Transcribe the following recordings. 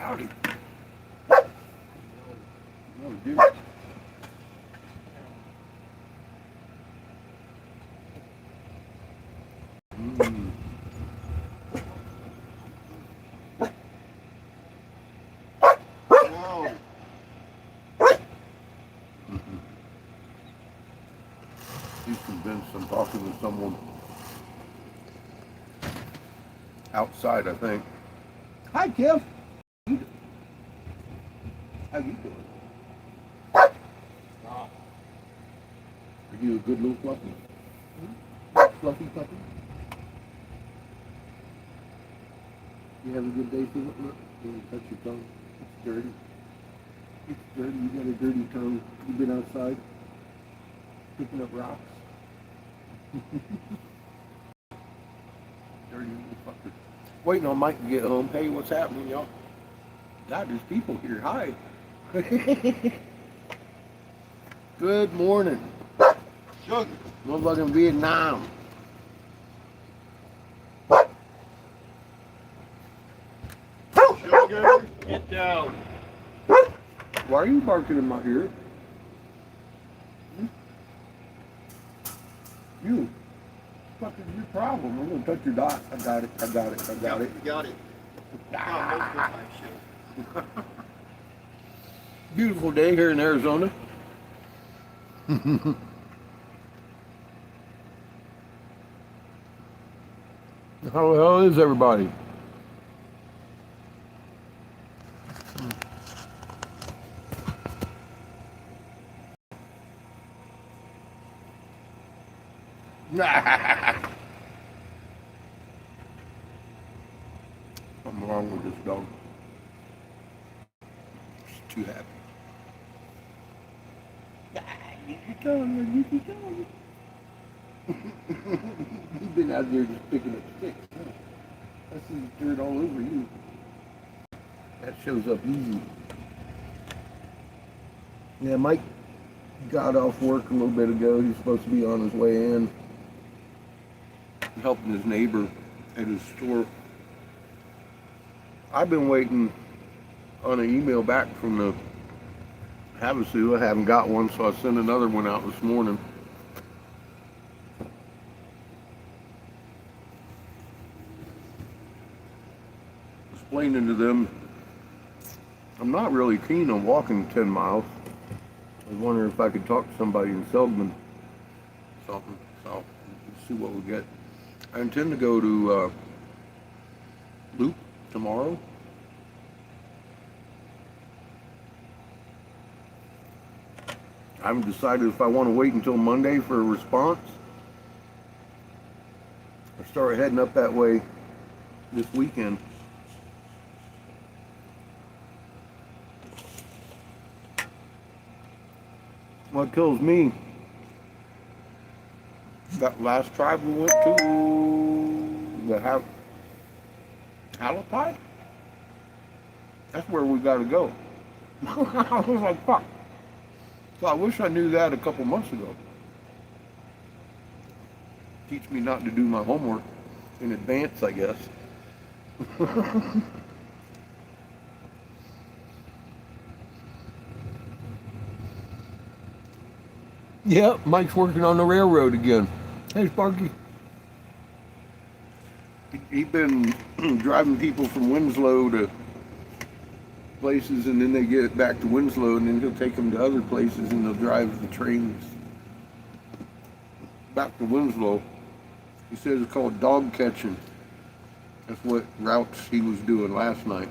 Howdy. Oh, dude. Mm. Wow. He's convinced I'm talking to someone outside, I think. Hi, Kev. How you doing? Are you a good little fluffy? Fluffy puppy? You have a good day, Philip? Look, you touch your tongue. It's dirty. It's dirty. You got a dirty tongue. You've been outside picking up rocks. Dirty little fucker. Waiting on Mike to get home. Hey, what's happening, y'all? God, there's people here. Hi. Good morning. Sugar. Motherfucking Vietnam. Sugar, get down. Why are you barking in my ear? Hmm? You. What is your problem? I'm gonna touch your dot. I got it. I got it. I got it. You got it. Ah. Beautiful day here in Arizona. How the hell is everybody? I'm wrong with this dog. She's too happy. You keep going, you keep going. You've been out there just picking up sticks. Huh? I see dirt all over you. That shows up easy. Yeah, Mike got off work a little bit ago. He's supposed to be on his way in, helping his neighbor at his store. I've been waiting on an email back from the Havasu. I haven't got one, so I sent another one out this morning. Explaining to them I'm not really keen on walking 10 miles. I was wondering if I could talk to somebody in Seligman something, so let's see what we get. I intend to go to Loop tomorrow. I haven't decided if I want to wait until Monday for a response or start heading up that way this weekend. What kills me, that last tribe we went to, the Halapai, that's where we got to go. I was like, fuck. So I wish I knew that a couple months ago. Teach me not to do my homework in advance, I guess. Yeah, Mike's working on the railroad again. Hey, Sparky. He's been driving people from Winslow to places, and then they get back to Winslow, and then he'll take them to other places, and they'll drive the trains back to Winslow. He says it's called dog catching. That's what routes he was doing last night.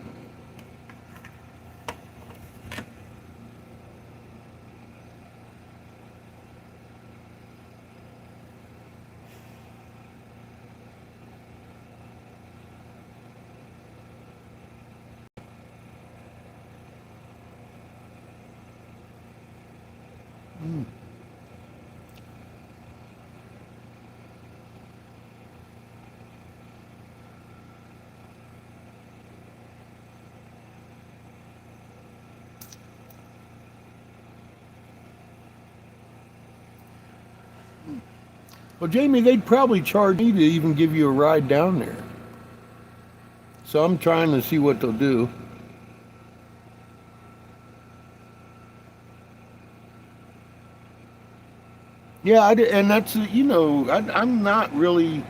Well, Jamie, they'd probably charge me to even give you a ride down there. So I'm trying to see what they'll do. Yeah, and that's I'm not really,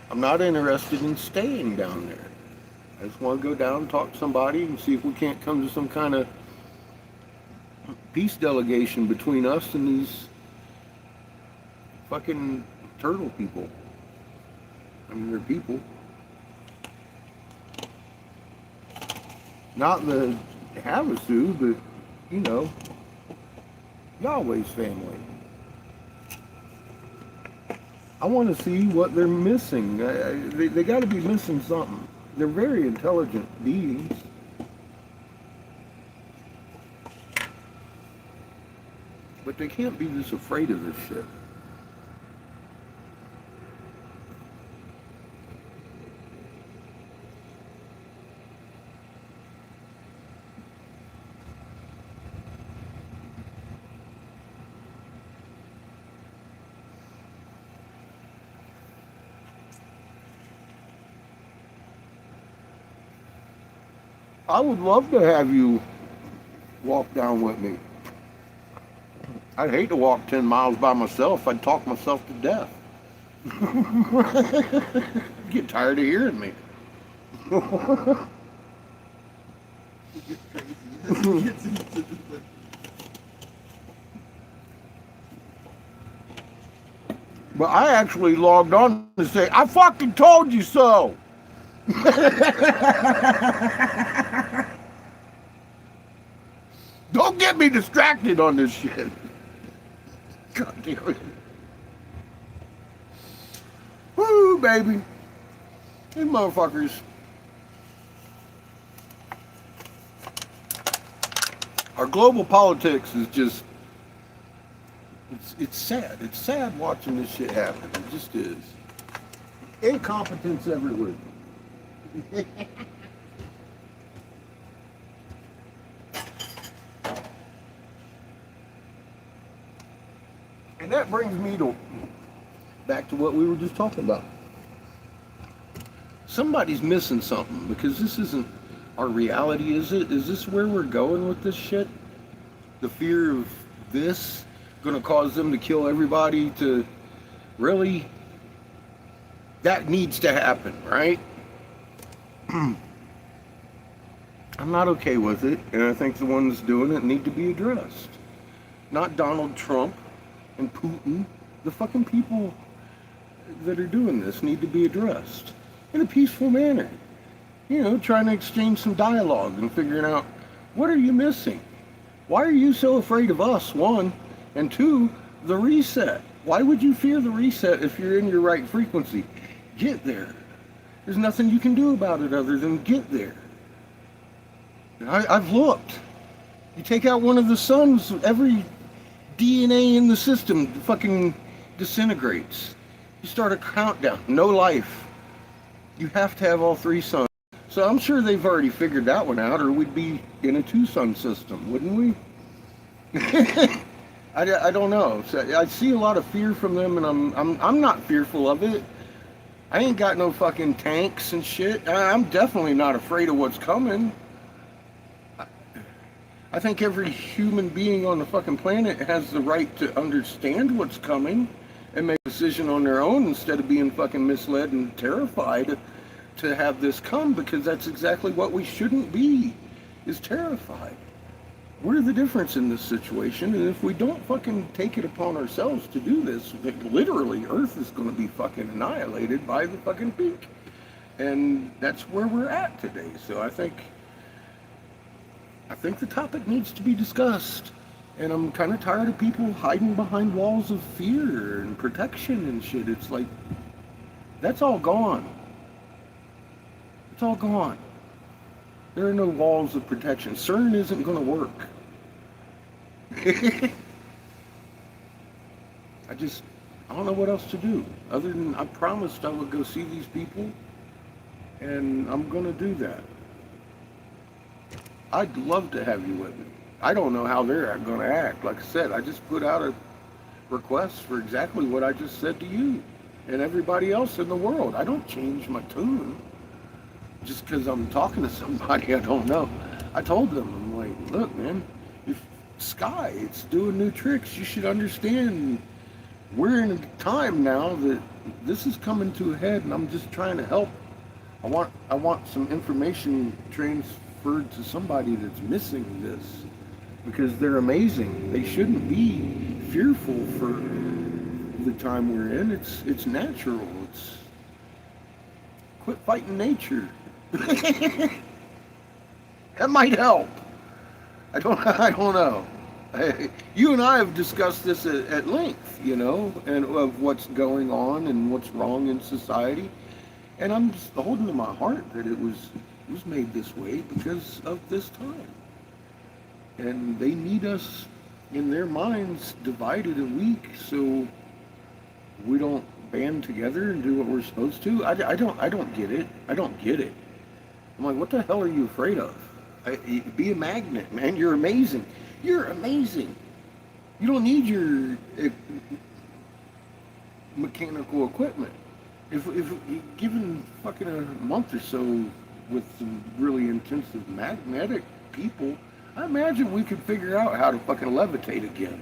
I'm not interested in staying down there. I just want to go down and talk to somebody and see if we can't come to some kind of peace delegation between us and these fucking turtle people. I mean, they're people, not the Havasu, but Yahweh's family. I want to see what they're missing. They got to be missing something. They're very intelligent beings. But they can't be this afraid of this shit. I would love to have you walk down with me. I'd hate to walk 10 miles by myself. I'd talk myself to death. Get tired of hearing me. But I actually logged on to say, I fucking told you so. Don't get me distracted on this shit. God damn it. Woo, baby. These motherfuckers. Our global politics is just, it's sad. It's sad watching this shit happen. It just is. Incompetence everywhere. And that brings me back to what we were just talking about. Somebody's missing something because this isn't our reality, is it? Is this where we're going with this shit? The fear of this going to cause them to kill everybody to really? That needs to happen, right? I'm not okay with it, and I think the ones doing it need to be addressed. Not Donald Trump and Putin. The fucking people that are doing this need to be addressed in a peaceful manner. Trying to exchange some dialogue and figuring out, what are you missing? Why are you so afraid of us, one? And two, the reset. Why would you fear the reset if you're in your right frequency? Get there. There's nothing you can do about it other than get there. I've looked. You take out one of the suns, every DNA in the system fucking disintegrates. You start a countdown. No life. You have to have all three suns. So I'm sure they've already figured that one out, or we'd be in a two-sun system, wouldn't we? I don't know. So I see a lot of fear from them, and I'm not fearful of it. I ain't got no fucking tanks and shit. I'm definitely not afraid of what's coming. I think every human being on the fucking planet has the right to understand what's coming and make a decision on their own instead of being fucking misled and terrified to have this come, because that's exactly what we shouldn't be, is terrified. We're the difference in this situation, and if we don't fucking take it upon ourselves to do this, literally Earth is going to be fucking annihilated by the fucking peak. And that's where we're at today. So I think the topic needs to be discussed. And I'm kind of tired of people hiding behind walls of fear and protection and shit. It's like, that's all gone. It's all gone. There are no walls of protection. CERN isn't going to work. I don't know what else to do. Other than I promised I would go see these people. And I'm going to do that. I'd love to have you with me. I don't know how they're going to act. Like I said, I just put out a request for exactly what I just said to you and everybody else in the world. I don't change my tune just because I'm talking to somebody I don't know. I told them, I'm like, look, man, if sky. It's doing new tricks. You should understand we're in a time now that this is coming to a head, and I'm just trying to help. I want some information transferred to somebody that's missing this, because they're amazing. They shouldn't be fearful for the time we're in. It's natural. It's quit fighting nature. That might help. I don't know. You and I have discussed this at length, and of what's going on and what's wrong in society. And I'm just holding to my heart that it was made this way because of this time. And they need us in their minds divided and weak, so we don't band together and do what we're supposed to. I don't get it. I don't get it. I'm like, what the hell are you afraid of? Be a magnet, man. You're amazing. You're amazing. You don't need your mechanical equipment. If given fucking a month or so with some really intensive magnetic people, I imagine we could figure out how to fucking levitate again.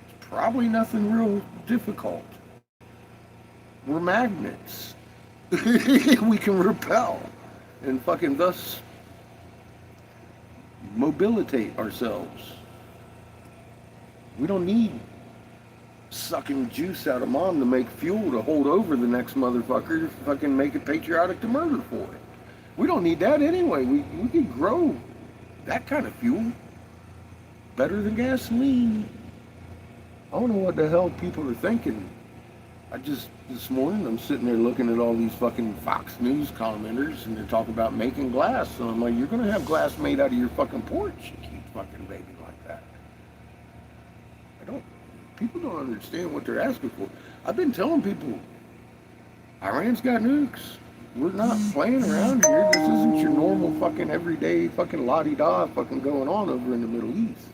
It's probably nothing real difficult. We're magnets. We can repel and fucking thus mobilitate ourselves. We don't need sucking juice out of mom to make fuel to hold over the next motherfucker to fucking make it patriotic to murder for it. We don't need that anyway. We can grow that kind of fuel better than gasoline. I don't know what the hell people are thinking. This morning, I'm sitting there looking at all these fucking Fox News commenters, and they're talking about making glass. And I'm like, you're going to have glass made out of your fucking porch. You keep fucking raving like that. People don't understand what they're asking for. I've been telling people, Iran's got nukes. We're not playing around here. This isn't your normal fucking everyday fucking la-di-da fucking going on over in the Middle East.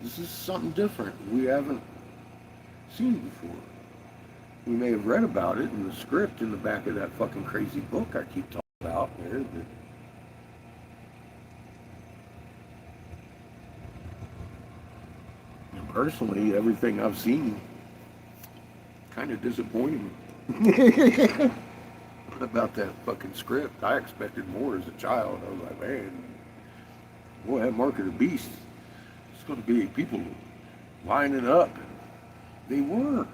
This is something different we haven't seen before. We may have read about it in the script in the back of that fucking crazy book I keep talking about there, but personally, everything I've seen kind of disappointing about that fucking script. I expected more as a child. I was like, man, boy, that Mark of the Beast, it's going to be people lining up. They were.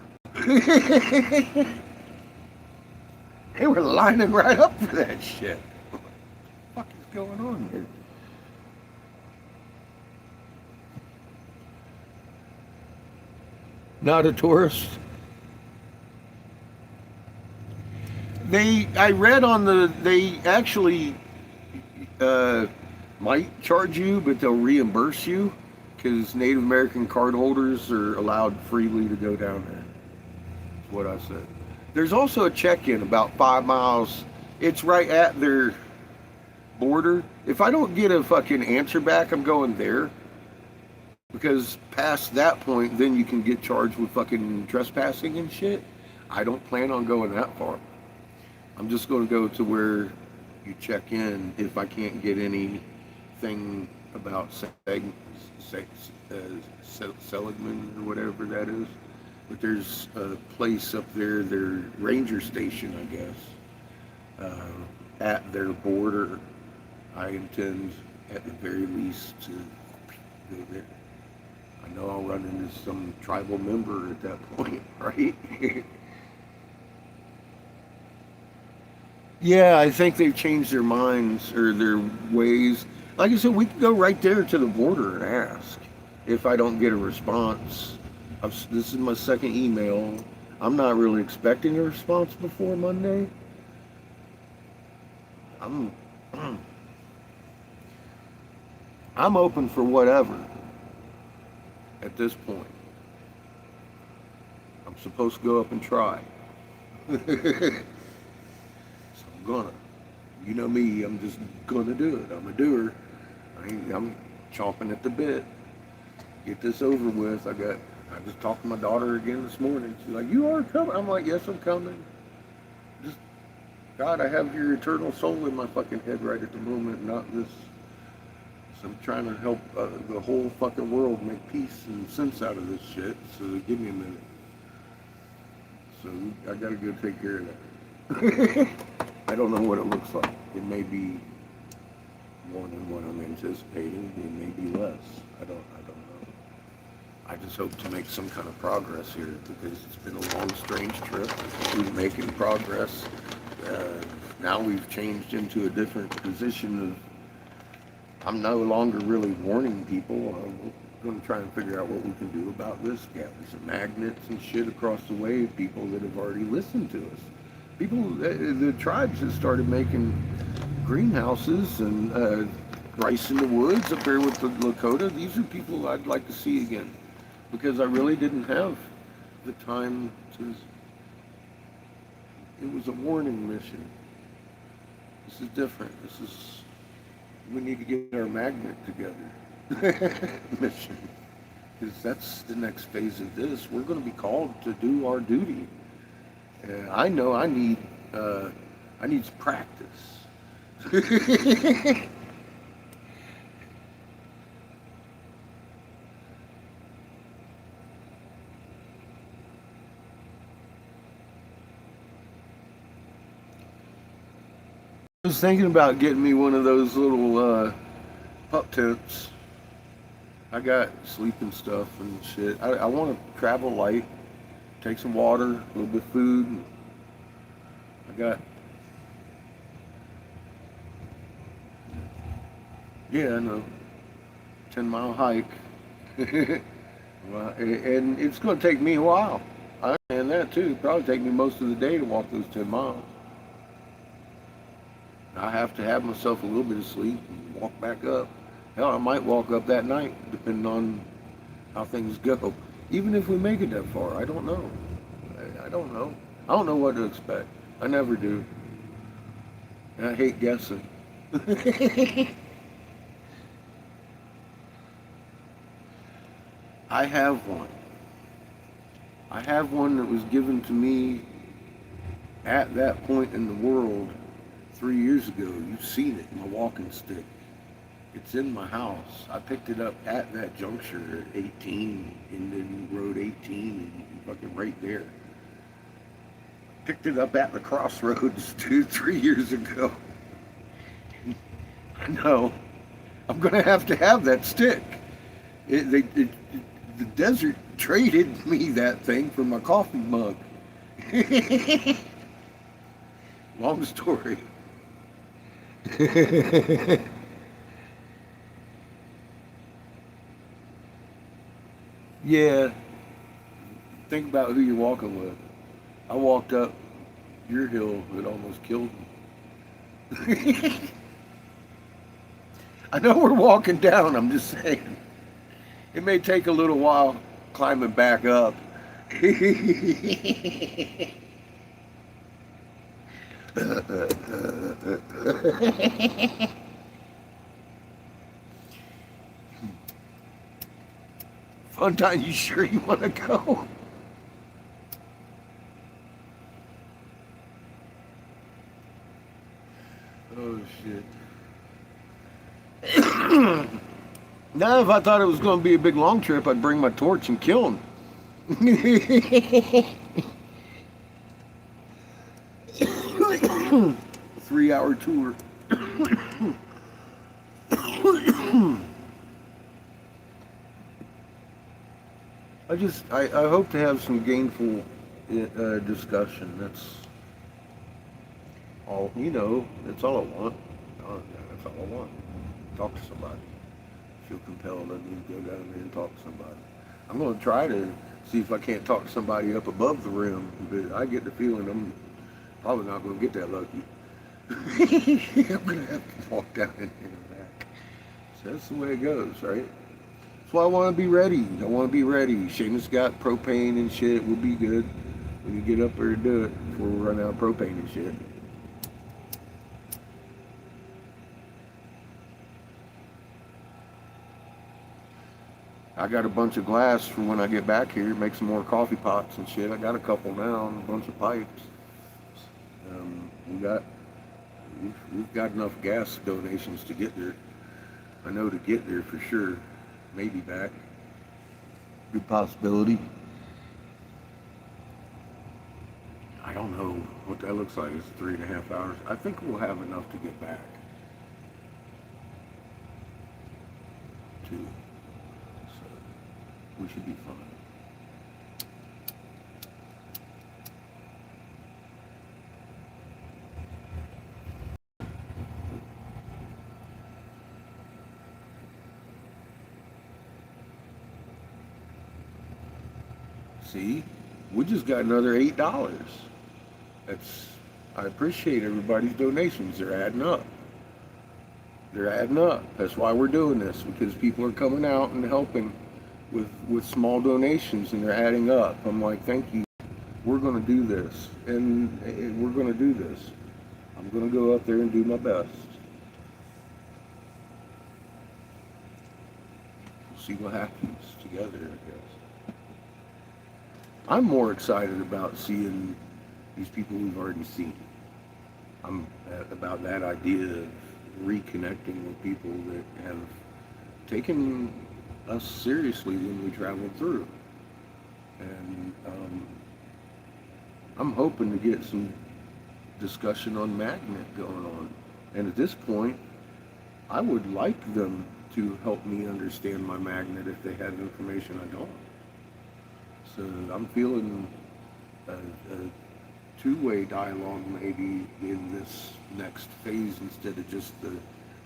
They were lining right up for that shit. What the fuck is going on here? Not a tourist. I read they actually might charge you, but they'll reimburse you because Native American card holders are allowed freely to go down there. That's what I said. There's also a check-in about 5 miles. It's right at their border. If I don't get a fucking answer back, I'm going there. Because past that point, then you can get charged with fucking trespassing and shit. I don't plan on going that far. I'm just going to go to where you check in if I can't get anything about Seligman or whatever that is. But there's a place up there, their ranger station, I guess, at their border. I intend, at the very least, to go there. I know I'll run into some tribal member at that point, right? Yeah, I think they've changed their minds or their ways. Like I said, we can go right there to the border and ask. If I don't get a response, this is my second email. I'm not really expecting a response before Monday. I'm open for whatever at this point. I'm supposed to go up and try. So I'm gonna. You know me, I'm just gonna do it. I'm a doer. I'm chomping at the bit. Get this over with. I just talked to my daughter again this morning. She's like, "You are coming?" I'm like, "Yes, I'm coming." Just, God, I have your eternal soul in my fucking head right at the moment, not this I'm trying to help the whole fucking world make peace and sense out of this shit. So give me a minute. So I gotta go take care of that. I don't know what it looks like. It may be more than what I'm anticipating. It may be less. I don't know. I just hope to make some kind of progress here because it's been a long, strange trip. We're making progress. Now we've changed into a different position of I'm no longer really warning people. I'm going to try and figure out what we can do about this. Gather some magnets and shit across the way of people that have already listened to us. People, the tribes have started making greenhouses and rice in the woods up there with the Lakota. These are people I'd like to see again because I really didn't have the time to. It was a warning mission. This is different. We need to get our magnet together mission because that's the next phase of this. We're going to be called to do our duty. I know I need some practice. I was thinking about getting me one of those little pup tents. I got sleeping stuff and shit. I want to travel light, take some water, a little bit of food. I got, yeah, I know, 10-mile hike. Well, and it's going to take me a while. I understand that too. It'll probably take me most of the day to walk those 10 miles. I have to have myself a little bit of sleep and walk back up. Hell, I might walk up that night, depending on how things go. Even if we make it that far, I don't know. I don't know. I don't know what to expect. I never do. And I hate guessing. I have one. I have one that was given to me at that point in the world 3 years ago. You've seen it, my walking stick. It's in my house. I picked it up at that juncture at 18, and then Road 18, and fucking right there. Picked it up at the crossroads 3 years ago. I know. I'm gonna have to have that stick. The desert traded me that thing for my coffee mug. Long story. Yeah. Think about who you're walking with. I walked up your hill that almost killed me. I know we're walking down, I'm just saying. It may take a little while climbing back up. Fun time, you sure you want to go? Oh shit. Now if I thought it was going to be a big long trip, I'd bring my torch and kill him. 3-hour tour. I hope to have some gainful discussion. That's all, that's all I want. That's all I want. Talk to somebody. Feel compelled I need to go down there and talk to somebody. I'm going to try to see if I can't talk to somebody up above the rim, but I get the feeling I'm probably not going to get that lucky. I'm going to have to walk down in there and back. So that's the way it goes, right? That's why I want to be ready. I want to be ready. Seamus got propane and shit. We'll be good. We can get up there and do it before we run out of propane and shit. I got a bunch of glass for when I get back here, make some more coffee pots and shit. I got a couple now and a bunch of pipes. We've got enough gas donations to get there. I know to get there for sure. Maybe back. Good possibility. I don't know what that looks like. It's 3.5 hours. I think we'll have enough to get back. Too. So we should be fine. See, we just got another $8. That's, I appreciate everybody's donations. They're adding up. They're adding up. That's why we're doing this, because people are coming out and helping with small donations, and they're adding up. I'm like, thank you. We're going to do this, and we're going to do this. I'm going to go up there and do my best. We'll see what happens together, I guess. I'm more excited about seeing these people we've already seen. I'm about that idea of reconnecting with people that have taken us seriously when we traveled through. And I'm hoping to get some discussion on magnet going on. And at this point, I would like them to help me understand my magnet if they have information I don't. So I'm feeling a two-way dialogue maybe in this next phase instead of just the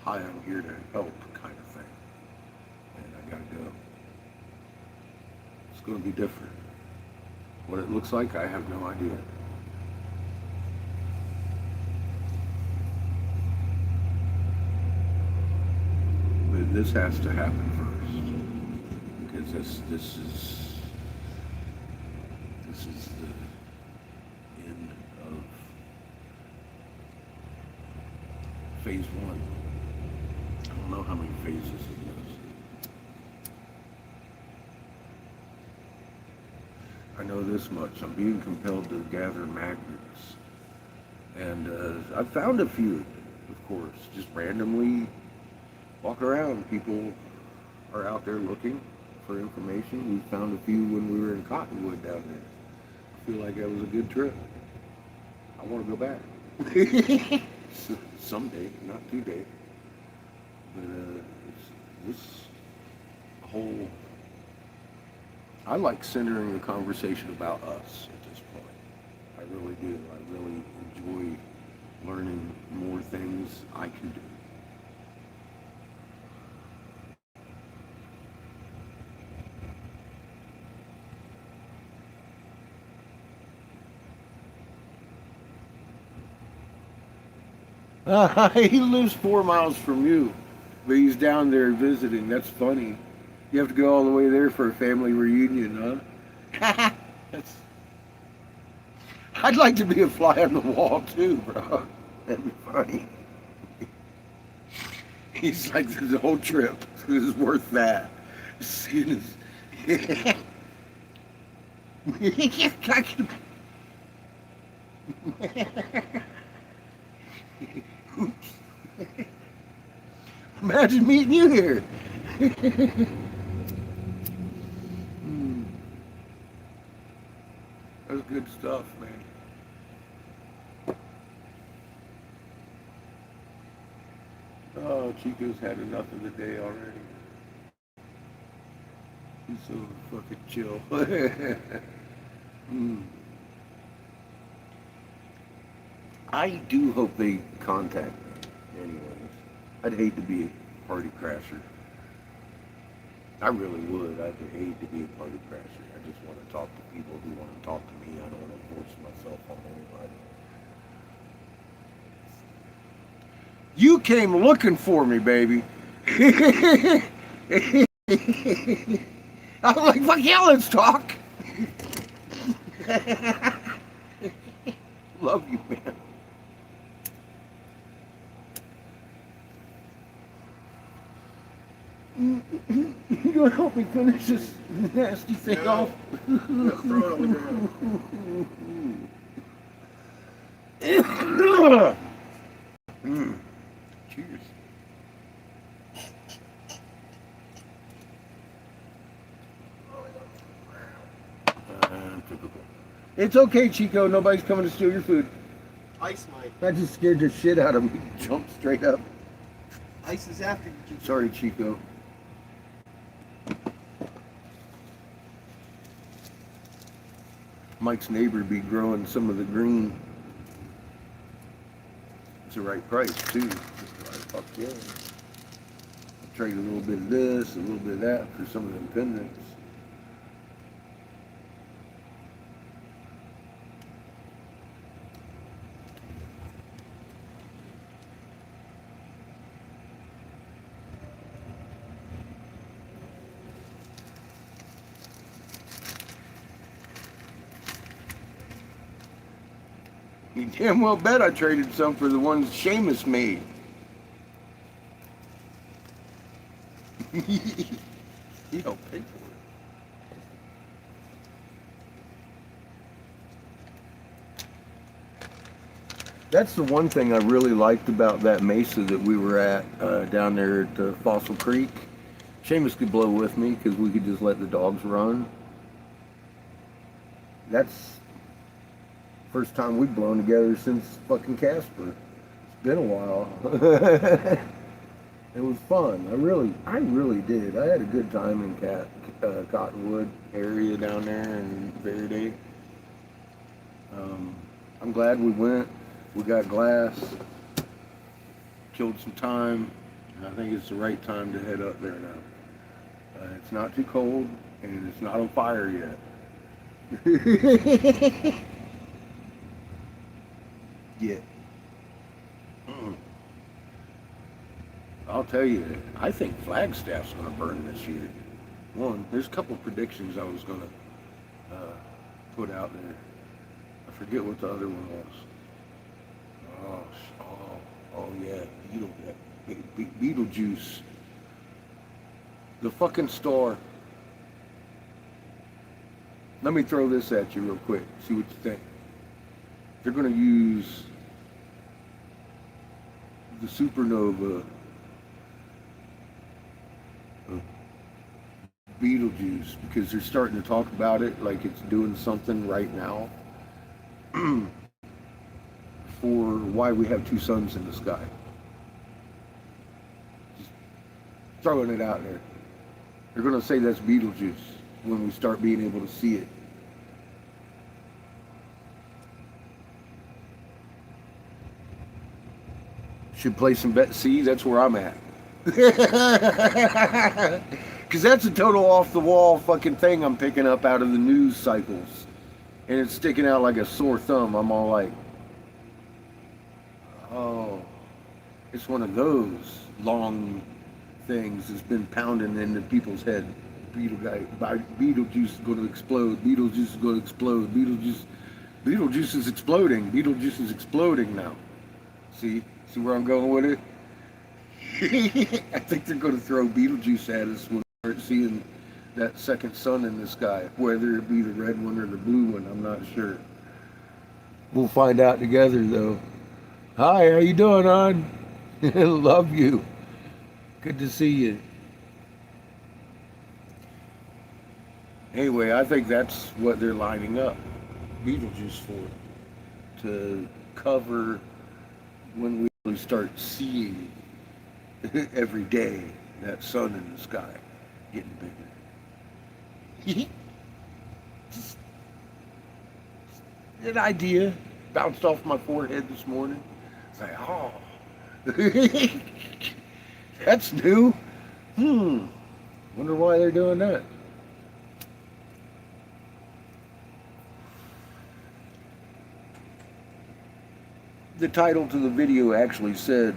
hi, I'm here to help kind of thing. And I gotta go. It's gonna be different. What it looks like, I have no idea. But this has to happen first, because this is the end of phase one. I don't know how many phases it is. I know this much. I'm being compelled to gather magnets. And I've found a few, of course, just randomly walk around. People are out there looking for information. We found a few when we were in Cottonwood down there. I feel like that was a good trip. I want to go back. Someday, not today. But this whole... I like centering the conversation about us at this point. I really do. I really enjoy learning more things I can do. He lives 4 miles from you, but he's down there visiting. That's funny. You have to go all the way there for a family reunion, huh? I'd like to be a fly on the wall too, bro. That'd be funny. He's like, the whole trip is worth that. As soon as... Imagine meeting you here. That's good stuff, man. Oh, Chico's had enough of the day already. He's so fucking chill. I do hope they contact me. Anyways, I'd hate to be a party crasher. I really would. I'd hate to be a party crasher. I just want to talk to people who want to talk to me. I don't want to force myself on anybody. You came looking for me, baby. I'm like, fuck yeah, let's talk. Love you, man. You gonna help me finish this nasty thing off? Yeah, throw it on the ground. Cheers. It's okay, Chico. Nobody's coming to steal your food. Ice might. That just scared the shit out of me. Jumped straight up. Ice is after you. Chico. Sorry, Chico. Mike's neighbor be growing some of the green. It's the right price too. Fuck yeah. I'll trade a little bit of this, a little bit of that for some of them pendants. You damn well bet I traded some for the ones Seamus made. He don't pay for it. That's the one thing I really liked about that mesa that we were at down there at Fossil Creek. Seamus could blow with me because we could just let the dogs run. That's first time we've blown together since fucking Casper. It's been a while. It was fun. I really did. I had a good time in Cottonwood area down there in Verde. I'm glad we went. We got glass. Killed some time. And I think it's the right time to head up there now. It's not too cold, and it's not on fire yet. Yeah. I'll tell you, I think Flagstaff's going to burn this year. One, there's a couple of predictions I was going to put out there. I forget what the other one was. Oh yeah, Beetlejuice. The fucking star. Let me throw this at you real quick. See what you think. They're going to use the supernova of Beetlejuice because they're starting to talk about it like it's doing something right now for why we have two suns in the sky. Just throwing it out there. They're going to say that's Beetlejuice when we start being able to see it. Should play some bet. See, that's where I'm at. Because that's a total off the wall fucking thing I'm picking up out of the news cycles. And it's sticking out like a sore thumb. I'm all like, oh, it's one of those long things that's been pounding into people's head. Beetlejuice is going to explode. Beetlejuice is going to explode. Beetlejuice is exploding. Beetlejuice is exploding now. See where I'm going with it? I think they're going to throw Beetlejuice at us when we start seeing that second sun in the sky. Whether it be the red one or the blue one, I'm not sure. We'll find out together, though. Hi, how you doing, hon? Love you. Good to see you. Anyway, I think that's what they're lining up Beetlejuice for. To cover when we start seeing every day that sun in the sky getting bigger. Just an idea bounced off my forehead this morning. It's like, oh, that's new. Wonder why they're doing that. The title to the video actually said,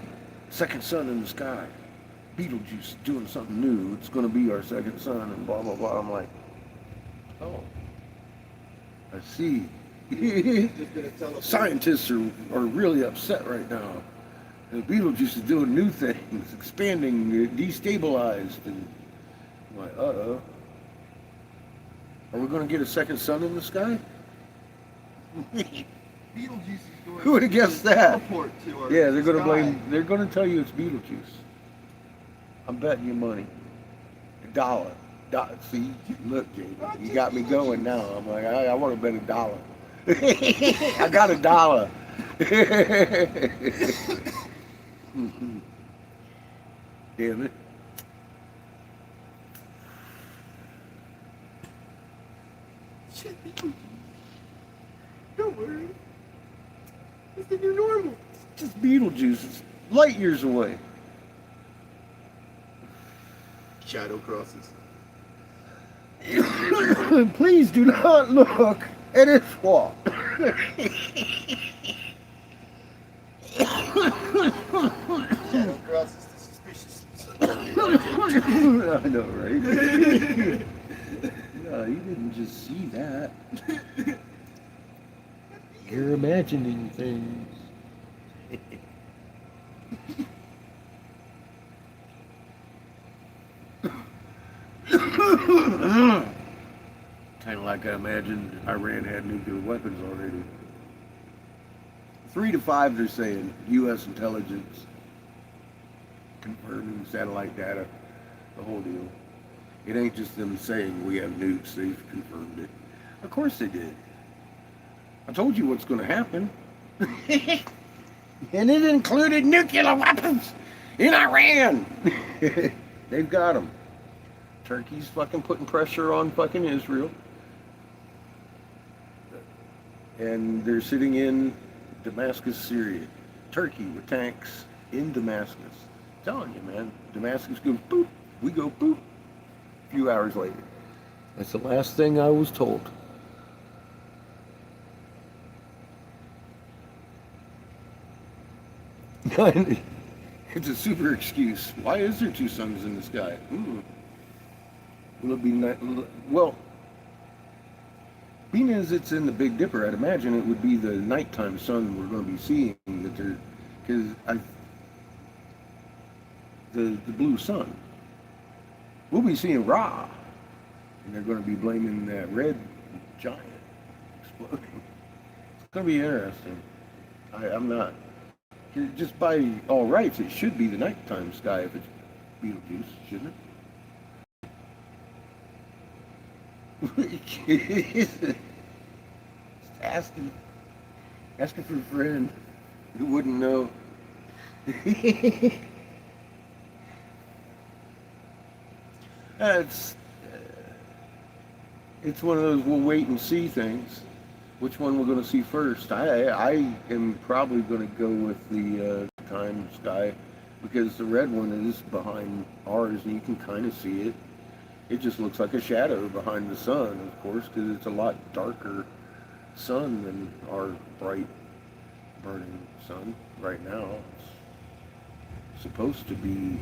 Second Sun in the Sky. Beetlejuice doing something new. It's going to be our second sun and blah, blah, blah. I'm like, oh, I see. Scientists are really upset right now. And Beetlejuice is doing new things, expanding, destabilized. And I'm like, uh-oh. Are we going to get a second sun in the sky? Beetlejuice is doing. Who would have guessed that? Yeah, they're gonna sky. blame. They're gonna tell you it's Beetlejuice. I'm betting you money. $1. See, look, Jay, you got me going now. I'm like, I want to bet $1. I got $1. Damn it. Shit, don't worry. It's the new normal. Just Beetlejuice. It's light years away. Shadow crosses. Please do not look at his swamp. Shadow crosses the suspicious. I know, right? No, you didn't just see that. You're imagining things. Kind of like I imagined Iran had nuclear weapons already. 3 to 5, they're saying, U.S. intelligence confirming satellite data, the whole deal. It ain't just them saying we have nukes, they've confirmed it. Of course they did. I told you what's going to happen. And it included nuclear weapons in Iran. They've got them. Turkey's fucking putting pressure on fucking Israel. And they're sitting in Damascus, Syria. Turkey with tanks in Damascus. I'm telling you, man. Damascus goes boop. We go boop. A few hours later. That's the last thing I was told. It's a super excuse. Why is there 2 suns in the sky? Will it be well, being as it's in the Big Dipper, I'd imagine it would be the nighttime sun we're going to be seeing, that they're, because the blue sun. We'll be seeing Ra, and they're going to be blaming that red giant exploding. It's going to be interesting. I'm not. Just by all rights, it should be the nighttime sky if it's Beetlejuice, shouldn't it? Just asking for a friend who wouldn't know. It's one of those we'll wait and see things. Which one we're going to see first? I am probably going to go with the time sky, because the red one is behind ours and you can kind of see it. It just looks like a shadow behind the sun, of course, because it's a lot darker sun than our bright burning sun right now. It's supposed to be,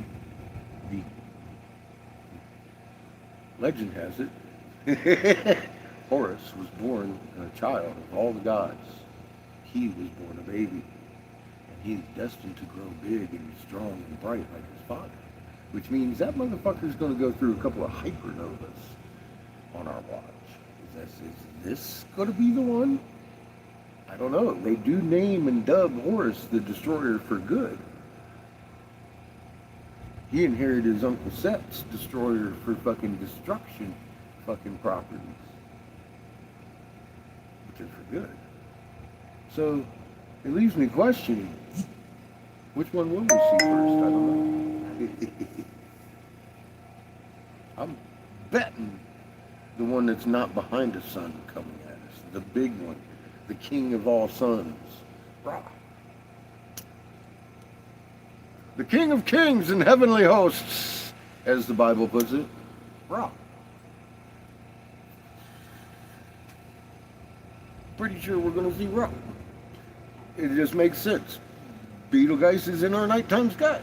the legend has it, Horus was born a child of all the gods. He was born a baby. And he is destined to grow big and strong and bright like his father. Which means that motherfucker's going to go through a couple of hypernovas on our watch. Is this going to be the one? I don't know. They do name and dub Horus the Destroyer for good. He inherited his Uncle Set's Destroyer for fucking destruction fucking properties. Which are for good. So, it leaves me questioning, which one will we see first? I don't know. I'm betting the one that's not behind the sun coming at us. The big one. The king of all suns. Ra. The king of kings and heavenly hosts, as the Bible puts it. Ra. Pretty sure we're going to see Ra. It just makes sense. Betelgeuse is in our nighttime sky.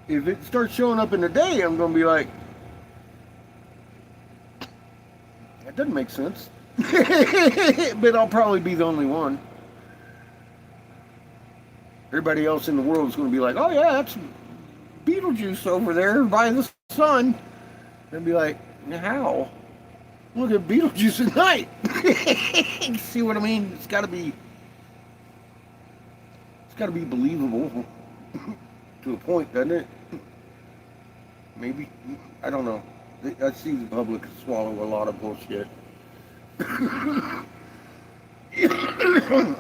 If it starts showing up in the day, I'm going to be like, that doesn't make sense. But I'll probably be the only one. Everybody else in the world is going to be like, oh yeah, that's Beetlejuice over there by the sun. They'll be like, how? Look at Beetlejuice at night. See what I mean? It's got to be believable to a point, doesn't it? Maybe, I don't know. I see the public swallow a lot of bullshit.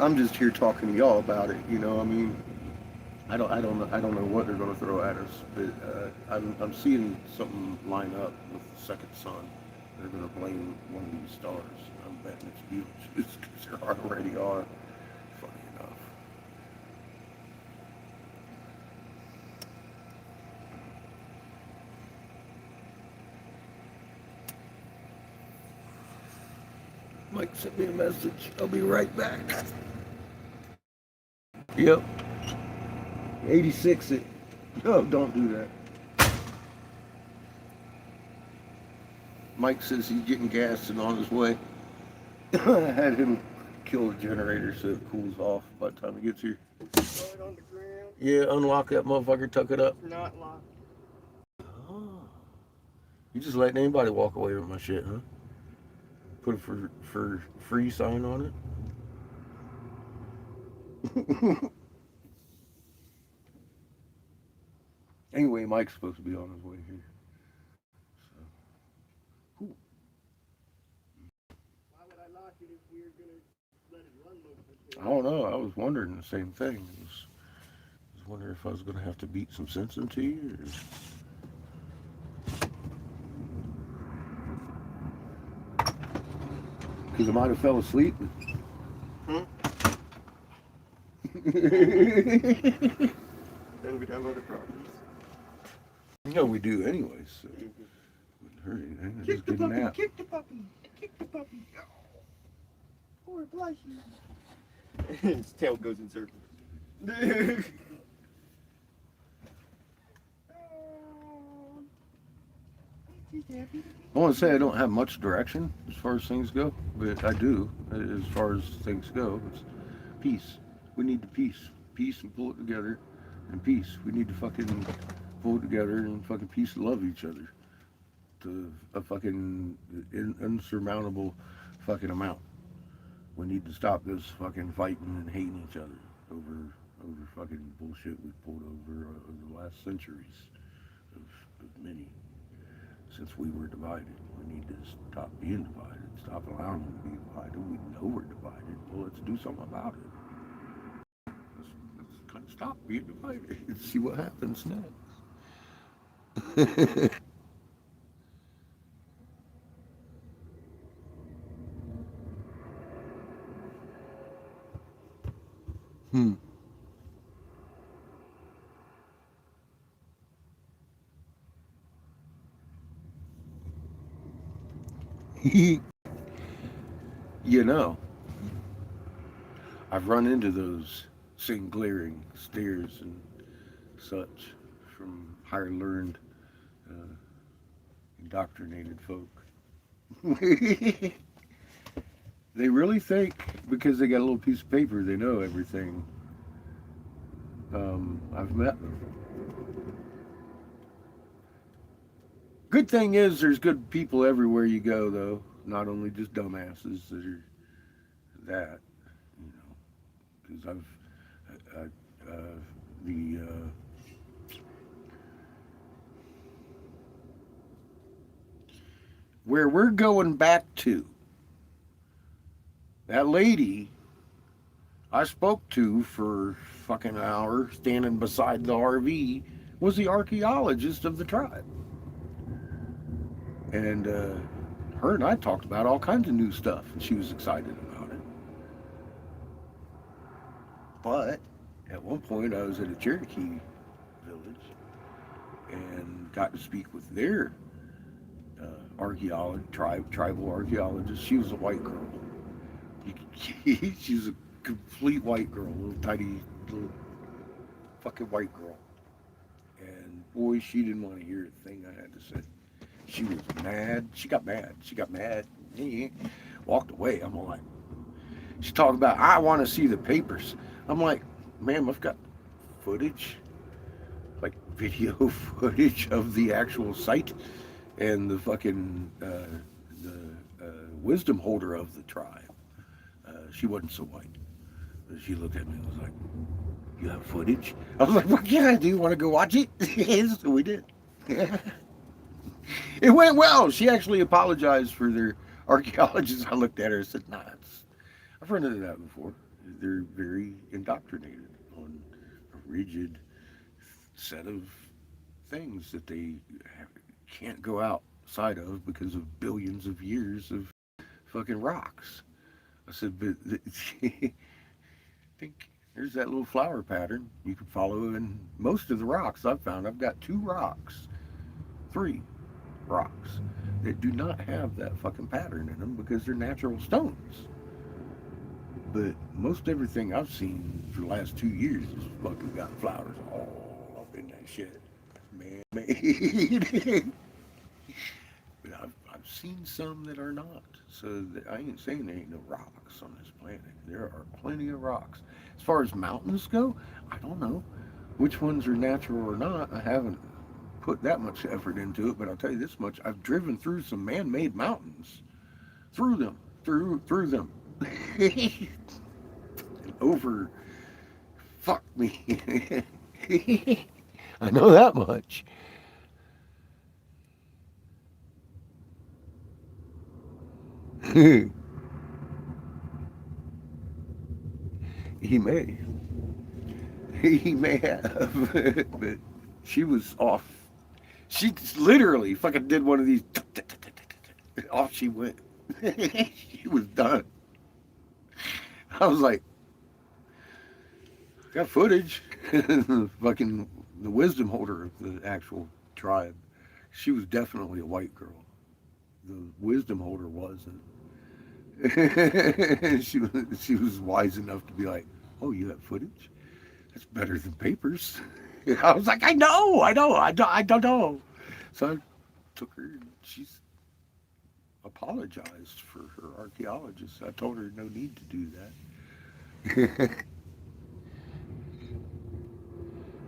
I'm just here talking to y'all about it. You know, I mean, I don't know what they're going to throw at us, but I'm seeing something line up with the second sun. They're going to blame one of these stars. I'm betting it's Beetlejuice because there already are. Funny enough. Mike sent me a message. I'll be right back. Yep. 86 it. No, don't do that. Mike says he's getting gas and on his way. I had him kill the generator so it cools off by the time he gets here. Throw it on the ground. Yeah, unlock that motherfucker, tuck it up. Not locked. Oh. You just letting anybody walk away with my shit, huh? Put a for free sign on it. Anyway, Mike's supposed to be on his way here. So, cool. Why would I lock it if we're gonna let it run most of the I don't know. I was wondering the same thing. I was wondering if I was going to have to beat some sense into you. Because I might have fell asleep. Hmm? Then we'd have other problems. No, we do anyway, so wouldn't hurt anything. Just get a nap. Kick the puppy, kick the puppy. Poor Blushy. His tail goes in circles. I want to say I don't have much direction as far as things go, but I do as far as things go. It's peace. We need the peace. Peace and pull it together. And peace. We need to fucking pull it together and fucking peace and love each other to a fucking insurmountable fucking amount. We need to stop this fucking fighting and hating each other over fucking bullshit we've pulled over the last centuries of many. Since we were divided, we need to stop being divided, stop allowing them to be divided. We know we're divided. Well, let's do something about it. Let's kind of stop being divided and see what happens next. You know, I've run into those same glaring stares and such from higher learned, indoctrinated folk. They really think because they got a little piece of paper they know everything. I've met them. Good thing is there's good people everywhere you go, though. Not only just dumbasses that are that, you know, because where we're going back to, that lady I spoke to for fucking an hour standing beside the RV was the archaeologist of the tribe. And her and I talked about all kinds of new stuff, and she was excited about it. But at one point, I was at a Cherokee village and got to speak with their tribal archaeologist. She was a white girl. She's a complete white girl, little tiny, little fucking white girl. And boy, she didn't want to hear a thing I had to say. She was mad. She got mad. Walked away. I'm like, she's talking about, I want to see the papers. I'm like, ma'am, I've got footage, like video footage of the actual site and the fucking wisdom holder of the tribe. She wasn't so white. She looked at me and was like, you have footage? I was like, well, yeah, do you want to go watch it? Yes, so we did. It went well. She actually apologized for their archaeologists, I looked at her and said, nah, I've run into that before. They're very indoctrinated on a rigid set of things that they can't go outside of because of billions of years of fucking rocks. I said, but think there's that little flower pattern you can follow in most of the rocks I've found. I've got three rocks that do not have that fucking pattern in them because they're natural stones. But most everything I've seen for the last 2 years has fucking got flowers all up in that shit. Man-made. But I've seen some that are not. So I ain't saying there ain't no rocks on this planet. There are plenty of rocks. As far as mountains go, I don't know which ones are natural or not. I haven't put that much effort into it, but I'll tell you this much: I've driven through some man-made mountains, through them, and over. Fuck me. I know that much. He may. He may have. But she was off. She literally fucking did one of these. Off she went. She was done. I was like, got footage. Fucking the wisdom holder of the actual tribe. She was definitely a white girl. The wisdom holder wasn't. She was wise enough to be like, "Oh, you have footage? That's better than papers." I was like, "I know, I don't know." So I took her. And she's apologized for her archaeologist. I told her no need to do that.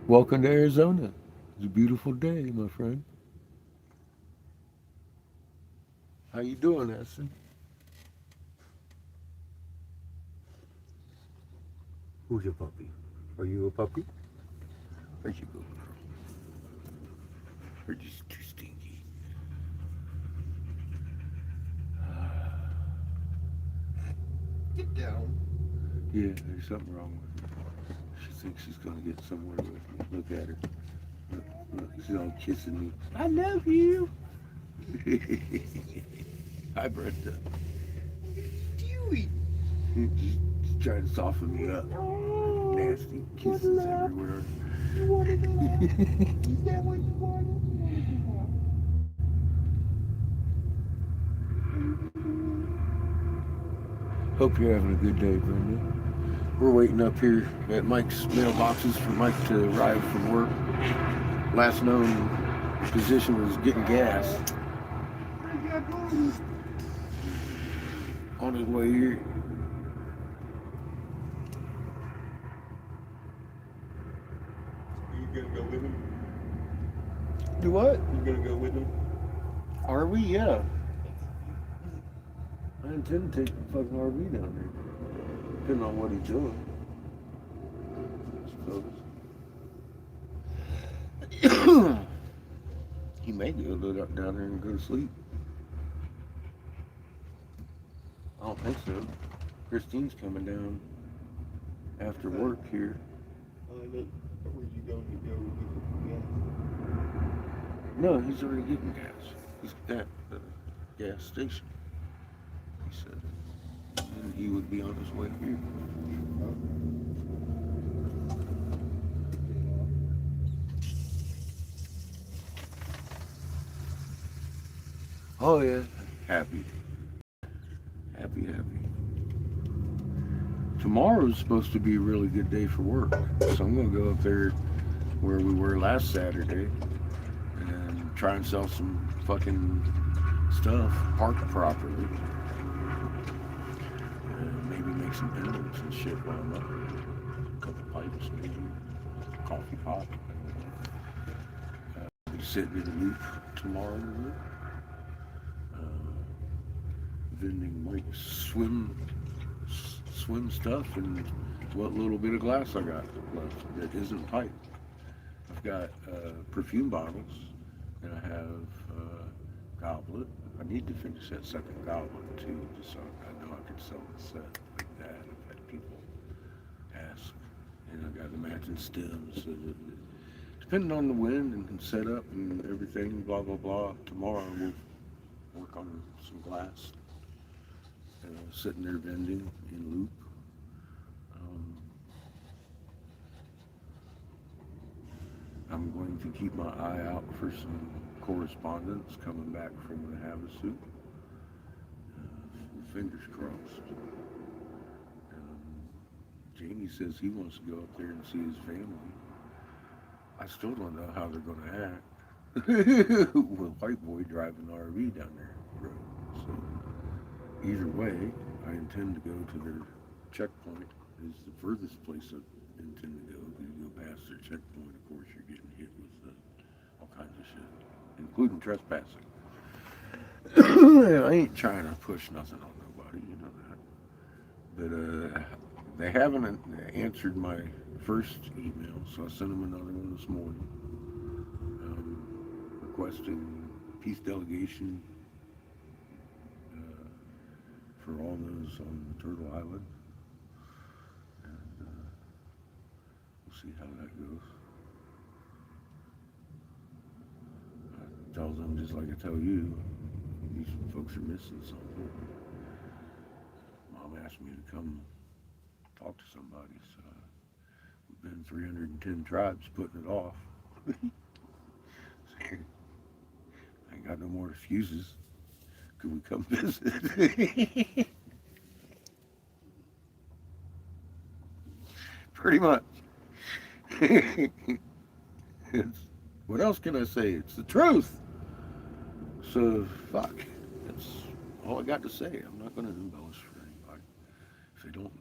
Welcome to Arizona. It's a beautiful day, my friend. How you doing, Essen? Who's your puppy? Are you a puppy? Where'd you go, girl? You're just too stinky. Get down. Yeah, there's something wrong with her. She thinks she's gonna get somewhere with me. Look at her. Look, she's all kissing me. I love you. Hi, Brenda. Dewey. Just trying to soften me up. Nasty kisses everywhere. You wanted that? Is that what you wanted? Hope you're having a good day, Brenda. We're waiting up here at Mike's mailboxes for Mike to arrive from work. Last known position was getting gas. On his way here. You gonna go with him? Do what? You gonna go with him? Are we? Yeah. I intend to take the fucking RV down there. Depending on what he's doing. I suppose. He may go up down there and go to sleep. I don't think so. Christine's coming down after work here. Look, where you going to go get gas? No, he's already getting gas. He's at the gas station. He said. And he would be on his way here. Oh yeah. Happy. Happy. Tomorrow's supposed to be a really good day for work. So I'm going to go up there where we were last Saturday and try and sell some fucking stuff, park properly. And maybe make some pendants and shit while I'm up there. A couple pipes, maybe. Coffee pot. Be sitting in the loop tomorrow. Vending like swim stuff and what little bit of glass I got left that isn't pipe. I've got perfume bottles, and I have goblet, I need to finish that second goblin too, just so I know I could sell the set like that. I've had people ask. And I got the matching stems. So depending on the wind and setup and everything, blah blah blah. Tomorrow we'll work on some glass, sitting there vending in loop. Um, I'm going to keep my eye out for some correspondence coming back from the Havasu. Fingers crossed. Jamie says he wants to go up there and see his family. I still don't know how they're going to act with White Boy driving the RV down their road. So either way, I intend to go to their checkpoint. It's the furthest place I intend to go. You go past their checkpoint, of course, you're getting hit with all kinds of shit, including trespassing. I ain't trying to push nothing on nobody, you know that. But they haven't answered my first email, so I sent them another one this morning, requesting peace delegation for all those on Turtle Island. And we'll see how that goes. I tell them just like I tell you, these folks are missing something. Mom asked me to come talk to somebody, so we've been 310 tribes putting it off. I ain't got no more excuses. Could we come visit? Pretty much. What else can I say? It's the truth. So, fuck. That's all I got to say. I'm not going to embellish for anybody. If they don't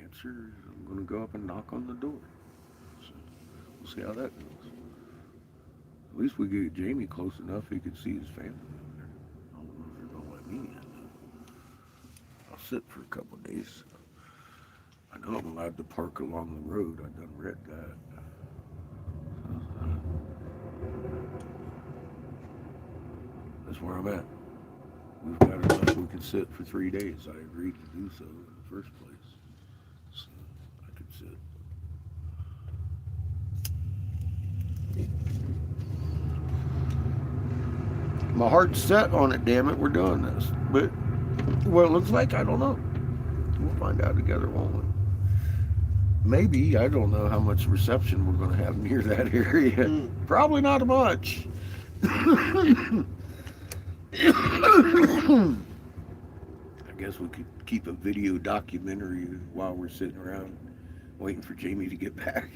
answer, I'm going to go up and knock on the door. So, we'll see how that goes. At least we get Jamie close enough he could see his family down there. I don't know if they're going to let me in. I'll sit for a couple of days. I know I'm allowed to park along the road. I done read that. That's where I'm at. We've got enough we can sit for 3 days. I agreed to do so in the first place. So I could sit. My heart's set on it, damn it, we're doing this. But what it looks like, I don't know. We'll find out together, won't we? Maybe, I don't know how much reception we're going to have near that area. Probably not much. I guess we could keep a video documentary while we're sitting around waiting for Jamie to get back.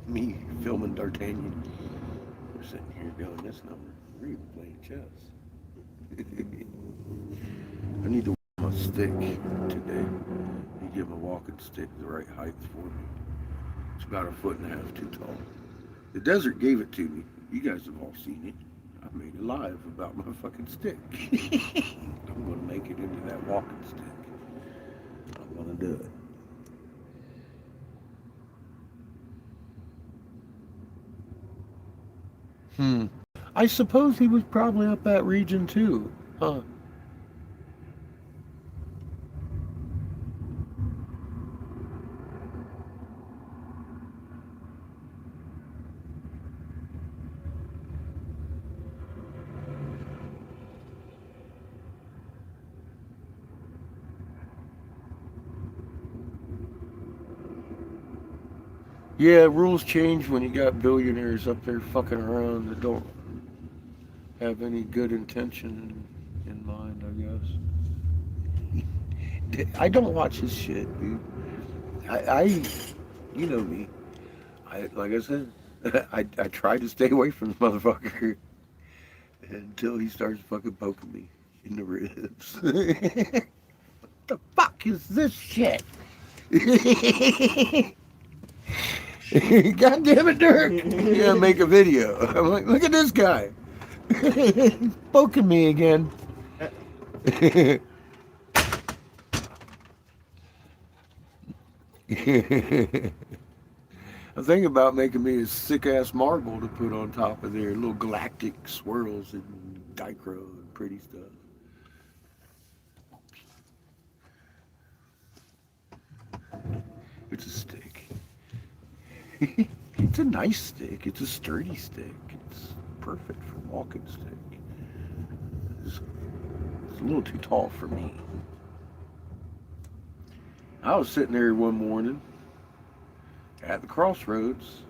Me filming D'Artagnan. We're sitting here going, this number, we're even playing chess. I need to walk my stick today. You give a walking stick the right height for me. It's about 1.5 feet too tall. The desert gave it to me. You guys have all seen it. I made a live about my fucking stick. I'm going to make it into that walking stick. I'm going to do it. I suppose he was probably up that region too, huh? Yeah, rules change when you got billionaires up there fucking around that don't have any good intention in mind, I guess. I don't watch his shit, dude. You know me. Like I said, I try to stay away from the motherfucker until he starts fucking poking me in the ribs. What the fuck is this shit? God damn it, Dirk! You gotta make a video. I'm like, look at this guy. He's poking me again. I'm thinking about making me a sick ass marble to put on top of there, little galactic swirls and dichro and pretty stuff. It's a stick. It's a nice stick. It's a sturdy stick. It's perfect for walking stick. It's a little too tall for me. I was sitting there one morning at the crossroads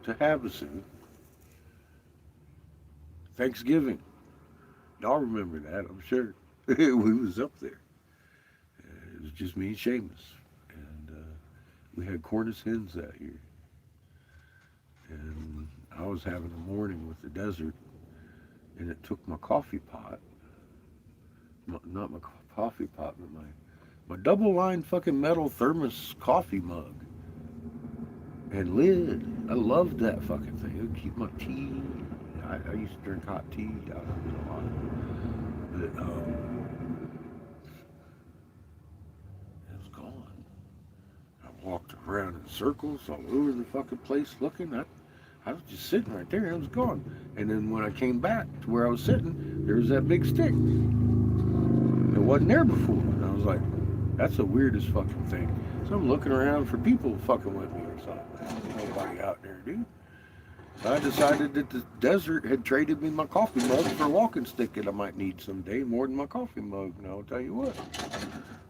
to Havasu. Thanksgiving. Y'all remember that, I'm sure. We was up there. It was just me and Seamus. And we had Cornish hens that year. And I was having a morning with the desert. And it took my coffee pot. Not my coffee pot, but my double-line fucking metal thermos coffee mug. And lid. I loved that fucking thing. It would keep my tea. I used to drink hot tea out of it a lot. But it was gone. I walked around in circles all over the fucking place looking. I was just sitting right there. It was gone. And then when I came back to where I was sitting, there was that big stick. It wasn't there before. And I was like, that's the weirdest fucking thing. So I'm looking around for people fucking with me or something. There's nobody out there, dude. So I decided that the desert had traded me my coffee mug for a walking stick that I might need someday more than my coffee mug. And I'll tell you what,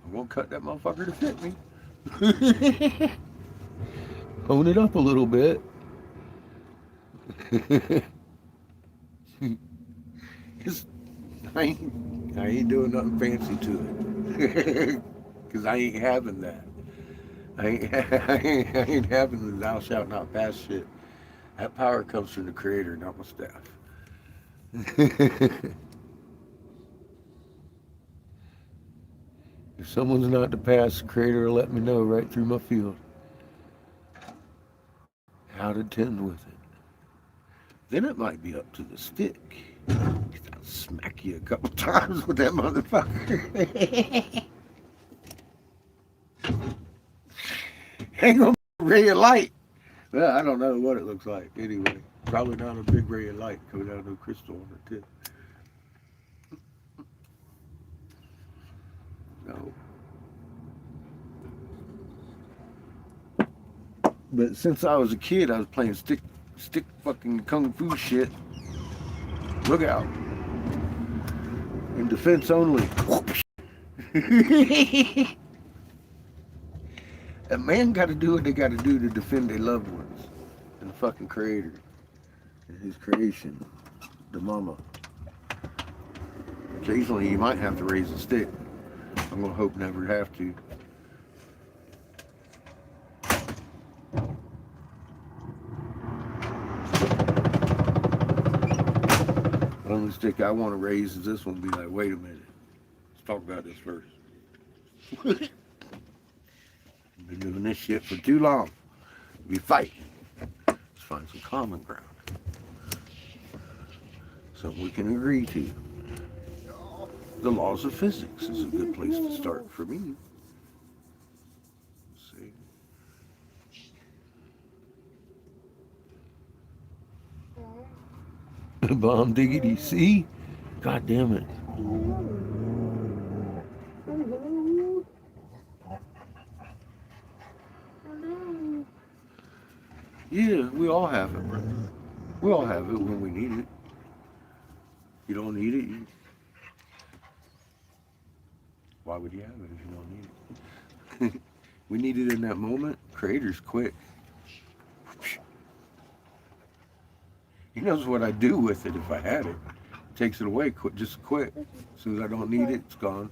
I'm going to cut that motherfucker to fit me. Hone it up a little bit. I ain't doing nothing fancy to it. Because I ain't having that. I ain't having the thou shalt not pass shit. That power comes from the Creator, not my staff. If someone's not to pass, the Creator will let me know right through my field how to tend with it. Then it might be up to the stick. I'll smack you a couple times with that motherfucker. Ain't gonna be a ray of light. Well, I don't know what it looks like. Anyway, probably not a big ray of light coming out of no crystal on the tip. No. But since I was a kid, I was playing stick fucking kung fu shit. Look out. In defense only. A man got to do what they got to do to defend their loved ones and the fucking Creator and His creation, the mama. Occasionally, you might have to raise a stick. I'm gonna hope never have to. The only stick I want to raise is this one. Be like, wait a minute, let's talk about this first. Been doing this shit for too long. We fight. Let's find some common ground. Something we can agree to. The laws of physics is a good place to start for me. Let's see. Bomb diggity, see? God damn it. Yeah, we all have it, brother. We all have it when we need it. You don't need it, why would you have it if you don't need it? We need it in that moment. Creator's quick. He knows what I'd do with it if I had it. Takes it away just quick. As soon as I don't need it, it's gone.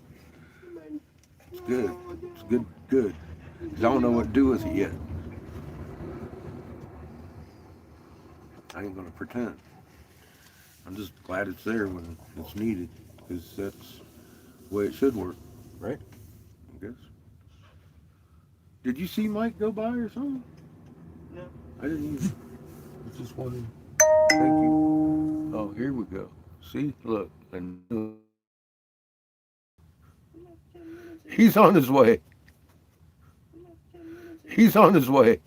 It's good. It's good. Because I don't know what to do with it yet. I ain't gonna pretend. I'm just glad it's there when it's needed, because that's the way it should work, right? I guess. Did you see Mike go by or something? No. I didn't either. I was just wondering. Thank you. Oh, here we go. See, look, and he's on his way. He's on his way.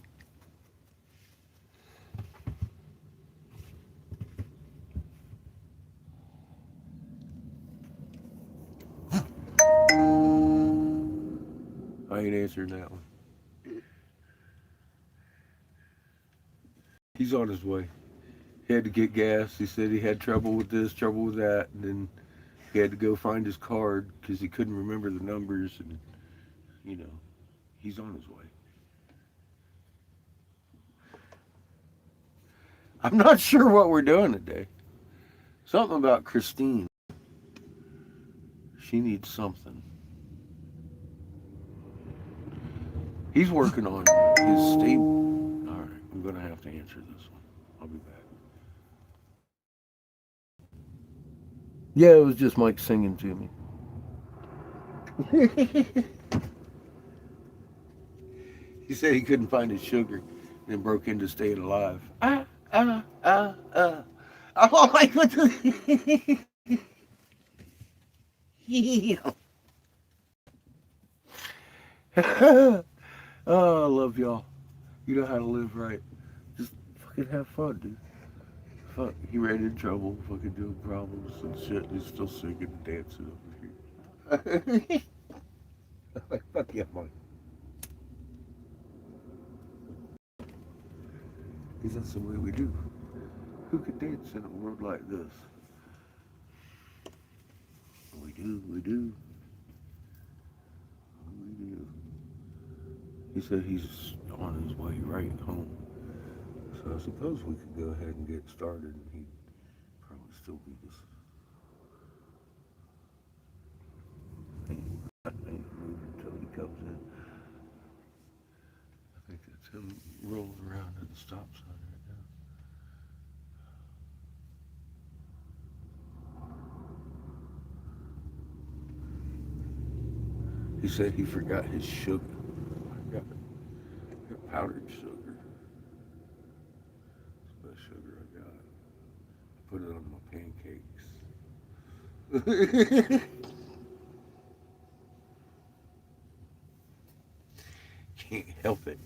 I ain't answering that one. He's on his way. He had to get gas. He said he had trouble with this, trouble with that, and then he had to go find his card because he couldn't remember the numbers, and you know, he's on his way. I'm not sure what we're doing today. Something about Christine. She needs something. He's working on his stable. All right, I'm going to have to answer this one. I'll be back. Yeah, it was just Mike singing to me. He said he couldn't find his sugar and then broke into Staying Alive. I'm like, what the... Oh, I love y'all. You know how to live right. Just fucking have fun, dude. Fuck, he ran in trouble, fucking doing problems and shit. He's still singing and dancing over here. Like, fuck yeah, Mike. Because that's the way we do. Who could dance in a world like this? We do, we do. We do. He said he's on his way right home. So I suppose we could go ahead and get started and he'd probably still be this. I ain't moving until he comes in. I think that's him rolling around at the stop sign right now. He said he forgot his sugar. I got powdered sugar. It's the best sugar I got. I put it on my pancakes. Can't help it.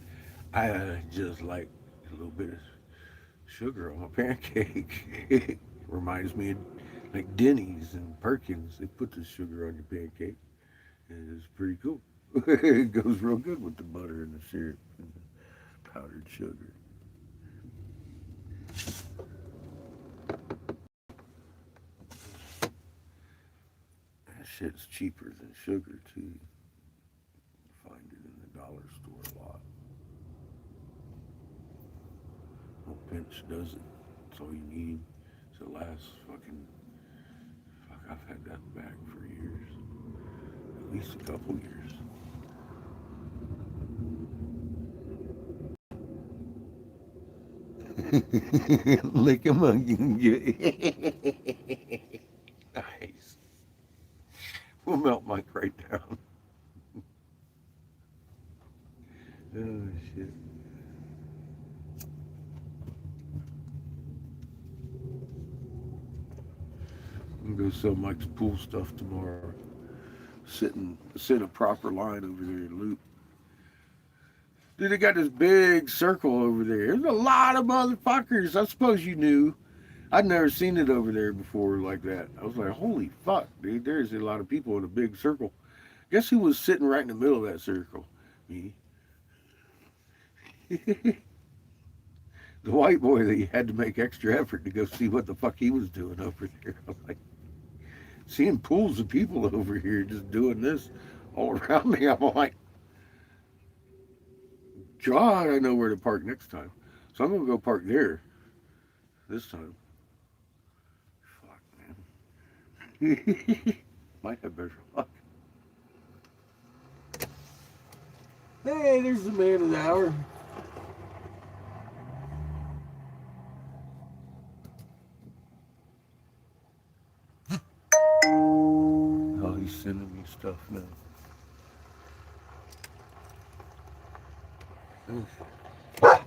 I just like a little bit of sugar on my pancake. It reminds me of like Denny's and Perkins. They put the sugar on your pancake. And it's pretty cool. It goes real good with the butter and the syrup and the powdered sugar. That shit's cheaper than sugar too. You find it in the dollar store a lot. No pinch does it. That's all you need. So it lasts fucking... Fuck, I've had that bag for years. At least a couple years. Lick him up. Nice. We'll melt Mike right down. Oh, shit. I'm gonna go sell Mike's pool stuff tomorrow. Sit a proper line over there and loop. Dude, they got this big circle over there. There's a lot of motherfuckers. I suppose you knew. I'd never seen it over there before like that. I was like, holy fuck, dude. There's a lot of people in a big circle. Guess who was sitting right in the middle of that circle? Me. The white boy that you had to make extra effort to go see what the fuck he was doing over there. I'm like, seeing pools of people over here just doing this all around me. I'm like, God, I know where to park next time. So I'm going to go park there this time. Fuck, man. Might have better luck. Hey, there's the man of the hour. Oh, he's sending me stuff now. What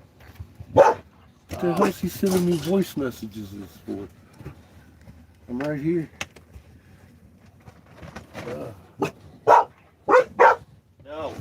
the hell is he sending me voice messages for? I'm right here. No.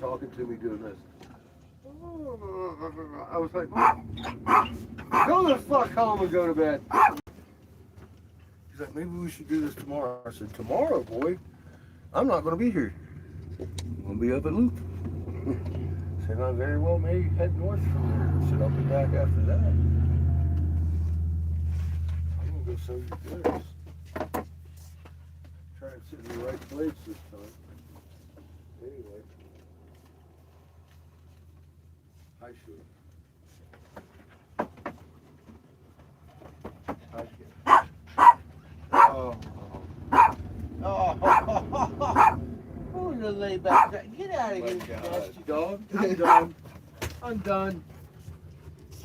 talking to me doing this. I was like, go the fuck home and go to bed. He's like, maybe we should do this tomorrow. I said, tomorrow, boy? I'm not going to be here. I'm going to be up at Loop. Said, I very well may head north from there. I said, I'll be back after that. I'm going to go sow your goods. Try and sit in the right place this time. Anyway. I should. I should. Oh. Oh, the lay back. Get out of My here, God. nasty dog. I'm done. I'm done.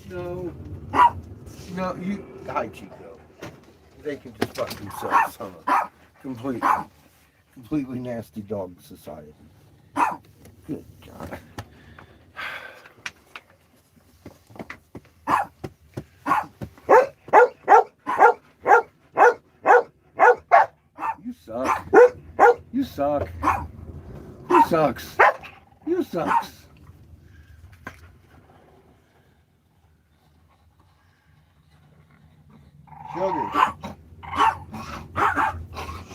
No. No, you. Hi, Chico. They can just fuck themselves, huh? Completely nasty dog society. Good God. You suck. You suck. Who sucks? You sucks.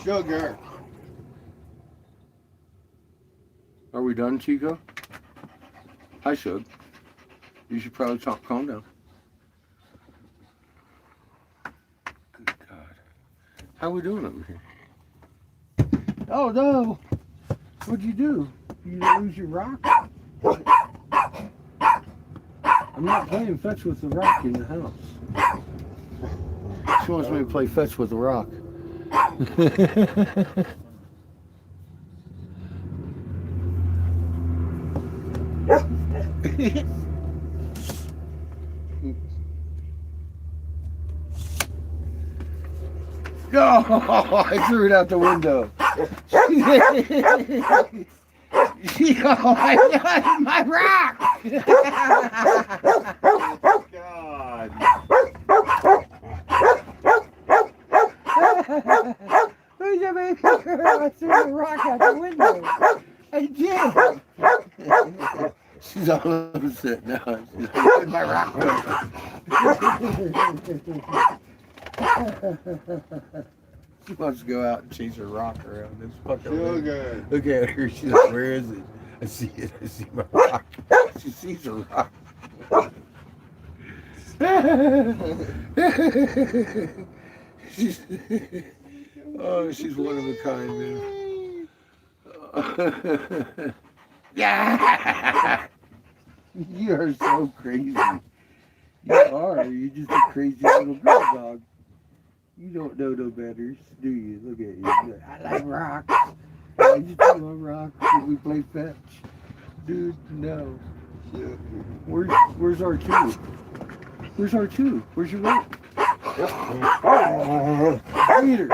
Sugar. Are we done, Chico? I should. You should probably calm down. Good God. How we doing over here? Oh, no. What'd you do? You lose your rock? I'm not playing fetch with the rock in the house. She wants me to play fetch with the rock. No, I threw it out the window. Oh my rock! God. I threw the rock out the window. I did. She's all upset now. She's like, where'd my rock go? She wants to go out and chase her rock around this fucking room. Sugar. Look at her. She's like, where is it? I see it. I see my rock. She sees her rock. she's, she's one of a kind, man. Yeah! You are so crazy. You are. You're just a crazy little girl dog. You don't know no betters, do you? Look at you. You're like, I like rocks. I just love rocks. Should we play fetch? Dude, no. Where's R2? Where's R2? Where's your rope? Get her.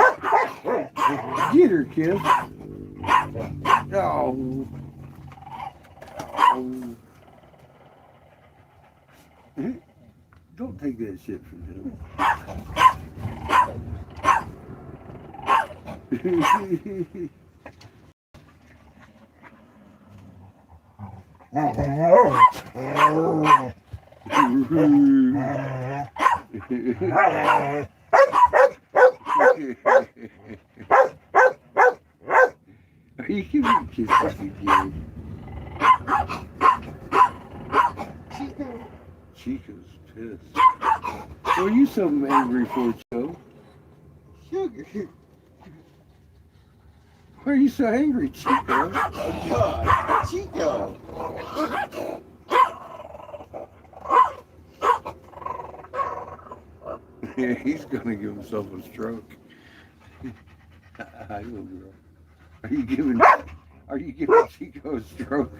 Get her, kid. No. Oh. Don't take that shit from him. Are you giving me kisses again? Chico's pissed. What are you so angry for, Joe? Sugar. Why are you so angry, Chico? Oh, God. Chico. Yeah, he's gonna give himself a stroke. Hi, little girl. Are you giving Chico a stroke?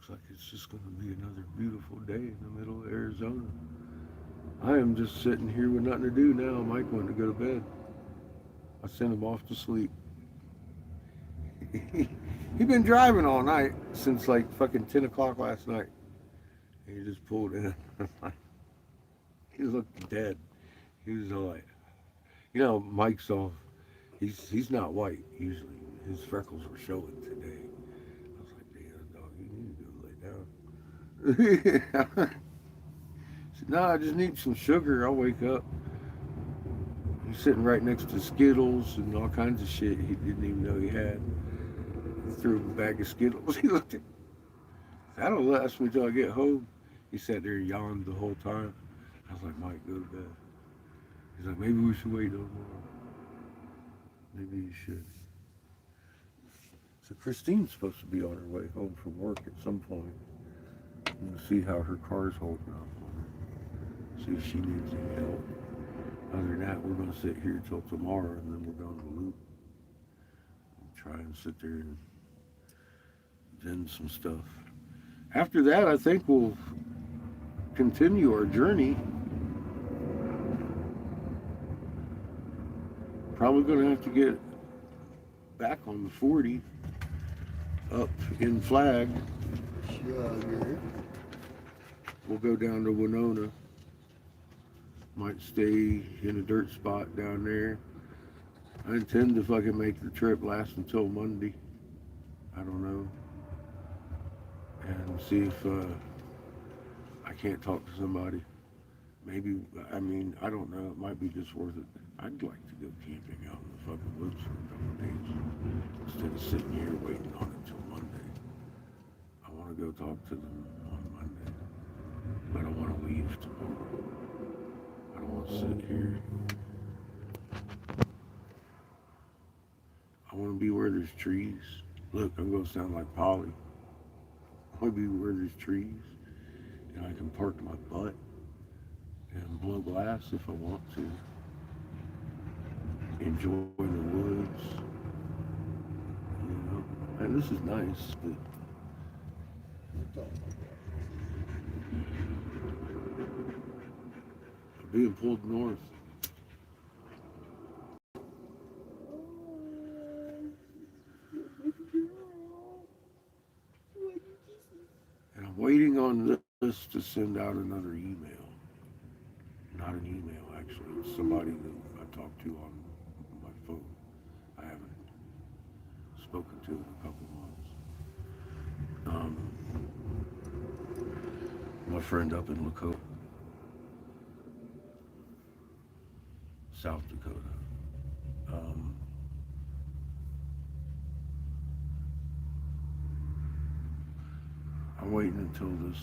Looks like it's just going to be another beautiful day in the middle of Arizona. I am just sitting here with nothing to do now. Mike went to go to bed. I sent him off to sleep. He been driving all night since like fucking 10 o'clock last night. He just pulled in. He looked dead. He was all like, Mike's off. He's not white usually. His freckles were showing today. I was like, damn, dog, you need to go lay down. He said, no, I just need some sugar. I'll wake up. He's sitting right next to Skittles and all kinds of shit he didn't even know he had. He threw him a bag of Skittles. He looked at me. That'll last me till I get home. He sat there and yawned the whole time. I was like, Mike, go to bed. He's like, maybe we should wait till tomorrow. Maybe you should. So Christine's supposed to be on her way home from work at some point. We'll see how her car's holding up. See if she needs any help. Other than that, we're going to sit here till tomorrow, and then we're going to Loop and try and sit there and vend some stuff. After that, I think we'll continue our journey. Probably going to have to get back on the 40 up in Flag. Sugar. We'll go down to Winona. Might stay in a dirt spot down there. I intend to fucking make the trip last until Monday. I don't know. And see if I can't talk to somebody. Maybe, I don't know. It might be just worth it. I'd like to go camping out in the fucking woods for a couple of days instead of sitting here waiting on it till Monday. I want to go talk to them on Monday, but I want to leave tomorrow. I don't want to sit here. I want to be where there's trees. Look, I'm going to sound like Polly. I want to be where there's trees, and I can park my butt and blow glass if I want to. Enjoy the woods, And this is nice, but I'm being pulled north. And I'm waiting on this to send out another email. Not an email, actually. It's somebody that I talked to on my phone. I haven't spoken to in a couple months. My friend up in Lakota, South Dakota. I'm waiting until this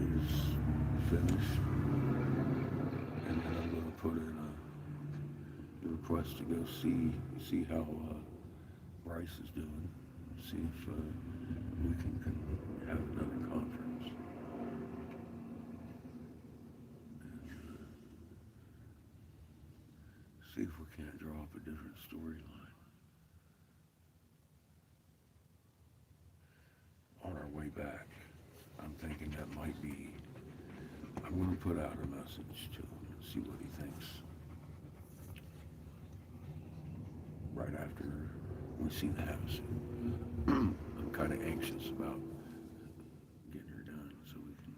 is finished, and then I'm going to put in a request to go see how Bryce is doing, see if we can have another conference. And, see if we can't draw up a different storyline. On our way back, I'm thinking that might be, I'm going to put out a message to him and see what he thinks. Right after we see the house. I'm kind of anxious about getting her done so we can.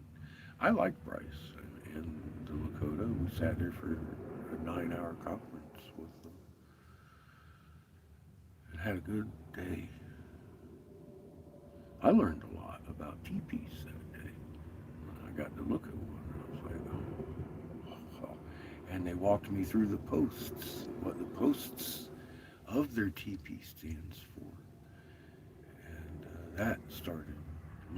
I like Bryce and the Lakota. We sat there for a 9-hour conference with them and had a good day. I learned a lot about teepees that day. I got to look at one and I was like, oh. And they walked me through the posts, what the posts of their teepee stands for. And that started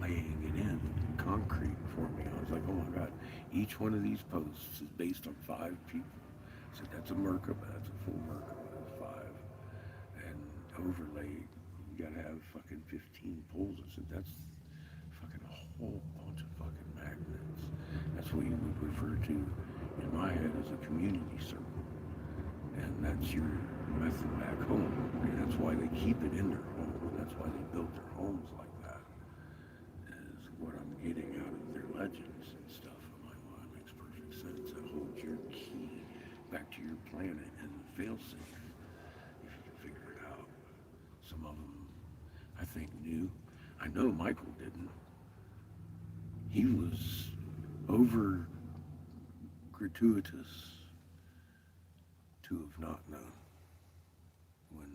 laying it in concrete for me. I was like, oh my God, each one of these posts is based on 5 people. I said, that's a Merkaba, that's a full Merkaba, that's 5. And overlaid, you gotta have fucking 15 poles. I said, that's fucking a whole bunch of fucking magnets. That's what you would refer to in my head as a community circle. And that's your method back home. keep it in their home, and that's why they built their homes like that, is what I'm getting out of their legends and stuff. I'm like, well, that makes perfect sense. That holds your key back to your planet as a failsafe, if you can figure it out. Some of them, I think, knew. I know Michael didn't. He was over gratuitous to have not known. When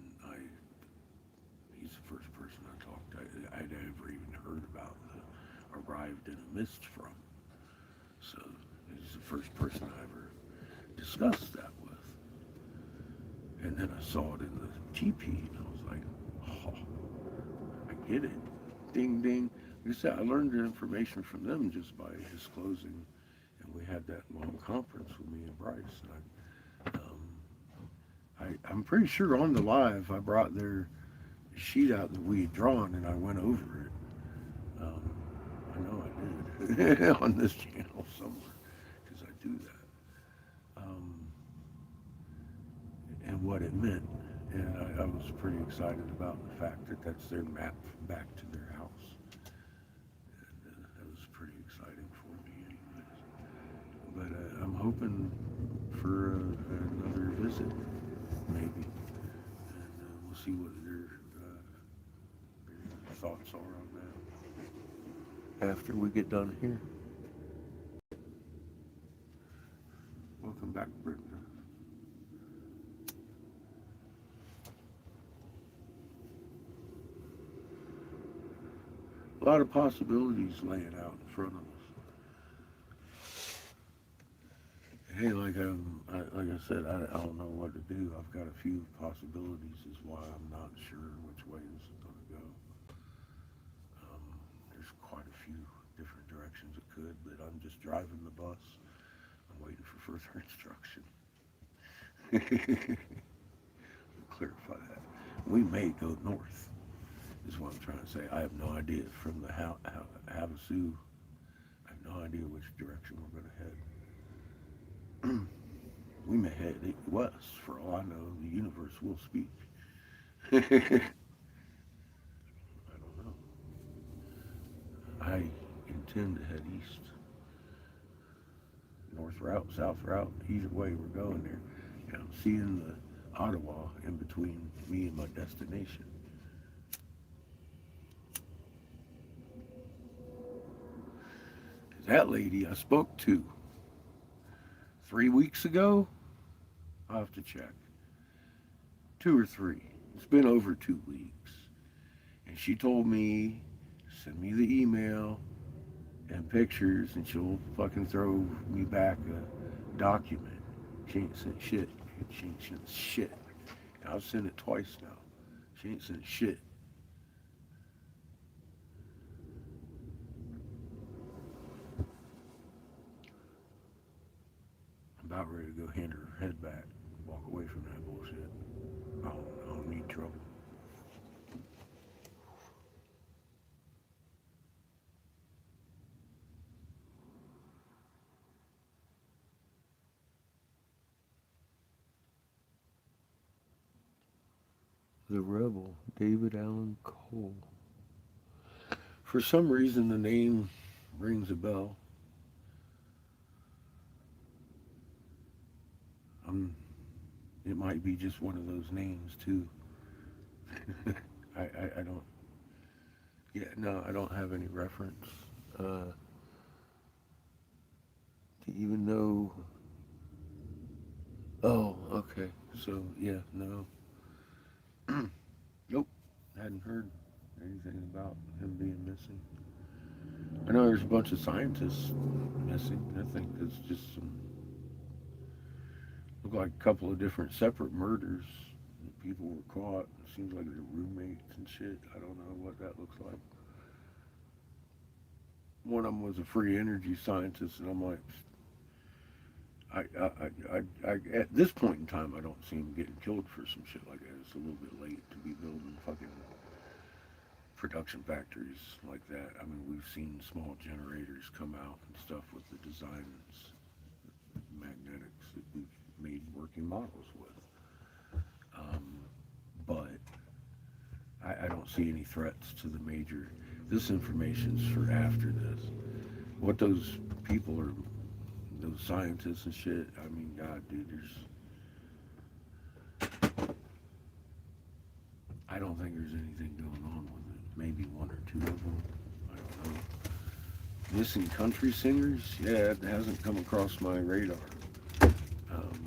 he's the first person I talked to, I'd ever even heard about the Arrived in a Mist from. So he's the first person I ever discussed that with. And then I saw it in the TP, and I was like, oh, I get it. Ding, ding. Like I said, I learned the information from them just by disclosing, and we had that long conference with me and Bryce. And I'm pretty sure on the live I brought their sheet out that we had drawn, and I went over it. I know I did on this channel somewhere, because I do that. And what it meant, and I was pretty excited about the fact that that's their map back to their house. And that was pretty exciting for me anyways. But I'm hoping for another visit, maybe. And we'll see what their thoughts are on that after we get done here. Welcome back, Brenda. A lot of possibilities laying out in front of us. Hey, like I said, I don't know what to do. I've got a few possibilities, is why I'm not sure which way this is going to go. There's quite a few different directions it could, but I'm just driving the bus. I'm waiting for further instruction. Clarify that. We may go north, is what I'm trying to say. I have no idea. From the Havasu, I have no idea which direction we're going to head. We may head west. For all I know, the universe will speak. I don't know. I intend to head east. North route, south route, either way we're going there. And I'm seeing the Ottawa in between me and my destination. That lady I spoke to 3 weeks ago, I'll have to check. 2 or 3. It's been over 2 weeks. And she told me, send me the email and pictures, and she'll fucking throw me back a document. She ain't sent shit. She ain't sent shit. And I've sent it twice now. She ain't sent shit. I'm about ready to go hand her head back. Walk away from that bullshit. I don't need trouble. The Rebel, David Allan Cole. For some reason, the name rings a bell. It might be just one of those names too. I don't. Yeah, no, I don't have any reference to even know. Oh, okay. So yeah, no. Nope, hadn't heard anything about him being missing. I know there's a bunch of scientists missing. I think it's just some, look like a couple of different separate murders. People were caught. It seems like they're roommates and shit. I don't know what that looks like. One of them was a free energy scientist, and I'm like, at this point in time, I don't see him getting killed for some shit like that. It's a little bit late to be building fucking production factories like that. I mean, we've seen small generators come out and stuff with the designs, magnetics that we've made working models with. But I don't see any threats to the major. This information's for after this. What those people are, those scientists and shit, I mean, God, dude, I don't think there's anything going on with it. Maybe one or two of them. I don't know. Missing country singers? Yeah, it hasn't come across my radar. Um,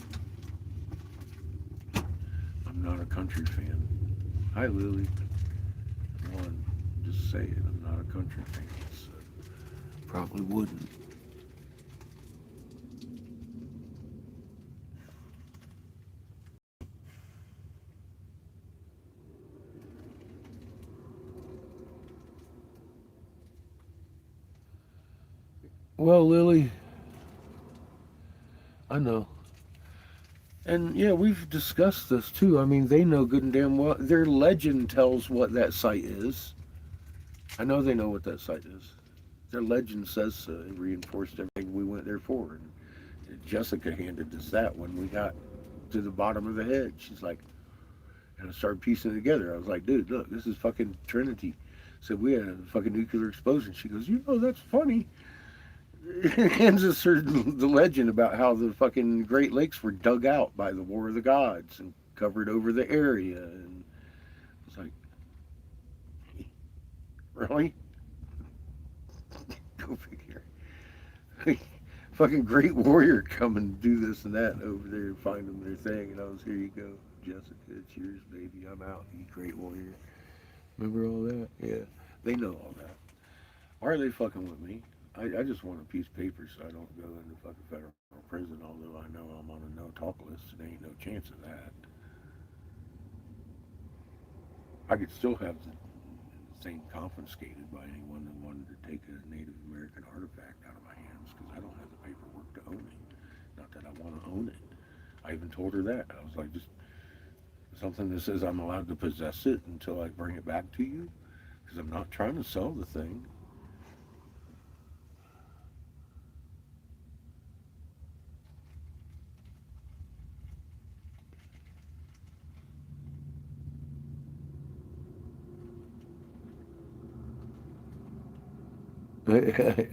I'm not a country fan. Hi, Lily. One, just say it. I'm not a country fan. So probably wouldn't. Well, Lily, I know. And yeah, we've discussed this too. I mean, they know good and damn well. Their legend tells what that site is. I know they know what that site is. Their legend says so. It reinforced everything we went there for. And Jessica handed us that when we got to the bottom of the head. She's like, and I started piecing it together. I was like, dude, look, this is fucking Trinity. Said we had a fucking nuclear explosion. She goes, you know, that's funny. Hands us the legend about how the fucking Great Lakes were dug out by the War of the Gods and covered over the area. And it's like, really? Go figure. Fucking great warrior come and do this and that over there and find them their thing. And I was, here you go, Jessica, it's yours, baby. I'm out, you great warrior. Remember all that? Yeah, they know all that. Why are they fucking with me? I just want a piece of paper so I don't go into fucking federal prison, although I know I'm on a no-talk list and there ain't no chance of that. I could still have the thing confiscated by anyone that wanted to take a Native American artifact out of my hands because I don't have the paperwork to own it. Not that I want to own it. I even told her that. I was like, just something that says I'm allowed to possess it until I bring it back to you because I'm not trying to sell the thing.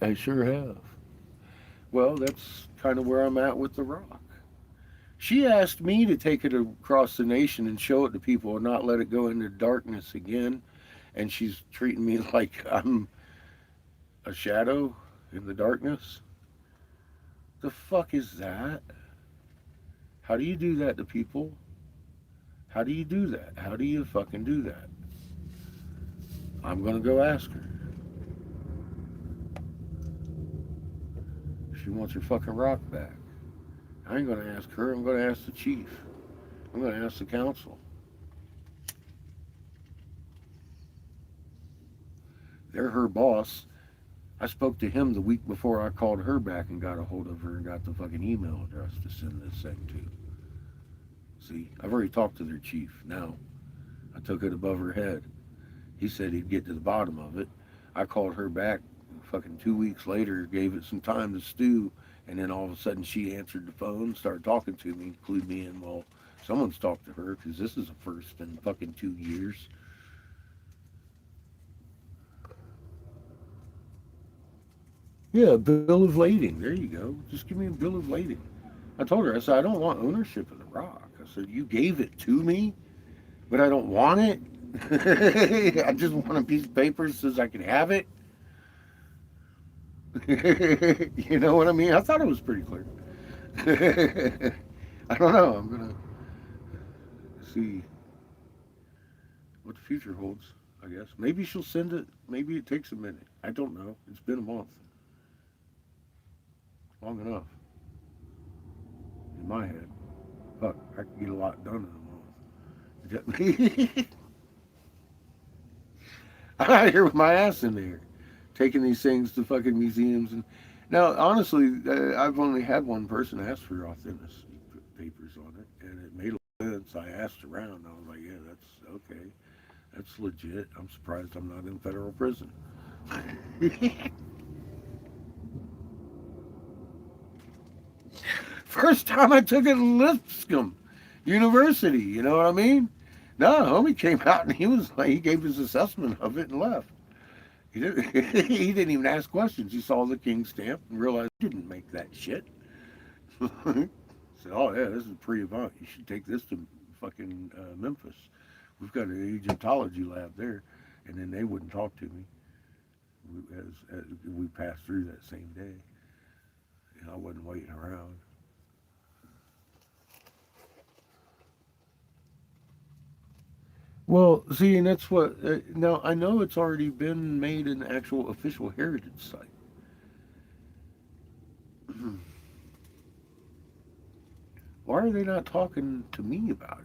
I sure have. Well, that's kind of where I'm at with The Rock. She asked me to take it across the nation and show it to people and not let it go into darkness again. And she's treating me like I'm a shadow in the darkness. The fuck is that? How do you do that to people? How do you do that? How do you fucking do that? I'm gonna go ask her. She wants her fucking rock back. I ain't gonna ask her, I'm gonna ask the chief. I'm gonna ask the council. They're her boss. I spoke to him the week before I called her back and got a hold of her and got the fucking email address to send this thing to. See, I've already talked to their chief. Now, I took it above her head. He said he'd get to the bottom of it. I called her back fucking 2 weeks later, gave it some time to stew, and then all of a sudden she answered the phone, started talking to me, clued me in. Well, someone's talked to her because this is a first in fucking 2 years. Yeah, a bill of lading. There you go. Just give me a bill of lading. I told her, I said, I don't want ownership of the rock. I said, you gave it to me, but I don't want it. I just want a piece of paper that says I can have it. You know what I mean? I thought it was pretty clear. I don't know. I'm going to see what the future holds, I guess. Maybe she'll send it. Maybe it takes a minute. I don't know. It's been a month. Long enough. In my head. Fuck, I can get a lot done in a month. I'm out here with my ass in there, taking these things to fucking museums. And now, honestly, I've only had one person ask for authenticity papers on it, and it made a sense. I asked around. I was like, yeah, that's okay. That's legit. I'm surprised I'm not in federal prison. First time I took it in Lipscomb University, you know what I mean? No, homie came out and he was like, he gave his assessment of it and left. He didn't, he didn't even ask questions. He saw the king stamp and realized he didn't make that shit. Said, oh yeah, this is pre-Avant. You should take this to fucking Memphis. We've got an Egyptology lab there. And then they wouldn't talk to me as we passed through that same day. And I wasn't waiting around. Well, see, and that's what. Now, I know it's already been made an actual official heritage site. Why are they not talking to me about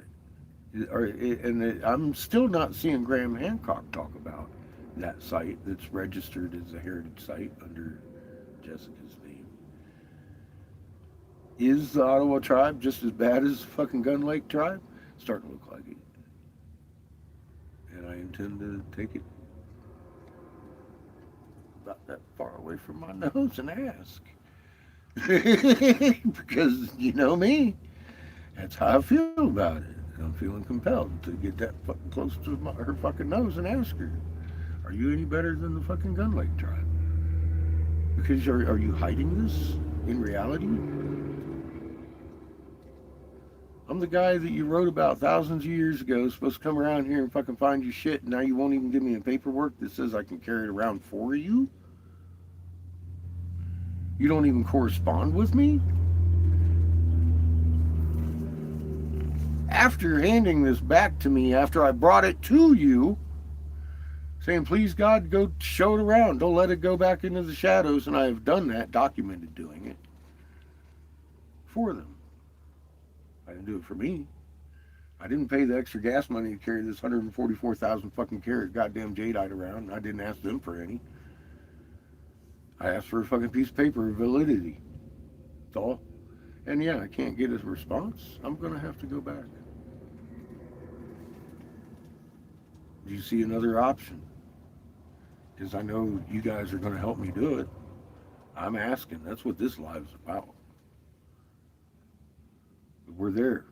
it? I'm still not seeing Graham Hancock talk about that site that's registered as a heritage site under Jessica's name. Is the Ottawa tribe just as bad as the fucking Gun Lake tribe? Starting to look like it. And I intend to take it about that far away from my nose and ask. Because you know me, that's how I feel about it. And I'm feeling compelled to get that fucking close to her fucking nose and ask her, are you any better than the fucking Gun Lake tribe? Because are you hiding this in reality? I'm the guy that you wrote about thousands of years ago, supposed to come around here and fucking find your shit, and now you won't even give me a paperwork that says I can carry it around for you? You don't even correspond with me? After handing this back to me, after I brought it to you, saying, please God, go show it around. Don't let it go back into the shadows. And I have done that, documented doing it for them. I didn't do it for me. I didn't pay the extra gas money to carry this 144,000 fucking carat goddamn jadeite around. I didn't ask them for any. I asked for a fucking piece of paper of validity. That's all. And yeah, I can't get a response. I'm going to have to go back. Do you see another option? Because I know you guys are going to help me do it. I'm asking. That's what this live's about. We're there.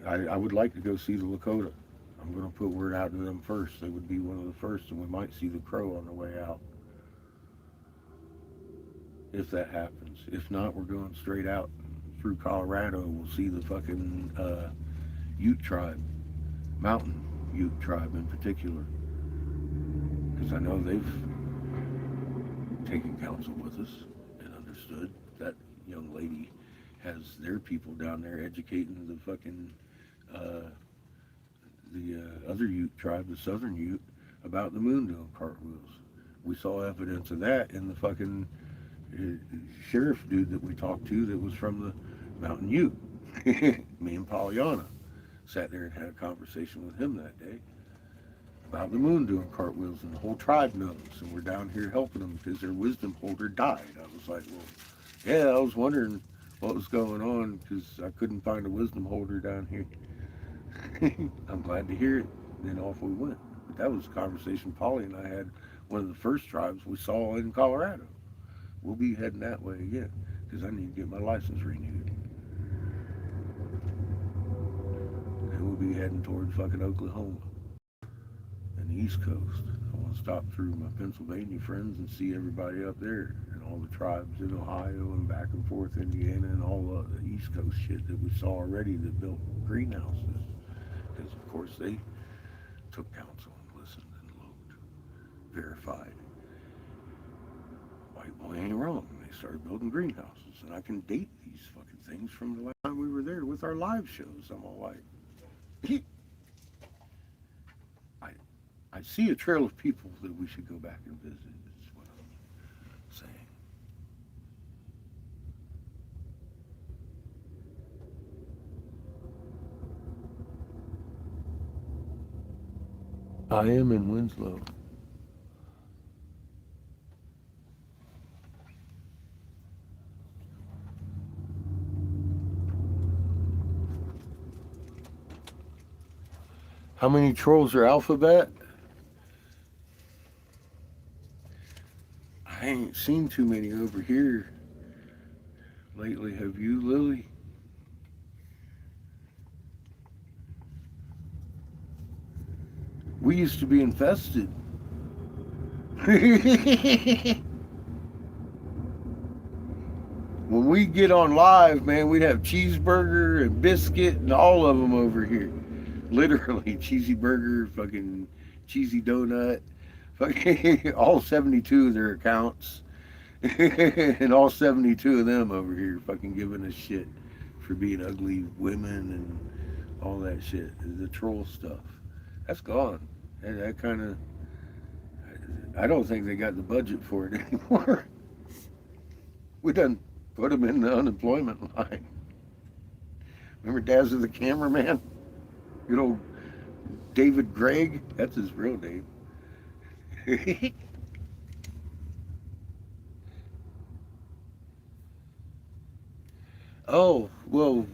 I would like to go see the Lakota. I'm going to put word out to them first. They would be one of the first, and we might see the Crow on the way out. If that happens. If not, we're going straight out through Colorado. We'll see the fucking Ute tribe. Mountain Ute tribe in particular. Because I know they've taken counsel with us and understood that young lady has their people down there educating the fucking the other Ute tribe, the Southern Ute, about the moon doing cartwheels. We saw evidence of that in the fucking sheriff dude that we talked to that was from the Mountain Ute. Me and Pollyanna sat there and had a conversation with him that day about the moon doing cartwheels, and the whole tribe knows, and we're down here helping them because their wisdom holder died. I was like, well, yeah, I was wondering what was going on because I couldn't find a wisdom holder down here. I'm glad to hear it. And then off we went. But that was a conversation Polly and I had, one of the first tribes we saw in Colorado. We'll be heading that way again because I need to get my license renewed. And we'll be heading towards fucking Oklahoma and the East Coast. I want to stop through my Pennsylvania friends and see everybody up there and all the tribes in Ohio and back and forth Indiana and all the East Coast shit that we saw already that built greenhouses. Because of course they took counsel and listened and looked, verified. White boy ain't wrong. They started building greenhouses, and I can date these fucking things from the last time we were there with our live shows. I'm all like, I see a trail of people that we should go back and visit. Is what I'm saying. I am in Winslow. How many trolls are alphabet? I ain't seen too many over here lately. Have you, Lily? We used to be infested. When we get on live, man, we'd have cheeseburger and biscuit and all of them over here. Literally, cheesy burger, fucking cheesy donut, fucking all 72 of their accounts. And all 72 of them over here fucking giving us shit for being ugly women and all that shit. The troll stuff. That's gone. That kind of... I don't think they got the budget for it anymore. We done put them in the unemployment line. Remember Dazza the cameraman? Good old David Gregg? That's his real name. Oh, well,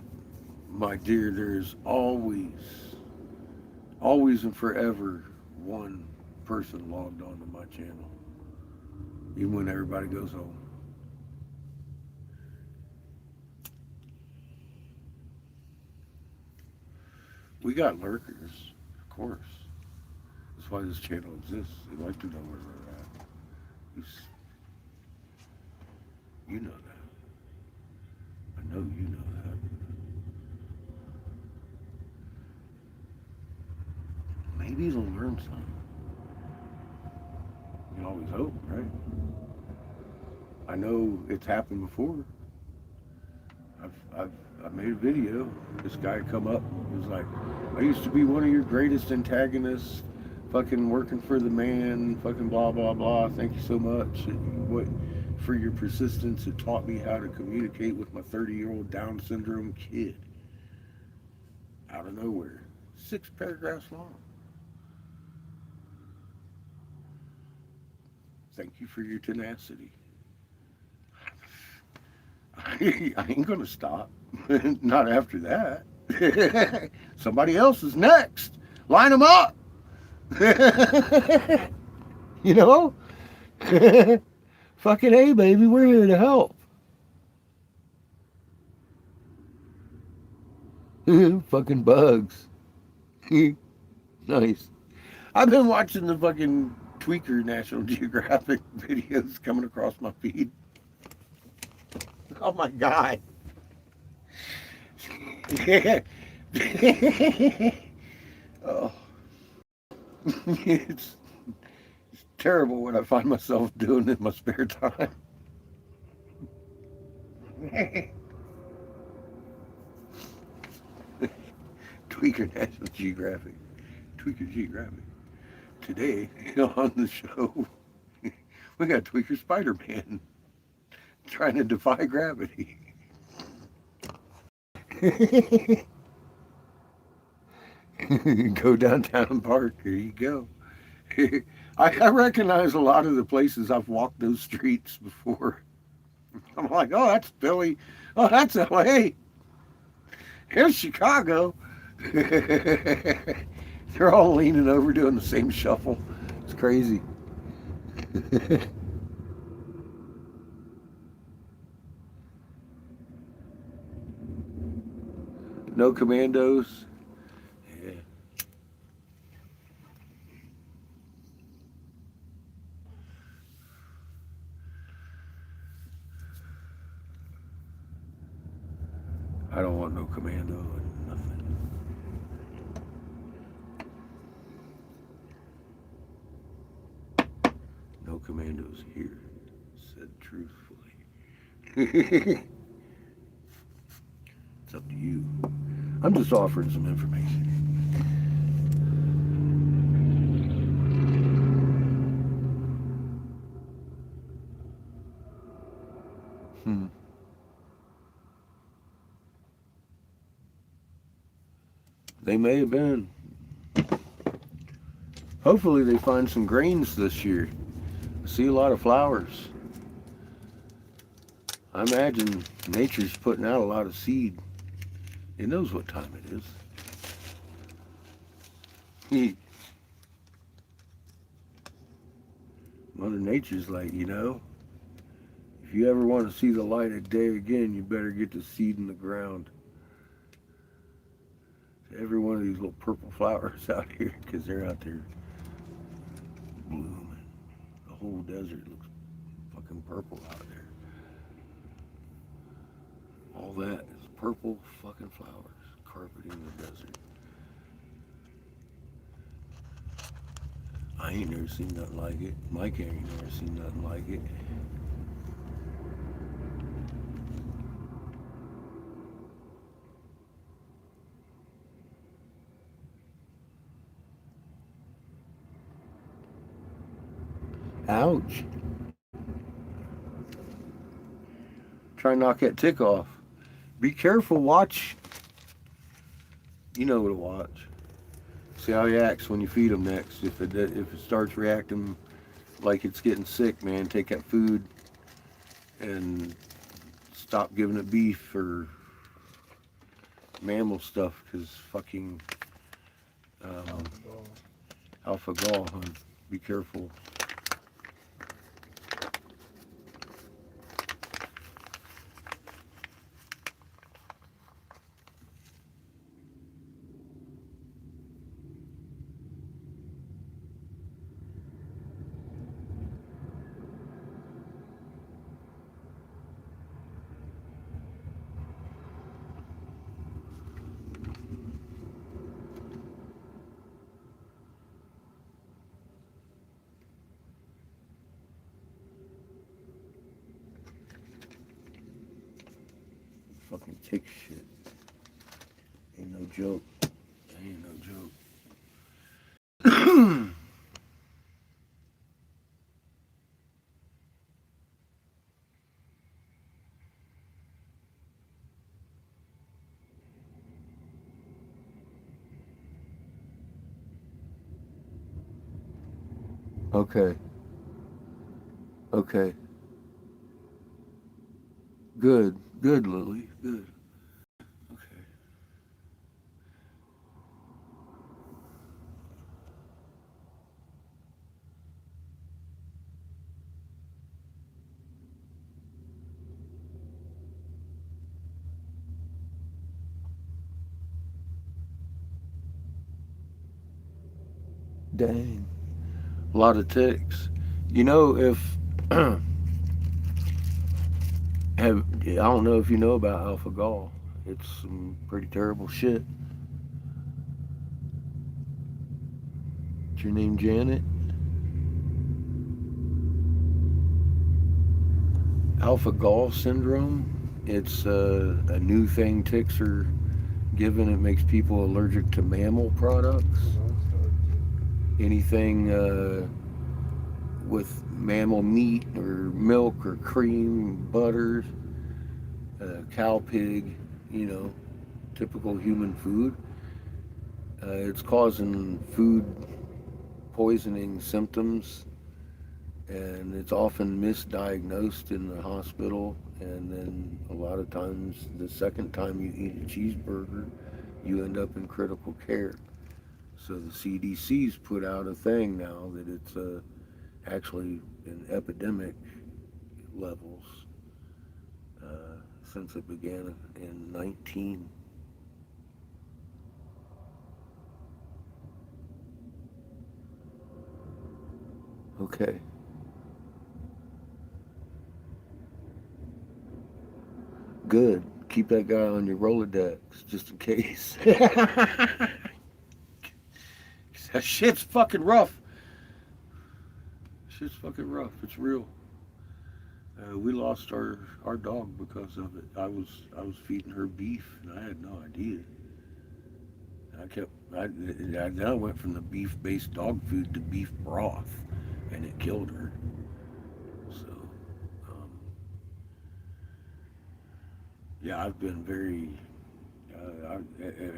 my dear, there's always and forever one person logged on to my channel. Even when everybody goes home. We got lurkers, of course. That's why this channel exists. They like to know where we're at. You know that. I know you know that. Maybe they'll learn something. You always hope, right? I know it's happened before. I made a video. This guy come up and was like, I used to be one of your greatest antagonists, fucking working for the man, fucking blah, blah, blah. Thank you so much for your persistence. It taught me how to communicate with my 30-year-old Down syndrome kid. Out of nowhere. 6 paragraphs long. Thank you for your tenacity. I ain't gonna stop. Not after that. Somebody else is next. Line them up. You know? Fucking A, baby, we're here to help. Fucking bugs. Nice. I've been watching the fucking Tweaker National Geographic videos coming across my feed. Oh my God. Oh. It's terrible what I find myself doing in my spare time. Tweaker National Geographic. Tweaker Geographic. Today, on the show, we got Tweaker Spider-Man trying to defy gravity. Go downtown and park. There you go. I recognize a lot of the places I've walked those streets before. I'm like, oh, that's Philly. Oh, that's LA. Here's Chicago. They're all leaning over doing the same shuffle. It's crazy. No commandos. Yeah. I don't want no commando and nothing. No commandos here, said truthfully. It's up to you. I'm just offering some information. They may have been. Hopefully they find some grains this year. I see a lot of flowers. I imagine nature's putting out a lot of seed. It knows what time it is. Mother Nature's like, you know, if you ever want to see the light of day again, you better get the seed in the ground. every one of these little purple flowers out here because they're out there blooming. The whole desert looks fucking purple out there. All that is purple fucking flowers carpeting the desert. I ain't never seen nothing like it. Mike ain't never seen nothing like it. Ouch. Try and knock that tick off. Be careful, watch. You know what to watch. See how he acts when you feed him next. If it starts reacting like it's getting sick, man, take that food and stop giving it beef or mammal stuff, because fucking alpha gal, huh? Be careful. Fucking tick shit. Ain't no joke. Ain't no joke. Okay. Okay. Good. Good, Lily. Good. Okay. Dang. A lot of ticks. You know, if I don't know if you know about alpha gal. It's some pretty terrible shit. Is your name Janet? Alpha gal syndrome. It's a new thing ticks are given. It makes people allergic to mammal products. Anything with mammal meat or milk or cream, butters, cow, pig, you know, typical human food. It's causing food poisoning symptoms, and it's often misdiagnosed in the hospital, and then a lot of times the second time you eat a cheeseburger, you end up in critical care. So the CDC's put out a thing now that it's actually in epidemic levels since it began in 19. Okay. Good. Keep that guy on your Rolodex just in case. That shit's fucking rough. Shit's fucking rough. It's real. We lost our dog because of it. I was feeding her beef, and I had no idea. Then I went from the beef-based dog food to beef broth, and it killed her. So, yeah, I've been very.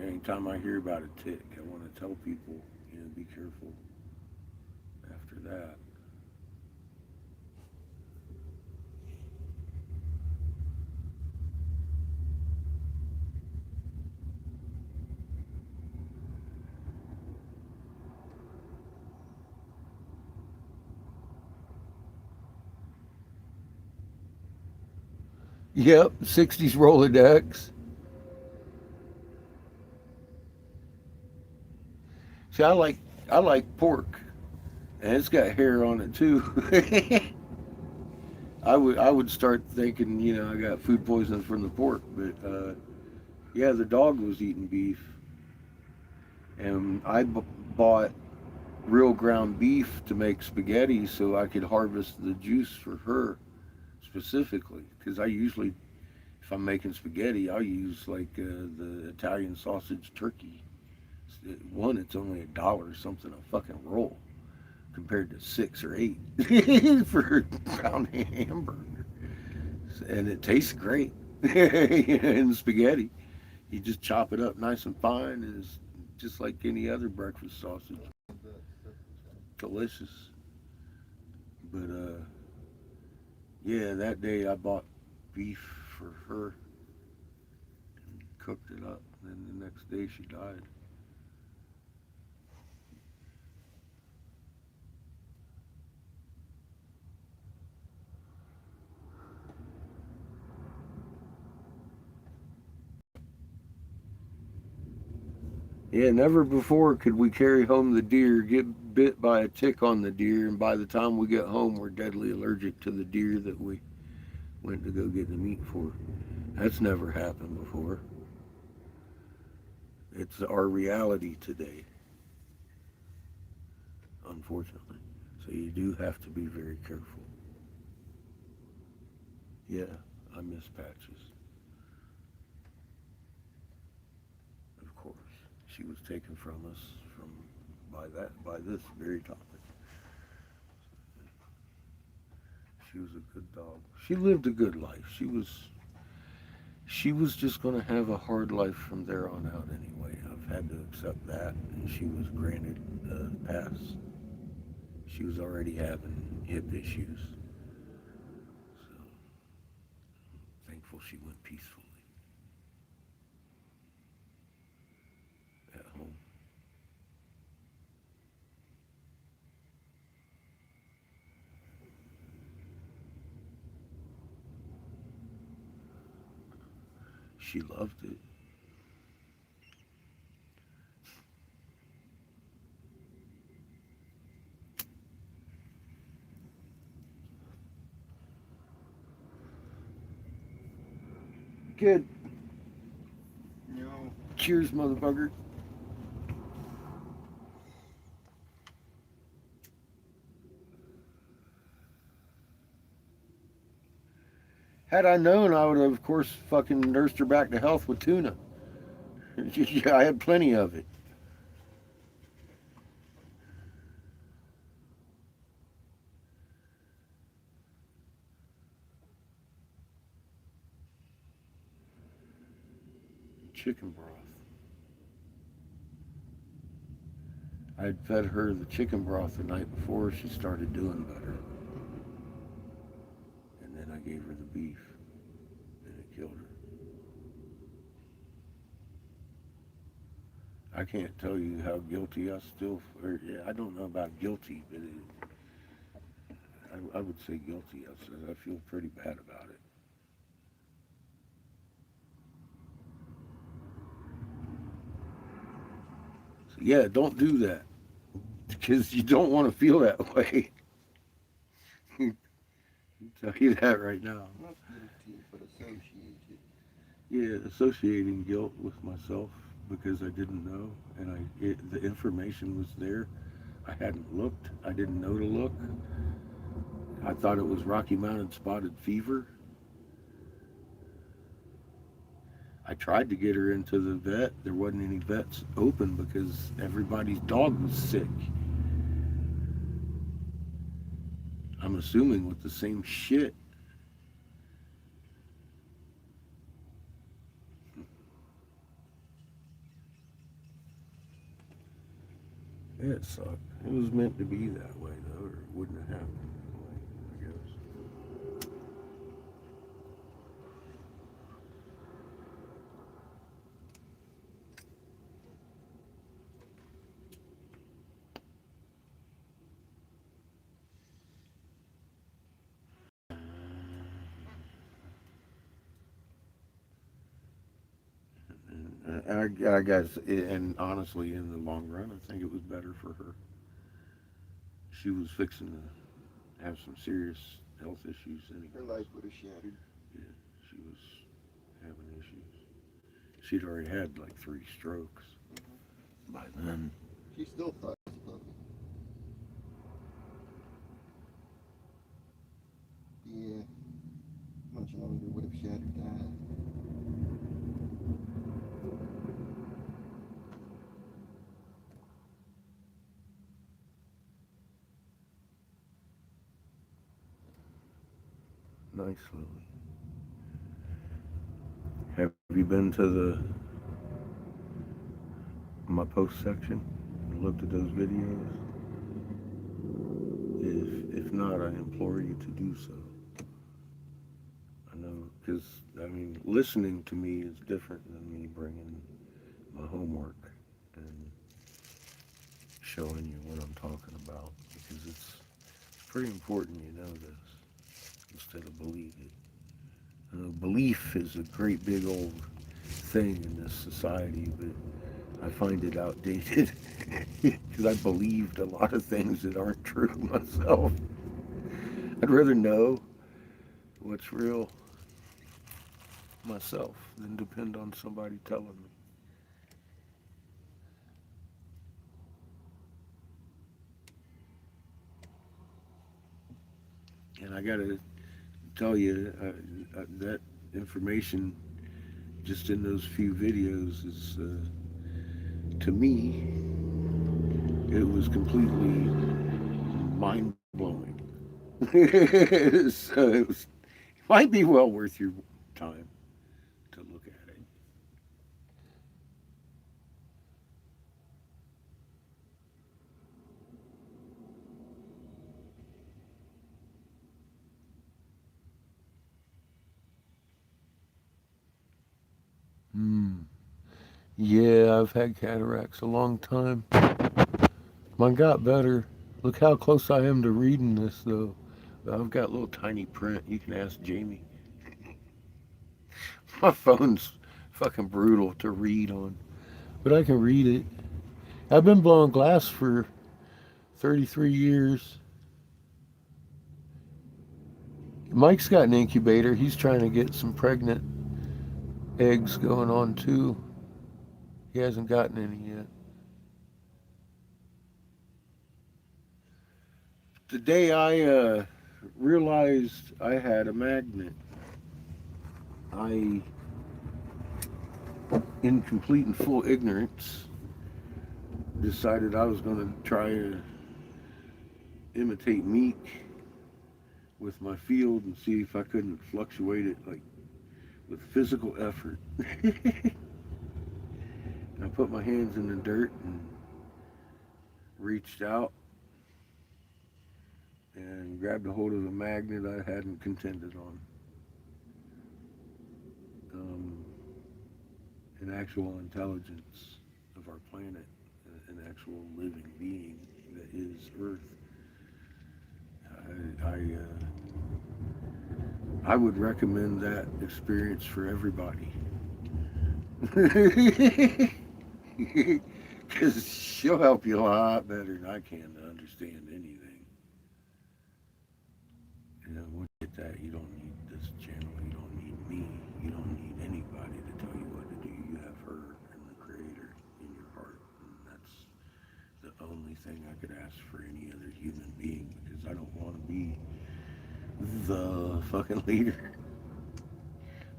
Anytime I hear about a tick, I want to tell people, you know, be careful. After that. Yep, 60s Rolodex. See, I like pork, and it's got hair on it too. I would start thinking, I got food poisoning from the pork, but yeah, the dog was eating beef, and I bought real ground beef to make spaghetti so I could harvest the juice for her specifically. Because I usually, if I'm making spaghetti, I'll use like the Italian sausage turkey. One, it's only $1 something a fucking roll compared to 6 or 8 for a pound hamburger, and it tastes great in spaghetti. You just chop it up nice and fine, and it's just like any other breakfast sausage. Delicious. But yeah, that day I bought beef for her and cooked it up. And then the next day she died. Yeah, never before could we carry home the deer, get bit by a tick on the deer, and by the time we get home, we're deadly allergic to the deer that we went to go get the meat for. That's never happened before. It's our reality today, unfortunately. So you do have to be very careful. Yeah, I miss Patches, of course. She was taken from us from by this very topic. She was a good dog. She lived a good life. She was just going to have a hard life from there on out anyway. I've had to accept that, and she was granted a pass. She was already having hip issues, so thankful she went peacefully at home. She loved it. Good. No. Cheers, motherfucker. Had I known, I would have, of course, fucking nursed her back to health with tuna. Yeah, I had plenty of it. Chicken broth. I had fed her the chicken broth the night before she started doing better. And then I gave her the beef, and it killed her. I can't tell you how guilty I still, or yeah, I don't know about guilty, but I would say guilty. I feel pretty bad about it. So yeah, don't do that because you don't want to feel that way. I'll tell you that right now. Not guilty, but associated. Yeah, associating guilt with myself because I didn't know, and the information was there. I hadn't looked. I didn't know to look. I thought it was Rocky Mountain spotted fever. I tried to get her into the vet. There wasn't any vets open because everybody's dog was sick. I'm assuming with the same shit. Yeah, it sucked. It was meant to be that way, though, or it wouldn't have happened that way, I guess. And I guess, and honestly, in the long run, I think it was better for her. She was fixing to have some serious health issues Her anyway. life would have shattered. Yeah, she was having issues. She'd already had like 3 strokes by then. She still thought it was a puppy. Yeah, much longer would have shattered that. Nice, Lily. Have you been to the my post section and looked at those videos? If not, I implore you to do so. I know, because I mean, listening to me is different than me bringing my homework and showing you what I'm talking about, because it's pretty important you know this instead of believe it. I know belief is a great big old thing in this society, but I find it outdated because I believed a lot of things that aren't true myself. I'd rather know what's real myself than depend on somebody telling me. And I gotta tell you, that information just in those few videos is, to me, it was completely mind blowing. So it might be well worth your time to look at it. Hmm. Yeah, I've had cataracts a long time. Mine got better. Look how close I am to reading this, though. I've got little tiny print. You can ask Jamie. My phone's fucking brutal to read on, but I can read it. I've been blowing glass for 33 years. Mike's got an incubator. He's trying to get some pregnant eggs going on, too. He hasn't gotten any yet. The day I realized I had a magnet, I, in complete and full ignorance, decided I was going to try to imitate Meek with my field and see if I couldn't fluctuate it like with physical effort. And I put my hands in the dirt and reached out and grabbed a hold of the magnet I hadn't contended on. Um, an actual intelligence of our planet, an actual living being that is Earth. I would recommend that experience for everybody. Because she'll help you a lot better than I can to understand anything. You know, once you get that, you don't need this channel, you don't need me, you don't need anybody to tell you what to do. You have her and the Creator in your heart, and that's the only thing I could ask for any other human being, because I don't want to be the fucking leader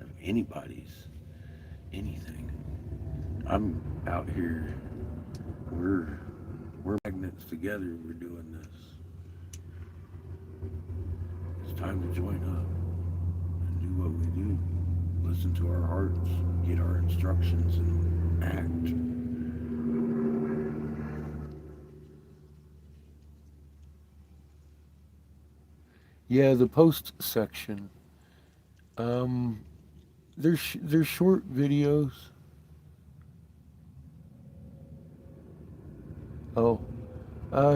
of anybody's anything. I'm out here. We're we're magnets together. We're doing this. It's time to join up and do what we do. Listen to our hearts, get our instructions, and act. Yeah, the post section. Um, they're short videos. Oh,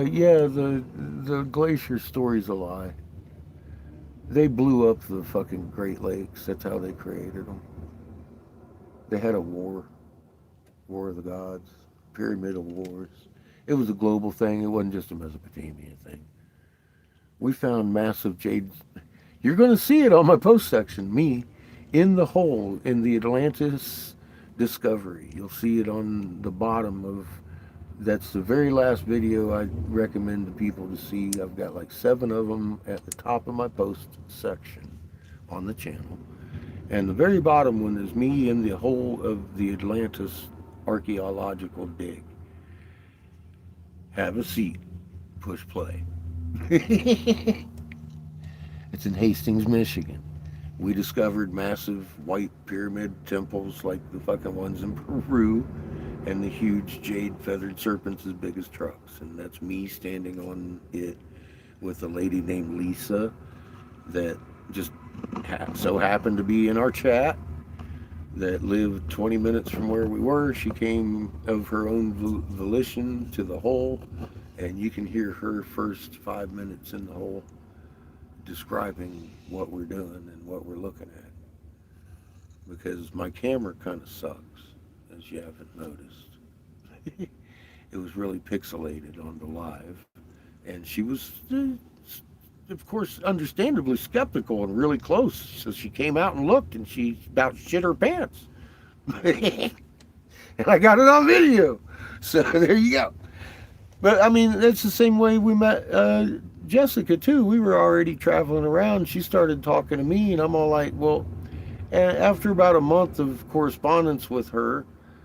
yeah, the glacier story's a lie. They blew up the fucking Great Lakes. That's how they created them. They had a war. War of the Gods, Pyramidal Wars. It was a global thing. It wasn't just a Mesopotamia thing. We found massive jade. You're going to see it on my post section. Me in the hole in the Atlantis discovery. You'll see it on the bottom of. That's the very last video I recommend to people to see. I've got like 7 of them at the top of my post section on the channel. And the very bottom one is me in the hole of the Atlantis archaeological dig. Have a seat. Push play. It's in Hastings, Michigan. We discovered massive white pyramid temples like the fucking ones in Peru, and the huge jade feathered serpents as big as trucks. And that's me standing on it with a lady named Lisa that just so happened to be in our chat, that lived 20 minutes from where we were. She came of her own volition to the hole, and you can hear her first 5 minutes in the hole describing what we're doing and what we're looking at, because my camera kind of sucks, as you haven't noticed. It was really pixelated on the live, and she was of course understandably skeptical and really close, so she came out and looked, and she about shit her pants. And I got it on video, so there you go. But I mean, that's the same way we met Jessica too. We were already traveling around. She started talking to me, and I'm all like, well, and after about a month of correspondence with her,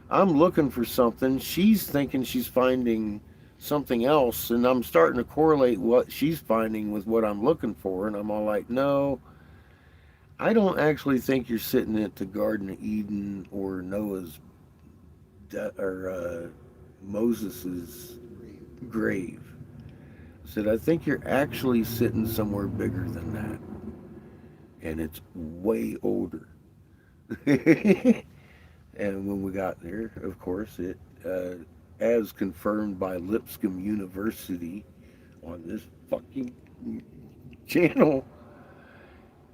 I'm looking for something. She's thinking she's finding something else, and I'm starting to correlate what she's finding with what I'm looking for, and I'm all like, no, I don't actually think you're sitting at the Garden of Eden or Noah's or Moses's grave. I said, I think you're actually sitting somewhere bigger than that, and it's way older. And when we got there, of course, it as confirmed by Lipscomb University on this fucking channel,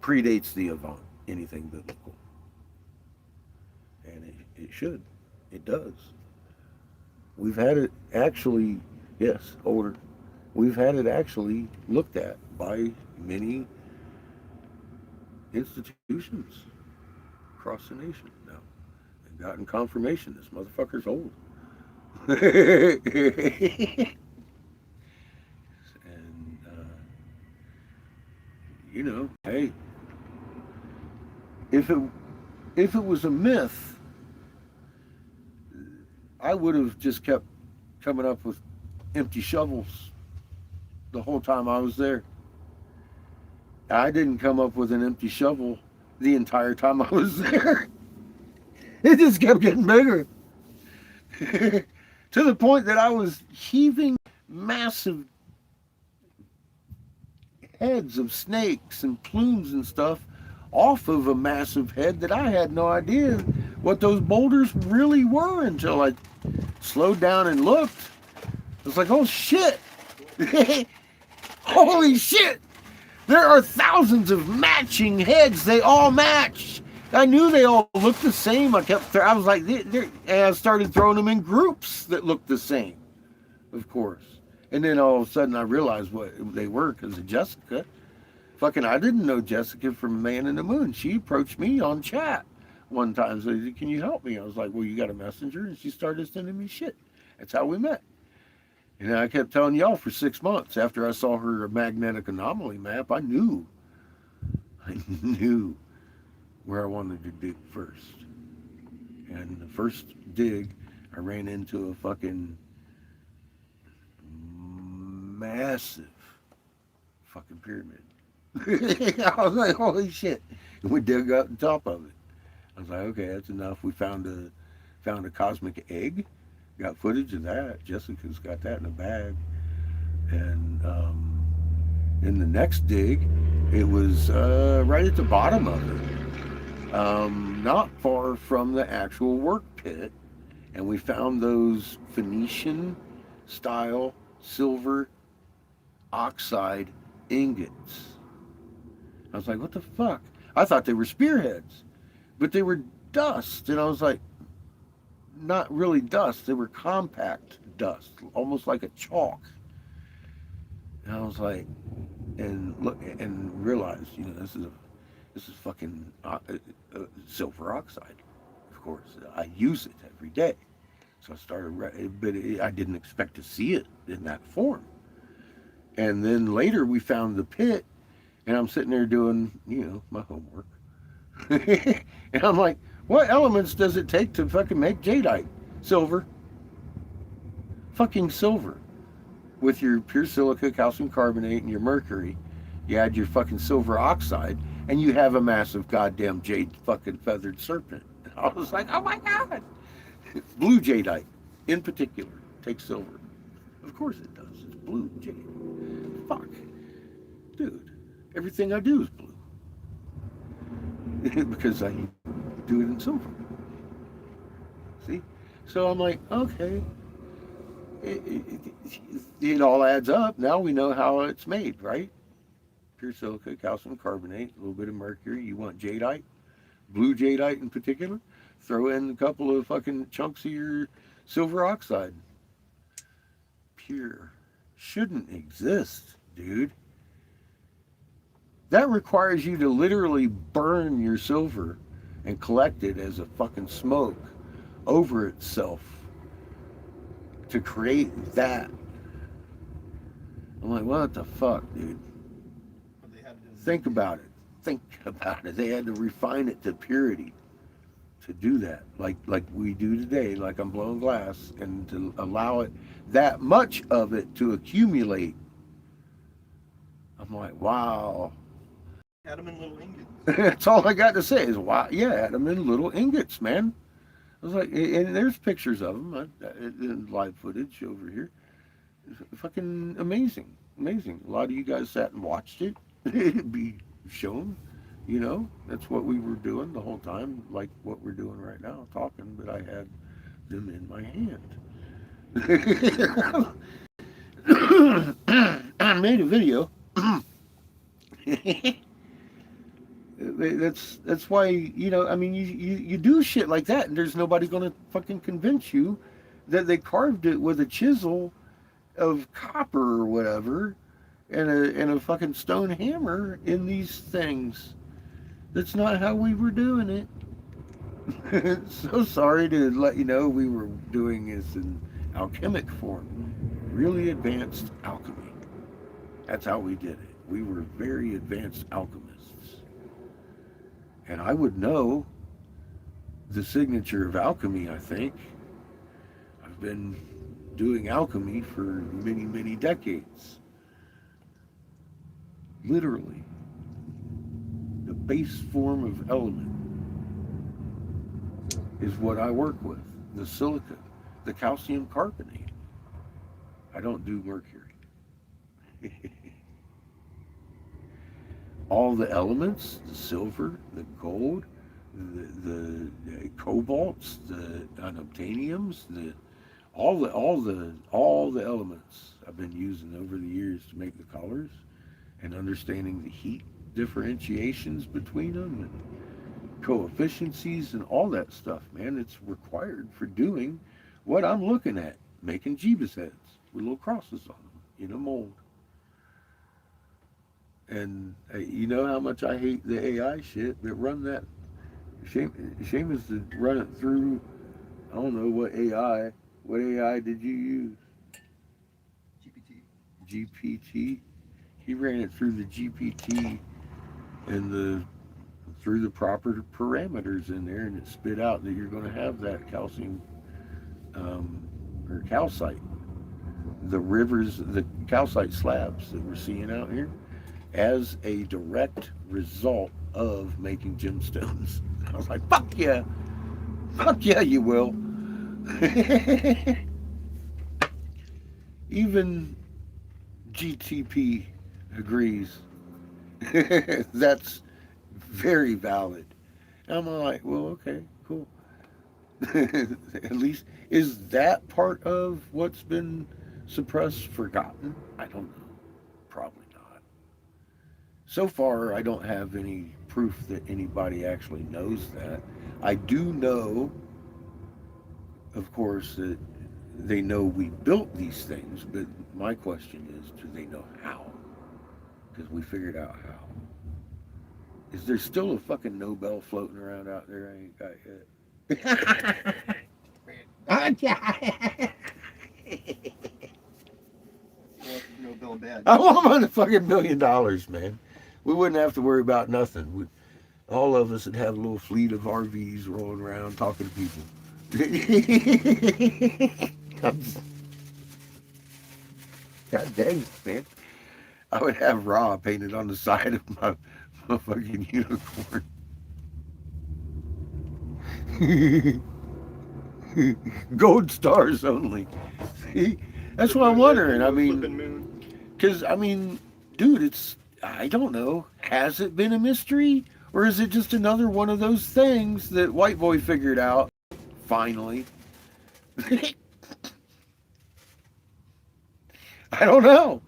predates the Avant, anything biblical. And it should. It does. We've had it actually, yes, older. We've had it actually looked at by many institutions across the nation now. And gotten confirmation this motherfucker's old. And you know, hey, if it was a myth, I would have just kept coming up with empty shovels the whole time I was there. I didn't come up with an empty shovel the entire time I was there. It just kept getting bigger. To the point that I was heaving massive heads of snakes and plumes and stuff off of a massive head that I had no idea what those boulders really were until I slowed down and looked. I was like, oh shit. Holy shit. There are thousands of matching heads. They all match. I knew they all looked the same. I was like, and I started throwing them in groups that looked the same, of course. And then all of a sudden I realized what they were because of Jessica. Fucking, I didn't know Jessica from Man in the Moon. She approached me on chat one time. Said, can you help me? I was like, well, you got a messenger? And she started sending me shit. That's how we met. And I kept telling y'all for 6 months after I saw her magnetic anomaly map, I knew where I wanted to dig first. And the first dig, I ran into a fucking massive fucking pyramid. I was like, holy shit. And we dug up the top of it. I was like, okay, that's enough. We found a cosmic egg. Got footage of that. Jessica's got that in a bag. And in the next dig, it was right at the bottom of it. Not far from the actual work pit. And we found those Phoenician style silver oxide ingots. I was like, what the fuck? I thought they were spearheads, but they were dust. And I was like, not really dust. They were compact dust, almost like a chalk. And I was like, and look and realized, this is fucking silver oxide. Of course, I use it every day. So I started, but I didn't expect to see it in that form. And then later we found the pit, and I'm sitting there doing, my homework. And I'm like, what elements does it take to fucking make jadeite? Silver. Fucking silver. With your pure silica, calcium carbonate, and your mercury, you add your fucking silver oxide, and you have a massive goddamn jade fucking feathered serpent. And I was like, oh my god. Blue jadeite, in particular, takes silver. Of course it does. It's blue jade. Fuck. Dude, everything I do is blue. Because I do it in silver. See? So I'm like, okay. It all adds up. Now we know how it's made, right? Pure silica, calcium carbonate, a little bit of mercury. You want jadeite, blue jadeite in particular. Throw in a couple of fucking chunks of your silver oxide. Pure. Shouldn't exist, dude. That requires you to literally burn your silver and collect it as a fucking smoke over itself to create that. I'm like, what the fuck, dude? Think about it. Think about it. They had to refine it to purity to do that, like we do today, like I'm blowing glass, and to allow it, that much of it, to accumulate. I'm like, wow. Had them in little ingots. That's all I got to say is, wow, yeah, had them in little ingots, man. I was like, and there's pictures of them, in live footage over here. It's fucking amazing, amazing. A lot of you guys sat and watched it be shown. That's what we were doing the whole time, like what we're doing right now, talking, but I had them in my hand. I made a video. That's why, you do shit like that, and there's nobody gonna fucking convince you that they carved it with a chisel of copper or whatever and a fucking stone hammer in these things. That's not how we were doing it. So sorry to let you know we were doing this in alchemic form. Really advanced alchemy. That's how we did it. We were very advanced alchemists. And I would know the signature of alchemy, I think. I've been doing alchemy for many, many decades. Literally. The base form of element is what I work with. The silica, the calcium carbonate. I don't do mercury. All the elements, the silver, the gold, the cobalts, the unobtainiums, all the elements I've been using over the years to make the colors, and understanding the heat differentiations between them and coefficiencies and all that stuff, man. It's required for doing what I'm looking at, making Jeebus heads with little crosses on them in a mold. And you know how much I hate the AI shit, but run that. Shame is to run it through, I don't know what AI. What AI did you use? GPT. He ran it through the GPT and through the proper parameters in there, and it spit out that you're going to have that calcium or calcite. The rivers, the calcite slabs that we're seeing out here, as a direct result of making gemstones. I was like, fuck yeah, you will. Even GTP agrees. That's very valid. I'm like, well, okay, cool. At least, is that part of what's been suppressed, forgotten? I don't know. Probably not. So far, I don't have any proof that anybody actually knows that. I do know of course, that they know we built these things, but my question is, do they know how? Because we figured out how. Is there still a fucking Nobel floating around out there I ain't got yet? Well, no Bill Bad. I want my fucking $1 million, man. We wouldn't have to worry about nothing. All of us would have a little fleet of RVs rolling around talking to people. God dang it, man. I would have Raw painted on the side of my fucking unicorn. Gold stars only. See? That's what I'm wondering. I Flipping mean, moon. because, I mean, dude, I don't know. Has it been a mystery? Or is it just another one of those things that White Boy figured out, finally? I don't know.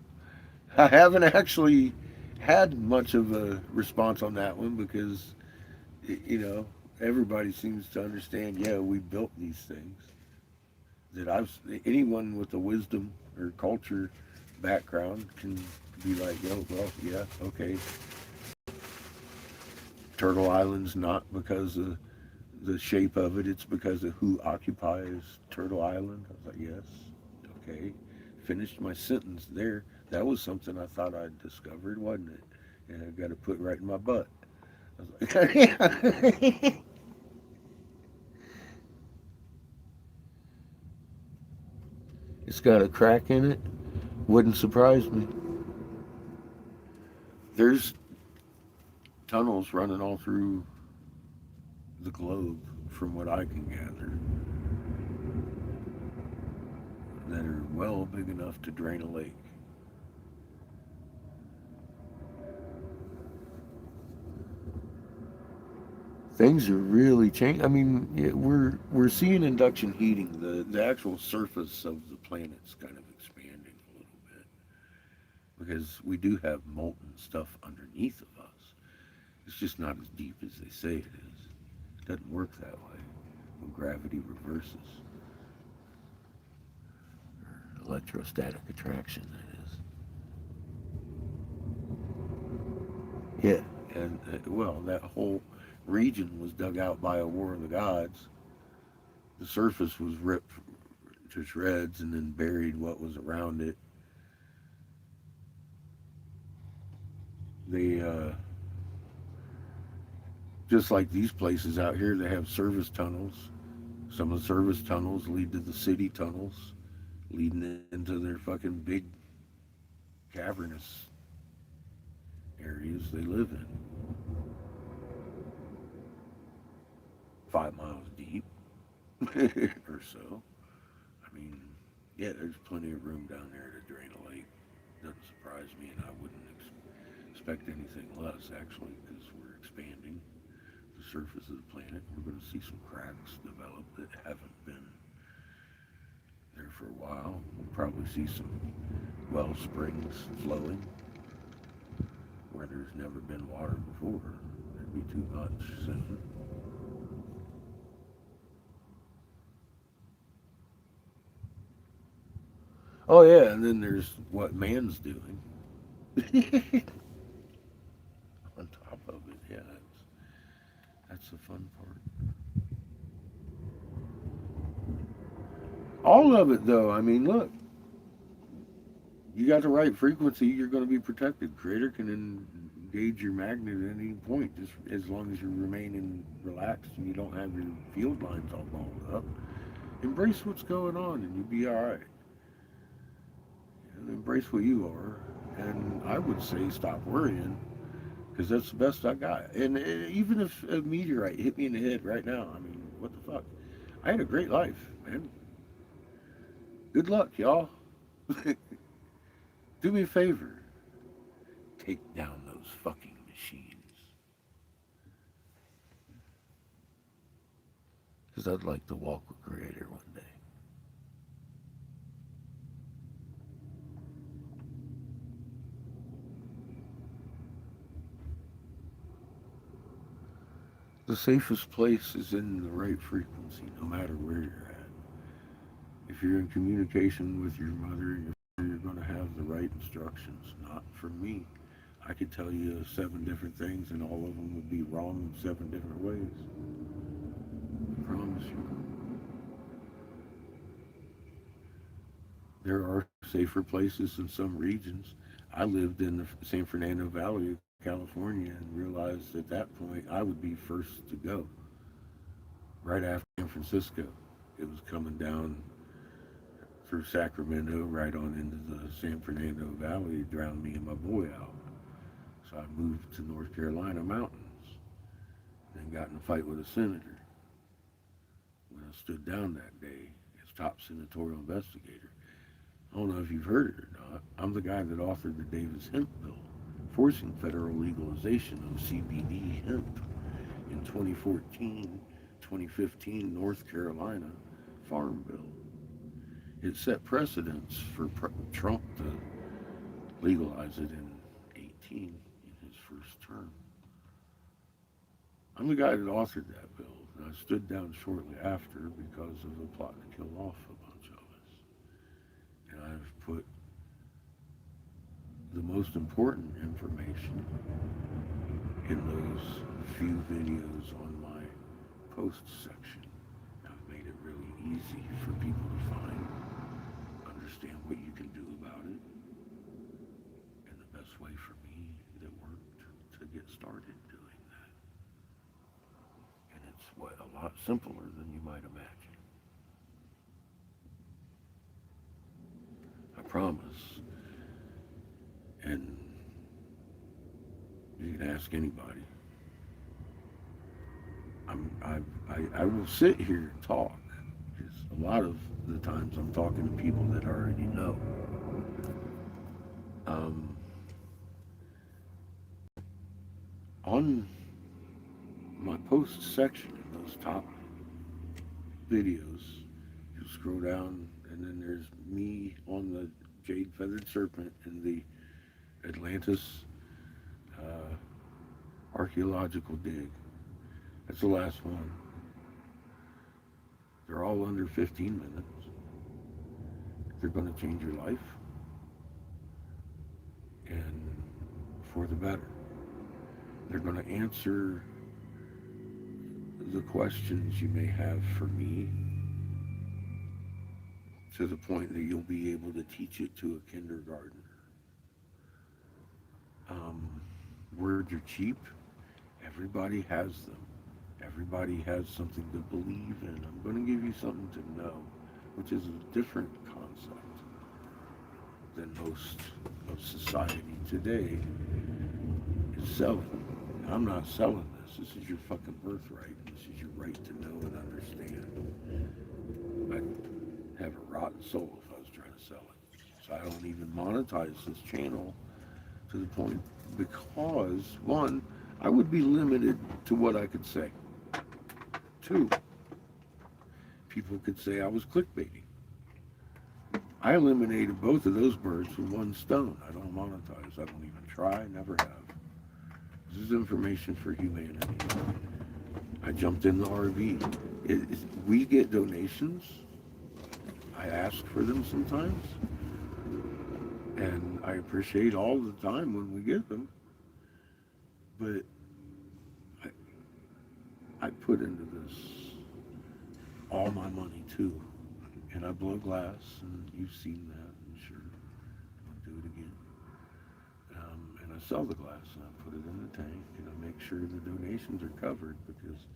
I haven't actually had much of a response on that one because, you know, everybody seems to understand, yeah, we built these things. That anyone with a wisdom or culture background can be like, yo, well, yeah, okay. Turtle Island's not because of the shape of it, it's because of who occupies Turtle Island. I was like, yes, okay. Finished my sentence there. That was something I thought I'd discovered, wasn't it? And I got to put right in my butt. I was like, it's got a crack in it. Wouldn't surprise me. There's tunnels running all through the globe, from what I can gather, that are well big enough to drain a lake. Things are really changing. I mean, yeah, we're seeing induction heating. The actual surface of the planet's kind of expanding a little bit because we do have molten stuff underneath of us. It's just not as deep as they say it is. It doesn't work that way when gravity reverses. Or electrostatic attraction, that is. Yeah, and well, that whole region was dug out by a war of the gods. The surface was ripped to shreds and then buried what was around it. They just like these places out here, they have service tunnels. Some of the service tunnels lead to the city tunnels, leading into their fucking big cavernous areas they live in. 5 miles deep or so. I mean, yeah, there's plenty of room down there to drain a lake. Doesn't surprise me, and I wouldn't expect anything less, actually, because we're expanding the surface of the planet. We're going to see some cracks develop that haven't been there for a while. We'll probably see some well springs flowing where there's never been water before. There'd be too much soon. Oh yeah, and then there's what man's doing on top of it. Yeah, that's the fun part. All of it, though. I mean, look, you got the right frequency, you're going to be protected. Creator can engage your magnet at any point, just as long as you're remaining relaxed and you don't have your field lines all balled up. Embrace what's going on, and you'll be all right. And embrace what you are, and I would say stop worrying, because that's the best I got. And even if a meteorite hit me in the head right now, I mean, what the fuck? I had a great life, man. Good luck, y'all. Do me a favor. Take down those fucking machines. Because I'd like to walk with Creator one day. The safest place is in the right frequency, no matter where you're at. If you're in communication with your mother and your father, you're going to have the right instructions. Not from me. I could tell you 7 different things and all of them would be wrong in 7 different ways. I promise you. There are safer places in some regions. I lived in the San Fernando Valley of California and realized at that point I would be first to go. Right after San Francisco. It was coming down through Sacramento right on into the San Fernando Valley, drowned me and my boy out. So I moved to North Carolina mountains and got in a fight with a senator when I stood down that day as top senatorial investigator. I don't know if you've heard it or not. I'm the guy that authored the Davis Hemp Bill, forcing federal legalization of CBD hemp in 2014, 2015 North Carolina Farm Bill. It set precedents for Trump to legalize it in 18 in his first term. I'm the guy that authored that bill, and I stood down shortly after because of a plot to kill off a bunch of us. And I've put the most important information in those few videos on my post section. I've made it really easy for people to find, understand what you can do about it, and the best way for me that worked to get started doing that. And it's a lot simpler than you might imagine. I promise. And you can ask anybody. I will sit here and talk, because a lot of the times I'm talking to people that I already know. On my post section in those top videos, you scroll down and then there's me on the Jade Feathered Serpent in the Atlantis archaeological dig. That's the last one. They're all under 15 minutes. They're going to change your life, and for the better. They're going to answer the questions you may have for me to the point that you'll be able to teach it to a kindergartner. Words are cheap. Everybody has them. Everybody has something to believe in. I'm going to give you something to know, which is a different concept than most of society today is selling. I'm not selling this. This is your fucking birthright. This is your right to know and understand. I'd have a rotten soul if I was trying to sell it. So I don't even monetize this channel to the point because, one, I would be limited to what I could say. 2, people could say I was clickbaiting. I eliminated both of those birds with one stone. I don't monetize. I don't even try. Never have. This is information for humanity. I jumped in the RV. We get donations. I ask for them sometimes. And I appreciate all the time when we get them. But I put into this all my money too. And I blow glass, and you've seen that, I'm sure. I'll do it again. And I sell the glass, and I put it in the tank, and I make sure the donations are covered, because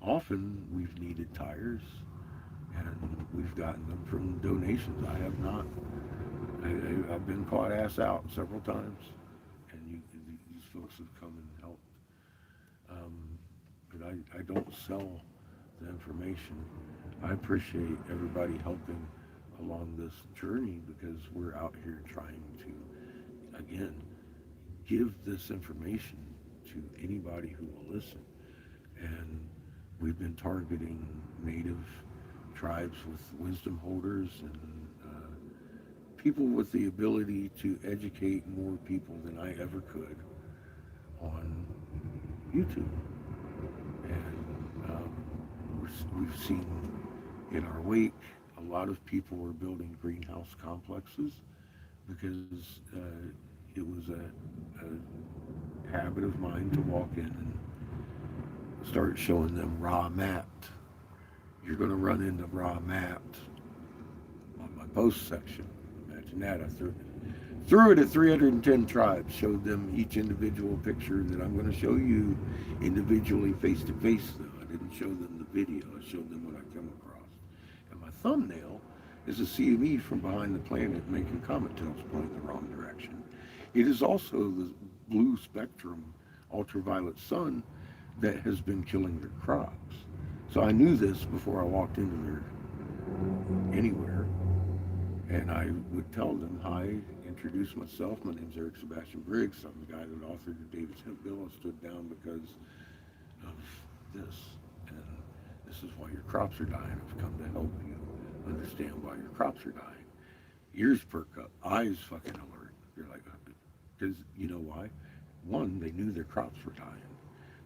often we've needed tires, and we've gotten them from donations. I have not. I've been caught ass out several times, and these folks have come and helped. But I don't sell the information. I appreciate everybody helping along this journey, because we're out here trying to, again, give this information to anybody who will listen. And we've been targeting native tribes with wisdom holders and people with the ability to educate more people than I ever could on YouTube. And we've seen in our wake a lot of people were building greenhouse complexes because it was a habit of mine to walk in and start showing them raw mat. You're going to run into raw mat on my post section. Imagine that. I threw it at 310 tribes, showed them each individual picture that I'm going to show you individually face to face though. I didn't show them the video, I showed them what I come across. And my thumbnail is a CME from behind the planet making comet tails pointing the wrong direction. It is also the blue spectrum ultraviolet sun that has been killing their crops. So I knew this before I walked into their anywhere, and I would tell them, hi, introduce myself, my name's Eric Sebastian Briggs, I'm the guy that authored the David's Hemp Bill. I stood down because of this, and this is why your crops are dying. I've come to help you understand why your crops are dying. Ears perk up, eyes fucking alert. You're like, because you know why? One, they knew their crops were dying.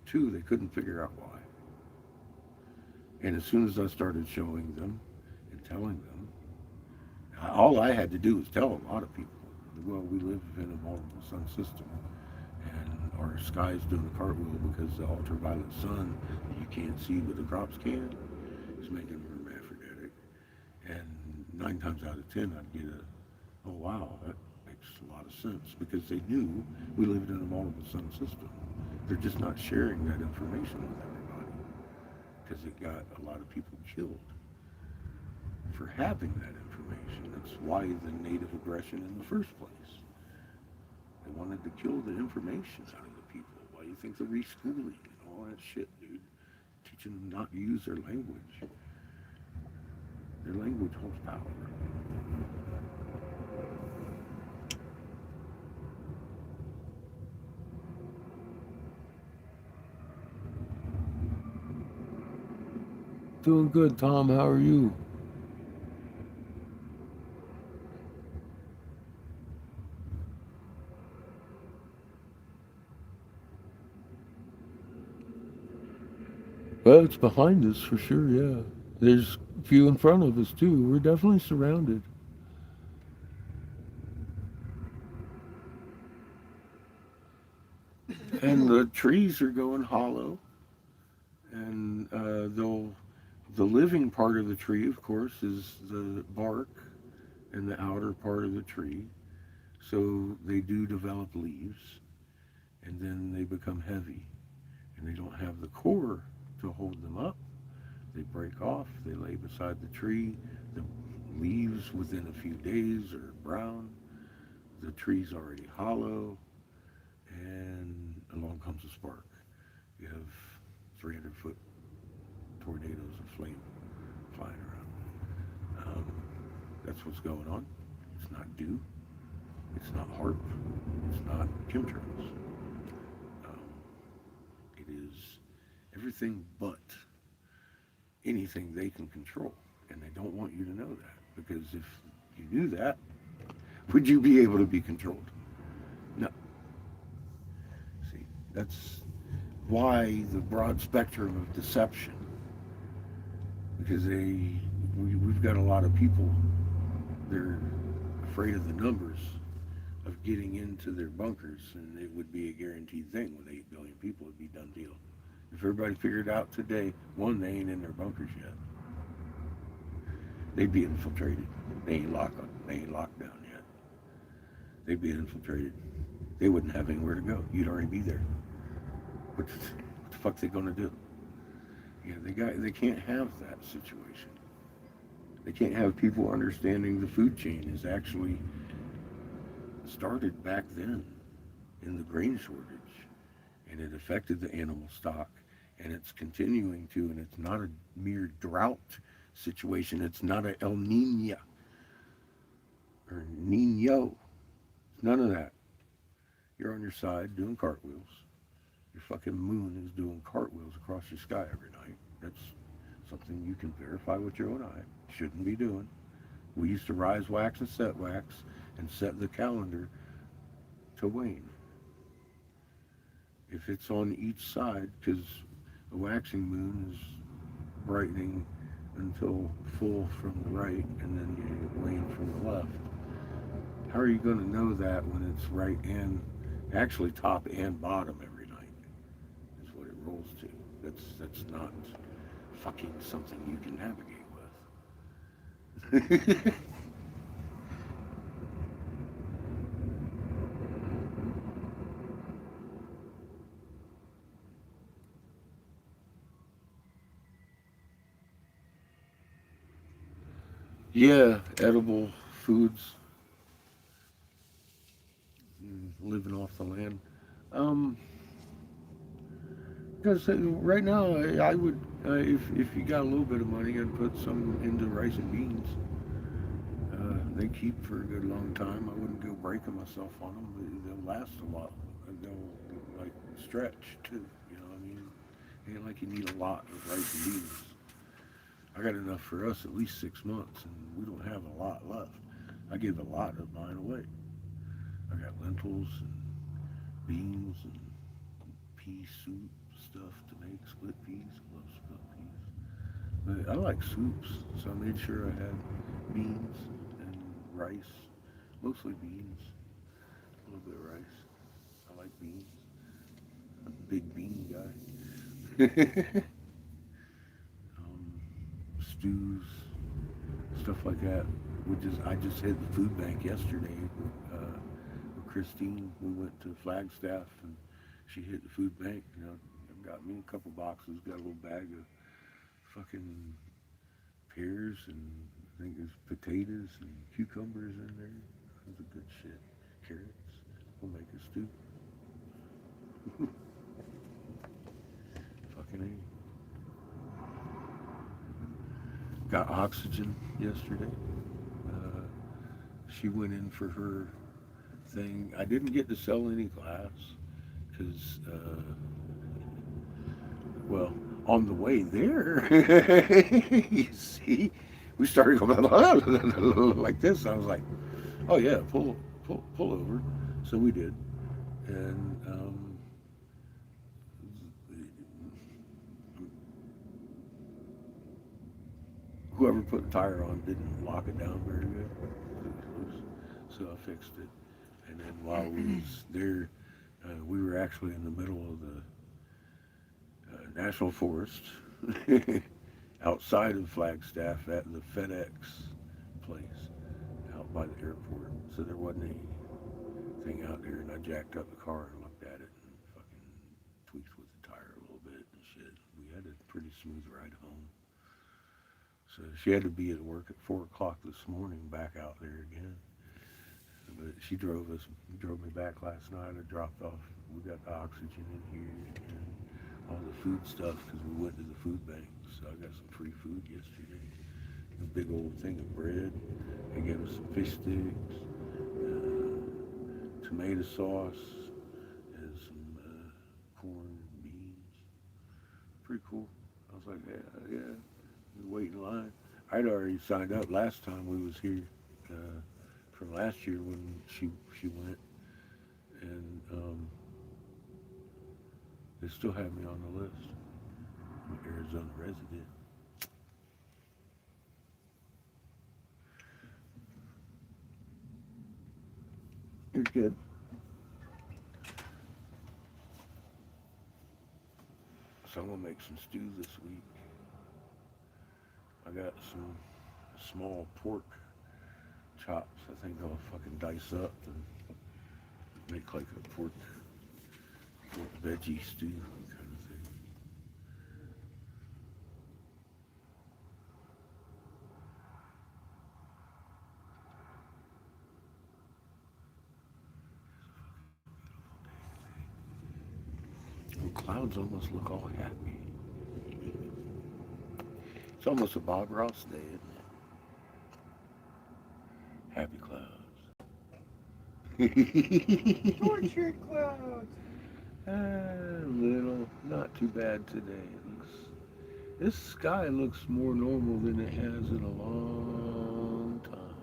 Two, they couldn't figure out why. And as soon as I started showing them and telling them, all I had to do was tell a lot of people, well, we live in a multiple sun system, and our sky's doing a cartwheel because the ultraviolet sun that you can't see but the crops can is making them hermaphroditic. And 9 times out of 10, I'd get oh wow, that makes a lot of sense, because they knew we lived in a multiple sun system. They're just not sharing that information with everybody because it got a lot of people killed for having that information. That's why the native aggression in the first place. They wanted to kill the information out of the people. Why do you think the reschooling and all that shit, dude? Teaching them not to use their language. Their language holds power. Doing good, Tom. How are you? Well, it's behind us for sure, yeah. There's a few in front of us too. We're definitely surrounded. And the trees are going hollow. And the living part of the tree, of course, is the bark and the outer part of the tree. So they do develop leaves, and then they become heavy, and they don't have the core to hold them up. They break off, they lay beside the tree. The leaves within a few days are brown. The tree's already hollow, and along comes a spark. You have 300-foot tornadoes of flame flying around. That's what's going on. It's not dew. It's not HAARP. It's not chemtrails. It is everything but anything they can control. And they don't want you to know that. Because if you knew that, would you be able to be controlled? No. See, that's why the broad spectrum of deception. Because we've got a lot of people, they're afraid of the numbers of getting into their bunkers, and it would be a guaranteed thing with 8 billion people. It'd be a done deal. If everybody figured out today, one, they ain't in their bunkers yet. They'd be infiltrated. They ain't locked down yet. They'd be infiltrated. They wouldn't have anywhere to go. You'd already be there. What the fuck they gonna do? Yeah, they can't have that situation. They can't have people understanding the food chain is actually started back then in the grain shortage, and it affected the animal stock, and it's continuing to, and it's not a mere drought situation. It's not a El Nino or Nino. It's none of that. You're on your side doing cartwheels. Your fucking moon is doing cartwheels across your sky every night. That's something you can verify with your own eye. Shouldn't be doing. We used to rise wax and set the calendar to wane. If it's on each side, because a waxing moon is brightening until full from the right, and then you wane from the left. How are you going to know that when it's right and actually top and bottom every night? Is what it rolls to. That's not fucking something you can navigate with. Yeah, edible foods, living off the land. Um, because right now I would, if you got a little bit of money, I'd put some into rice and beans. They keep for a good long time. I wouldn't go breaking myself on them. They'll last a lot. And they'll like stretch too. You know what I mean? It ain't like you need a lot of rice and beans. I got enough for us at least 6 months, and we don't have a lot left. I give a lot of mine away. I got lentils and beans and pea soup stuff to make, split peas. I love split peas. But I like soups, so I made sure I had beans and rice, mostly beans, a little bit of rice. I like beans. I'm a big bean guy. Stews, stuff like that. I just hit the food bank yesterday with Christine. We went to Flagstaff and she hit the food bank. You know, got me a couple boxes. Got a little bag of fucking pears and I think there's potatoes and cucumbers in there. That's a good shit. Carrots. We'll make a stew. Fucking A. Got oxygen yesterday. She went in for her thing. I didn't get to sell any glass because, well, on the way there, you see, we started going like this. I was like, oh yeah, pull over. So we did, and whoever put the tire on didn't lock it down very good. It was loose. So I fixed it. And then while we was there, we were actually in the middle of the National Forest outside of Flagstaff at the FedEx place out by the airport. So there wasn't anything out there. And I jacked up the car and looked at it and fucking tweaked with the tire a little bit and shit. We had a pretty smooth ride home. So she had to be at work at 4 o'clock this morning, back out there again. But she drove me back last night. I dropped off. We got the oxygen in here and all the food stuff because we went to the food bank. So I got some free food yesterday. A big old thing of bread. They gave us some fish sticks, tomato sauce, and some corn and beans. Pretty cool. I was like, yeah. We wait in line. I'd already signed up last time we was here from last year when she went, and they still have me on the list. I'm an Arizona resident. You're good. So I'm gonna make some stew this week. I got some small pork chops. I think I'll fucking dice up and make like a pork veggie stew kind of thing. The clouds almost look all happy. It's almost a Bob Ross day, isn't it? Happy clouds. Tortured clouds. Little, not too bad today. This sky looks more normal than it has in a long time.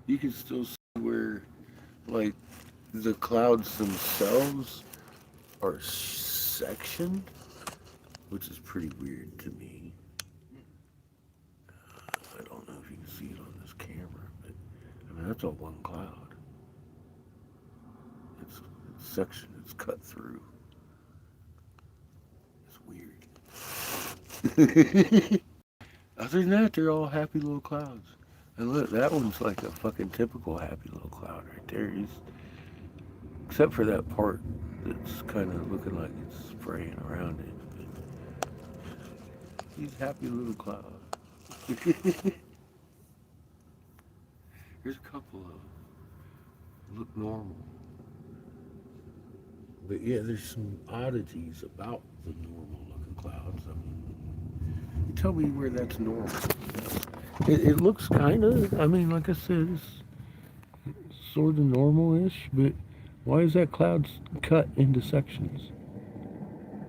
You can still see where, like, the clouds themselves are sectioned, which is pretty weird to me. That's all one cloud. It's section. It's cut through. It's weird. Other than that, they're all happy little clouds. And look, that one's like a fucking typical happy little cloud right there. Except for that part that's kind of looking like it's spraying around it. But he's happy little cloud. There's a couple of them. Look normal. But yeah, there's some oddities about the normal looking clouds. I mean, you tell me where that's normal. It looks kind of, I mean, like I said, it's sort of normal-ish, but why is that cloud cut into sections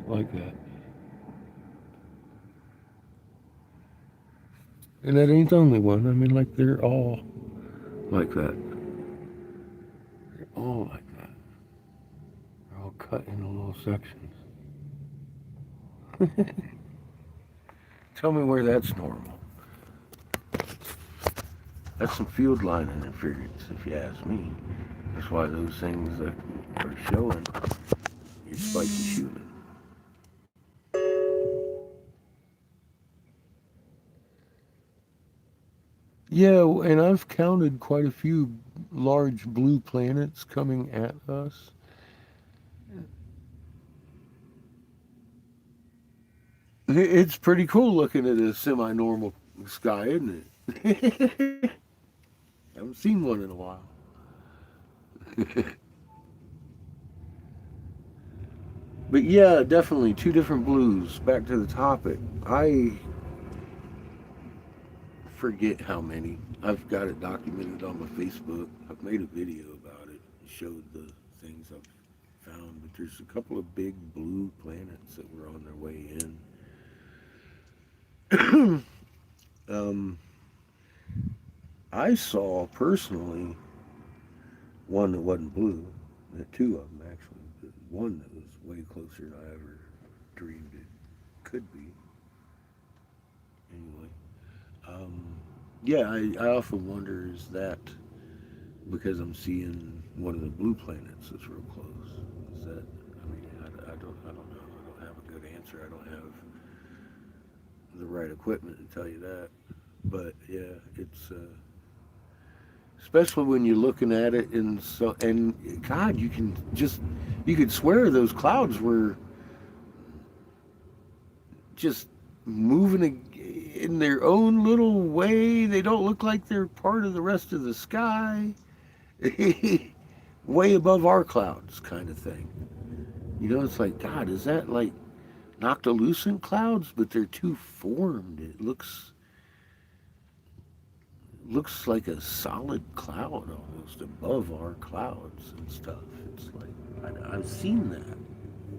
like that? And that ain't the only one. I mean, like, they're all like that. They're all like that. They're all cut into little sections. Tell me where that's normal. That's some field line interference, if you ask me. That's why those things that are showing your spiky shooting. Yeah, and I've counted quite a few large blue planets coming at us. It's pretty cool looking at a semi-normal sky, isn't it? Haven't seen one in a while. But yeah, definitely two different blues. Back to the topic. I forget how many. I've got it documented on my Facebook. I've made a video about it. Showed the things I've found. But there's a couple of big blue planets that were on their way in. I saw personally one that wasn't blue. Two of them actually. But one that was way closer than I ever dreamed it could be. Anyway. Yeah, I often wonder, is that because I'm seeing one of the blue planets that's real close? Is that, I mean, I don't know. I don't have a good answer. I don't have the right equipment to tell you that. But yeah, it's especially when you're looking at it and God, you could swear those clouds were just moving in their own little way. They don't look like they're part of the rest of the sky. Way above our clouds kind of thing. You know, it's like, God, is that like noctilucent clouds? But they're too formed. It looks like a solid cloud almost above our clouds and stuff. It's like, I've seen that.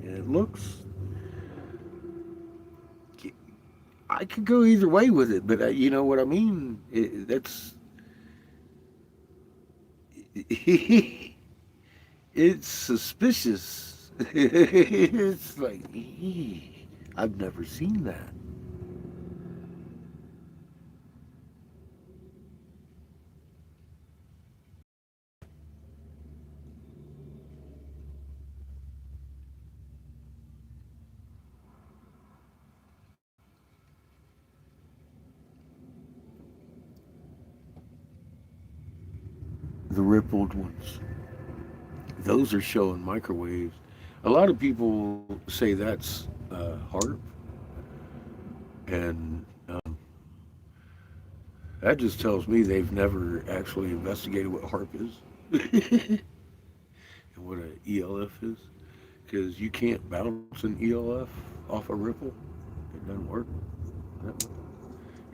And it looks, I could go either way with it, but you know what I mean? It's suspicious. It's like, I've never seen that. The rippled ones. Those are showing microwaves. A lot of people say that's HARP, and that just tells me they've never actually investigated what HARP is and what an ELF is, because you can't bounce an ELF off a ripple. It doesn't work that way.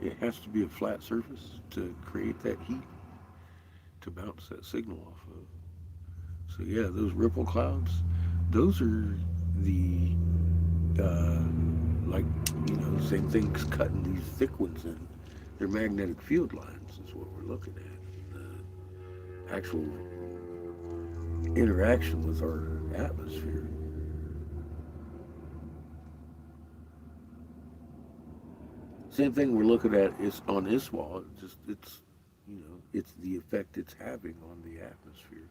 It has to be a flat surface to create that heat to bounce that signal off of. So yeah, those ripple clouds, those are the like, you know, same things cutting these thick ones in. They're magnetic field lines is what we're looking at. The actual interaction with our atmosphere. Same thing we're looking at is on ISWA. It's it's the effect it's having on the atmosphere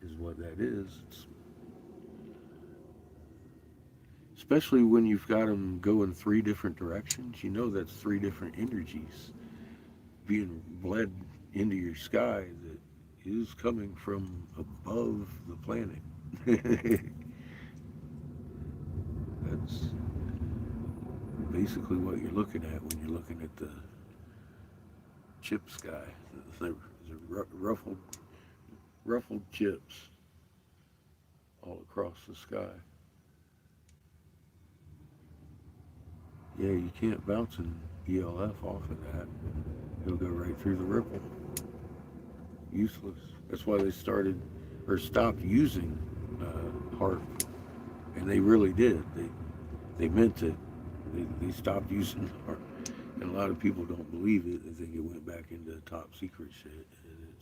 is what that is. It's, especially when you've got them going three different directions, that's three different energies being bled into your sky that is coming from above the planet. That's basically what you're looking at when you're looking at the chip sky, the ruffled chips all across the sky. Yeah, you can't bounce an ELF off of that. It'll go right through the ripple. Useless. That's why they started or stopped using HAARP, and they really did. They meant it. They stopped using HAARP, and a lot of people don't believe it. They think it went back into top secret shit, and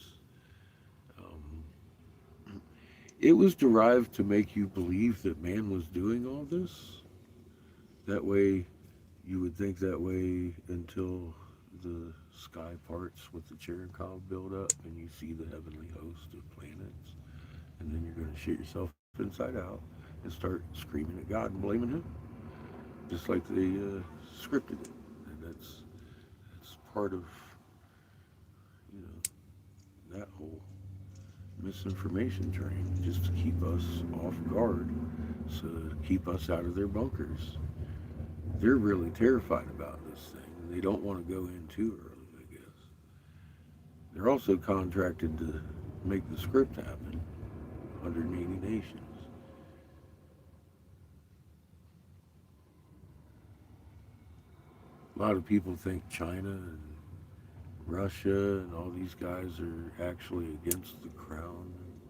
it was derived to make you believe that man was doing all this. That way, you would think that way until the sky parts with the Cherenkov build up and you see the heavenly host of planets, and then you're going to shit yourself inside out and start screaming at God and blaming him, just like they scripted it. And that's part of that whole misinformation train, just to keep us off guard, so to keep us out of their bunkers. They're really terrified about this thing. They don't want to go in too early, I guess. They're also contracted to make the script happen. 180 nations. A lot of people think China and Russia and all these guys are actually against the crown and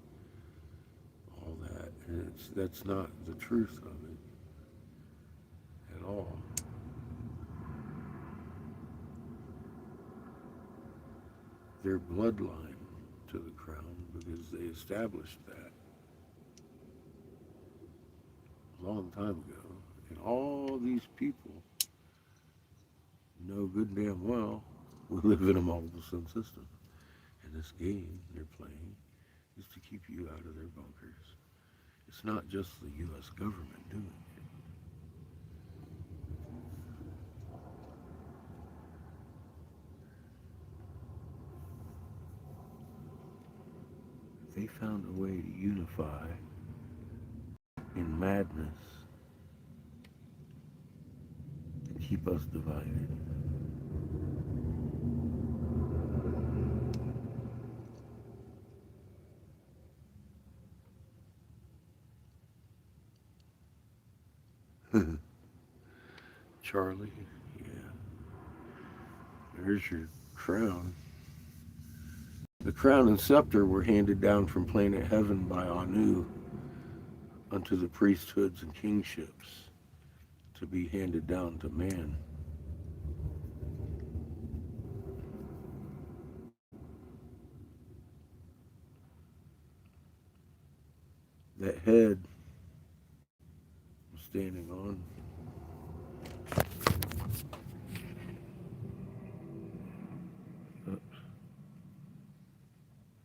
all that. And that's not the truth of it at all. Their bloodline to the crown, because they established that a long time ago. And all these people know good and damn well we live in a multiple sun system. And this game they're playing is to keep you out of their bunkers. It's not just the U.S. government doing it. They found a way to unify in madness and keep us divided. Charlie, yeah. There's your crown. The crown and scepter were handed down from planet heaven by Anu unto the priesthoods and kingships to be handed down to man. That head was standing on. Oops.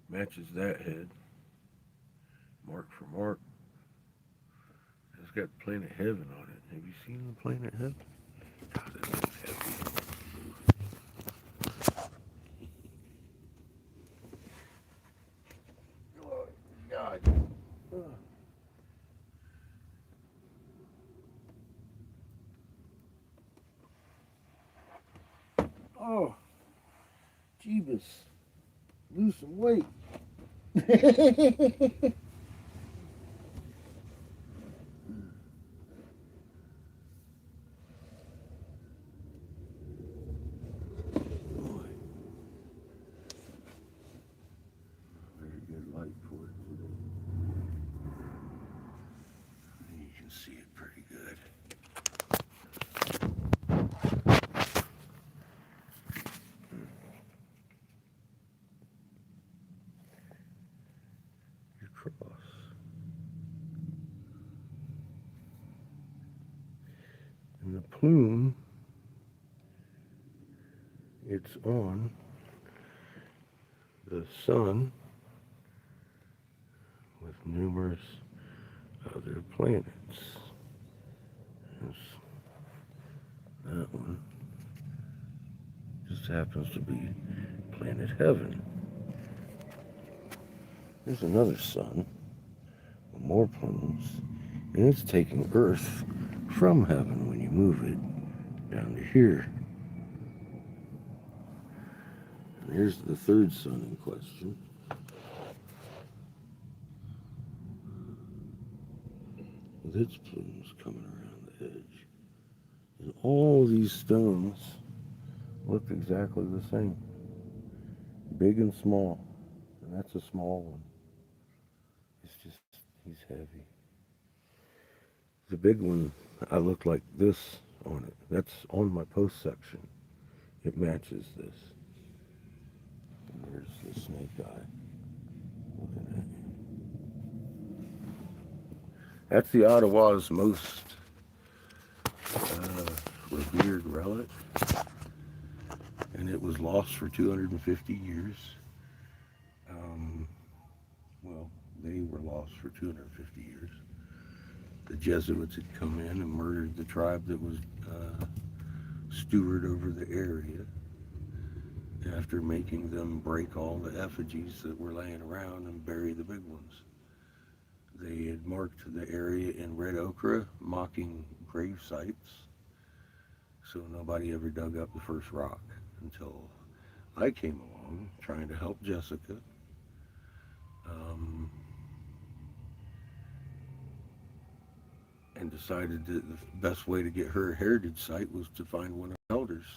Matches that head. Mark for mark. It's got Planet Heaven on it. Have you seen the Planet Heaven? God, that thing's heavy. Oh, God. Oh, Jeebus. Lose some weight. Very good light for it today. You can see it pretty good. Your cross. And the plume it's on sun with numerous other planets. There's that one. Just happens to be planet Heaven. There's another sun with more planets, and it's taking Earth from Heaven when you move it down to here. And here's the third sun in question. With its plumes coming around the edge. And all these stones look exactly the same. Big and small. And that's a small one. It's just, he's heavy. The big one, I look like this on it. That's on my post section. It matches this. And there's the snake eye looking at you. That's the Ottawa's most revered relic. And it was lost for 250 years. Well, they were lost for 250 years. The Jesuits had come in and murdered the tribe that was steward over the area after making them break all the effigies that were laying around and bury the big ones. They had marked the area in red ochre, mocking grave sites, so nobody ever dug up the first rock until I came along trying to help Jessica. And decided that the best way to get her a heritage site was to find one of the elders.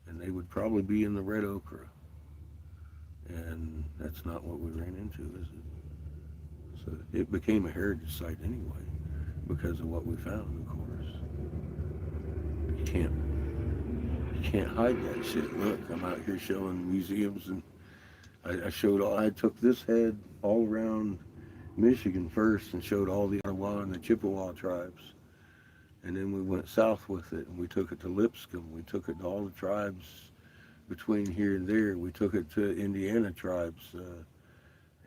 And they would probably be in the red ochre. And that's not what we ran into, is it? So it became a heritage site anyway, because of what we found, of course. You can't hide that shit. Look, I'm out here showing museums, and I took this head all around Michigan first and showed all the Ottawa and the Chippewa tribes. And then we went south with it, and we took it to Lipscomb. We took it to all the tribes between here and there. We took it to Indiana tribes,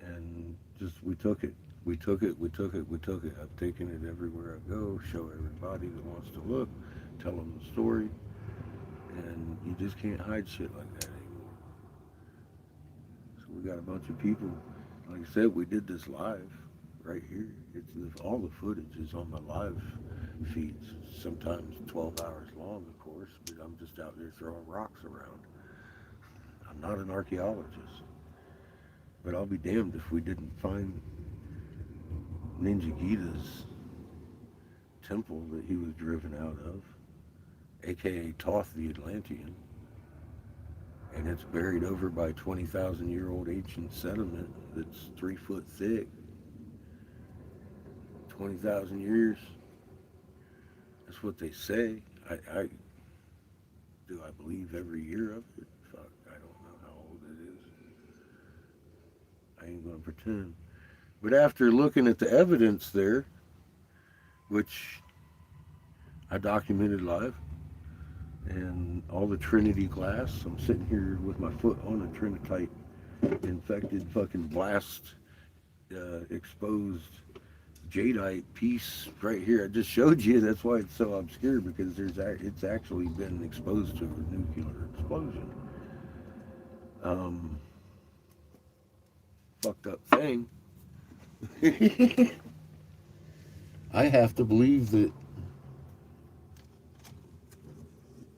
and just we took it. I've taken it everywhere I go, show everybody that wants to look, tell them the story. And you just can't hide shit like that anymore. So we got a bunch of people. Like I said, we did this live right here. All the footage is on my live feeds, sometimes 12 hours long, of course, but I'm just out there throwing rocks around. I'm not an archaeologist, but I'll be damned if we didn't find Ninjaghita's temple that he was driven out of, aka Thoth the Atlantean. And it's buried over by 20,000-year-old ancient sediment that's 3 foot thick. 20,000 years. That's what they say. Do I believe every year of it? Fuck, I don't know how old it is. I ain't gonna pretend. But after looking at the evidence there, which I documented live, and all the Trinity glass. I'm sitting here with my foot on a Trinitite infected fucking blast exposed jadeite piece right here. I just showed you. That's why it's so obscure, because it's actually been exposed to a nuclear explosion. Fucked up thing. I have to believe that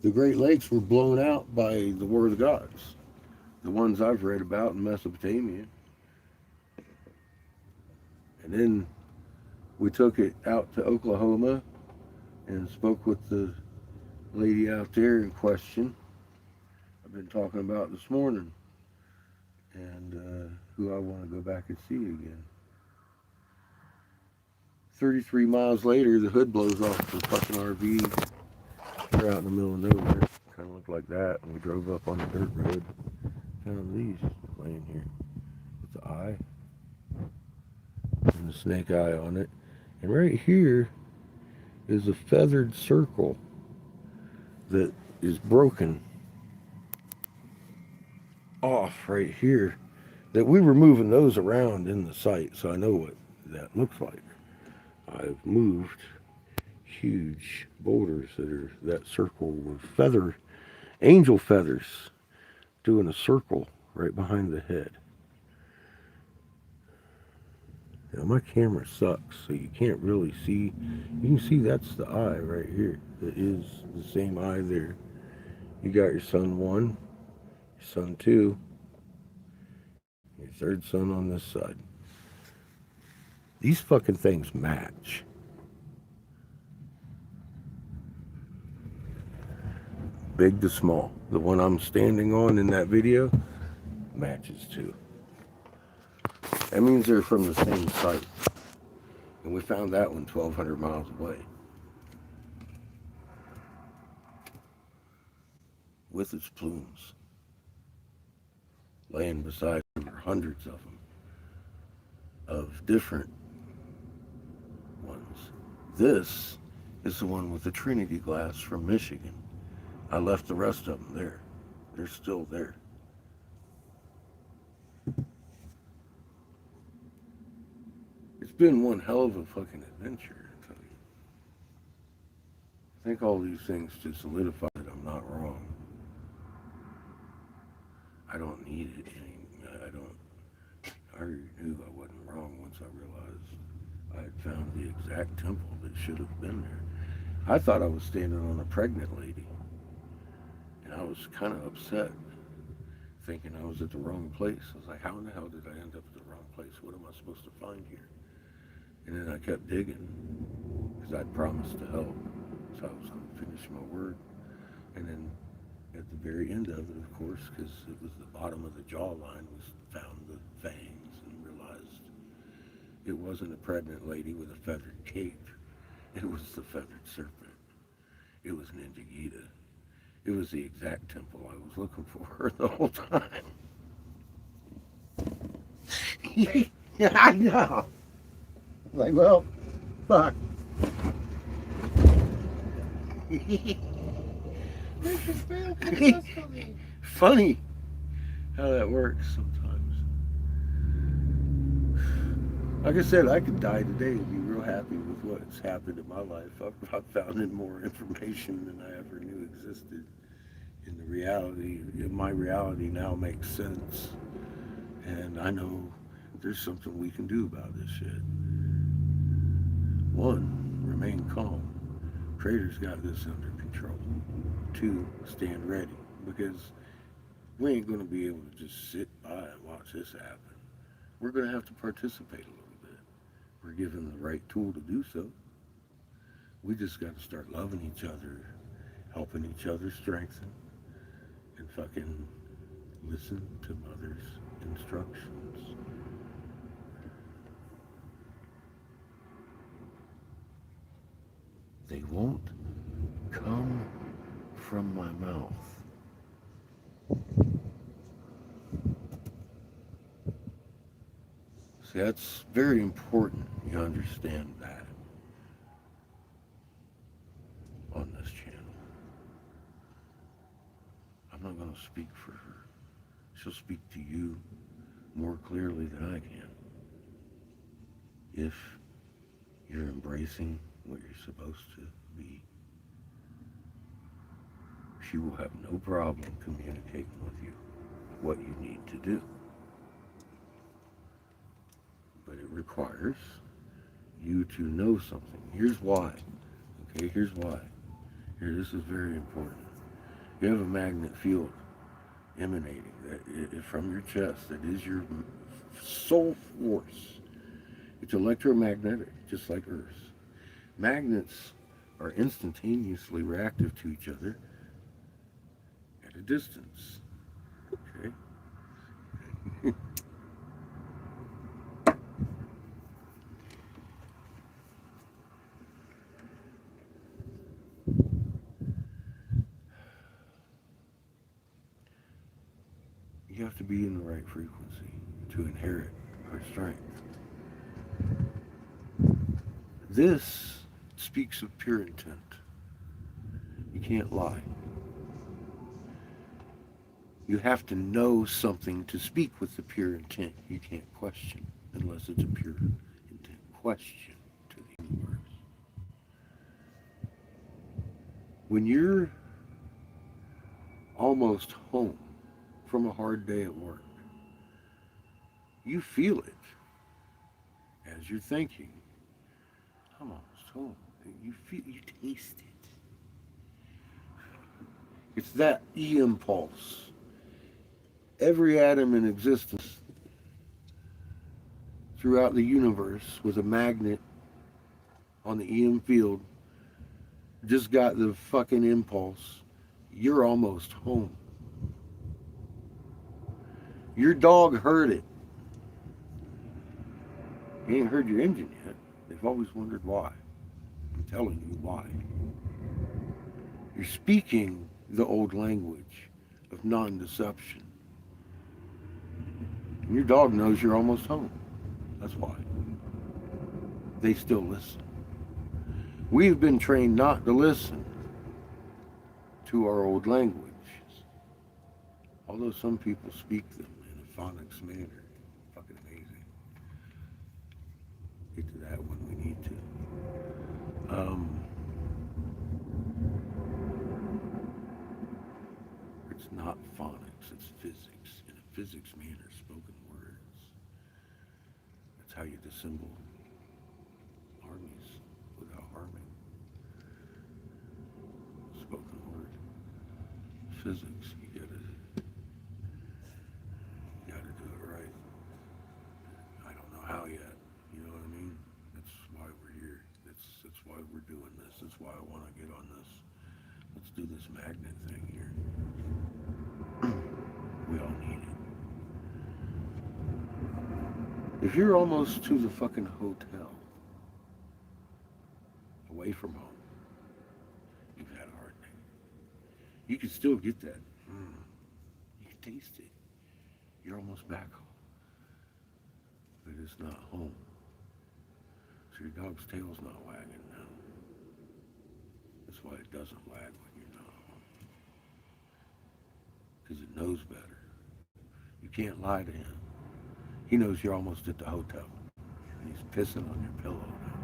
the Great Lakes were blown out by the War of the Gods. The ones I've read about in Mesopotamia. And then we took it out to Oklahoma and spoke with the lady out there in question I've been talking about this morning, and who I want to go back and see again. 33 miles later, the hood blows off the fucking RV. We're out in the middle of nowhere. Kind of looked like that. And we drove up on the dirt road. Found these laying here with the eye and the snake eye on it. And right here is a feathered circle that is broken off right here. that we were moving those around in the site, so I know what that looks like. I've moved huge boulders that are that circle with angel feathers doing a circle right behind the head. Now my camera sucks, so you can't really see. You can see that's the eye right here. That is the same eye there. You got your sun 1, your sun 2, your third sun on this side. These fucking things match. Big to small. The one I'm standing on in that video matches too. That means they're from the same site. And we found that one 1,200 miles away. With its plumes. Laying beside them are hundreds of them. Of different ones. This is the one with the Trinity glass from Michigan. I left the rest of them there. They're still there. It's been one hell of a fucking adventure, I tell you. I think all these things to solidify that I'm not wrong. I don't need it I already knew I wasn't wrong once I realized I had found the exact temple that should have been there. I thought I was standing on a pregnant lady. And I was kind of upset, thinking I was at the wrong place. I was like, how in the hell did I end up at the wrong place? What am I supposed to find here? And then I kept digging, because I'd promised to help. So I was going to finish my word. And then at the very end of it, of course, because it was the bottom of the jawline, was found the fangs and realized it wasn't a pregnant lady with a feathered cape. It was the feathered serpent. It was Ninjagita. It was the exact temple I was looking for the whole time. Yeah, I know. Like, well, fuck. Funny how that works sometimes. Like I said, I could die today and be real happy with what's happened in my life. I've found more information than I ever knew existed. And the reality, my reality now makes sense. And I know there's something we can do about this shit. 1, remain calm. Creator's got this under control. 2, stand ready. Because we ain't going to be able to just sit by and watch this happen. We're going to have to participate a little bit. We're given the right tool to do so. We just got to start loving each other, helping each other strengthen, and fucking listen to Mother's instructions. They won't come from my mouth. See, that's very important you understand that on this channel. I'm not going to speak for her. She'll speak to you more clearly than I can. If you're embracing what you're supposed to be, she will have no problem communicating with you what you need to do. But it requires you to know something. Here's why. Okay, here's why. Here, this is very important. You have a magnet field emanating from your chest that is your soul force. It's electromagnetic, just like Earth. Magnets are instantaneously reactive to each other at a distance. Okay? You have to be in the right frequency to inherit our strength. This speaks of pure intent. You can't lie. You have to know something to speak with the pure intent. You can't question unless it's a pure intent question to the universe. When you're almost home from a hard day at work, you feel it as you're thinking, I'm almost home. You taste it. It's that impulse. Every atom in existence throughout the universe with a magnet on the EM field just got the fucking impulse. You're almost home. Your dog heard it. He ain't heard your engine yet. They've always wondered why. I'm telling you why. You're speaking the old language of non-deception. And your dog knows you're almost home. That's why. They still listen. We've been trained not to listen to our old languages, although some people speak them in a phonics manner. Fucking amazing. Get to that when we need to. It's not phonics, it's physics. In a physics manner, spoken words. That's how you dissemble armies without harming. Spoken word. Physics, you gotta do it right. I don't know how yet. You know what I mean? That's why we're here. That's why we're doing this. That's why I want to get on this. Let's do this magnet thing here. We all need it. If you're almost to the fucking hotel, away from home, you've had a hard day. You can still get that. You can taste it. You're almost back home. But it's not home. So your dog's tail's not wagging now. That's why it doesn't wag when you're not home. Because it knows better. You can't lie to him. He knows you're almost at the hotel. And he's pissing on your pillow now.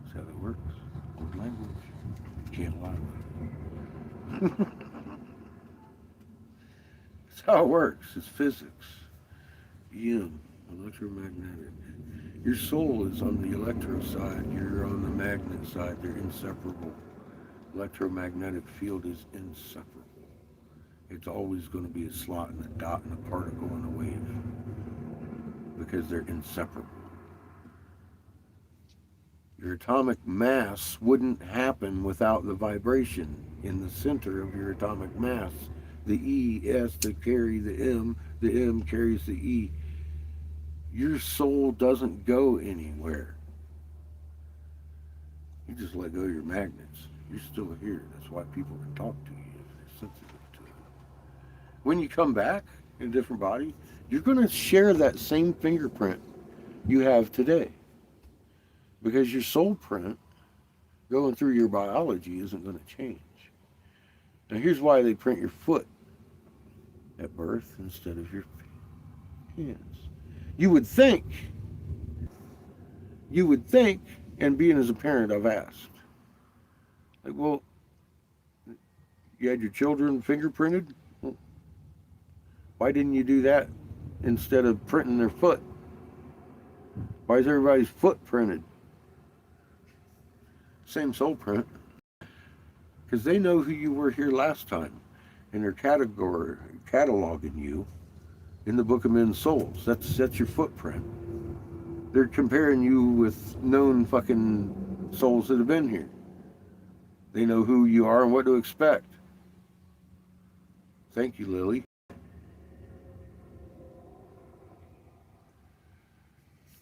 That's how that works. Old language. You can't lie with it. That's how it works. It's physics. EM, electromagnetic. Your soul is on the electro side. You're on the magnet side. They're inseparable. Electromagnetic field is inseparable. It's always going to be a slot and a dot and a particle and a wave. Because they're inseparable. Your atomic mass wouldn't happen without the vibration in the center of your atomic mass. The E has to carry the M carries the E. Your soul doesn't go anywhere. You just let go of your magnets. You're still here. That's why people can talk to you if they're sensitive to it. When you come back in a different body, you're going to share that same fingerprint you have today. Because your soul print going through your biology isn't going to change. Now here's why they print your foot at birth instead of your hands. You would think, and being as a parent, I've asked, like, well, you had your children fingerprinted? Well, why didn't you do that instead of printing their foot? Why is everybody's foot printed? Same soul print. Because they know who you were here last time. And they're cataloging you in the Book of Men's Souls. That's your footprint. They're comparing you with known fucking souls that have been here. They know who you are and what to expect. Thank you, Lily.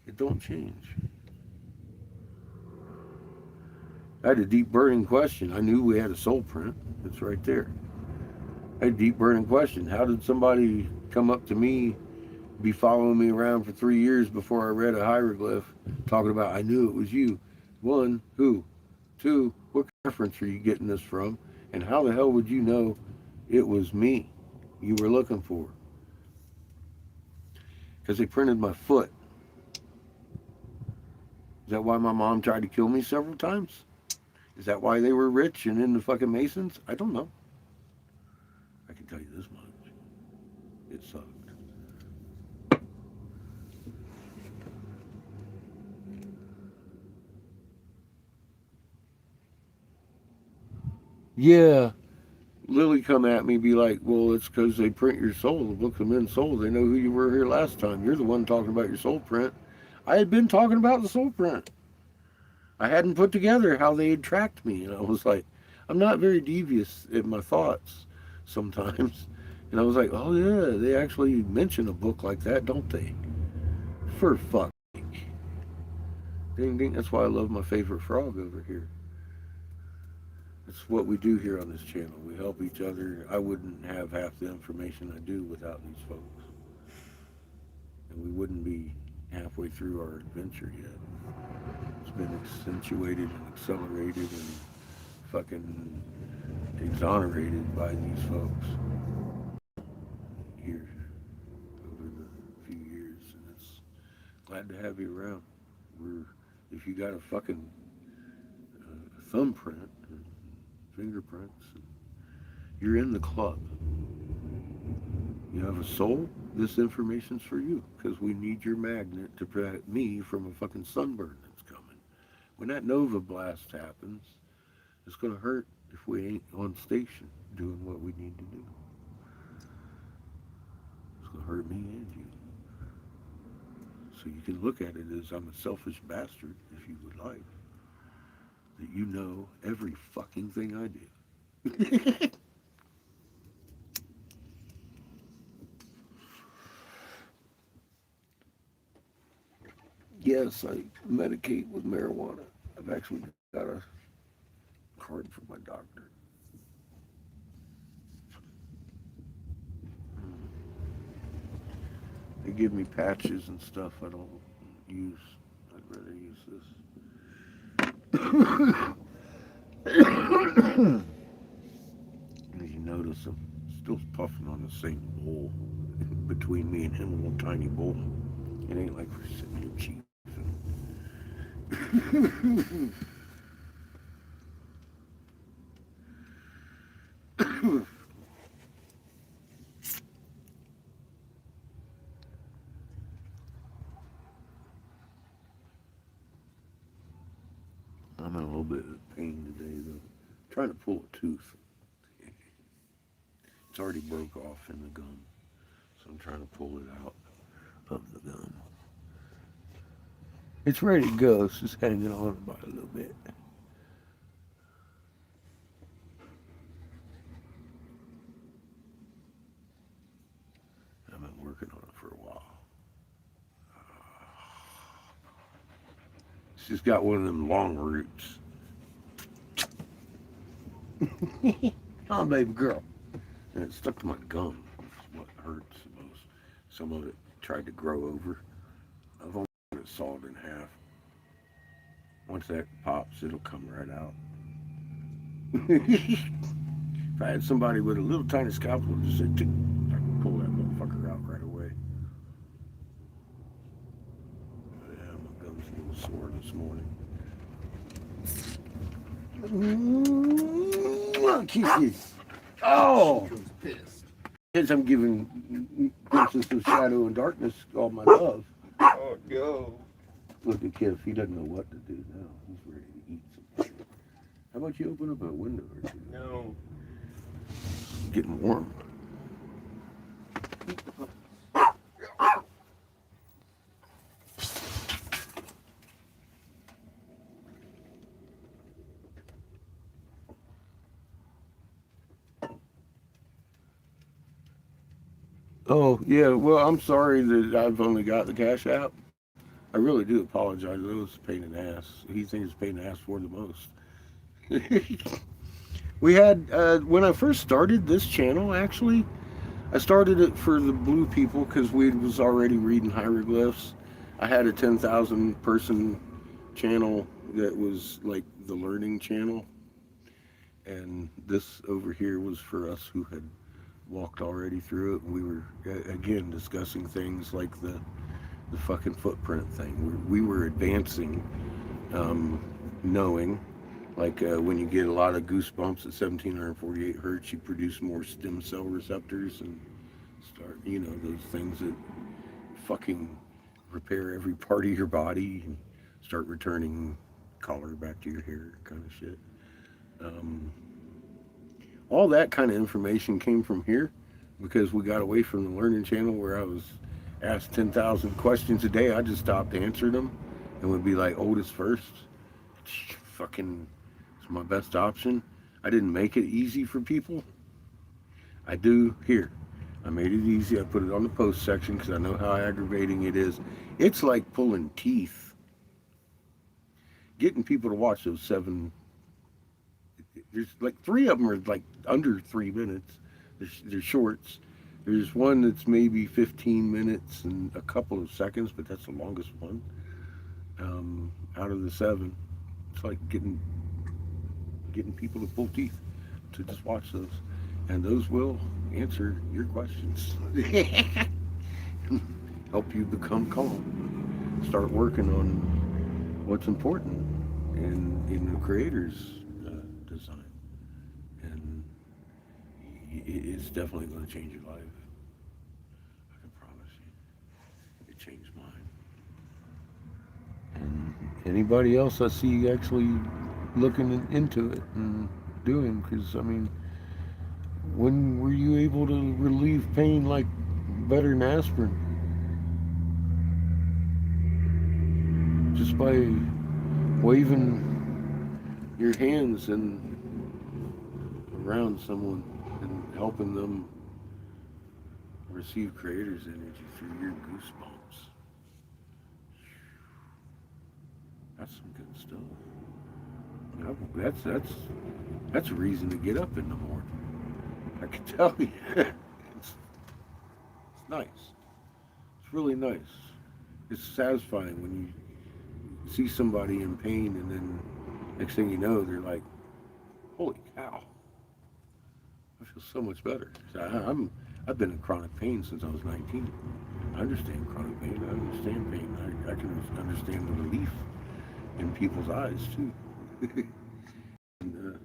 It don't change. I had a deep burning question. I knew we had a soul print. It's right there. I had a deep burning question. How did somebody come up to me, be following me around for 3 years before I read a hieroglyph, talking about I knew it was you? 1, who? 2, what reference are you getting this from? And how the hell would you know it was me? you were looking for. Because they printed my foot. Is that why my mom tried to kill me several times? Is that why they were rich and into fucking Masons? I don't know. I can tell you this much. It sucked. Yeah. Lily come at me, be like, well, it's because they print your soul. The Books of Men's Souls. They know who you were here last time. You're the one talking about your soul print. I had been talking about the soul print. I hadn't put together how they had tracked me. And I was like, I'm not very devious in my thoughts sometimes. And I was like, oh yeah, they actually mention a book like that, don't they? For fuck's sake. Ding ding, that's why I love my favorite frog over here. It's what we do here on this channel. We help each other. I wouldn't have half the information I do without these folks. And we wouldn't be halfway through our adventure yet. It's been accentuated and accelerated and fucking exonerated by these folks here over the few years. And it's glad to have you around. If you got a fucking thumbprint and fingerprints, you're in the club. You have a soul, this information's for you, because we need your magnet to protect me from a fucking sunburn that's coming. When that nova blast happens, it's going to hurt if we ain't on station doing what we need to do. It's going to hurt me and you. So you can look at it as I'm a selfish bastard, if you would like. That you know every fucking thing I do. Yes, I medicate with marijuana. I've actually got a card from my doctor. They give me patches and stuff I don't use. I'd rather use this. As you notice, I'm still puffing on the same bowl. Between me and him, a little tiny bowl. It ain't like we're sitting here cheap. I'm in a little bit of pain today, though. I'm trying to pull a tooth. It's already broke off in the gum, so I'm trying to pull it out of the gum. It's ready to go, it's just hanging on by a little bit. I've been working on it for a while. She's got one of them long roots. Come on, baby girl. And it stuck to my gum. That's what hurts the most. Some of it tried to grow over. I've only got it sawed in half. Once that pops, it'll come right out. If I had somebody with a little tiny scalpel, just say, tick, I could pull that motherfucker out right away. Yeah, my gum's a little sore this morning. Kisses. Oh! Because I'm giving Princess of Shadow and Darkness all my love. Oh, go. Look at Kiff, he doesn't know what to do now. He's ready to eat something. How about you open up a window or two? No. It's getting warm. Oh, yeah, well, I'm sorry that I've only got the Cash App. I really do apologize. It was a pain in the ass. He thinks it's a pain in the ass for the most. We had, when I first started this channel, actually, I started it for the blue people because we was already reading hieroglyphs. I had a 10,000 person channel that was like the learning channel. And this over here was for us who had walked already through it, and we were again discussing things like the fucking footprint thing. We were advancing, knowing like when you get a lot of goosebumps at 1748 hertz, you produce more stem cell receptors and start, those things that fucking repair every part of your body and start returning color back to your hair, kind of shit. Um, all that kind of information came from here because we got away from the learning channel where I was asked 10,000 questions a day. I just stopped answering them and would be like, oldest first. Fucking, it's my best option. I didn't make it easy for people. I do here. I made it easy. I put it on the post section because I know how aggravating it is. It's like pulling teeth. Getting people to watch those 7. There's like 3 of them are like under 3 minutes. They're shorts. There's one that's maybe 15 minutes and a couple of seconds, but that's the longest one out of the 7. It's like getting people to pull teeth to just watch those, and those will answer your questions. Help you become calm. Start working on what's important in the creator's design, and it's definitely going to change your life. I can promise you. It changed mine. And anybody else I see actually looking into it and doing, because I mean, when were you able to relieve pain like better than aspirin? Just by waving your hands and around someone and helping them receive creator's energy through your goosebumps. That's some good stuff. That's a reason to get up in the morning. I can tell you. It's nice. It's really nice. It's satisfying when you see somebody in pain and then next thing you know, they're like, holy cow. I feel so much better. I've been in chronic pain since I was 19. I understand chronic pain. I understand pain. I can understand the relief in people's eyes too. And,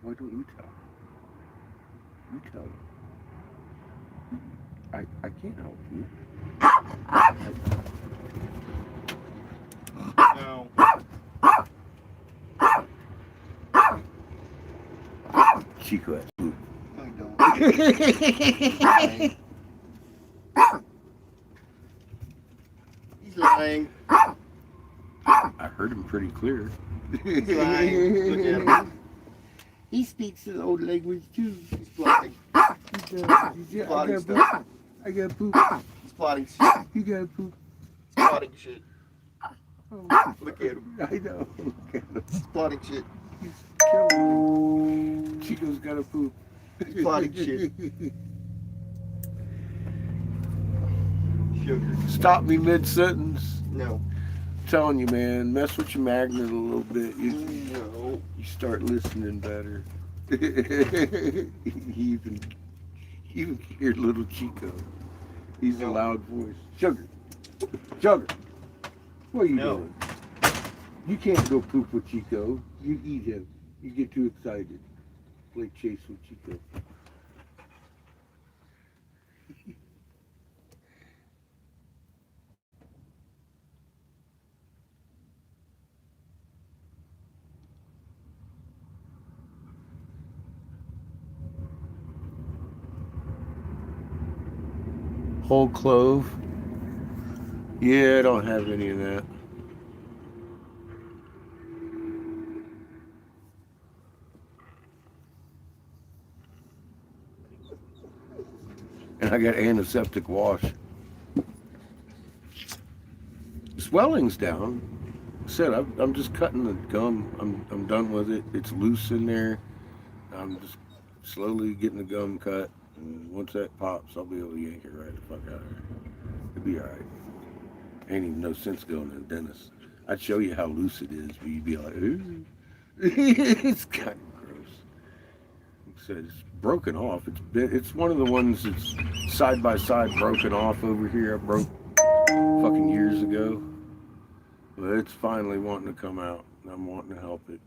why don't you tell? You tell them. I can't help you. No. Chico has food. I don't. He's lying. I heard him pretty clear. He's lying. Look at him. He speaks an old language too. He's plotting. He does. Plotting stuff. I got poop. He's plotting shit. You got poop. He's plotting shit. Oh, Look at him. I know. Look at him. He's plotting shit. He's killing me. Chico's got a poop. He's plotting shit. Sugar. Stop me mid-sentence. No. I'm telling you, man, mess with your magnet a little bit. No. You start listening better. you even hear little Chico. He's a loud voice. Sugar. What are you doing? You can't go poop with Chico. You eat him. You get too excited. Play chase with Chico. Whole clove. Yeah, I don't have any of that. And I got antiseptic wash. Swelling's down. I said I'm just cutting the gum. I'm done with it. It's loose in there. I'm just slowly getting the gum cut. And once that pops, I'll be able to yank it right the fuck out of there. It'll be alright. Ain't even no sense going to the dentist. I'd show you how loose it is, but you'd be like, ooh. It's kind of gross. Like I said, it's broken off. It's one of the ones that's side by side broken off over here. I broke fucking years ago. But it's finally wanting to come out. And I'm wanting to help it.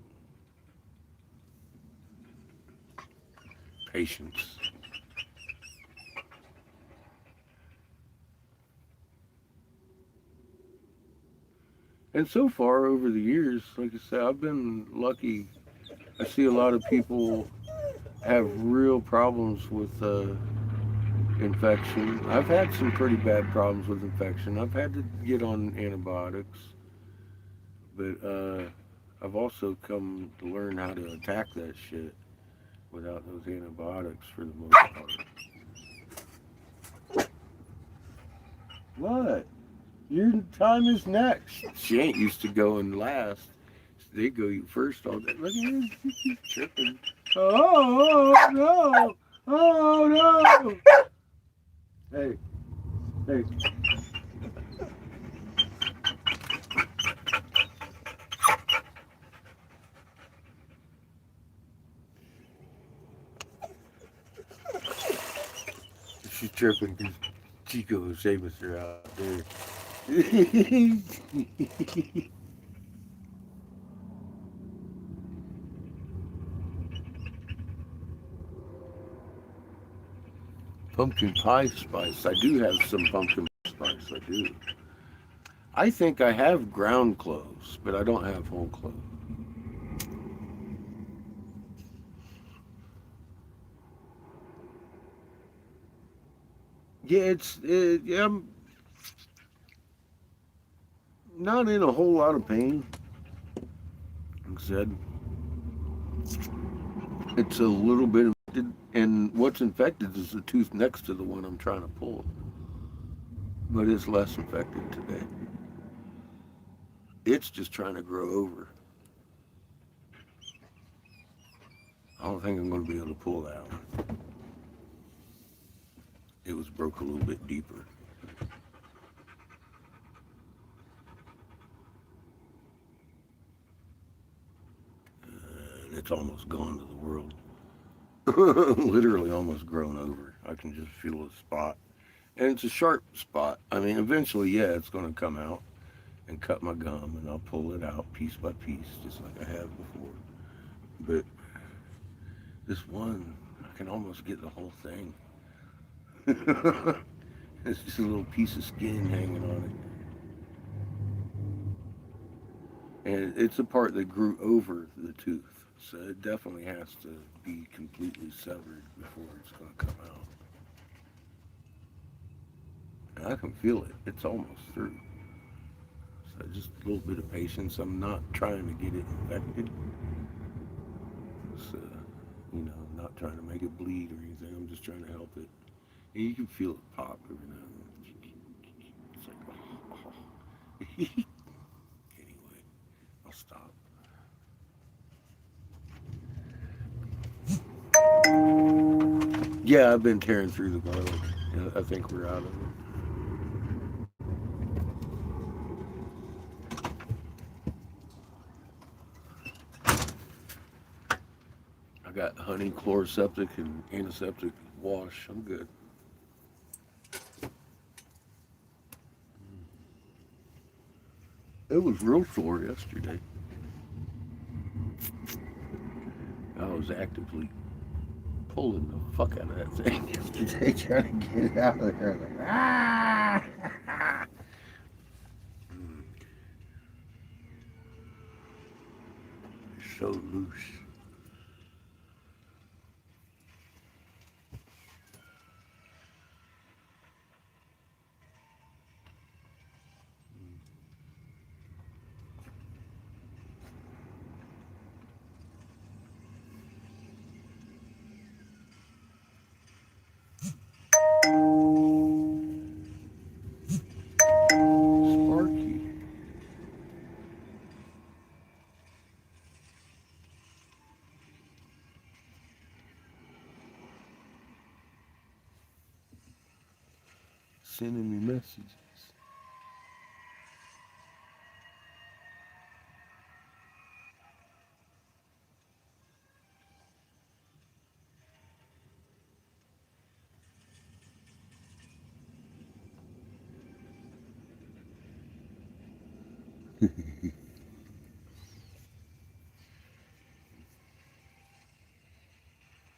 Patience. And so far over the years, like I said, I've been lucky. I see a lot of people have real problems with infection. I've had some pretty bad problems with infection. I've had to get on antibiotics, but I've also come to learn how to attack that shit without those antibiotics for the most part. What? Your time is next. She ain't used to going last. They go you first all day. Look at her, she keeps tripping. Oh no! Oh no! Hey, hey. She's tripping because Chico and Seamus are out there. Pumpkin pie spice. I do have some pumpkin spice. I do. I think I have ground cloves, but I don't have whole cloves. Yeah, yeah, I'm not in a whole lot of pain. Like I said, it's a little bit infected, and what's infected is the tooth next to the one I'm trying to pull. But it's less infected today. It's just trying to grow over. I don't think I'm going to be able to pull that one. It was broke a little bit deeper. And it's almost gone to the world. Literally almost grown over. I can just feel a spot. And it's a sharp spot. I mean, eventually, yeah, it's going to come out and cut my gum, and I'll pull it out piece by piece, just like I have before. But this one, I can almost get the whole thing. It's just a little piece of skin hanging on it. And it's a part that grew over the tooth. So it definitely has to be completely severed before it's going to come out. And I can feel it. It's almost through. So just a little bit of patience. I'm not trying to get it infected. So, not trying to make it bleed or anything. I'm just trying to help it. And you can feel it pop every now and then. It's like, oh. Anyway, I'll stop. Yeah, I've been tearing through the garlic. Yeah, I think we're out of it. I got honey, chloroseptic, and antiseptic wash. I'm good. It was real sore yesterday. I was actively pulling the fuck out of that thing yesterday, trying to get it out of there. Like, ah! It's so loose. Sparky. Sending me messages.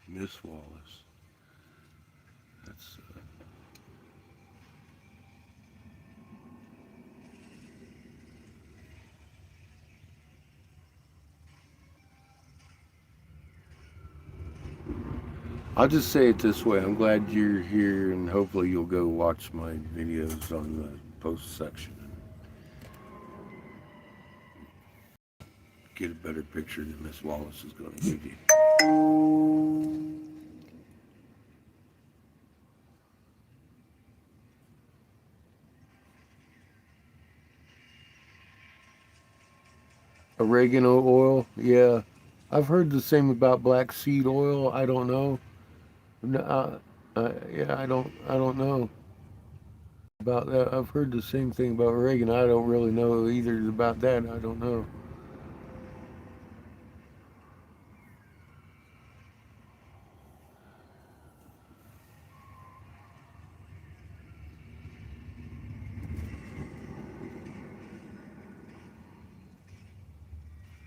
Miss Wallace. That's I'll just say it this way. I'm glad you're here, and hopefully you'll go watch my videos on the post section and get a better picture than Miss Wallace is going to give you. Oregano oil, yeah. I've heard the same about black seed oil. I don't know. Yeah, I don't know about that. I've heard the same thing about oregano. I don't really know either about that. I don't know.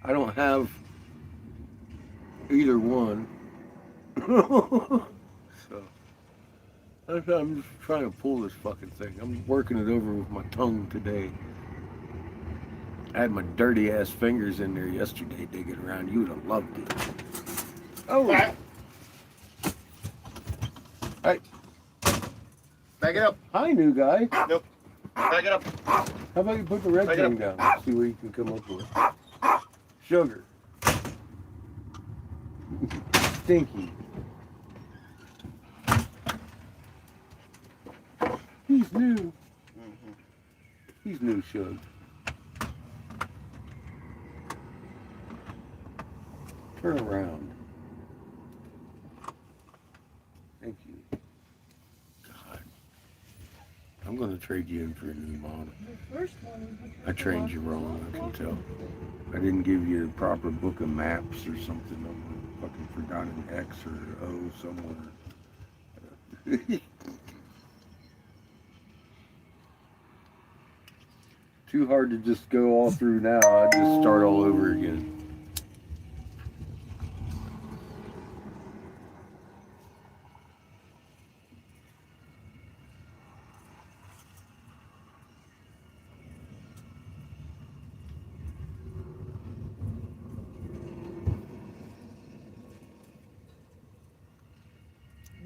I don't have either one. So I'm just trying to pull this fucking thing. I'm working it over with my tongue today. I had my dirty ass fingers in there yesterday digging around. You would have loved it. Oh, hey, Back it up. hi, new guy. Nope. Back it up. How about you put the red Back it thing down? See what you can come up with. Sugar. Stinky. He's new. He's new, Shug. Turn around. Thank you. God. I'm going to trade you in for a new model. I trained you wrong, I can tell. I didn't give you a proper book of maps or something. I fucking forgot an X or O somewhere. Too hard to just go all through now. I just start all over again.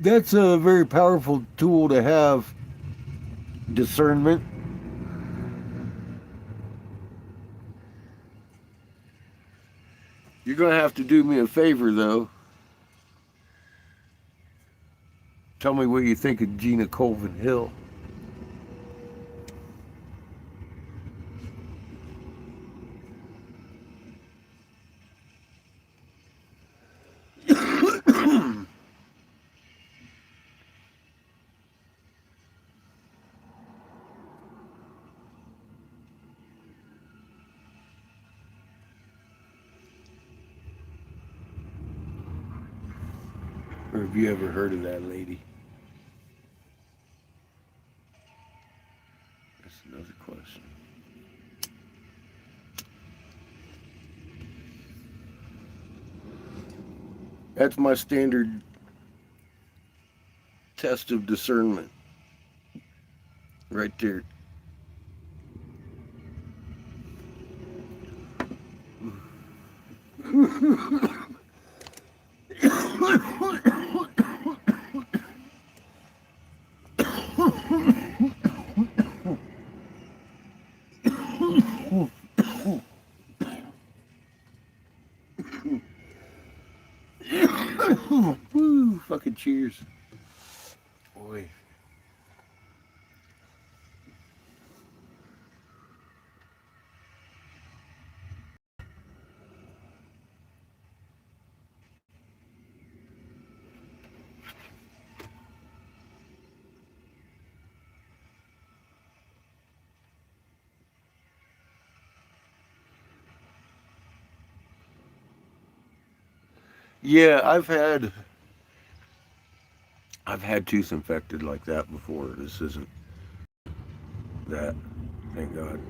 That's a very powerful tool to have, discernment. You're going to have to do me a favor, though. Tell me what you think of Gina Colvin Hill. Or have you ever heard of that lady? That's another question. That's my standard test of discernment. Right there. Woo, fucking cheers. Boy. Yeah, I've had tooth infected like that before. This isn't that, thank God.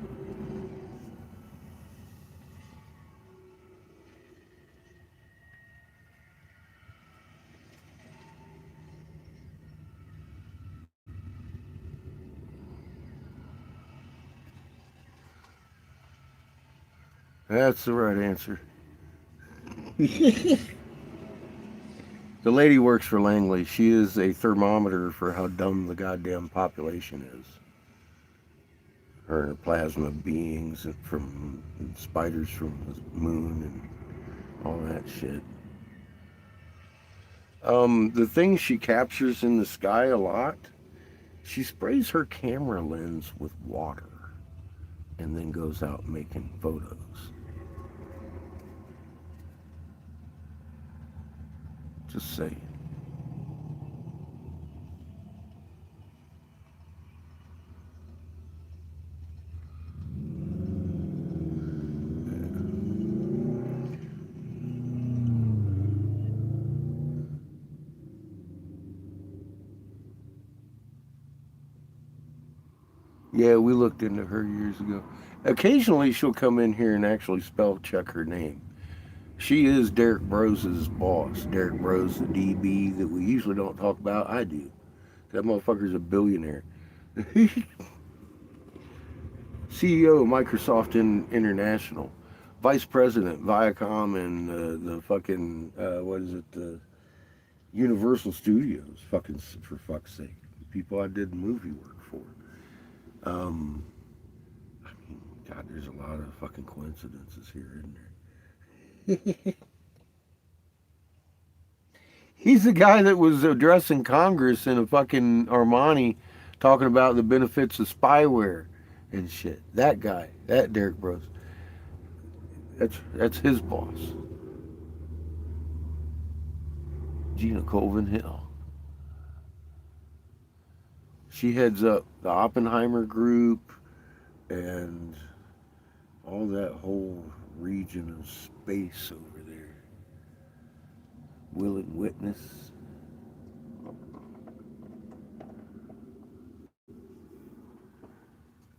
That's the right answer. The lady works for Langley. She is a thermometer for how dumb the goddamn population is. Her and her plasma beings from spiders from the moon and all that shit. The things she captures in the sky a lot, she sprays her camera lens with water and then goes out making photos. Just saying. Yeah, we looked into her years ago. Occasionally she'll come in here and actually spell check her name. She is Derek Brose's boss. Derek Brose, the DB that we usually don't talk about. I do. That motherfucker's a billionaire. CEO of Microsoft International. Vice President, Viacom, and the fucking, what is it, the Universal Studios. Fucking, for fuck's sake. People I did movie work for. I mean, God, there's a lot of fucking coincidences here, isn't there? He's the guy that was addressing Congress in a fucking Armani talking about the benefits of spyware and shit. That guy, that Derek Brose. That's his boss. Gina Colvin Hill. She heads up the Oppenheimer group and all that whole region of space over there. Will and Witness.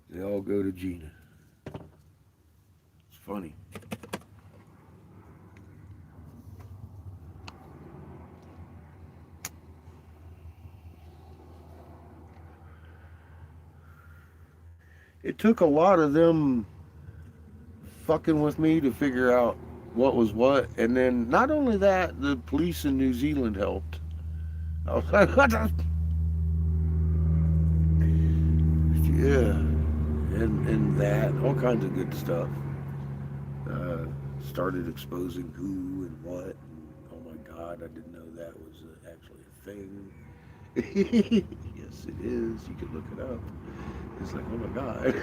They all go to Gina. It's funny. It took a lot of them fucking with me to figure out what was what. And then not only that, the police in New Zealand helped. I was like, what the? Yeah. And that, all kinds of good stuff. Started exposing who and what. And, oh my God, I didn't know that was actually a thing. Yes, it is. You can look it up. It's like, oh my God.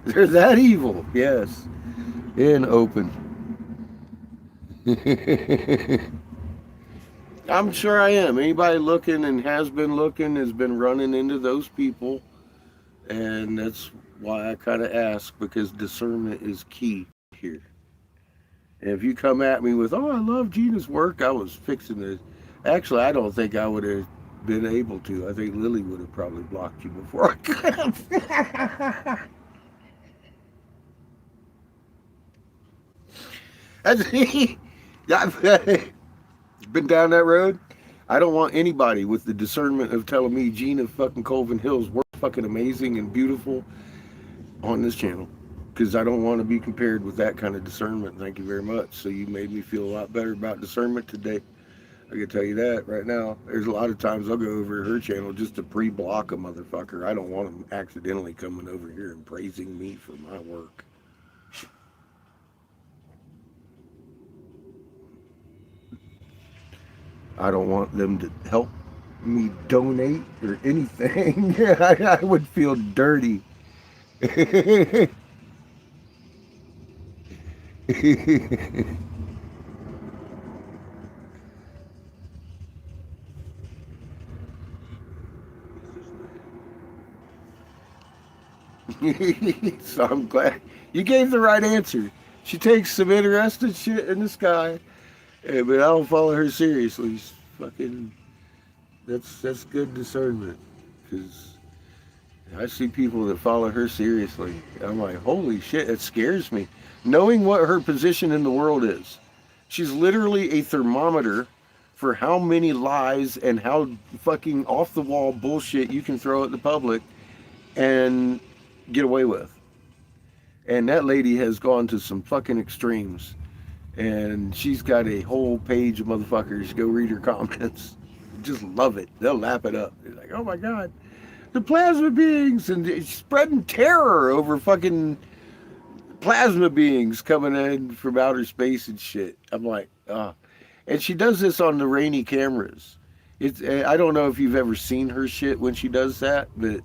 They're that evil. Yes. In open. I'm sure I am. Anybody looking and has been looking has been running into those people. And that's why I kind of ask, because discernment is key here. And if you come at me with, oh, I love Gina's work, I was fixing to. Actually, I don't think I would have been able to. I think Lily would have probably blocked you before I could have. I've been down that road. I don't want anybody with the discernment of telling me Gina fucking Colvin Hill's work fucking amazing and beautiful on this channel, because I don't want to be compared with that kind of discernment. Thank you very much. So you made me feel a lot better about discernment today. I can tell you that right now. There's a lot of times I'll go over to her channel just to pre-block a motherfucker. I don't want them accidentally coming over here and praising me for my work. I don't want them to help me donate or anything. I would feel dirty. So I'm glad you gave the right answer. She takes some interesting shit in the sky, but I don't follow her seriously. Fucking, that's good discernment, because I see people that follow her seriously. I'm like, holy shit, it scares me. Knowing what her position in the world is. She's literally a thermometer for how many lies and how fucking off the wall bullshit you can throw at the public and get away with. And that lady has gone to some fucking extremes. And she's got a whole page of motherfuckers. Go read her comments. Just love it. They'll lap it up. They're like, oh my God, the plasma beings, and it's spreading terror over fucking plasma beings coming in from outer space and shit. I'm like, ah. And she does this on the Rainy cameras. It's I don't know if you've ever seen her shit when she does that, but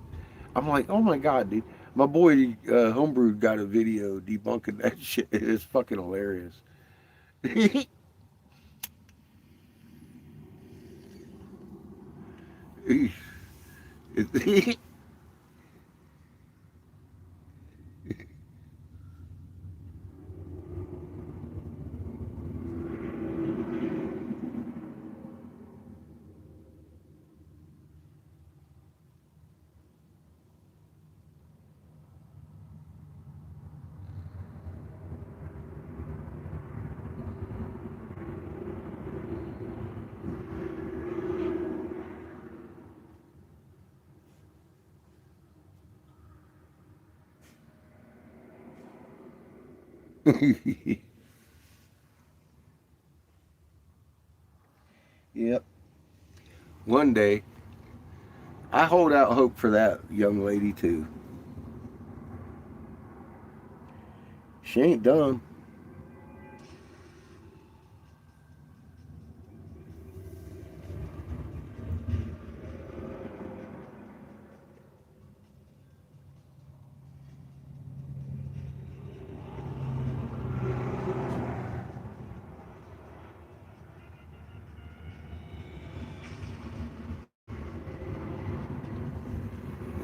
I'm like, oh my God, dude. My boy Homebrew got a video debunking that shit. It's fucking hilarious. Yep. One day, I hold out hope for that young lady too. She ain't done.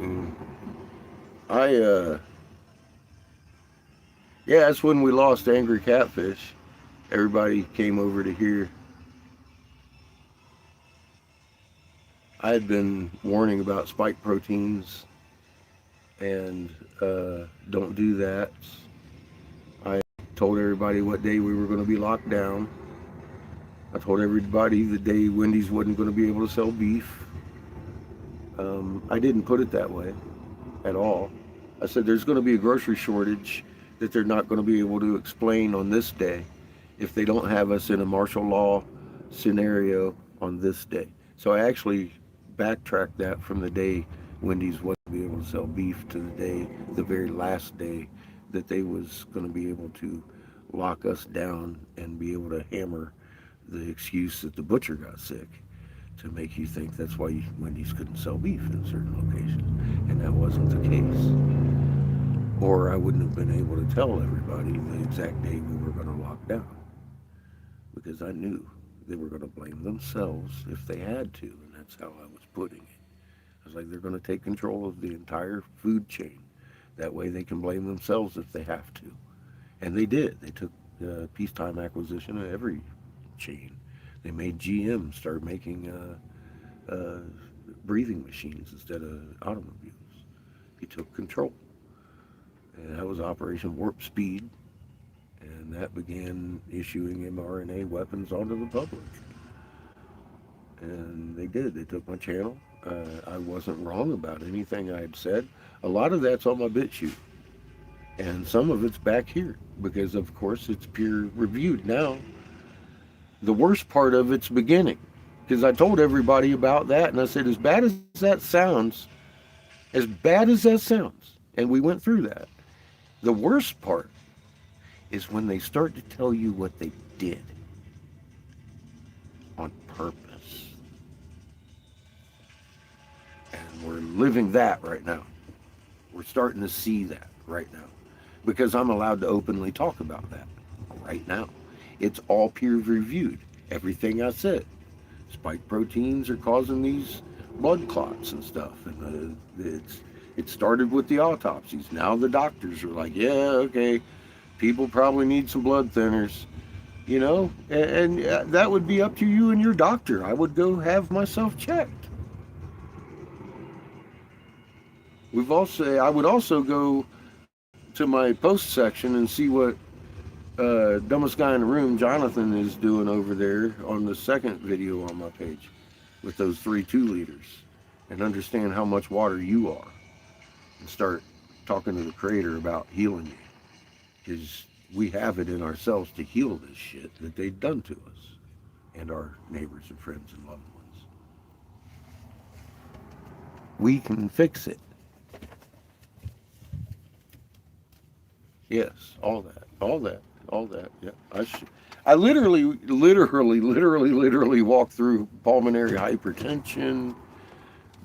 Mm. Yeah, that's when we lost Angry Catfish. Everybody came over to here. I had been warning about spike proteins and don't do that. I told everybody what day we were going to be locked down. I told everybody the day Wendy's wasn't going to be able to sell beef. I didn't put it that way at all. I said there's going to be a grocery shortage that they're not going to be able to explain on this day if they don't have us in a martial law scenario on this day. So I actually backtracked that from the day Wendy's wasn't be able to sell beef to the very last day that they was going to be able to lock us down and be able to hammer the excuse that the butcher got sick to make you think that's why Wendy's couldn't sell beef in certain locations. And that wasn't the case. Or I wouldn't have been able to tell everybody the exact day we were going to lock down. Because I knew they were going to blame themselves if they had to. And that's how I was putting it. I was like, they're going to take control of the entire food chain. That way they can blame themselves if they have to. And they did. They took peacetime acquisition of every chain. They made GM start making breathing machines instead of automobiles. He took control. And that was Operation Warp Speed. And that began issuing mRNA weapons onto the public. And they did. They took my channel. I wasn't wrong about anything I had said. A lot of that's on my BitChute. And some of it's back here. Because, of course, it's peer reviewed now. The worst part of it's beginning. Because I told everybody about that. And I said, as bad as that sounds, and we went through that, the worst part is when they start to tell you what they did on purpose. And we're living that right now. We're starting to see that right now. Because I'm allowed to openly talk about that right now. It's all peer reviewed. Everything I said. Spike proteins are causing these blood clots and stuff. And it started with the autopsies. Now the doctors are like, yeah, okay, people probably need some blood thinners. You know, and that would be up to you and your doctor. I would go have myself checked. I would also go to my post section and see what dumbest guy in the room, Jonathan, is doing over there on the second video on my page with those 3 2-liters, and understand how much water you are, and start talking to the Creator about healing you. is we have it in ourselves to heal this shit that they've done to us and our neighbors and friends and loved ones. We can fix it. Yes, all that. Yeah, I literally walked through pulmonary hypertension,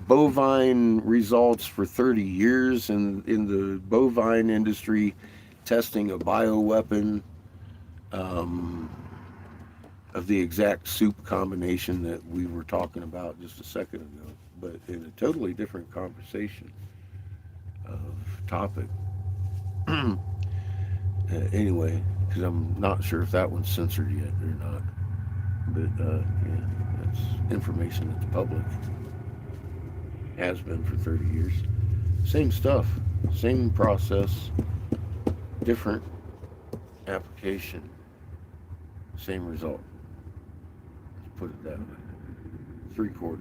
bovine results for 30 years in the bovine industry, testing a bioweapon of the exact soup combination that we were talking about just a second ago, but in a totally different conversation of topic. Anyway, because I'm not sure if that one's censored yet or not. But yeah, that's information that the public has been for 30 years. Same stuff, same process, different application, same result. Let's put it that way. 3/4.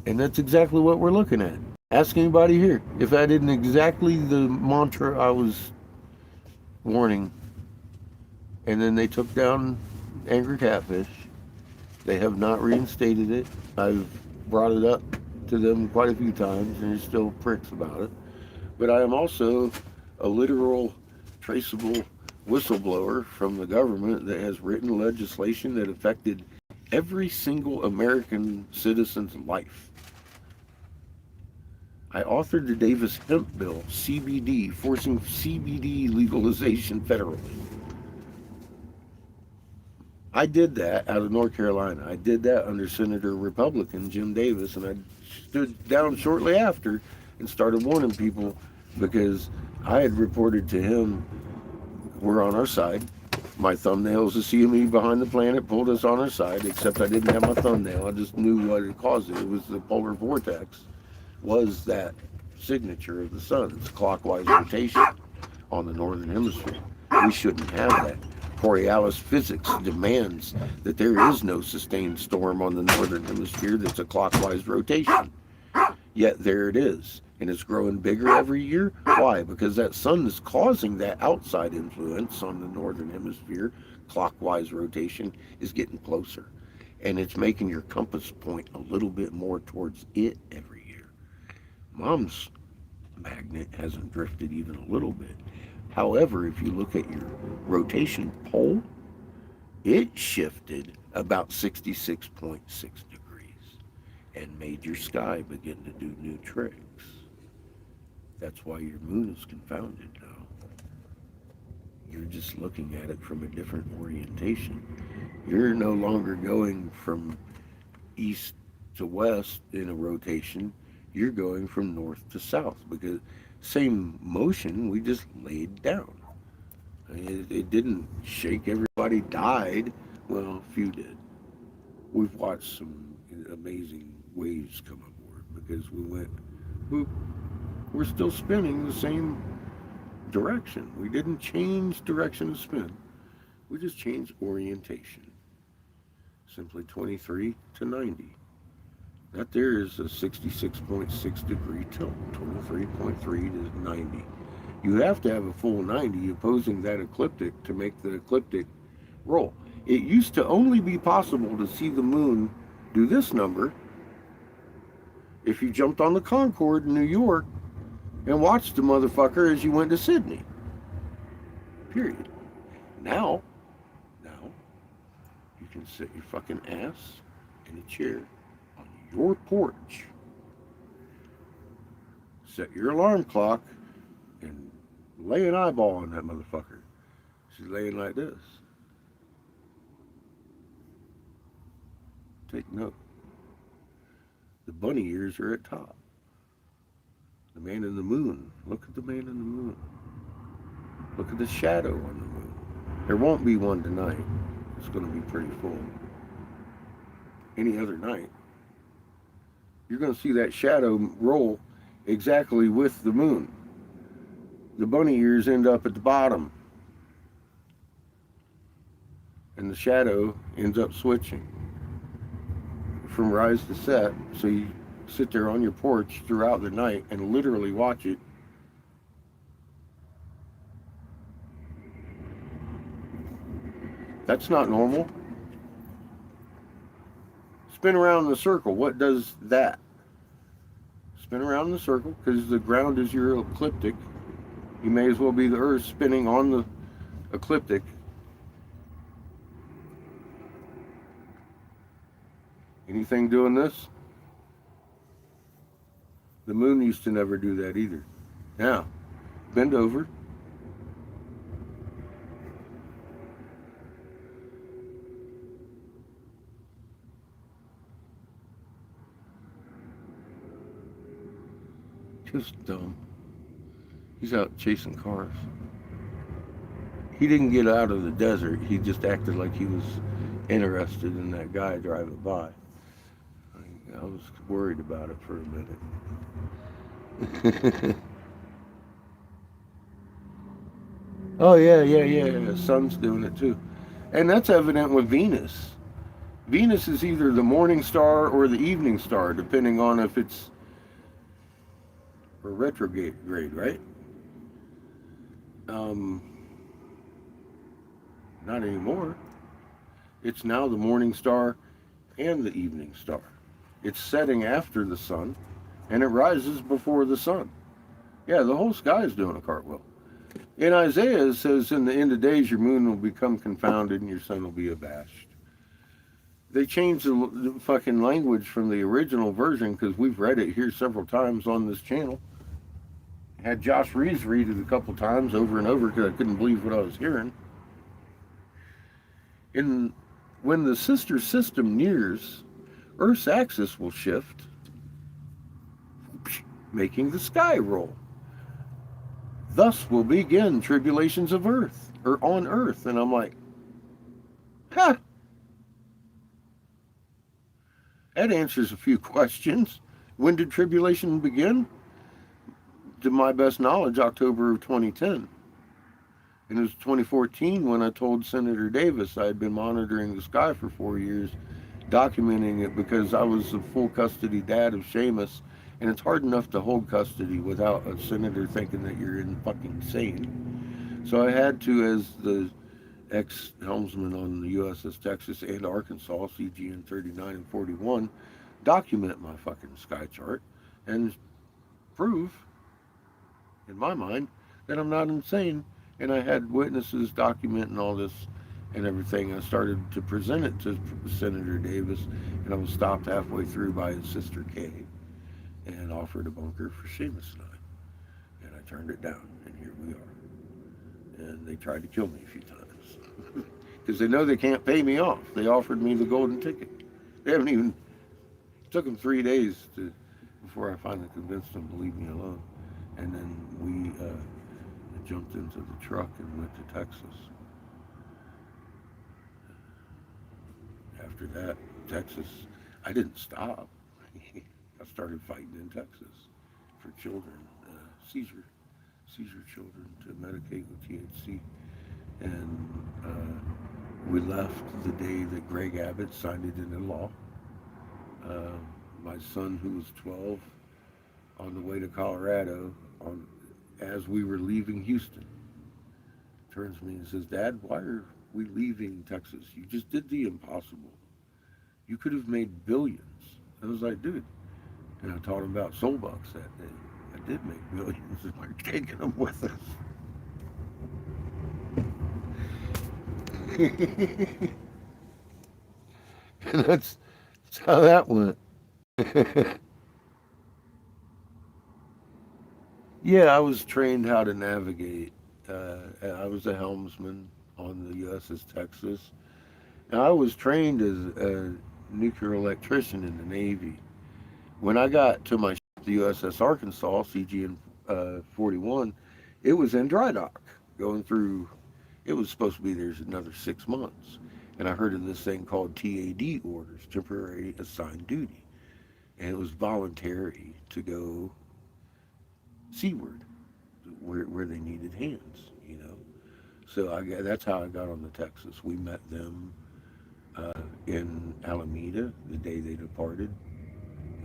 And that's exactly what we're looking at. Ask anybody here if that isn't exactly the mantra I was warning. And then they took down Angry Catfish. They have not reinstated it. I've brought it up to them quite a few times, and they're still pricks about it. But I am also a literal, traceable whistleblower from the government that has written legislation that affected every single American citizen's life. I authored the Davis Hemp Bill, CBD, forcing CBD legalization federally. I did that out of North Carolina. I did that under Senator Republican Jim Davis, and I stood down shortly after and started warning people because I had reported to him, we're on our side. My thumbnail is a CME behind the planet, pulled us on our side, except I didn't have my thumbnail. I just knew what had caused it. It was the polar vortex, was that signature of the sun. It's clockwise rotation on the northern hemisphere. We shouldn't have that. Coriolis physics demands that there is no sustained storm on the northern hemisphere that's a clockwise rotation. Yet there it is. And it's growing bigger every year. Why? Because that sun is causing that outside influence on the northern hemisphere. Clockwise rotation is getting closer. And it's making your compass point a little bit more towards it every year. Mom's magnet hasn't drifted even a little bit. However, if you look at your rotation pole, it shifted about 66.6 degrees and made your sky begin to do new tricks. That's why your moon is confounded now. You're just looking at it from a different orientation. You're no longer going from east to west in a rotation. You're going from north to south because same motion, we just laid down. It didn't shake, everybody died. Well, a few did. We've watched some amazing waves come aboard because we went, boop, we're still spinning the same direction. We didn't change direction of spin. We just changed orientation. Simply 23 to 90. That there is a 66.6 degree tilt, 23.3 to 90. You have to have a full 90 opposing that ecliptic to make the ecliptic roll. It used to only be possible to see the moon do this number if you jumped on the Concorde in New York and watched the motherfucker as you went to Sydney. Period. Now, you can sit your fucking ass in a chair on your porch, set your alarm clock, and lay an eyeball on that motherfucker. She's laying like this. Take note. The bunny ears are at top. The man in the moon. Look at the man in the moon. Look at the shadow on the moon. There won't be one tonight. It's going to be pretty full. Any other night, you're going to see that shadow roll exactly with the moon. The bunny ears end up at the bottom. And the shadow ends up switching from rise to set. So sit there on your porch throughout the night and literally watch it. That's not normal. Spin around in a circle. What does that? Spin around in a circle because the ground is your ecliptic. You may as well be the Earth spinning on the ecliptic. Anything doing this? The moon used to never do that either. Now, bend over. Just dumb. He's out chasing cars. He didn't get out of the desert. He just acted like he was interested in that guy driving by. I was worried about it for a minute. Oh, yeah. The sun's doing it too. And that's evident with Venus. Venus is either the morning star or the evening star, depending on if it's a retrograde, right? Not anymore. It's now the morning star and the evening star. It's setting after the sun, and it rises before the sun. Yeah, the whole sky is doing a cartwheel. In Isaiah, it says, in the end of days, your moon will become confounded and your sun will be abashed. They changed the fucking language from the original version because we've read it here several times on this channel. Had Josh Reeves read it a couple times over and over because I couldn't believe what I was hearing. When the sister system nears, Earth's axis will shift, making the sky roll. Thus will begin tribulations of Earth, or on Earth. And I'm like, ha! That answers a few questions. When did tribulation begin? To my best knowledge, October of 2010. And it was 2014 when I told Senator Davis I had been monitoring the sky for 4 years, documenting it because I was the full custody dad of Seamus, and it's hard enough to hold custody without a senator thinking that you're fucking insane. So I had to, as the ex-helmsman on the USS Texas and Arkansas, CGN 39 and 41, document my fucking sky chart and prove, in my mind, that I'm not insane. And I had witnesses documenting all this and everything. I started to present it to Senator Davis, and I was stopped halfway through by his sister Kay and offered a bunker for Seamus and I. And I turned it down, and here we are. And they tried to kill me a few times because they know they can't pay me off. They offered me the golden ticket. They haven't even, it took them 3 days before I finally convinced them to leave me alone. And then we jumped into the truck and went to Texas. After that, Texas, I didn't stop. I started fighting in Texas for children, seizure children, to medicate with THC. And we left the day that Greg Abbott signed it into law. My son, who was 12, on the way to Colorado, as we were leaving Houston, turns to me and says, "Dad, why are we leaving Texas? You just did the impossible. You could have made billions." I was like, "Dude," and I taught him about soul bucks that day. I did make billions, and we're taking them with us. And that's how that went. Yeah, I was trained how to navigate. I was a helmsman on the USS Texas. And I was trained as a nuclear electrician in the Navy. When I got to my ship, the USS Arkansas, CGN 41, it was in dry dock, going through, it was supposed to be there another 6 months. And I heard of this thing called TAD orders, temporary assigned duty. And it was voluntary to go seaward, where they needed hands, you know. So that's how I got on the Texas. We met them in Alameda the day they departed,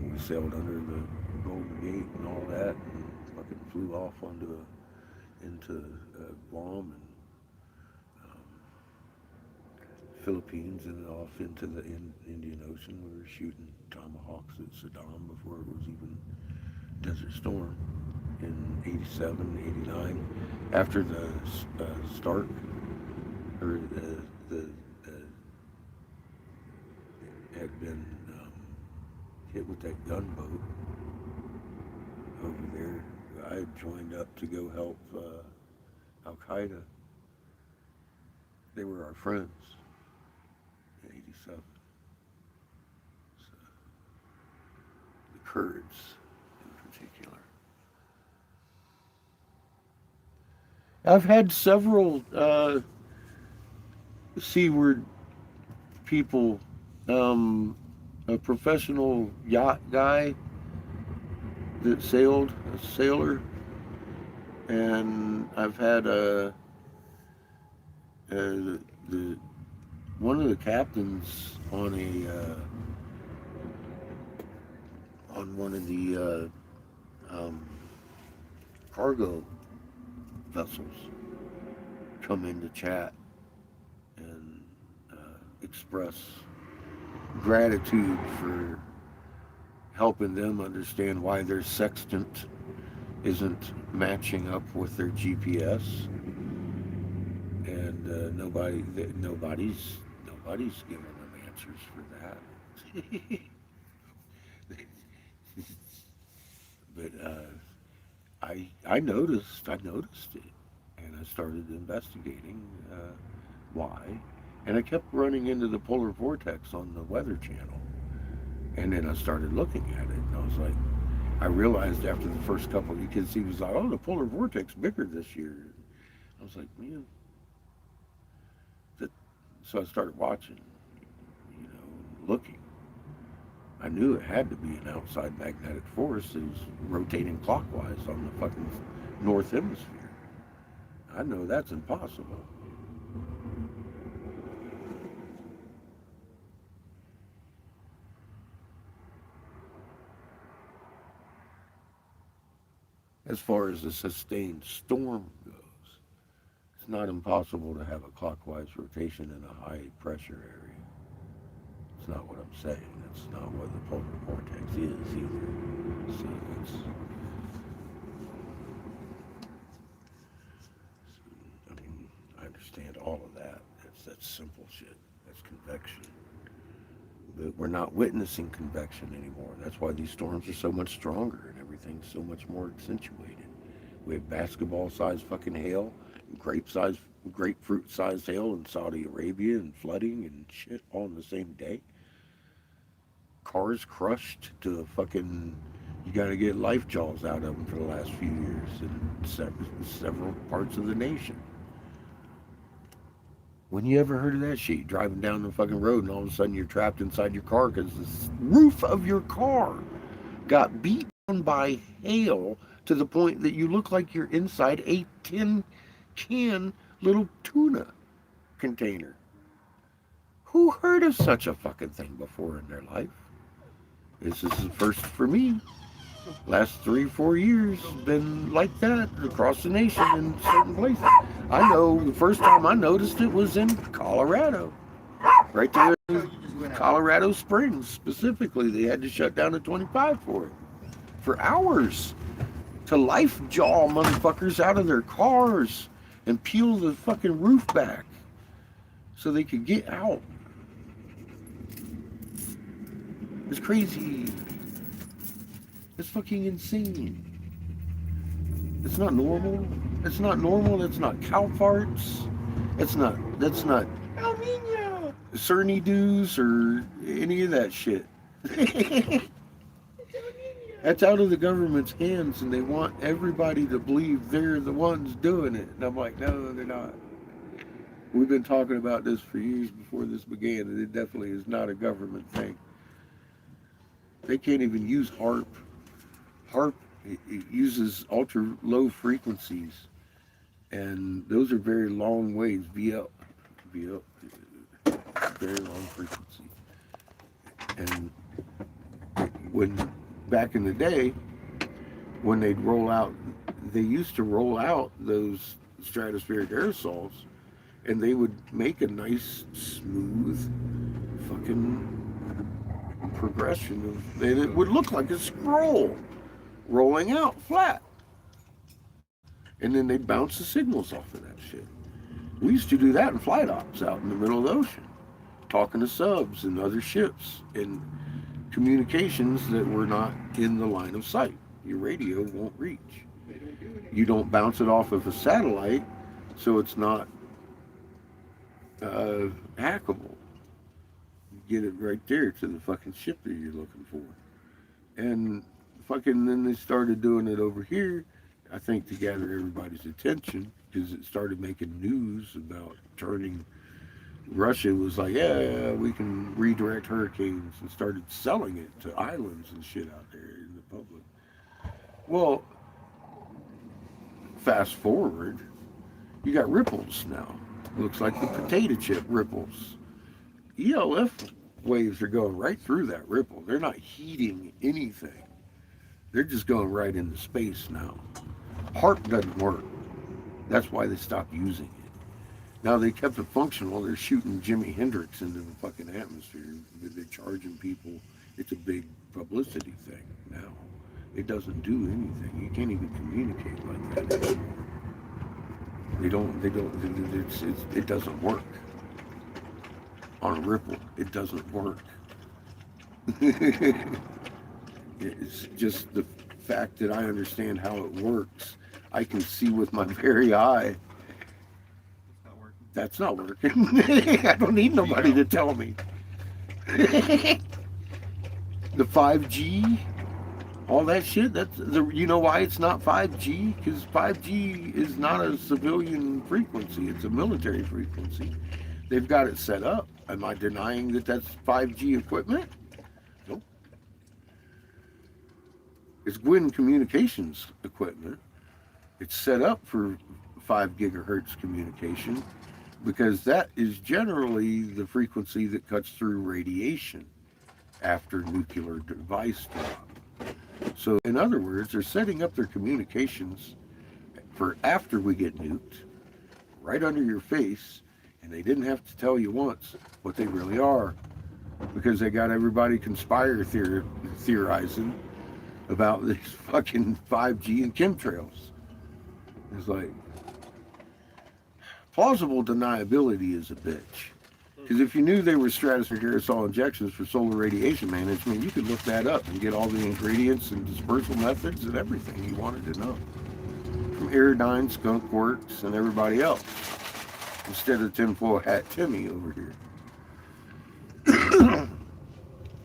we sailed under the Golden Gate and all that, and fucking flew off into Guam and Philippines, and then off into the Indian Ocean. We were shooting tomahawks at Saddam before it was even Desert Storm in 87, 89. After the Stark, or the had been hit with that gunboat over there, I joined up to go help Al Qaeda. They were our friends in 87. So, the Kurds in particular. I've had several seaward people, a professional yacht guy that sailed, a sailor, and I've had the one of the captains on on one of the cargo vessels come in to chat and express gratitude for helping them understand why their sextant isn't matching up with their GPS, and nobody's giving them answers for that. But I noticed it, and I started investigating why, and I kept running into the polar vortex on the Weather Channel, and then I started looking at it, and I was like, I realized after the first couple, because he was like, oh, the polar vortex bigger this year. I was like, man, so I started watching, looking. I knew it had to be an outside magnetic force that was rotating clockwise on the fucking north hemisphere. I know that's impossible. As far as a sustained storm goes, it's not impossible to have a clockwise rotation in a high pressure area. It's not what I'm saying. That's not what the polar vortex is either. So I understand all of that. That's simple shit. That's convection. But we're not witnessing convection anymore. That's why these storms are so much stronger and everything's so much more accentuated. We have basketball-sized fucking hail, grapefruit-sized hail in Saudi Arabia, and flooding and shit all in the same day. Cars crushed to fucking, you gotta get life jaws out of them for the last few years in several parts of the nation. When you ever heard of that shit? Driving down the fucking road and all of a sudden you're trapped inside your car because the roof of your car got beat down by hail to the point that you look like you're inside a tin can little tuna container. Who heard of such a fucking thing before in their life? This is the first for me. Last 3-4 years been like that across the nation in certain places. I know the first time I noticed it was in Colorado. Right there in Colorado Springs specifically. They had to shut down the 25 for it. For hours. To life jaw motherfuckers out of their cars and peel the fucking roof back so they could get out. It's crazy. It's fucking insane. It's not normal. It's not normal. That's not cow farts. That's not El Nino. Cerny doos or any of that shit. That's out of the government's hands, and they want everybody to believe they're the ones doing it. And I'm like, no, they're not. We've been talking about this for years before this began, and it definitely is not a government thing. They can't even use HAARP. HAARP uses ultra low frequencies, and those are very long waves. VL, very long frequency, and when back in the day, when they'd roll out, they used to roll out those stratospheric aerosols, and they would make a nice, smooth, fucking progression of, and it would look like a scroll rolling out flat. And then they'd bounce the signals off of that shit. We used to do that in flight ops out in the middle of the ocean, talking to subs and other ships and communications that were not in the line of sight. Your radio won't reach. You don't bounce it off of a satellite, so it's not hackable. You get it right there to the fucking ship that you're looking for. And fucking then they started doing it over here, I think to gather everybody's attention, because it started making news about turning. Russia was like, yeah, we can redirect hurricanes, and started selling it to islands and shit out there in the public. Well, fast forward, you got ripples now. Looks like the potato chip ripples. ELF waves are going right through that ripple. They're not heating anything. They're just going right into space now. HARP doesn't work. That's why they stopped using it. Now they kept it functional. They're shooting Jimi Hendrix into the fucking atmosphere. They're charging people. It's a big publicity thing now. It doesn't do anything. You can't even communicate like that anymore. It doesn't work. On a ripple, it doesn't work. It's just the fact that I understand how it works. I can see with my very eye. That's not working. I don't need nobody to tell me. The 5G, all that shit, you know why it's not 5G? Because 5G is not a civilian frequency, it's a military frequency. They've got it set up. Am I denying that that's 5G equipment? Nope. It's Gwin Communications equipment. It's set up for 5 gigahertz communication because that is generally the frequency that cuts through radiation after nuclear device drop. So in other words, they're setting up their communications for after we get nuked, right under your face, and they didn't have to tell you once what they really are, because they got everybody theorizing about these fucking 5G and chemtrails. It's like, plausible deniability is a bitch. Because if you knew they were stratospheric aerosol injections for solar radiation management, you could look that up and get all the ingredients and dispersal methods and everything you wanted to know. From Aerodyne, Skunk Works, and everybody else. Instead of tinfoil hat Timmy over here.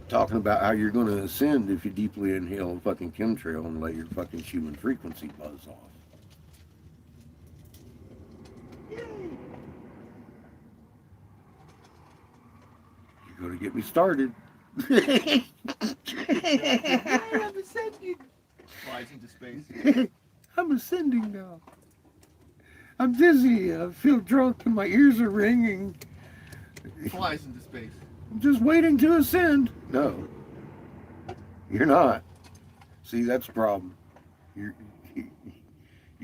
Talking about how you're going to ascend if you deeply inhale a fucking chemtrail and let your fucking human frequency buzz off. You're going to get me started. I'm ascending. Flies into space. I'm ascending now. I'm dizzy. I feel drunk and my ears are ringing. Flies into space. I'm just waiting to ascend. No, you're not. See, that's a problem. You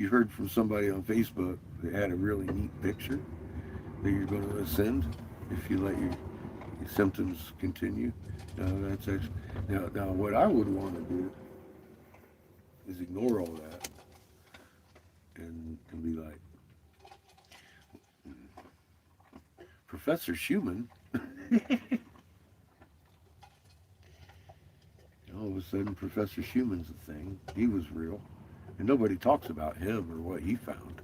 heard from somebody on Facebook that had a really neat picture that you're going to ascend if you let your symptoms continue. That's actually, now what I would want to do is ignore all that and be like, Professor Schumann. All of a sudden, Professor Schumann's a thing. He was real. And nobody talks about him or what he found.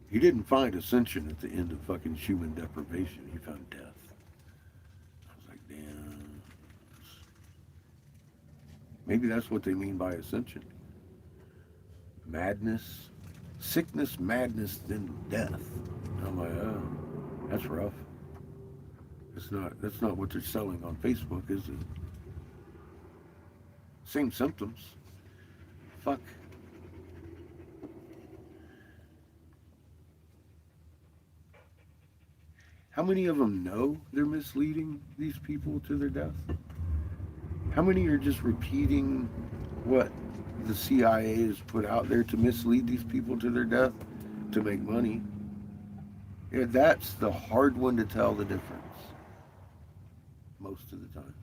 He didn't find ascension at the end of fucking Schumann deprivation. He found death. I was like, damn. Maybe that's what they mean by ascension. Madness. Sickness, madness, then death. I'm like, oh, that's rough. That's not what they're selling on Facebook, is it? Same symptoms. Fuck. How many of them know they're misleading these people to their death? How many are just repeating what the CIA has put out there to mislead these people to their death to make money? Yeah, that's the hard one to tell the difference. Most of the time.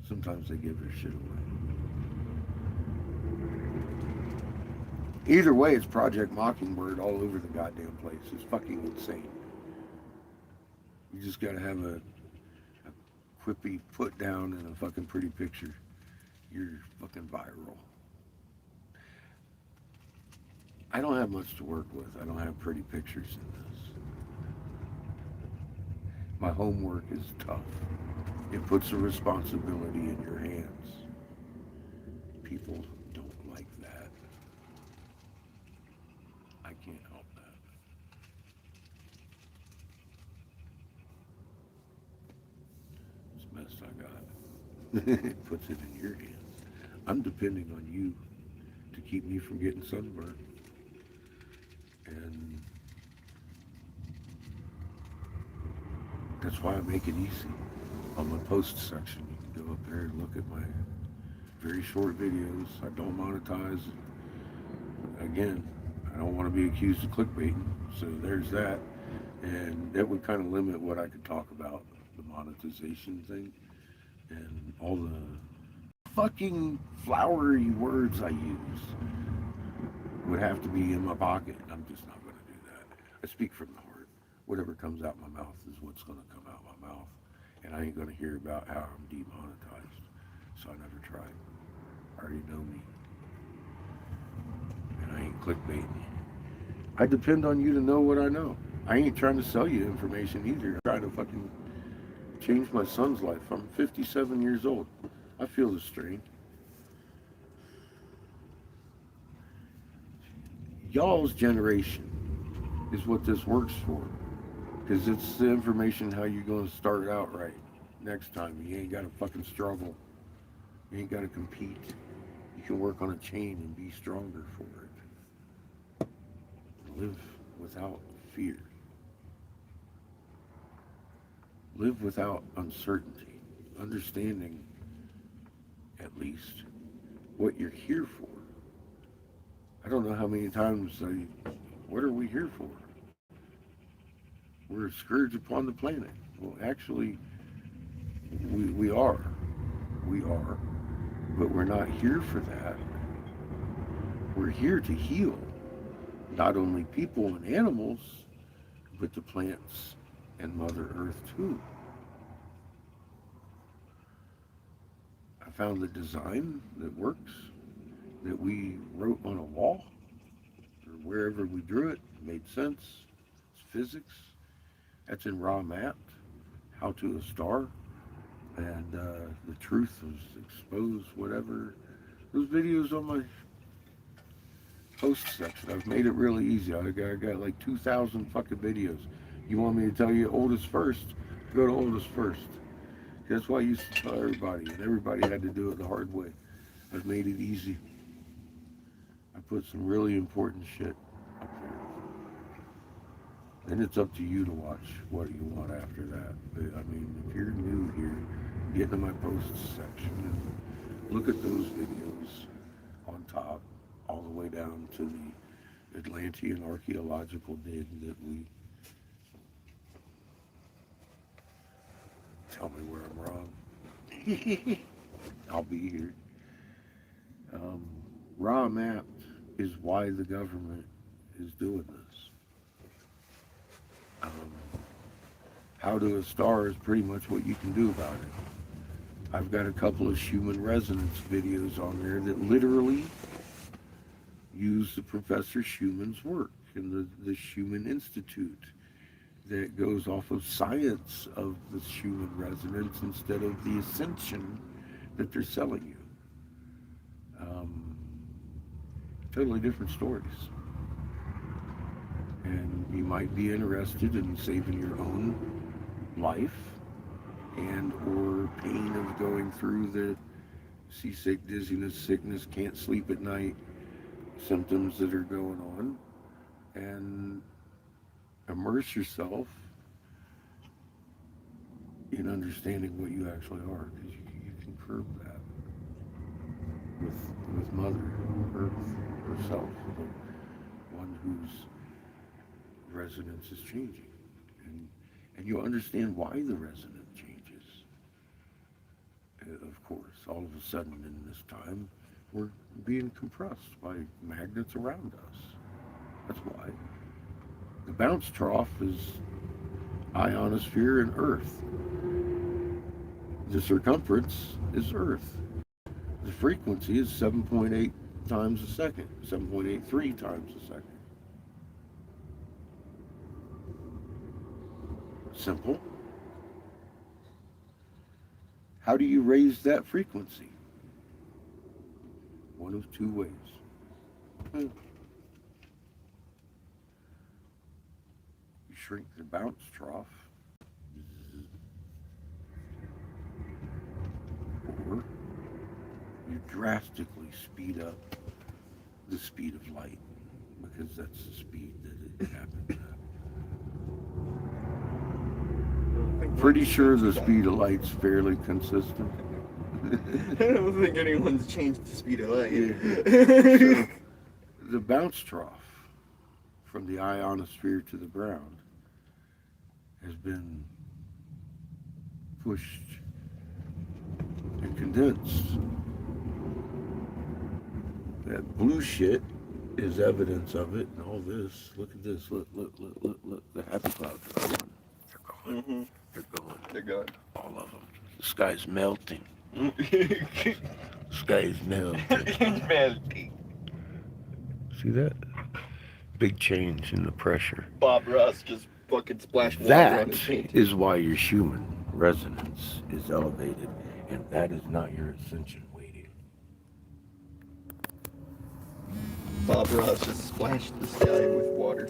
Sometimes they give their shit away. Either way, it's Project Mockingbird all over the goddamn place. It's fucking insane. You just gotta have a quippy put down and a fucking pretty picture. You're fucking viral. I don't have much to work with. I don't have pretty pictures in this. My homework is tough. It puts a responsibility in your hands. People don't like that. I can't help that. It's the best I got. It puts it in your hands. I'm depending on you to keep me from getting sunburned. And that's why I make it easy. On my post section, you can go up there and look at my very short videos. I don't monetize. Again, I don't want to be accused of clickbaiting, so there's that. And that would kind of limit what I could talk about, the monetization thing, and all the fucking flowery words I use would have to be in my pocket. I'm just not going to do that. I speak from the heart. Whatever comes out my mouth is what's going to come out my mouth. And I ain't going to hear about how I'm demonetized. So I never tried. I already know me. And I ain't clickbaiting. I depend on you to know what I know. I ain't trying to sell you information either. I'm trying to fucking change my son's life. I'm 57 years old. I feel the strain. Y'all's generation is what this works for. Because it's the information how you're going to start out right next time. You ain't got to fucking struggle. You ain't got to compete. You can work on a chain and be stronger for it. Live without fear. Live without uncertainty. Understanding, at least, what you're here for. I don't know how many times what are we here for? We're a scourge upon the planet. Well, actually, we are. We are. But we're not here for that. We're here to heal. Not only people and animals, but the plants and Mother Earth too. I found the design that works, that we wrote on a wall, or wherever we drew it, made sense. It's physics. That's in Raw Mapped, How to a Star, and the truth was exposed, whatever. Those videos on my post section, I've made it really easy. I got like 2,000 fucking videos. You want me to tell you oldest first? Go to oldest first. That's why I used to tell everybody, and everybody had to do it the hard way. I've made it easy. I put some really important shit up there. Then it's up to you to watch what you want after that. I mean, if you're new here, get to my posts section and look at those videos on top, all the way down to the Atlantean archaeological dig that we... Tell me where I'm wrong. I'll be here. Raw Mapped is why the government is doing this. How to a Star is pretty much what you can do about it. I've got a couple of human resonance videos on there that literally use the Professor Schumann's work and the Schumann Institute that goes off of science of the Schumann resonance instead of the ascension that they're selling you. Totally different stories. And you might be interested in saving your own life and or pain of going through the seasick, dizziness, sickness, can't sleep at night symptoms that are going on, and immerse yourself in understanding what you actually are, because you can confirm that with Mother Earth herself, the one whose resonance is changing. And you understand why the resonance changes. Of course, all of a sudden in this time, we're being compressed by magnets around us. That's why. The bounce trough is ionosphere and Earth. The circumference is Earth. The frequency is 7.8 times a second, 7.83 times a second. Simple. How do you raise that frequency? One of two ways. You shrink the bounce trough, or you drastically speed up the speed of light, because that's the speed that it happens at. Pretty sure the speed of light's fairly consistent. I don't think anyone's changed the speed of light. So, the bounce trough from the ionosphere to the ground has been pushed and condensed. That blue shit is evidence of it, and all this. Look at this. Look. The happy clouds are going. They're going. Mm-hmm. They're going. They're good. All of them. The sky's melting. Sky's melting. Melting. See that? Big change in the pressure. Bob Ross just fucking splashed water on That his paint. is why your Schumann resonance is elevated, and that is not your ascension waiting. Bob Ross just splashed the sky with water.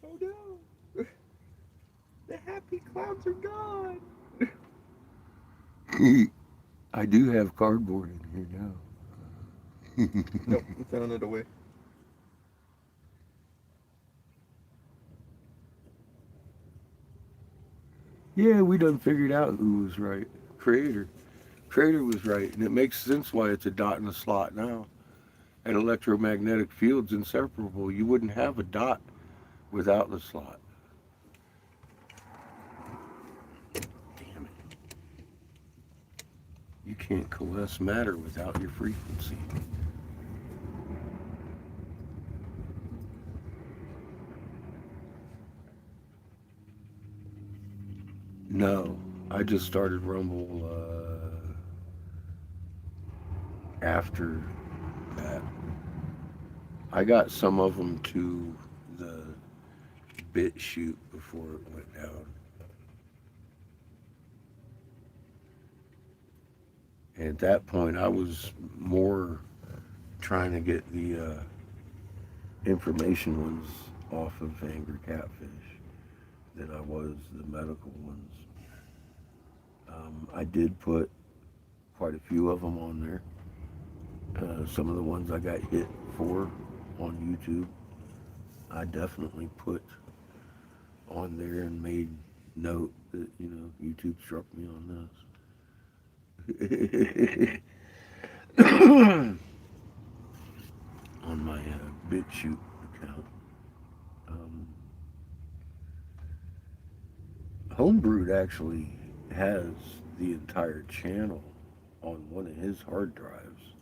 Oh no! The happy clouds are gone! I do have cardboard in here now. Nope, I'm throwing it away. Yeah, we done figured out who was right. Creator. Creator was right, and it makes sense why it's a dot in a slot now. An electromagnetic field's inseparable. You wouldn't have a dot without the slot. Damn it. You can't coalesce matter without your frequency. No, I just started Rumble after that. I got some of them to the BitChute before it went down. And at that point, I was more trying to get the information ones off of Angry Catfish than I was the medical ones. I did put quite a few of them on there. Some of the ones I got hit for on YouTube, I definitely put on there and made note that, you know, YouTube struck me on this. On my BitChute account. Homebrewed actually has the entire channel on one of his hard drives.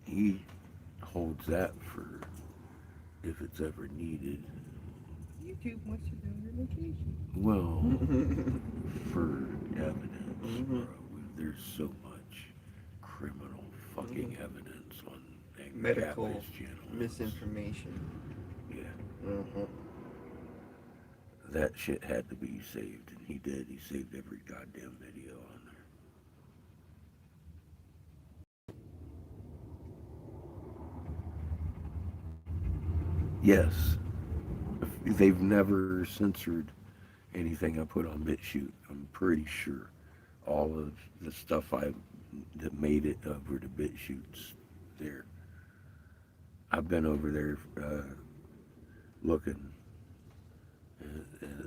He holds that for if it's ever needed. YouTube wants you doing your vacation. Well, for evidence, bro. There's so much criminal fucking evidence on Angry Medical Catfish channel. misinformation. Yeah. Mm-hmm. That shit had to be saved, and he did. He saved every goddamn video on there. Yes. They've never censored anything I put on BitChute. I'm pretty sure all of the stuff that made it over to BitChute's there. I've been over there looking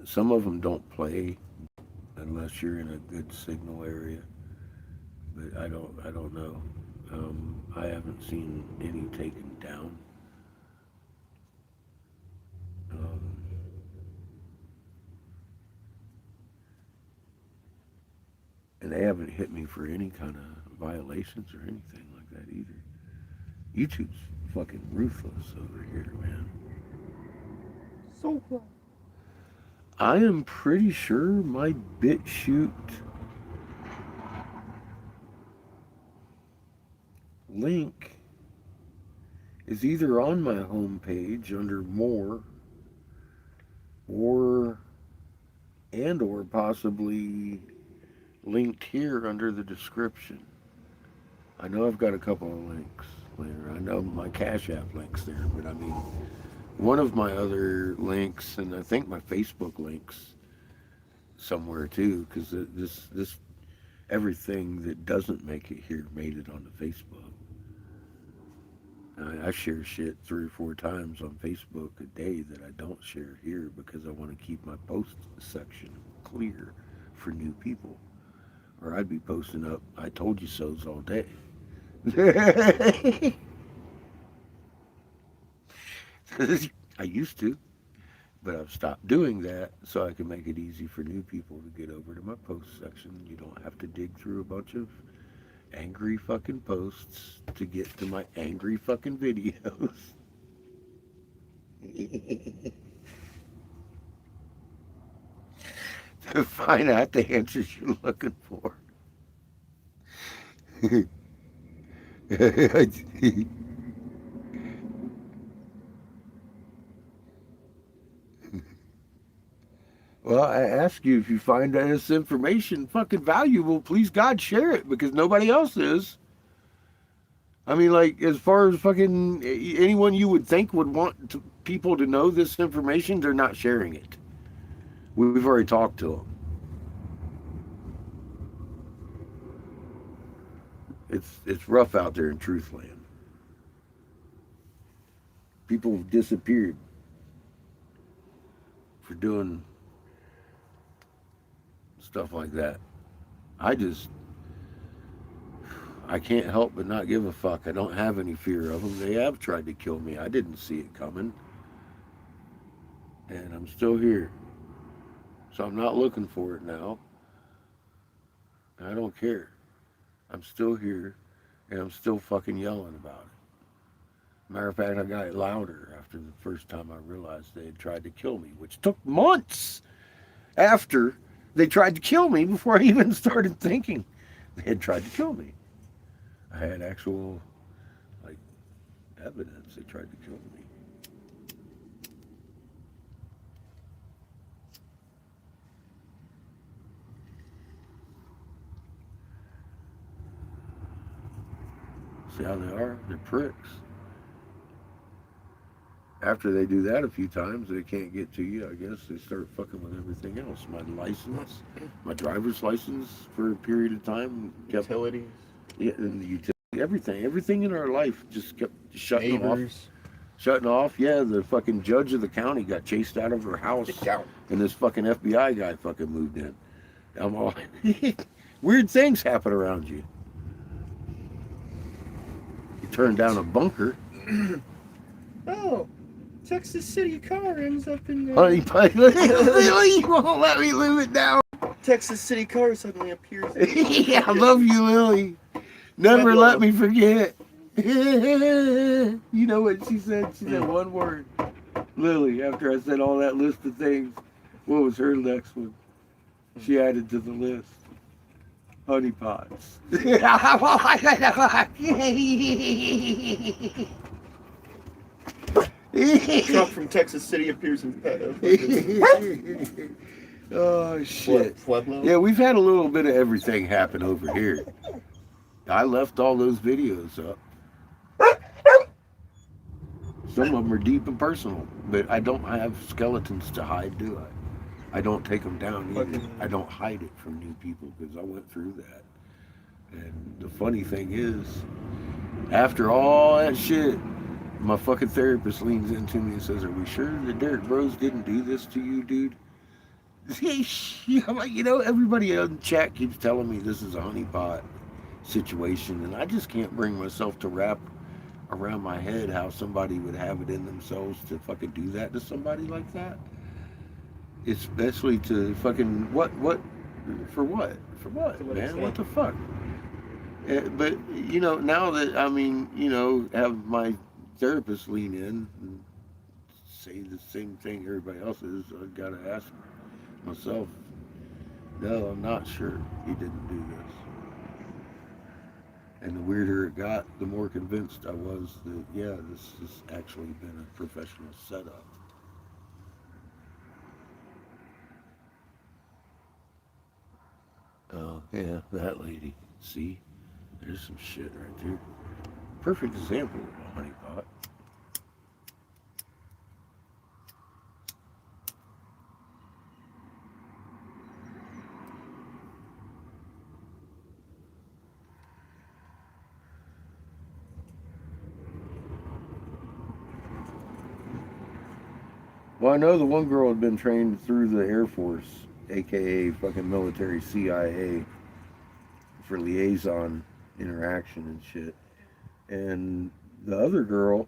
Some of them don't play unless you're in a good signal area, but I don't know. I haven't seen any taken down. Um, and they haven't hit me for any kind of violations or anything like that either. YouTube's fucking ruthless over here, man. So close. I am pretty sure my BitChute link is either on my homepage under more or possibly linked here under the description. I know I've got a couple of links later. I know my Cash App link's there, but I mean, one of my other links, and I think my Facebook links somewhere too, because this everything that doesn't make it here made it onto Facebook. I share shit 3 or 4 times on Facebook a day that I don't share here because I want to keep my post section clear for new people. Or I'd be posting up "I told you so's" all day. I used to, but I've stopped doing that so I can make it easy for new people to get over to my post section. You don't have to dig through a bunch of angry fucking posts to get to my angry fucking videos. To find out the answers you're looking for. Well, I ask you, if you find this information fucking valuable, please God share it, because nobody else is. I mean, like, as far as fucking anyone you would think would want people to know this information, they're not sharing it. We've already talked to them. It's rough out there in Truthland. People have disappeared for doing stuff like that. I can't help but not give a fuck. I don't have any fear of them. They have tried to kill me. I didn't see it coming. And I'm still here. So I'm not looking for it now. I don't care. I'm still here, and I'm still fucking yelling about it. Matter of fact, I got it louder after the first time I realized they had tried to kill me, which took months after they tried to kill me before I even started thinking they had tried to kill me. I had actual, like, evidence they tried to kill me. See how they are? They're pricks. After they do that a few times, they can't get to you. I guess they start fucking with everything else. My license, my driver's license for a period of time. Utilities. Yeah, and the utility, everything in our life just kept shutting off. Neighbors. Shutting off. Yeah, the fucking judge of the county got chased out of her house, and this fucking FBI guy fucking moved in. I'm all weird things happen around you. You turn down a bunker. Oh, Texas City car ends up in there. Honey pie, Lily, you won't let me live it down. Texas City car suddenly appears. Yeah, I love you, Lily. Never let me forget. You know what she said? She said one word. Lily, after I said all that list of things, what was her next one? She added to the list. Honey pots. Truck from Texas City appears in Oh shit. Pueblo? Yeah, we've had a little bit of everything happen over here. I left all those videos up. Some of them are deep and personal, but I don't have skeletons to hide, do I? I don't take them down either. I don't hide it from new people because I went through that. And the funny thing is, after all that shit, My fucking therapist leans into me and says, "Are we sure that Derek Bros didn't do this to you, dude?" I'm like, everybody on chat keeps telling me this is a honeypot situation, and I just can't bring myself to wrap around my head how somebody would have it in themselves to fucking do that to somebody like that. Especially to fucking for what, To what man? What extent? the fuck? But now that have my therapist lean in and say the same thing everybody else is, I gotta ask myself. No, I'm not sure he didn't do this. And the weirder it got, the more convinced I was that yeah, this has actually been a professional setup. Oh yeah, that lady. See, there's some shit right there. Perfect example of a honeypot. Well, I know the one girl had been trained through the Air Force, aka fucking military CIA, for liaison interaction and shit. And the other girl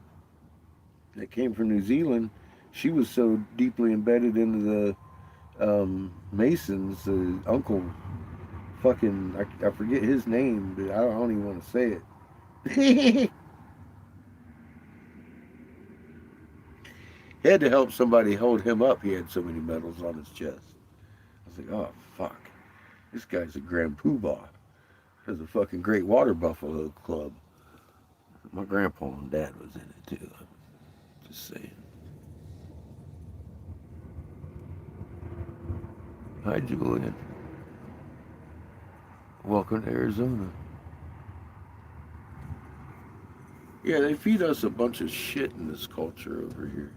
that came from New Zealand, she was so deeply embedded into the Masons, the uncle fucking, I forget his name, but I don't even want to say it. He had to help somebody hold him up. He had so many medals on his chest. I was like, oh, fuck. This guy's a Grand Poobah. There's a fucking Great Water Buffalo Club. My grandpa and dad was in it, too. I'm just saying. Hi, Julian. Welcome to Arizona. Yeah, they feed us a bunch of shit in this culture over here.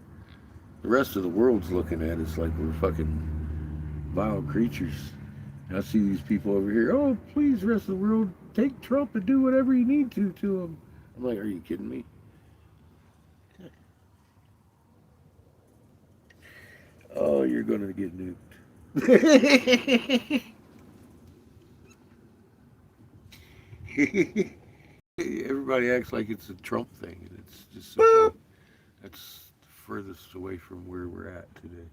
The rest of the world's looking at us like we're fucking vile creatures. And I see these people over here, oh, please, rest of the world, take Trump and do whatever you need to him. I'm like, are you kidding me? Oh, you're going to get nuked. Everybody acts like it's a Trump thing, and it's just simply, that's the furthest away from where we're at today.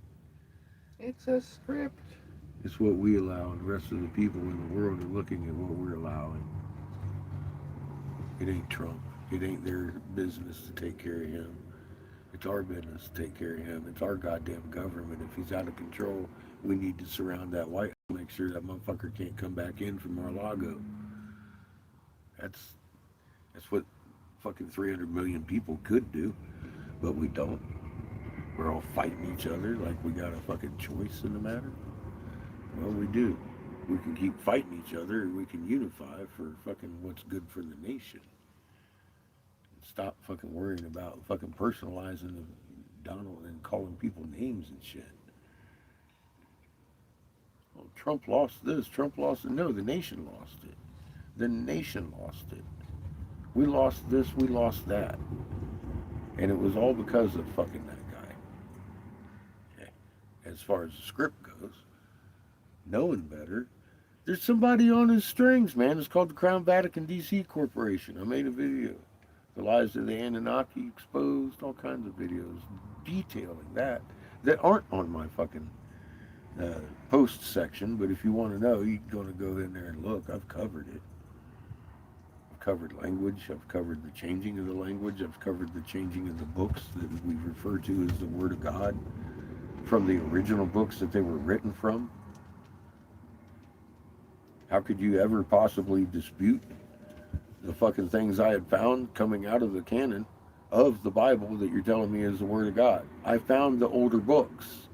It's a script. It's what we allow, and the rest of the people in the world are looking at what we're allowing. It ain't Trump. It ain't their business to take care of him. It's our business to take care of him. It's our goddamn government. If he's out of control, we need to surround that White House, make sure that motherfucker can't come back in from Mar-a-Lago. That's what fucking 300 million people could do, but we don't. We're all fighting each other like we got a fucking choice in the matter. Well, we do. We can keep fighting each other, and we can unify for fucking what's good for the nation. Stop fucking worrying about fucking personalizing the Donald and calling people names and shit. Oh, Trump lost this. Trump lost it. No, the nation lost it. The nation lost it. We lost this. We lost that. And it was all because of fucking that guy. Okay. As far as the script goes, knowing better, there's somebody on his strings, man. It's called the Crown Vatican DC Corporation. I made a video. The lives of the Anunnaki exposed, all kinds of videos detailing that aren't on my fucking post section. But if you want to know, you're going to go in there and look. I've covered it. I've covered language. I've covered the changing of the language. I've covered the changing of the books that we refer to as the Word of God from the original books that they were written from. How could you ever possibly dispute the fucking things I had found coming out of the canon of the Bible that you're telling me is the Word of God? I found the older books.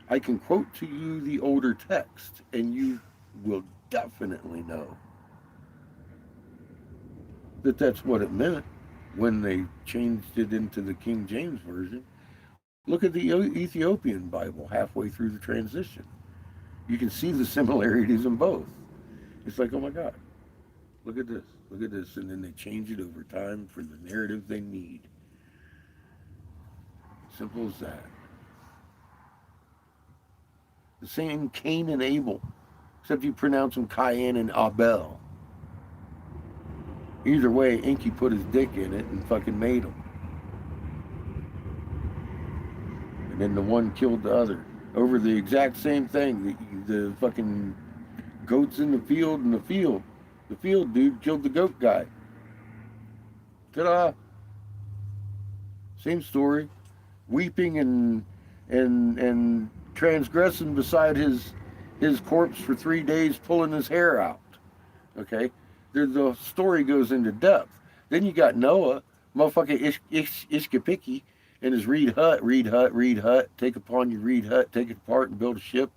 I can quote to you the older text, and you will definitely know that that's what it meant when they changed it into the King James Version. Look at the Ethiopian Bible halfway through the transition. You can see the similarities in both. It's like, oh my God, look at this, and then they change it over time for the narrative they need. Simple as that. The same Cain and Abel, except you pronounce them Cain and Abel. Either way, Inky put his dick in it and fucking made them. And then the one killed the other over the exact same thing. The fucking goats in the field and the field dude killed the goat guy. Ta-da! Same story. Weeping and transgressing beside his corpse for 3 days, pulling his hair out. Okay? The story goes into depth. Then you got Noah, motherfucking Ishkapiki, and his reed hut, take upon your reed hut, take it apart and build a ship.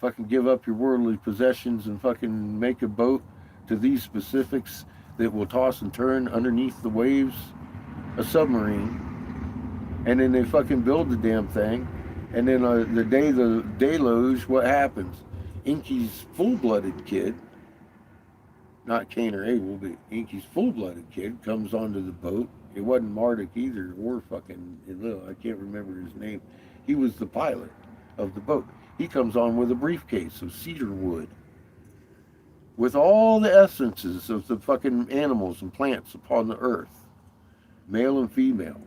Fucking give up your worldly possessions and fucking make a boat to these specifics that will toss and turn underneath the waves, a submarine. And then they fucking build the damn thing. And then the deluge, what happens? Inky's full-blooded kid, not Cain or Abel, but Inky's full-blooded kid comes onto the boat. It wasn't Marduk either, or fucking Enlil. I can't remember his name. He was the pilot of the boat. He comes on with a briefcase of cedar wood with all the essences of the fucking animals and plants upon the earth, male and female,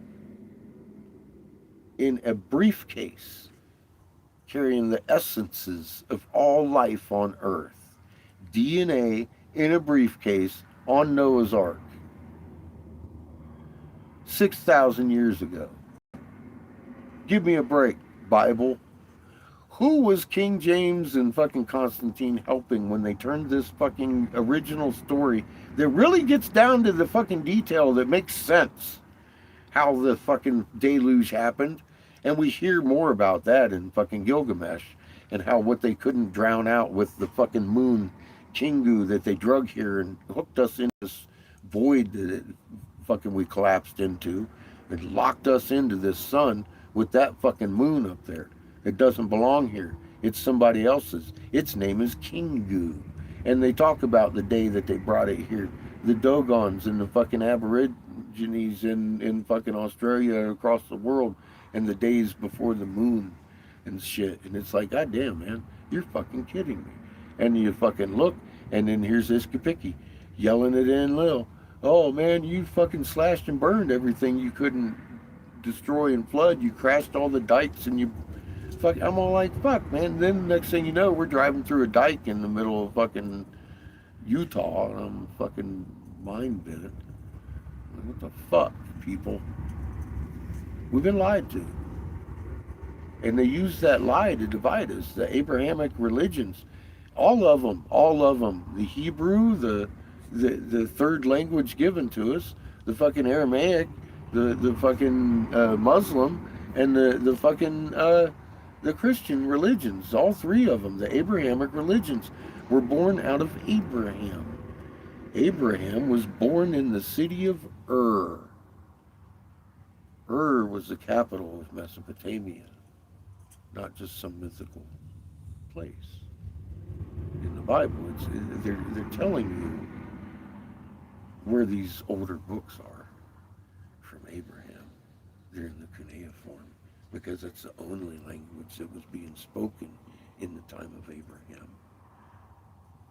in a briefcase carrying the essences of all life on earth. DNA in a briefcase on Noah's Ark. 6,000 years ago. Give me a break, Bible. Who was King James and fucking Constantine helping when they turned this fucking original story that really gets down to the fucking detail that makes sense? How the fucking deluge happened. And we hear more about that in fucking Gilgamesh, and how what they couldn't drown out with the fucking moon Kingu that they drug here and hooked us in this void that fucking we collapsed into, and locked us into this sun with that fucking moon up there. It doesn't belong here. It's somebody else's. Its name is Kingu. And they talk about the day that they brought it here. The Dogons and the fucking Aborigines in fucking Australia across the world, and the days before the moon and shit. And it's like, God damn, man, you're fucking kidding me. And you fucking look, and then here's Ishkapiki yelling at Enlil. Oh man, you fucking slashed and burned everything you couldn't destroy and flood. You crashed all the dikes and you fuck. I'm all like, fuck, man. Then next thing you know, we're driving through a dike in the middle of fucking Utah, and I'm fucking mind bent. What the fuck, people? We've been lied to. And they use that lie to divide us. The Abrahamic religions, all of them. The Hebrew, the third language given to us, the fucking Aramaic, the fucking Muslim, and the fucking the Christian religions. All three of them, the Abrahamic religions, were born out of Abraham. Abraham was born in the city of Ur. Ur was the capital of Mesopotamia, not just some mythical place. In the Bible, they're telling you where these older books are from Abraham. They're in the cuneiform because it's the only language that was being spoken in the time of Abraham.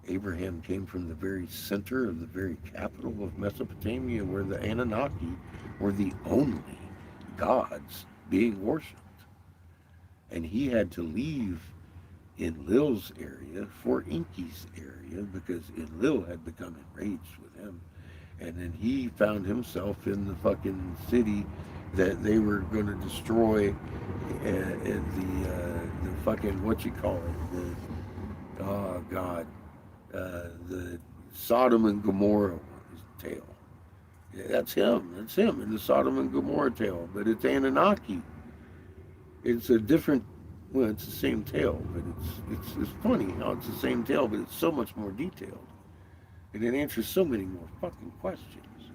Abraham came from the very center of the very capital of Mesopotamia, where the Anunnaki were the only gods being worshipped. And he had to leave Enlil's area for Inky's area because Enlil had become enraged with him. And then he found himself in the fucking city that they were going to destroy, the fucking, what you call it, the Sodom and Gomorrah tale. Yeah, that's him in the Sodom and Gomorrah tale, but it's Anunnaki. It's a different, well, it's the same tale, but it's funny how it's the same tale, but it's so much more detailed. And it answers so many more fucking questions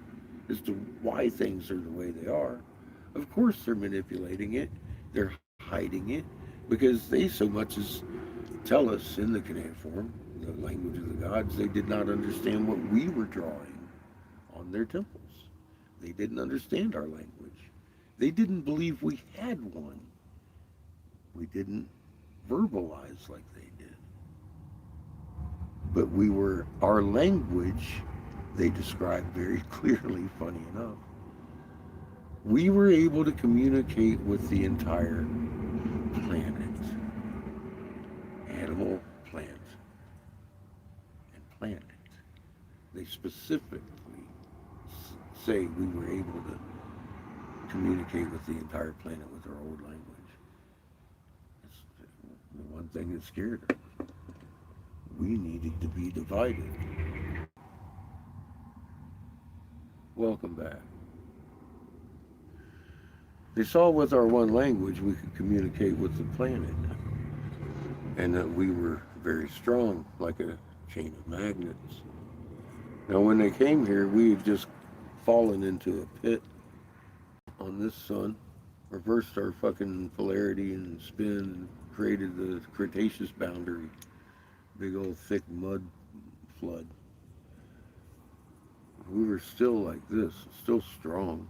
as to why things are the way they are. Of course they're manipulating it, they're hiding it, because they so much as tell us in the cuneiform, the language of the gods, they did not understand what we were drawing on their temples. They didn't understand our language. They didn't believe we had one. We didn't verbalize like they did. But our language, they described very clearly, funny enough. We were able to communicate with the entire planet. Animal, plant, and planet. They specifically say we were able to communicate with the entire planet with our old language. It's the one thing that scared them. We needed to be divided. Welcome back. They saw with our one language we could communicate with the planet, and that we were very strong, like a chain of magnets. Now, when they came here, we had just fallen into a pit on this sun, reversed our fucking polarity and spin, and created the Cretaceous boundary, big old thick mud flood. We were still like this, still strong,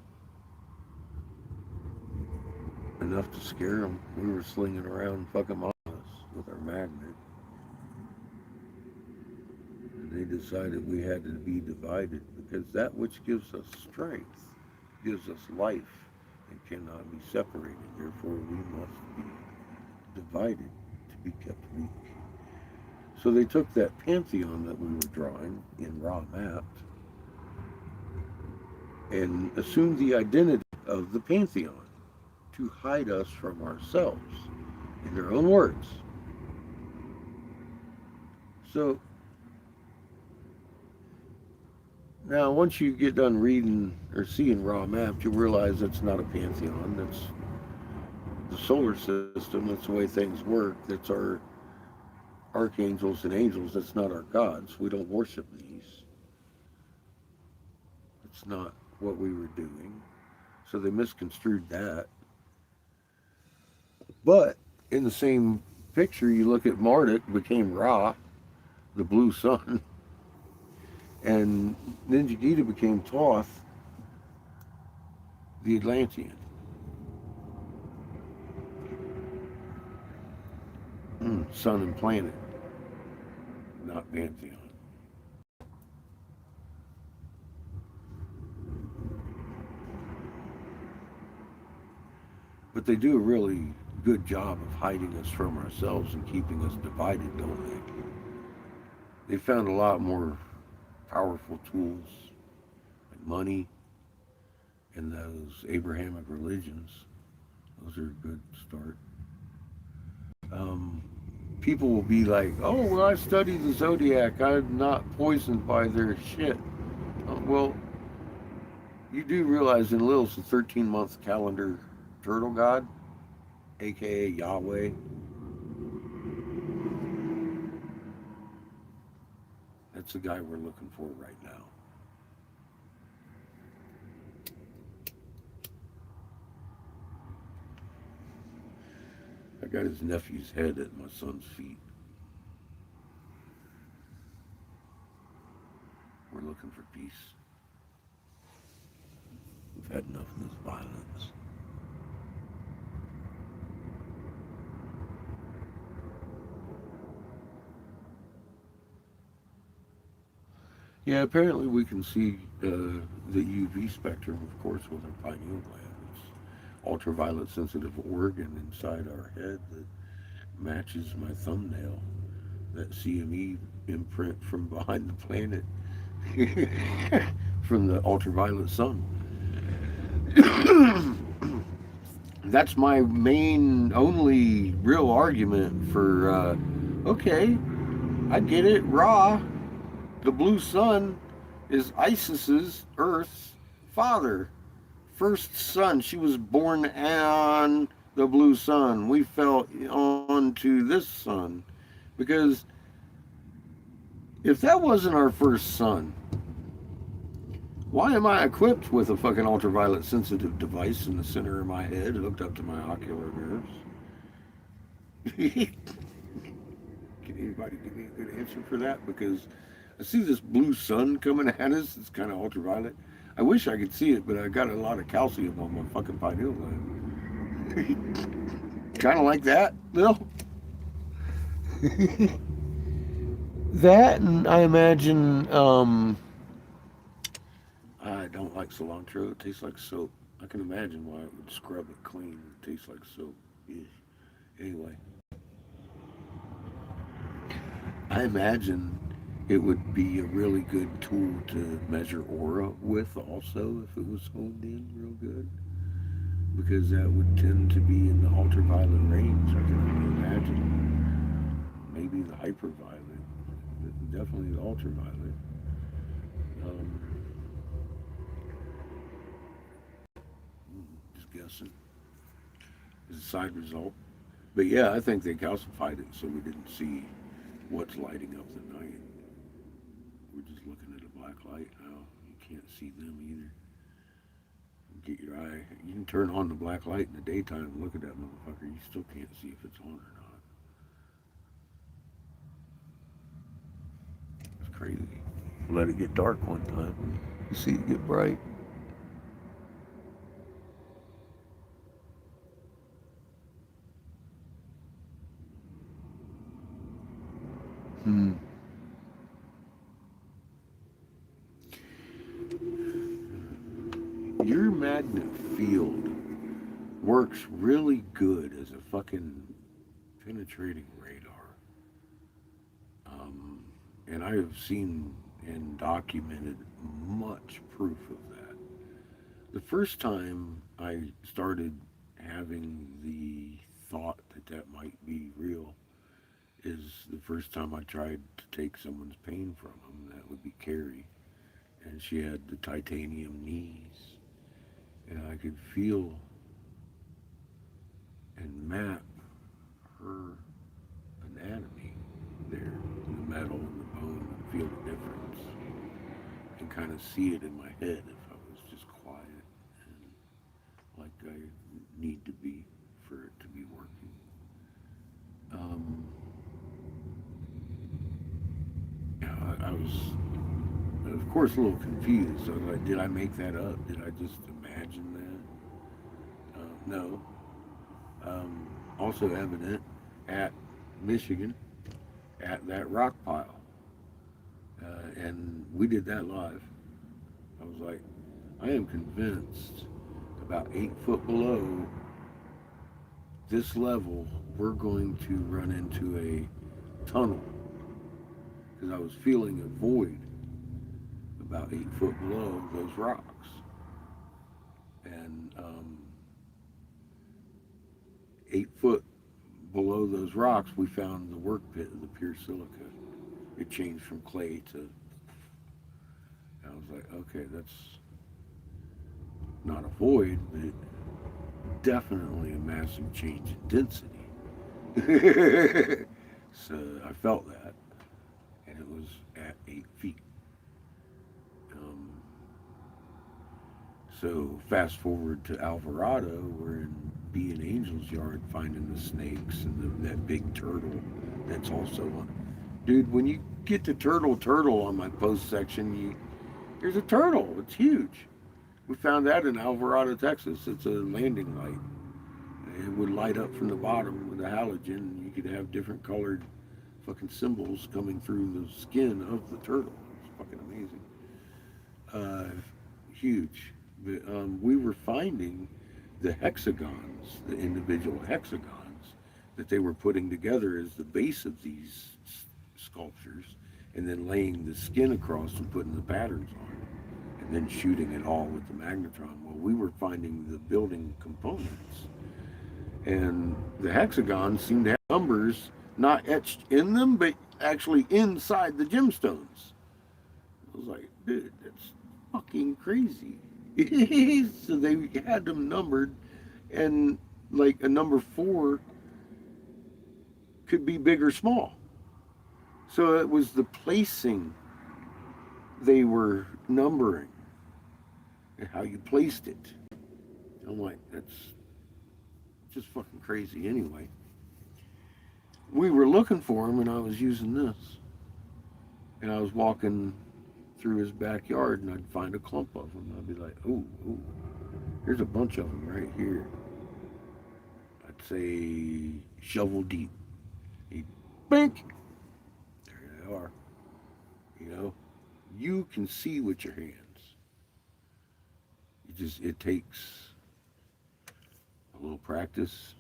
enough to scare them. We were slinging around fucking on us with our magnet. And they decided we had to be divided, because that which gives us strength gives us life and cannot be separated. Therefore, we must be divided to be kept weak. So they took that pantheon that we were drawing in Ra mapped and assumed the identity of the pantheon to hide us from ourselves, in their own words. So now, once you get done reading or seeing Ra mapped, you realize that's not a pantheon. That's the solar system. That's the way things work. That's our archangels and angels. That's not our gods. We don't worship these. It's not what we were doing. So they misconstrued that. But in the same picture, you look at Marduk, became Ra, the blue sun, and Ninjagita became Thoth, the Atlantean. Sun and planet, not pantheon. But they do a really good job of hiding us from ourselves and keeping us divided, don't they? They found a lot more powerful tools, like money, and those Abrahamic religions. Those are a good start. People will be like, oh, well, I studied the Zodiac. I'm not poisoned by their shit. Well, you do realize Enlil's the 13-month calendar turtle god, aka Yahweh. That's the guy we're looking for right now. I got his nephew's head at my son's feet. We're looking for peace. We've had enough of this violence. Yeah, apparently we can see the UV spectrum, of course, with our pineal gland. It's ultraviolet sensitive organ inside our head that matches my thumbnail, that CME imprint from behind the planet, from the ultraviolet sun. That's my main, only real argument for, okay, I get it, Ra, the blue sun, is Isis's, Earth's, father. First son. She was born on the blue sun. We fell onto this sun. Because if that wasn't our first son, why am I equipped with a fucking ultraviolet sensitive device in the center of my head hooked up to my ocular nerves? Can anybody give me a good answer for that? Because I see this blue sun coming at us. It's kind of ultraviolet. I wish I could see it, but I got a lot of calcium on my fucking pineal gland. Kind of like that, Lil. That, and I imagine, I don't like cilantro. It tastes like soap. I can imagine why it would scrub it clean. It tastes like soap. Yeah. Anyway, I imagine it would be a really good tool to measure aura with also if it was honed in real good. Because that would tend to be in the ultraviolet range. I can only imagine. Maybe the hyperviolet. Definitely the ultraviolet. Um, just guessing. As a side result. But yeah, I think they calcified it so we didn't see what's lighting up the night. We're just looking at a black light now. You can't see them either. Get your eye. You can turn on the black light in the daytime and look at that motherfucker. You still can't see if it's on or not. It's crazy. Let it get dark one time. You see it get bright. Your magnet field works really good as a fucking penetrating radar. And I have seen and documented much proof of that. The first time I started having the thought that that might be real is the first time I tried to take someone's pain from them. That would be Carrie. And she had the titanium knees. And I could feel and map her anatomy there, the metal and the bone, and feel the difference, and kind of see it in my head if I was just quiet and like I need to be for it to be working. Yeah, I was, of course, a little confused. I was like, did I make that up? Did I just imagine that? No. Also evident at Michigan at that rock pile. And we did that live. I was like, I am convinced about 8 foot below this level, we're going to run into a tunnel. Because I was feeling a void about 8 foot below those rocks. And 8 foot below those rocks, we found the work pit of the pure silica. It changed from clay to. I was like, okay, that's not a void, but definitely a massive change in density. So I felt that, and it was at 8 feet. So fast forward to Alvarado, we're in B and Angel's yard finding the snakes and that big turtle that's also on. Dude, when you get to turtle on my post section, there's a turtle. It's huge. We found that in Alvarado, Texas. It's a landing light. It would light up from the bottom with a halogen, and you could have different colored fucking symbols coming through the skin of the turtle. It's fucking amazing. Huge. But, we were finding the hexagons, the individual hexagons that they were putting together as the base of these sculptures, and then laying the skin across and putting the patterns on it, and then shooting it all with the magnetron. Well, we were finding the building components, and the hexagons seemed to have numbers not etched in them, but actually inside the gemstones. I was like, dude, that's fucking crazy. So they had them numbered, and like a number 4 could be big or small. So it was the placing they were numbering and how you placed it. I'm like, that's just fucking crazy anyway. We were looking for them, and I was using this. And I was walking through his backyard and I'd find a clump of them. I'd be like, oh, here's a bunch of them right here. I'd say shovel deep. He'd bink. There they are. You know, you can see with your hands. It takes a little practice,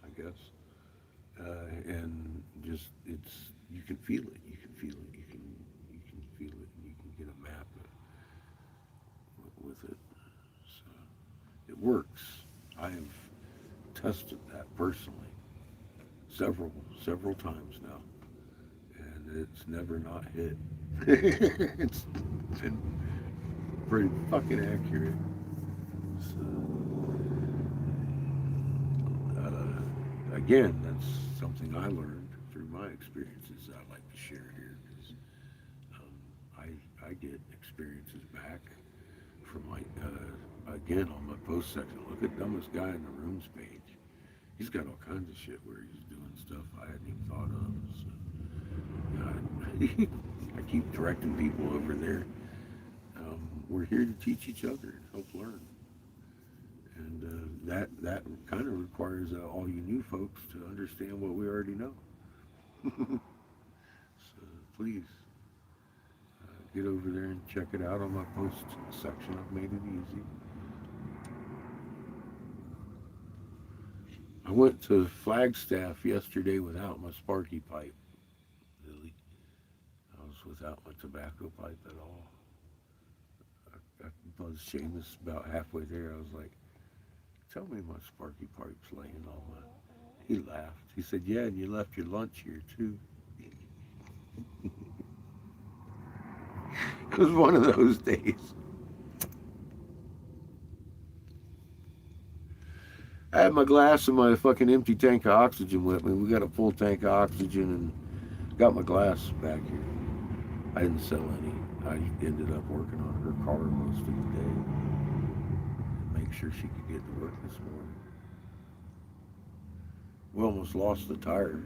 I guess, and just you can feel it. You can feel it. You can feel it. And you can get a map with it. So it works. I have tested that personally several times now, and it's never not hit. It's been pretty fucking accurate. So, again, that's something I learned through my experiences that I like to share here, because I get experiences back from again, on my post section. Look at Dumbest Guy in the Rooms page. He's got all kinds of shit where he's doing stuff I hadn't even thought of. So, I keep directing people over there. We're here to teach each other and help learn. And that kind of requires all you new folks to understand what we already know. So please get over there and check it out on my post section. I've made it easy. I went to Flagstaff yesterday without my Sparky pipe, Lily. I was without my tobacco pipe at all. I buzzed Seamus about halfway there. I was like, tell me my Sparky pipe's laying on my... He laughed. He said, yeah, and you left your lunch here too. It was one of those days. I had my glass and my fucking empty tank of oxygen with me. We got a full tank of oxygen and got my glass back here. I didn't sell any. I ended up working on her car most of the day. Make sure she could get to work this morning. We almost lost the tire.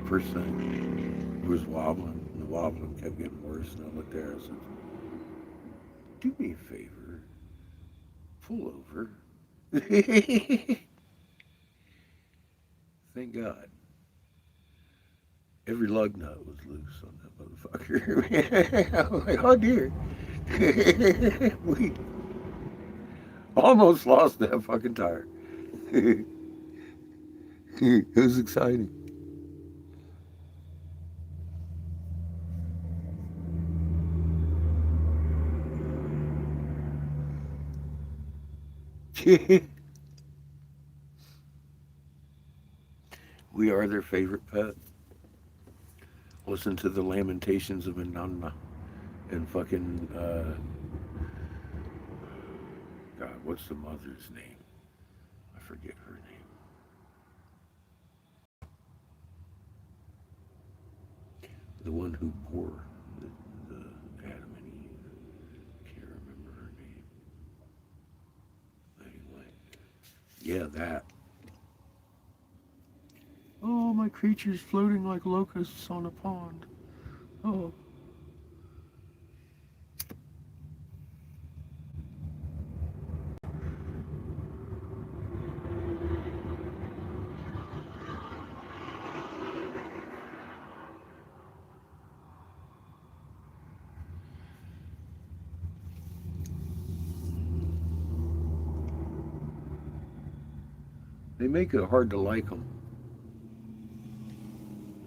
First thing, it was wobbling. And the wobbling kept getting worse. And I looked there and I said, do me a favor. Pull over. Thank God. Every lug nut was loose on that motherfucker. I was like, oh dear. We almost lost that fucking tire. It was exciting. We are their favorite pet. Listen to the lamentations of Inanna and fucking, God, what's the mother's name? I forget her name. The one who bore the Adam and Eve. Can't remember her name. Anyway, yeah, that. Oh, my creature's floating like locusts on a pond. Oh. They make it hard to like them.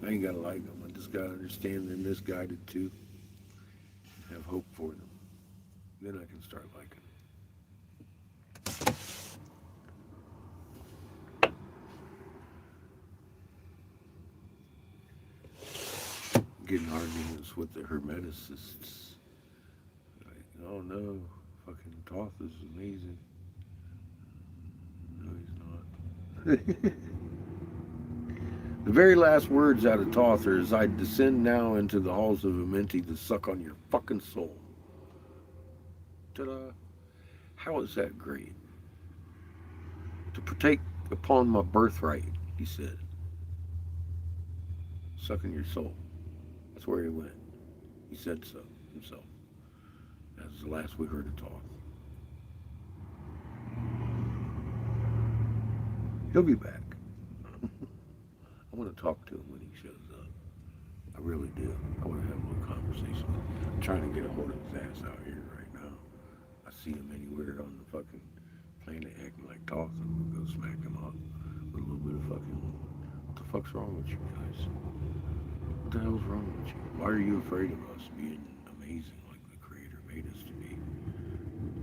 I ain't gotta like them. I just gotta understand they're misguided too. Have hope for them. Then I can start liking them. Getting arguments with the hermeticists. Like, oh no, fucking Thoth is amazing. No, he's not. The very last words out of Thoth is, I descend now into the halls of Amenti to suck on your fucking soul. Ta-da. How is that great? To partake upon my birthright, he said. Sucking your soul. That's where he went. He said so himself. That's the last we heard of Toth. He'll be back. I want to talk to him when he shows up. I really do. I want to have a little conversation. I'm trying to get a hold of his ass out here right now. I see him anywhere on the fucking planet acting like Toth, and we'll go smack him up with a little bit of fucking, what the fuck's wrong with you guys? What the hell's wrong with you? Why are you afraid of us being amazing like the Creator made us to be?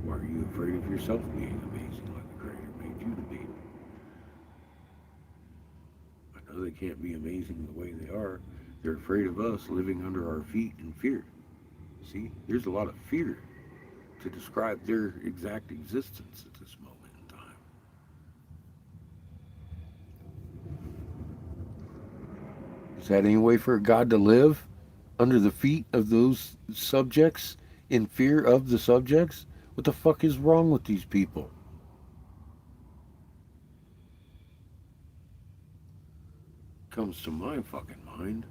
Why are you afraid of yourself being amazing like the Creator made you to be? I know they can't be amazing the way they are. They're afraid of us living under our feet in fear. See, there's a lot of fear to describe their exact existence at this moment in time. Is that any way for a God to live under the feet of those subjects, in fear of the subjects? What the fuck is wrong with these people? Comes to my fucking mind.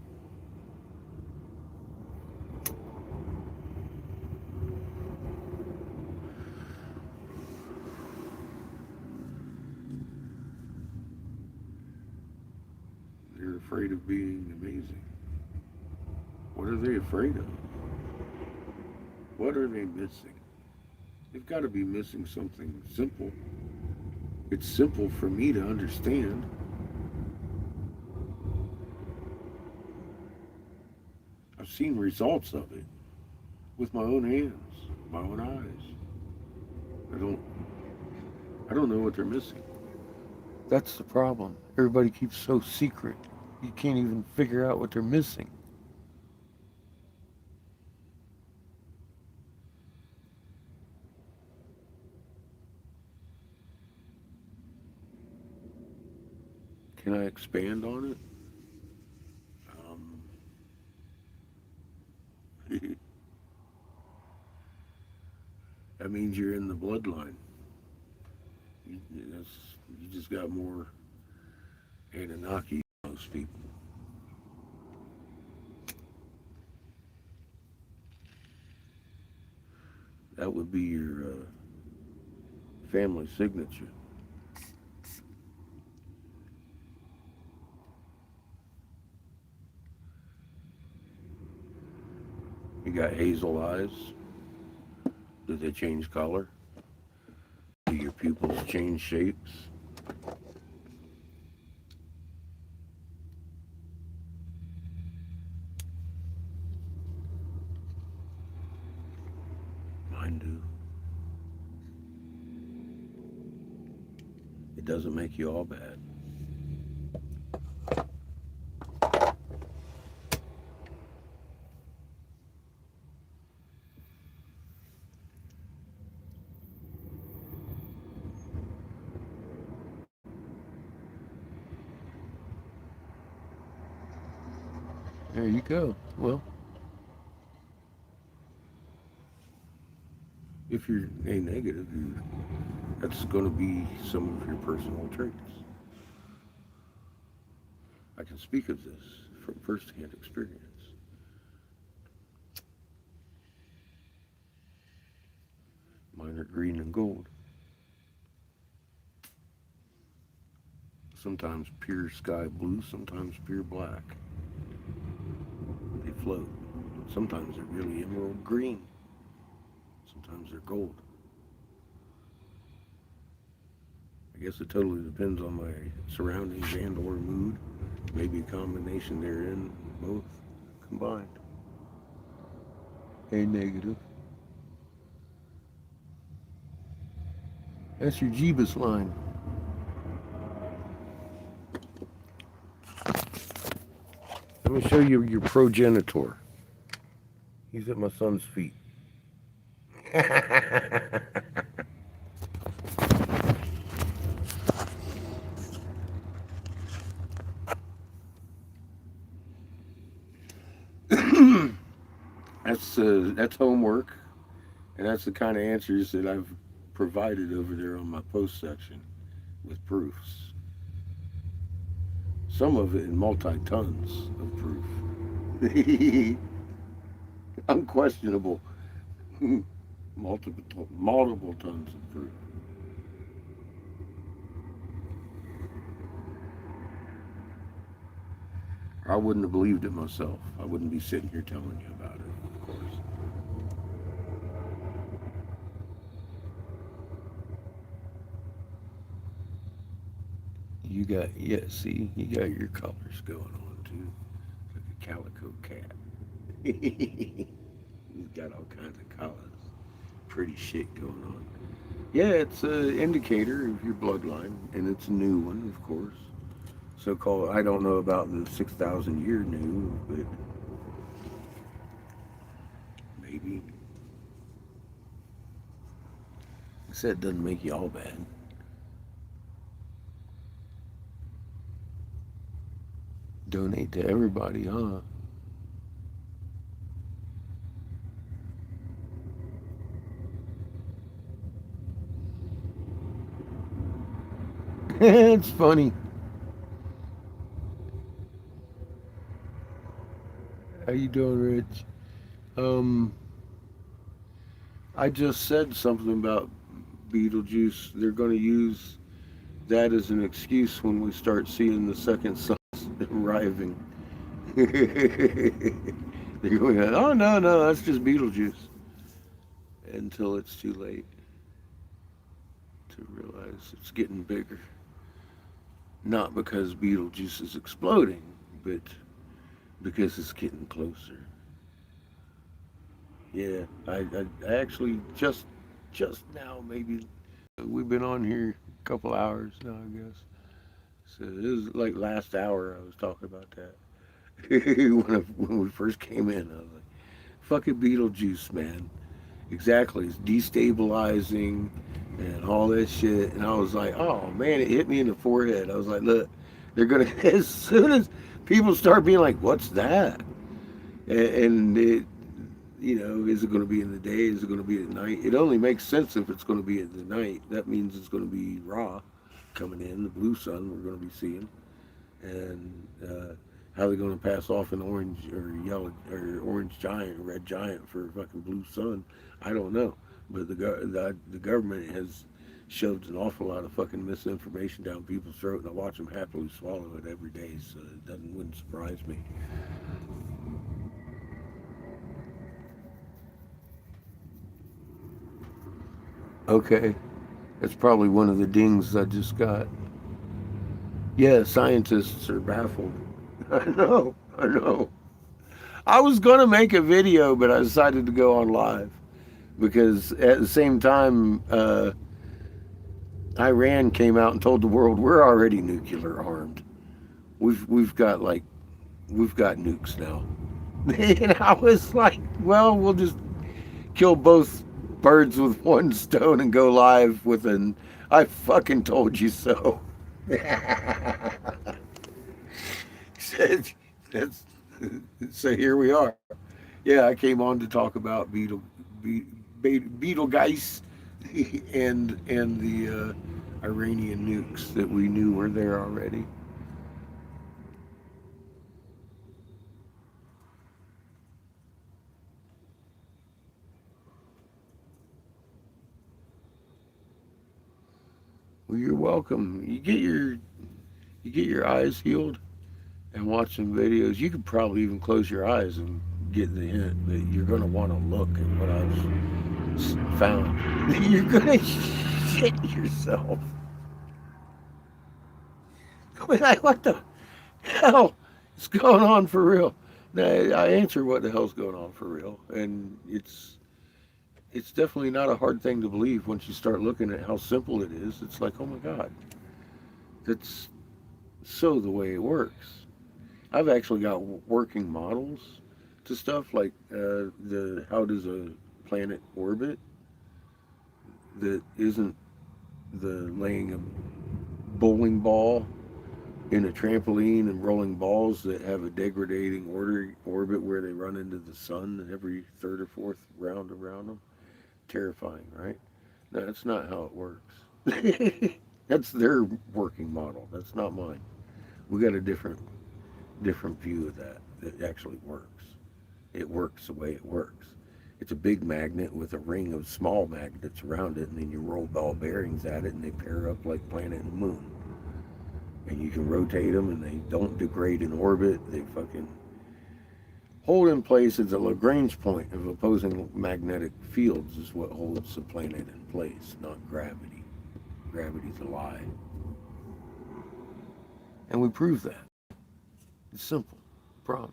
They're afraid of being amazing. What are they afraid of? What are they missing? They've got to be missing something simple. It's simple for me to understand. I've seen results of it with my own hands, my own eyes. I don't know what they're missing. That's the problem. Everybody keeps so secret. You can't even figure out what they're missing. Can I expand on it? That means you're in the bloodline. You just got more Anunnaki than most people. That would be your family signature. You got hazel eyes. Do they change color? Do your pupils change shapes? Mine do. It doesn't make you all bad. There you go. Well, if you're A negative, that's going to be some of your personal traits. I can speak of this from first-hand experience. Mine are green and gold. Sometimes pure sky blue, sometimes pure black. They float. Sometimes they're really emerald green. Sometimes they're gold. I guess it totally depends on my surroundings and or mood. Maybe a combination therein, both combined. A negative. That's your Jeebus line. Let me show you your progenitor. He's at my son's feet. That's homework, and that's the kind of answers that I've provided over there on my post section with proofs. Some of it in multi-tons of proof. Unquestionable. multiple tons of fruit. I wouldn't have believed it myself. I wouldn't be sitting here telling you about it, of course. You got, yeah, see, you got your colors going on too. Like a calico cat. He's got all kinds of colors. Pretty shit going on. Yeah, it's an indicator of your bloodline, and it's a new one, of course. So called, I don't know about the 6,000 year new, but maybe. I said it doesn't make you all bad. Donate to everybody, huh? It's funny. How you doing, Rich? Um, I just said something about Beetlejuice. They're going to use that as an excuse when we start seeing the second sons arriving. They're going, oh no, no, that's just Beetlejuice. Until it's too late to realize it's getting bigger. Not because Beetlejuice is exploding, but because it's getting closer. Yeah, I actually just now maybe we've been on here a couple hours now, I guess. So it was like last hour I was talking about that. When we first came in, I was like, "Fucking Beetlejuice, man." Exactly, it's destabilizing and all that shit. And I was like, "Oh man," it hit me in the forehead. I was like, "Look, they're gonna as soon as people start being like, what's that?" And it, is it going to be in the day? Is it going to be at night? It only makes sense if it's going to be at the night. That means it's going to be Ra coming in, the blue sun we're going to be seeing, and how they're going to pass off an orange or yellow or orange giant, red giant for a fucking blue sun. I don't know, but the government has shoved an awful lot of fucking misinformation down people's throat, and I watch them happily swallow it every day, so wouldn't surprise me. Okay, that's probably one of the dings I just got. Yeah, scientists are baffled. I know, I know. I was gonna make a video, but I decided to go on live because at the same time, Iran came out and told the world we're already nuclear armed. We've got nukes now, and I was like, well, we'll just kill both birds with one stone and go live with an "I fucking told you so." That's, so here we are. Yeah, I came on to talk about Betelgeuse and the Iranian nukes that we knew were there already. Well, you're welcome. You get your eyes healed and watch some videos. You could probably even close your eyes and get the hint that you're going to want to look at what I've found. You're going to shit yourself. I mean, like, what the hell is going on for real? Now, I answer what the hell's going on for real, and it's definitely not a hard thing to believe once you start looking at how simple it is. It's like, oh my God, that's so the way it works. I've actually got working models to stuff like the how does a planet orbit that isn't the laying a bowling ball in a trampoline and rolling balls that have a degrading orbit where they run into the sun every third or fourth round around them. Terrifying, right? No, that's not how it works. That's their working model. That's not mine. We got a different view of that. That actually works. It works the way it works. It's a big magnet with a ring of small magnets around it, and then you roll ball bearings at it, and they pair up like planet and moon. And you can rotate them, and they don't degrade in orbit. They fucking hold in place. It's a Lagrange point of opposing magnetic fields is what holds the planet in place, not gravity. Gravity's a lie. And we prove that. It's simple. Promise.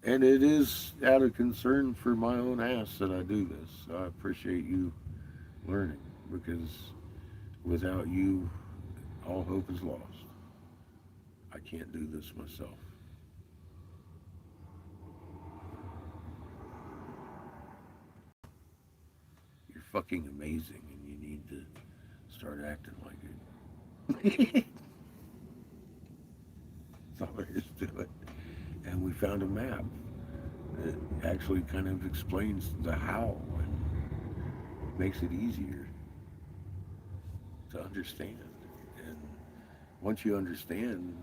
And it is out of concern for my own ass that I do this. So I appreciate you learning, because without you, all hope is lost. I can't do this myself. You're fucking amazing, and you need to start acting like it. That's all there is to it. And we found a map that actually kind of explains the how and makes it easier to understand. And once you understand,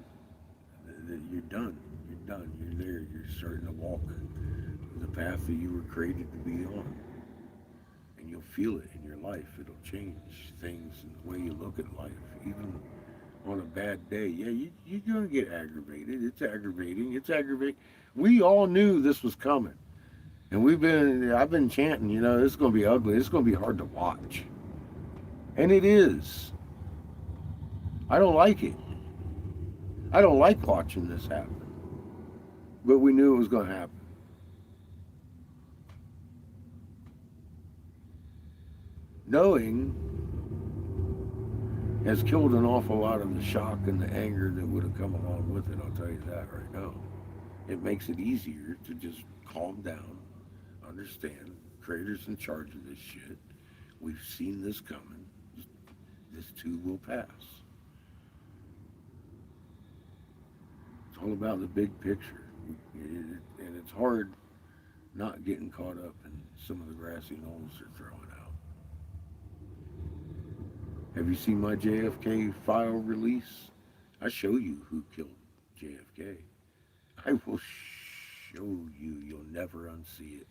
that you're done. You're done. You're there. You're starting to walk the path that you were created to be on. And you'll feel it in your life. It'll change things and the way you look at life. Even on a bad day, yeah, you're going to get aggravated. It's aggravating. It's aggravating. We all knew this was coming. And I've been chanting, you know, it's going to be ugly. It's going to be hard to watch. And it is. I don't like it. I don't like watching this happen. But we knew it was going to happen. Knowing has killed an awful lot of the shock and the anger that would have come along with it, I'll tell you that right now. It makes it easier to just calm down, understand, Creator's in charge of this shit. We've seen this coming. This too will pass. It's all about the big picture. And it's hard not getting caught up in some of the grassy knolls they're throwing out. Have you seen my JFK file release? I show you who killed JFK. I will show you. You'll never unsee it.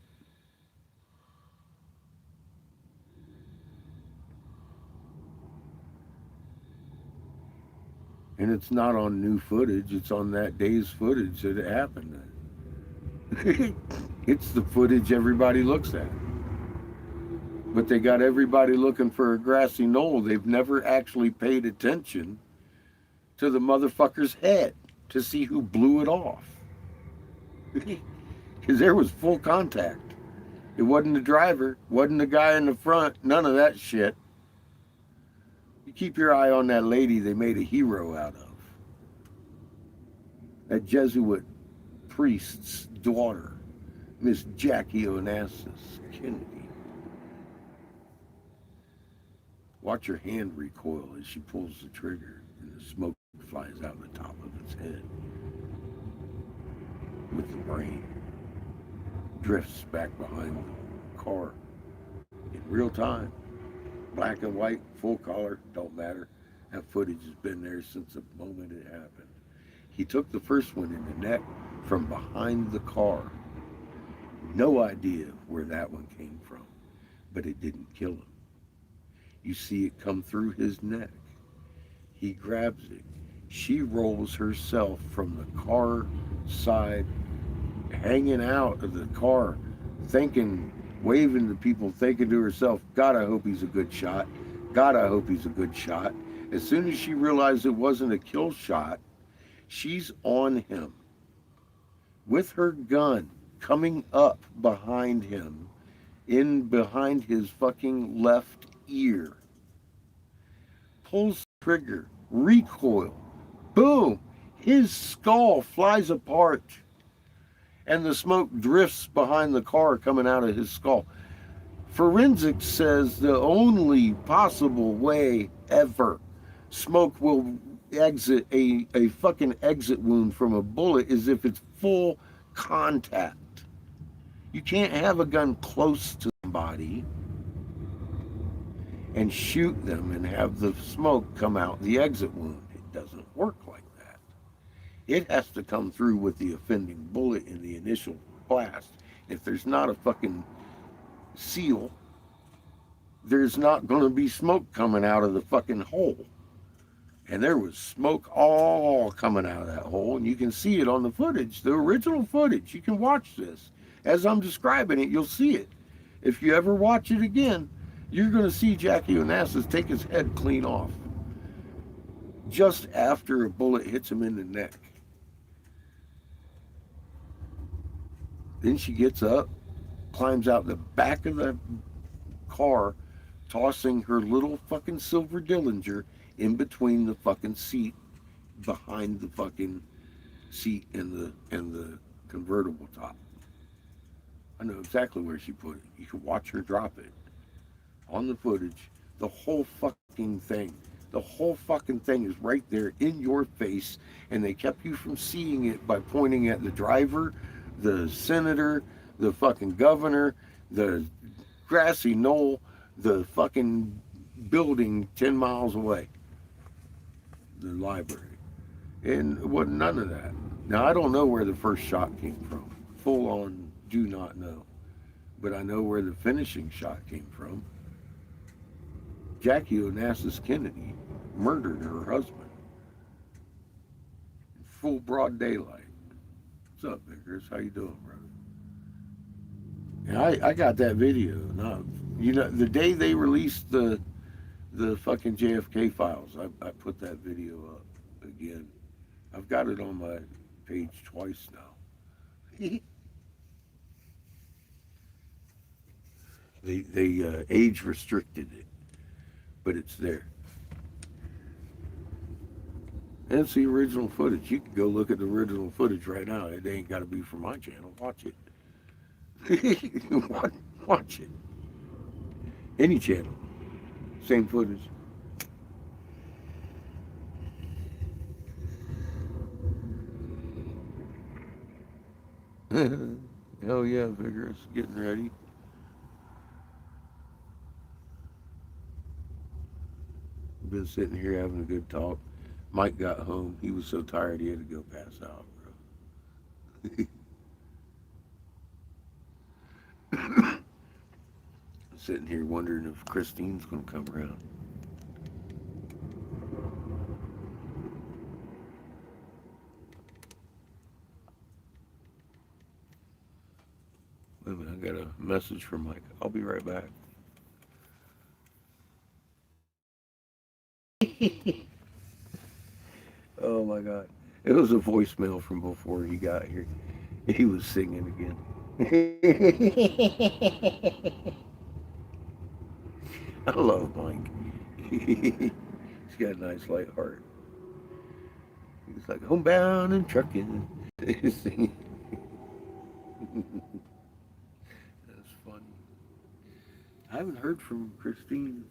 And it's not on new footage. It's on that day's footage that it happened. It's the footage everybody looks at. But they got everybody looking for a grassy knoll. They've never actually paid attention to the motherfucker's head to see who blew it off. Because there was full contact. It wasn't the driver, wasn't the guy in the front, none of that shit. You keep your eye on that lady they made a hero out of. That Jesuit priest's daughter, Miss Jackie Onassis Kennedy. Watch her hand recoil as she pulls the trigger and the smoke flies out the top of its head. With the brain, drifts back behind the car in real time. Black and white, full color, don't matter. That footage has been there since the moment it happened. He took the first one in the neck from behind the car. No idea where that one came from, but it didn't kill him. You see it come through his neck. He grabs it. She rolls herself from the car side, hanging out of the car, thinking, waving to people, thinking to herself, God, I hope he's a good shot. God, I hope he's a good shot. As soon as she realized it wasn't a kill shot, she's on him with her gun coming up behind him, in behind his fucking left ear. Pulls the trigger, recoil, boom, his skull flies apart and the smoke drifts behind the car coming out of his skull. Forensics says the only possible way ever smoke will exit a fucking exit wound from a bullet is if it's full contact. You can't have a gun close to somebody and shoot them and have the smoke come out the exit wound. It doesn't work like that. It has to come through with the offending bullet in the initial blast. If there's not a fucking seal, there's not going to be smoke coming out of the fucking hole. And there was smoke all coming out of that hole, and you can see it on the footage, the original footage. You can watch this. As I'm describing it, you'll see it. If you ever watch it again, you're going to see Jackie Onassis take his head clean off just after a bullet hits him in the neck. Then she gets up, climbs out the back of the car, tossing her little fucking silver Dillinger in between the fucking seat, behind the fucking seat and the convertible top. I know exactly where she put it. You can watch her drop it on the footage. The whole fucking thing. The whole fucking thing is right there in your face, and they kept you from seeing it by pointing at the driver, the senator, the fucking governor, the grassy knoll, the fucking building 10 miles away, the library. And it wasn't none of that. Now, I don't know where the first shot came from. Full on, do not know. But I know where the finishing shot came from. Jackie Onassis Kennedy murdered her husband in full broad daylight. What's up, Vickers? How you doing, brother? And I got that video. Now, you know, the day they released the fucking JFK files, I put that video up again. I've got it on my page twice now. They age restricted it, but it's there. And it's the original footage. You can go look at the original footage right now. It ain't got to be from my channel. Watch it. Watch it. Any channel. Same footage. Hell yeah, Vigorous. Getting ready. Been sitting here having a good talk. Mike got home. He was so tired he had to go pass out, bro. Sitting here wondering if Christine's gonna come around. Wait a minute, I got a message from Mike. I'll be right back. Oh my God. It was a voicemail from before he got here. He was singing again. I love Mike. He's got a nice light heart. He's like, homebound and trucking. Singing. That's funny. I haven't heard from Christine.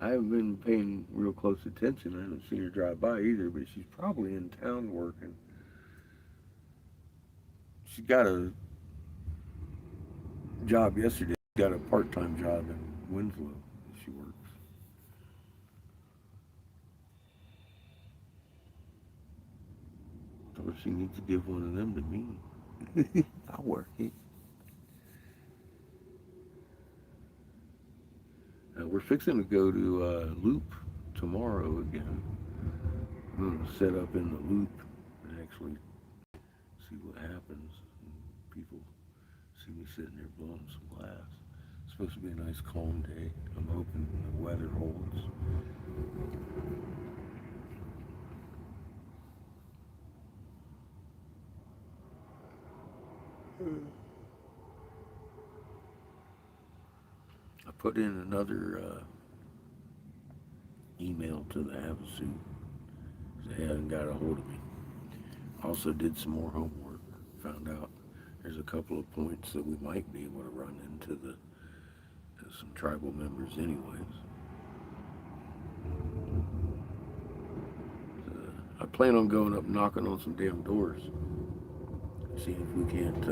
I haven't been paying real close attention. I haven't seen her drive by either, but she's probably in town working. She got a job yesterday. She got a part-time job in Winslow. She works. Told her she needs to give one of them to me. I'll work it. We're fixing to go to Loop tomorrow again. I'm going to set up in the Loop and actually see what happens. And people see me sitting there blowing some glass. It's supposed to be a nice calm day. I'm hoping the weather holds. I put in another email to the Havasu. They hadn't got a hold of me. Also did some more homework. Found out there's a couple of points that we might be able to run into some tribal members anyways. I plan on going up knocking on some damn doors. Seeing if we can't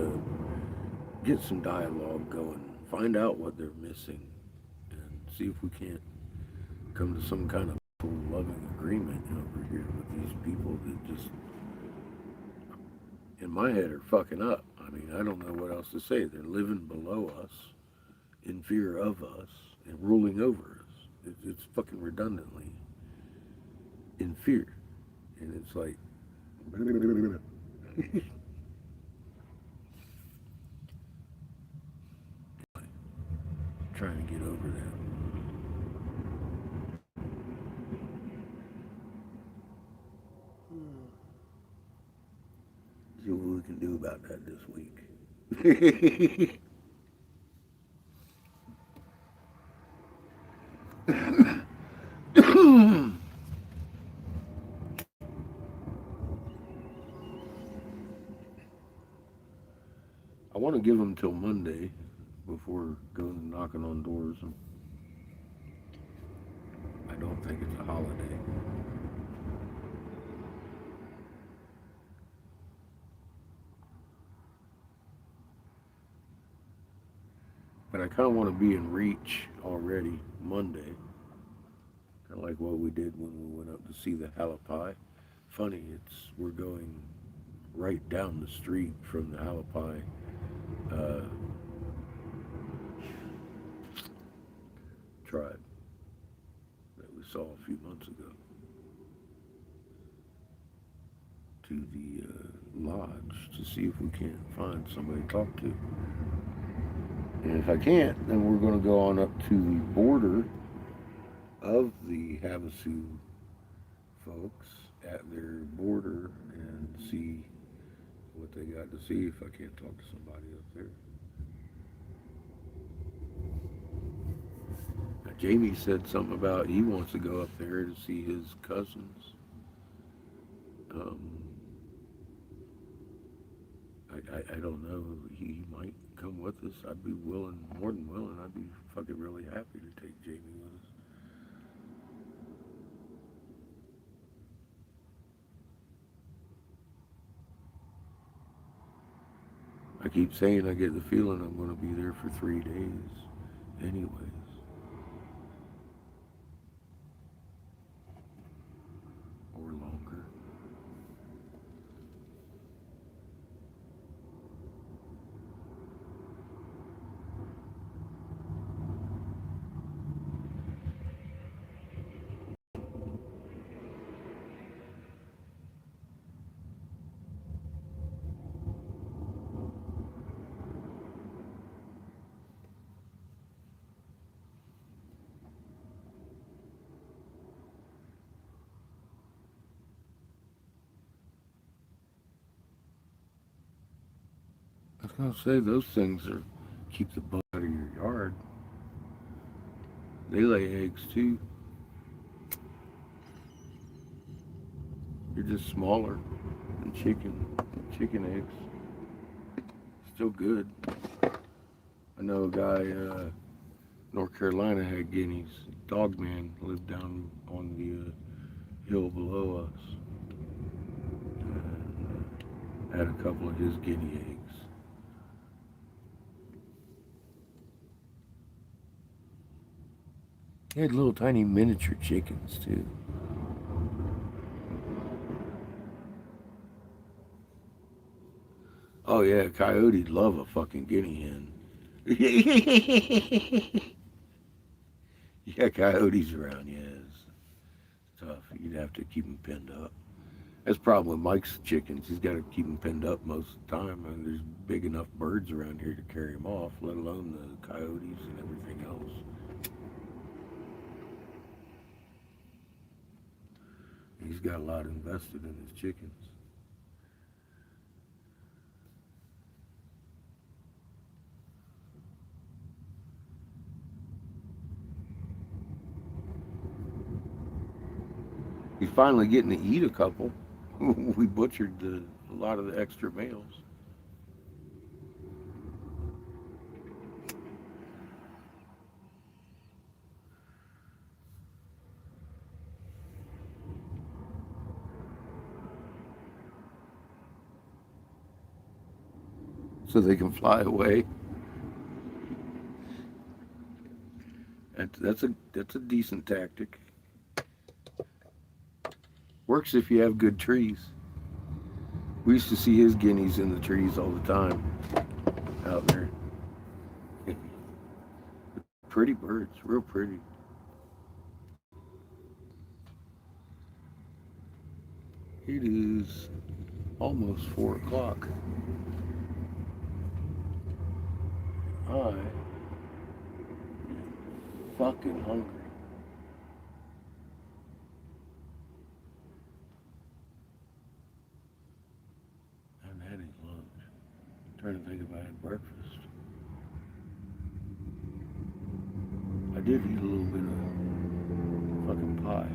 get some dialogue going. Find out what they're missing. And see if we can't come to some kind of loving agreement over here with these people that just in my head are fucking up. I mean, I don't know what else to say. They're living below us, in fear of us, and ruling over us. It's fucking redundantly in fear. And it's like, trying to get over that. See what we can do about that this week. I want to give them till Monday before going knocking on doors. I don't think it's a holiday. But I kind of want to be in reach already Monday. Kind of like what we did when we went up to see the Halapai. Funny, we're going right down the street from the Halapai tribe that we saw a few months ago to the lodge to see if we can't find somebody to talk to. And if I can't, then we're going to go on up to the border of the Havasu folks at their border and see what they got to see if I can't talk to somebody up there. Now, Jamie said something about he wants to go up there to see his cousins. I don't know. He might come with us. I'd be willing, more than willing. I'd be fucking really happy to take Jamie with us. I keep saying I get the feeling I'm going to be there for 3 days anyways. Or longer. I was going to say those things are keep the bug out of your yard. They lay eggs too. They're just smaller than chicken eggs. Still good. I know a guy, North Carolina had guineas. Dog man lived down on the hill below us. And, had a couple of his guinea eggs. He had little tiny miniature chickens too. Oh yeah, coyotes love a fucking guinea hen. Yeah, coyotes around, yeah, it's tough. You'd have to keep them pinned up. That's the problem with Mike's chickens. He's got to keep them pinned up most of the time, and there's big enough birds around here to carry them off, let alone the coyotes and everything else. He's got a lot invested in his chickens. He's finally getting to eat a couple. We butchered a lot of the extra males. So they can fly away. That's a decent tactic. Works if you have good trees. We used to see his guineas in the trees all the time out there. Pretty birds, real pretty. It is almost 4 o'clock. I fucking hungry. I haven't had any lunch. I'm trying to think if I had breakfast. I did eat a little bit of fucking pie.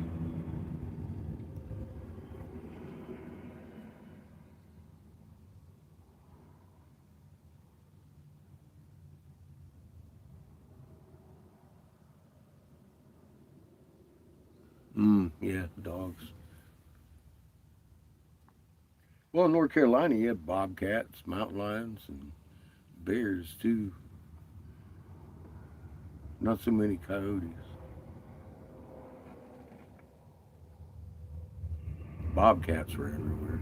Yeah, dogs. Well, in North Carolina, you have bobcats, mountain lions, and bears too. Not so many coyotes. Bobcats were everywhere.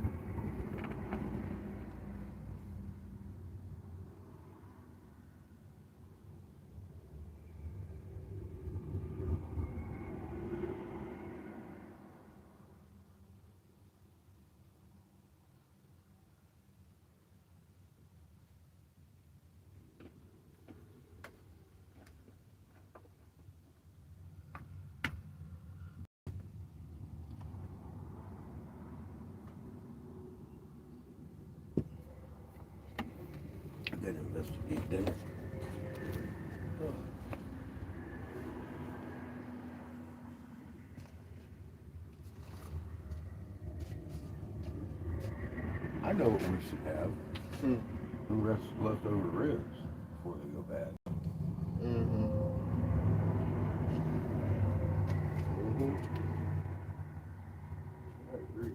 Then investigate them. I know what we should have. The rest leftover ribs before they go bad. I agree.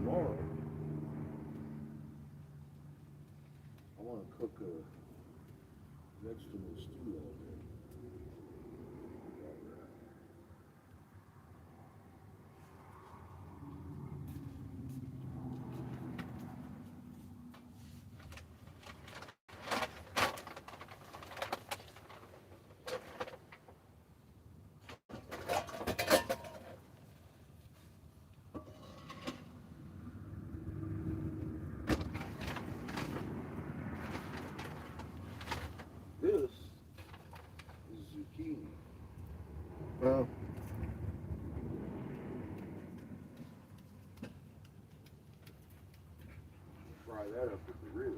Tomorrow, I want to cook a vegetable stew all day. that up at the rear.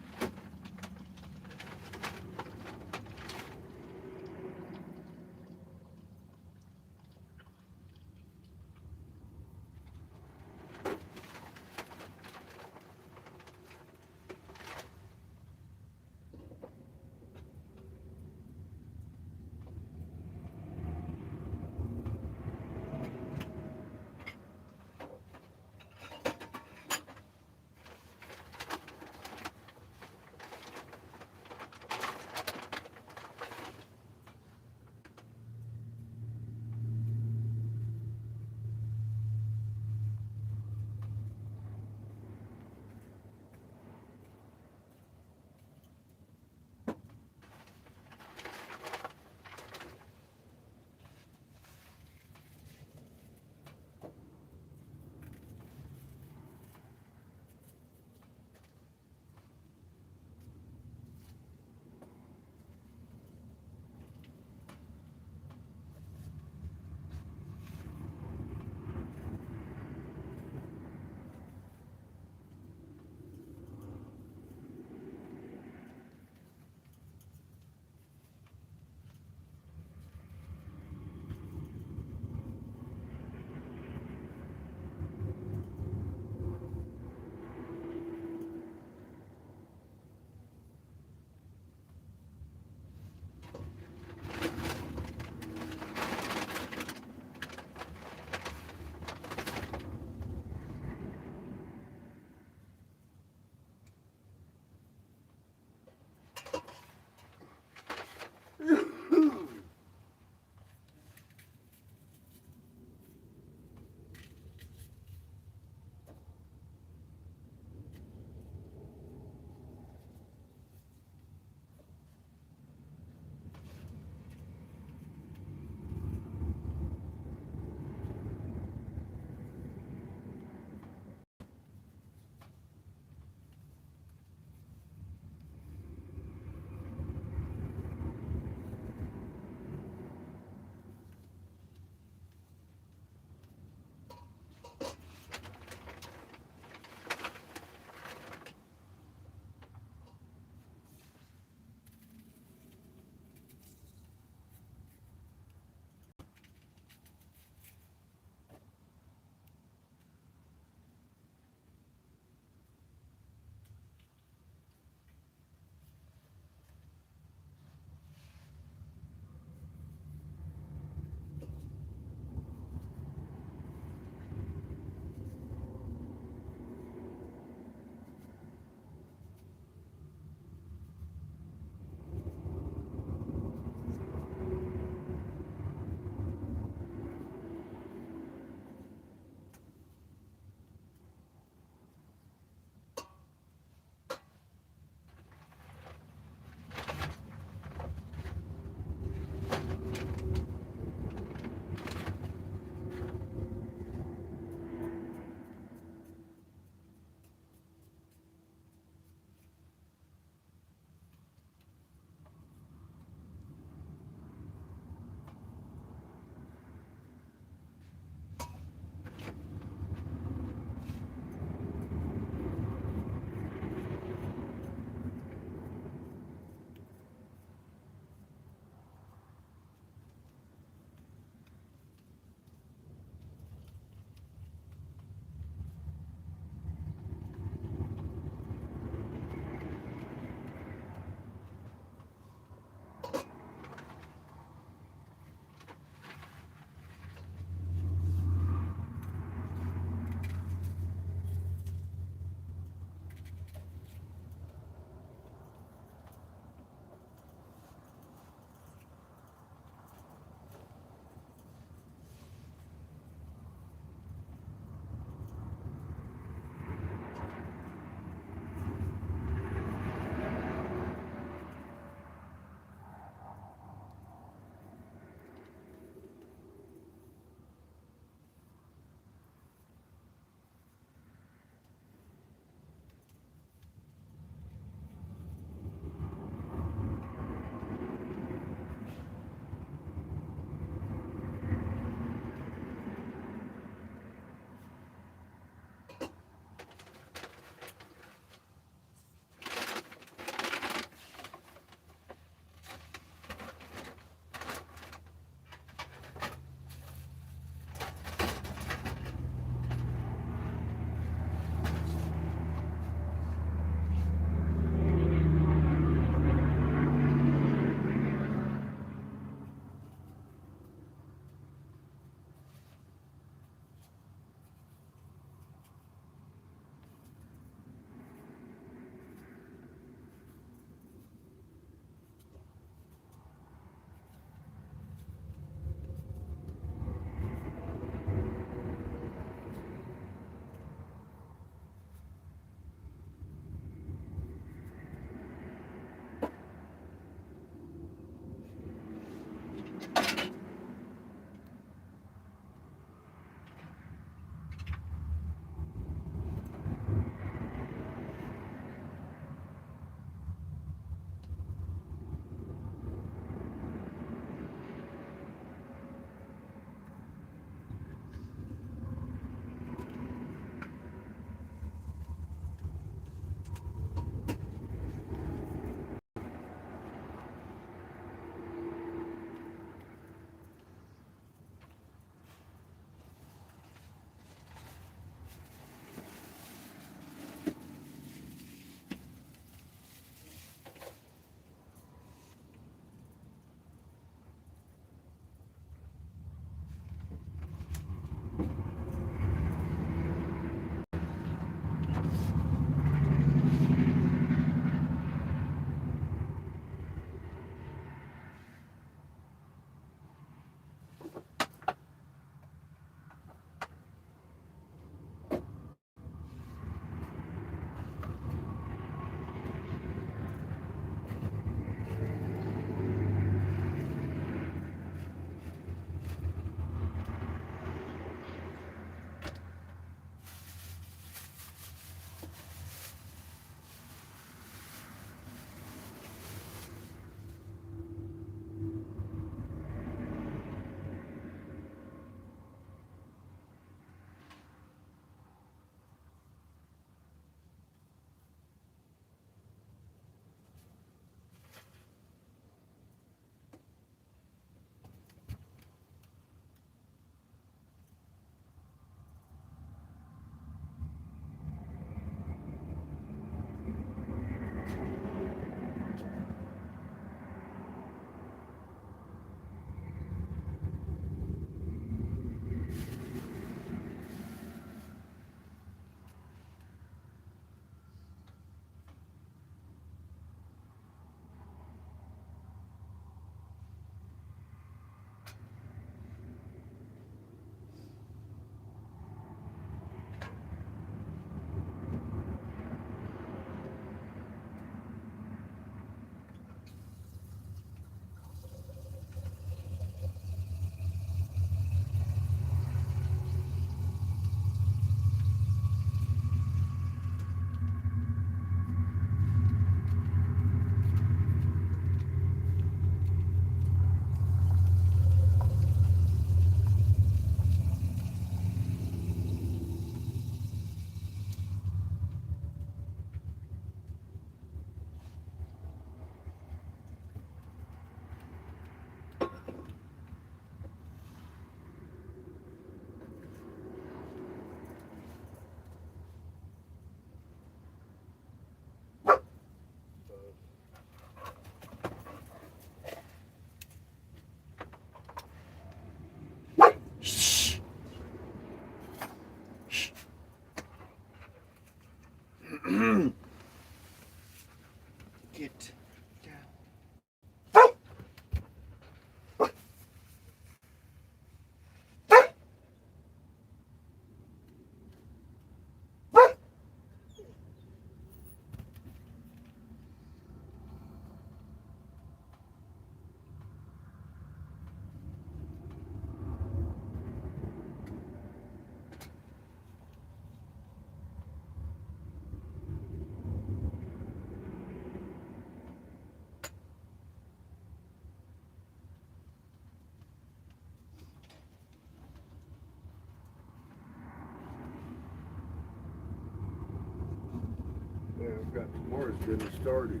got tomorrow's dinner started.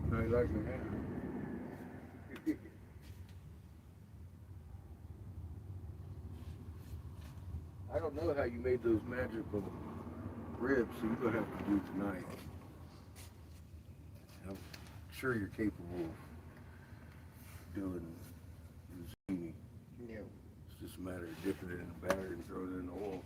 How you like that? I don't know how you made those magical ribs, so you're gonna have to do tonight. I'm sure you're capable of doing zucchini. Yeah. It's just a matter of dipping it in the batter and throwing it in the oil.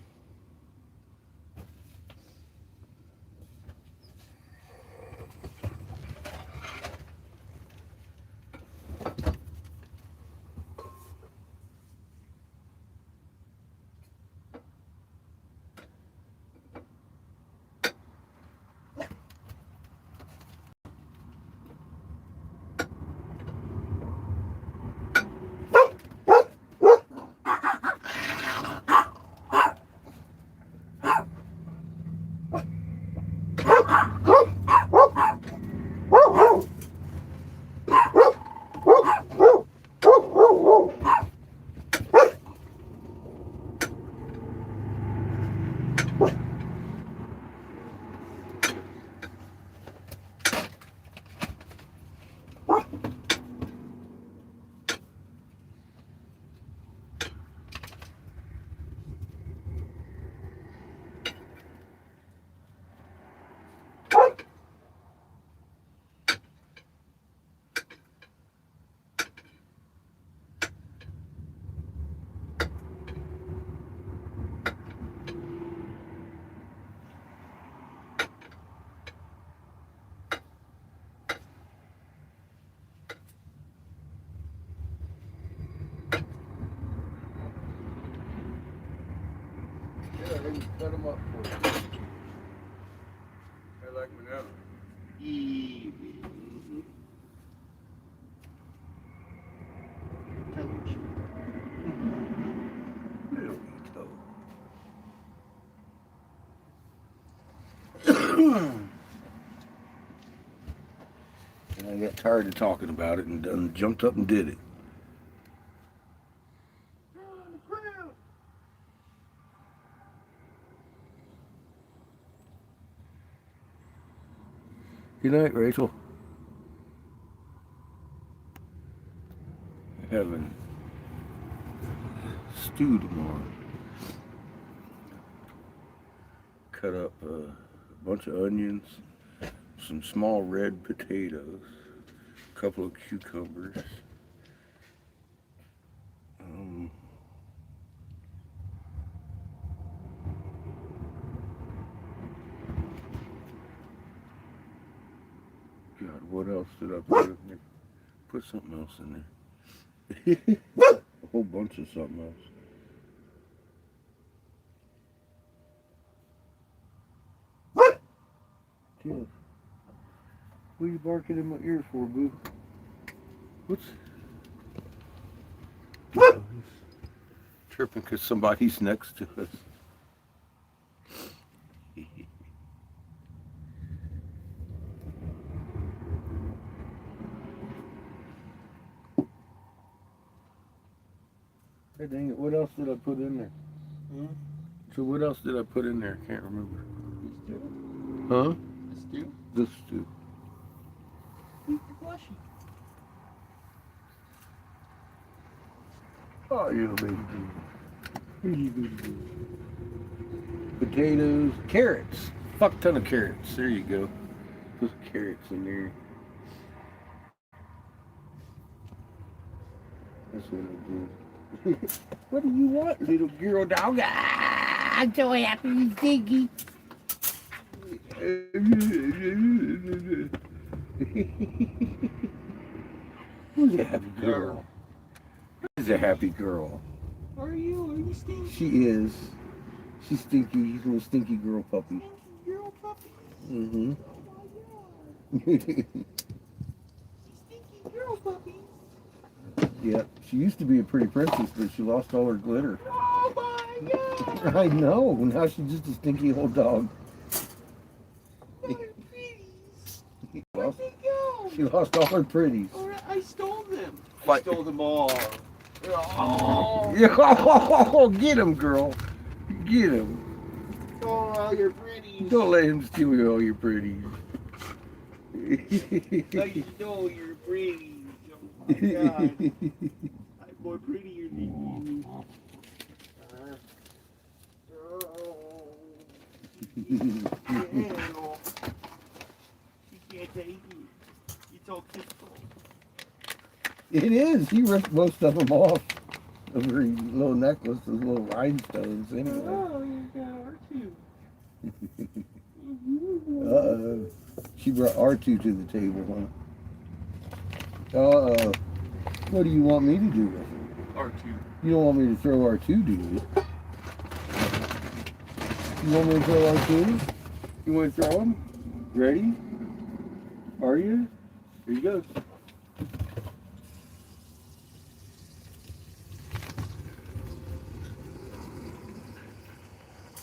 Yeah, they can cut them up for you. I like me now. There we go. And I got tired of talking about it and done jumped up and did it. Good night, Rachel. Having stew tomorrow. Cut up a bunch of onions, some small red potatoes, a couple of cucumbers. God, what else did I put in there? Put something else in there. A whole bunch of something else. Tiff, what are you barking in my ear for, boo? What's... Oh, he's tripping because somebody's next to us. Hey, dang it, what else did I put in there? So what else did I put in there? I can't remember. Huh? Stew? This stew. You're blushing. Oh, you baby boo. Potatoes, carrots. Fuck ton of carrots. There you go. Put carrots in there. That's what I do. What do you want, little girl dog? Ah, I'm so happy he's Ziggy. Who's a happy girl? Who's a happy girl? Are you stinky? She is. She's stinky. She's a little stinky girl puppy. Stinky girl puppy? Mm-hmm. Oh my god. Stinky girl puppy. Yeah, she used to be a pretty princess, but she lost all her glitter. Oh my god. I know. Now she's just a stinky old dog. My pretties. Lost, Where'd they go? she lost all her pretties. Oh, I stole them. I What? stole them all. Oh. Yeah, get him, girl. Get him. Oh. all your pretties. Don't let him steal all your pretties. No, you stole your pretties. Oh my god. I'm more prettier than you. You can't take it. It's all physical. It is. He ripped most of them off of her little necklaces, little rhinestones, anyway. Oh, you got R2. Uh-oh. She brought R2 to the table, huh? Uh-oh. What do you want me to do with it? R2. You don't want me to throw R2, do you? You want me to throw R2? You want to throw him? Ready? Are you? Here you go.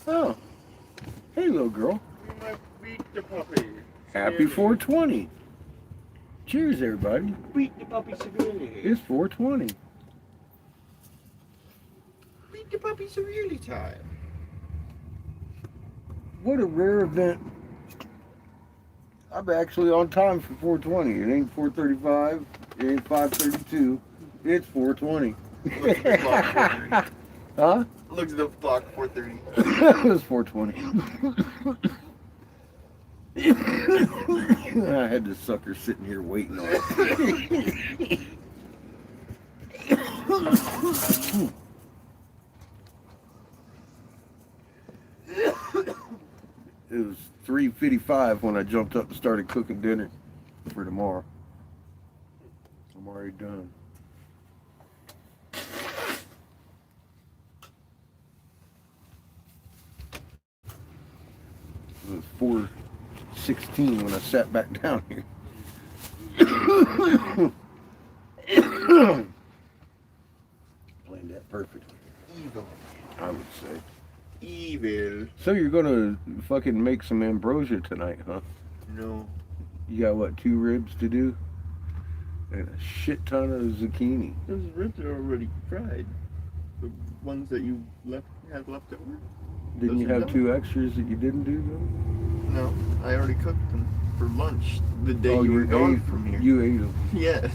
Oh. Hey, little girl. We might beat the puppy. Happy 420. Cheers, everybody. Beat the puppy severely. It's 420. Beat the puppy severely time. What a rare event. I'm actually on time for 420. It ain't 435. It ain't 532. It's 420. Look at the clock, 4:30. Huh? Look at the clock, 4:30. It was 420. I had this sucker sitting here waiting on it. It was 3:55 when I jumped up and started cooking dinner for tomorrow. I'm already done. It was 4:16 when I sat back down here. Playing that perfectly, Evil. I would say. Evil. So you're gonna fucking make some ambrosia tonight, huh? No. You got what, 2 ribs to do? And a shit ton of zucchini. Those ribs are already fried. The ones that you had left over? Didn't Those you are have done. 2 extras that you didn't do though? No, I already cooked them for lunch the day Oh, you were gone ate- from here. You ate them. Yes.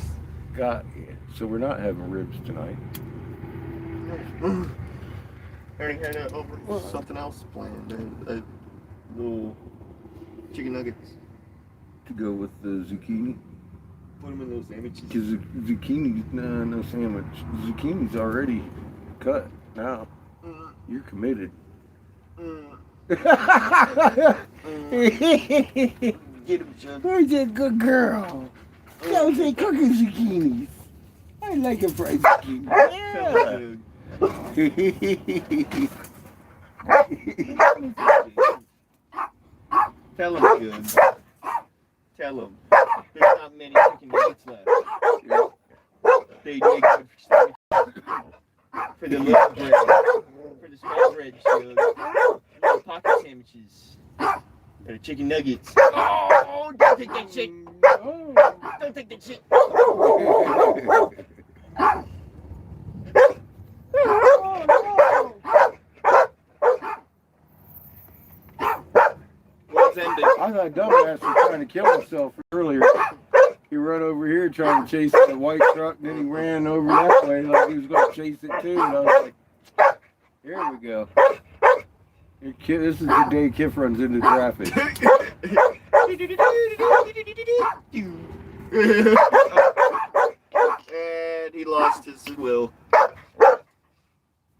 Got it. So we're not having ribs tonight. I already had something else planned. Little chicken nuggets. To go with the zucchini. Put them in those sandwiches. Because zucchini, no sandwich. Zucchini's already cut now. Mm, You're committed. mm, Who's Get him, Chug. a good girl? That was a cooking zucchinis. I like a fried zucchini. Tell him, good. Tell him. There's not many chicken nuggets left. They good for the little bread. For the small bread, Shug. Little pocket sandwiches. And the chicken nuggets. Oh, don't take that shit. Don't take that shit. What's ended? I thought dumbass was trying to kill himself earlier. He ran over here trying to chase the white truck, then he ran over that way like he was going to chase it too. And I was like, here we go. This is the day Kif runs into traffic. And he lost his will.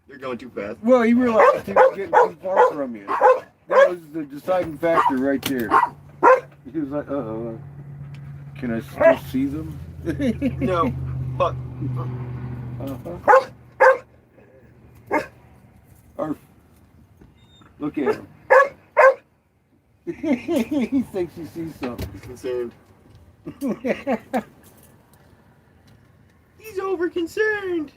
You're going too fast. Well, he realized he was getting too far from you. That was the deciding factor right there. He was like, uh-oh, can I still see them? No, but Uh-huh. Arf. Look at him. He thinks he sees something. he's concerned. He's over concerned.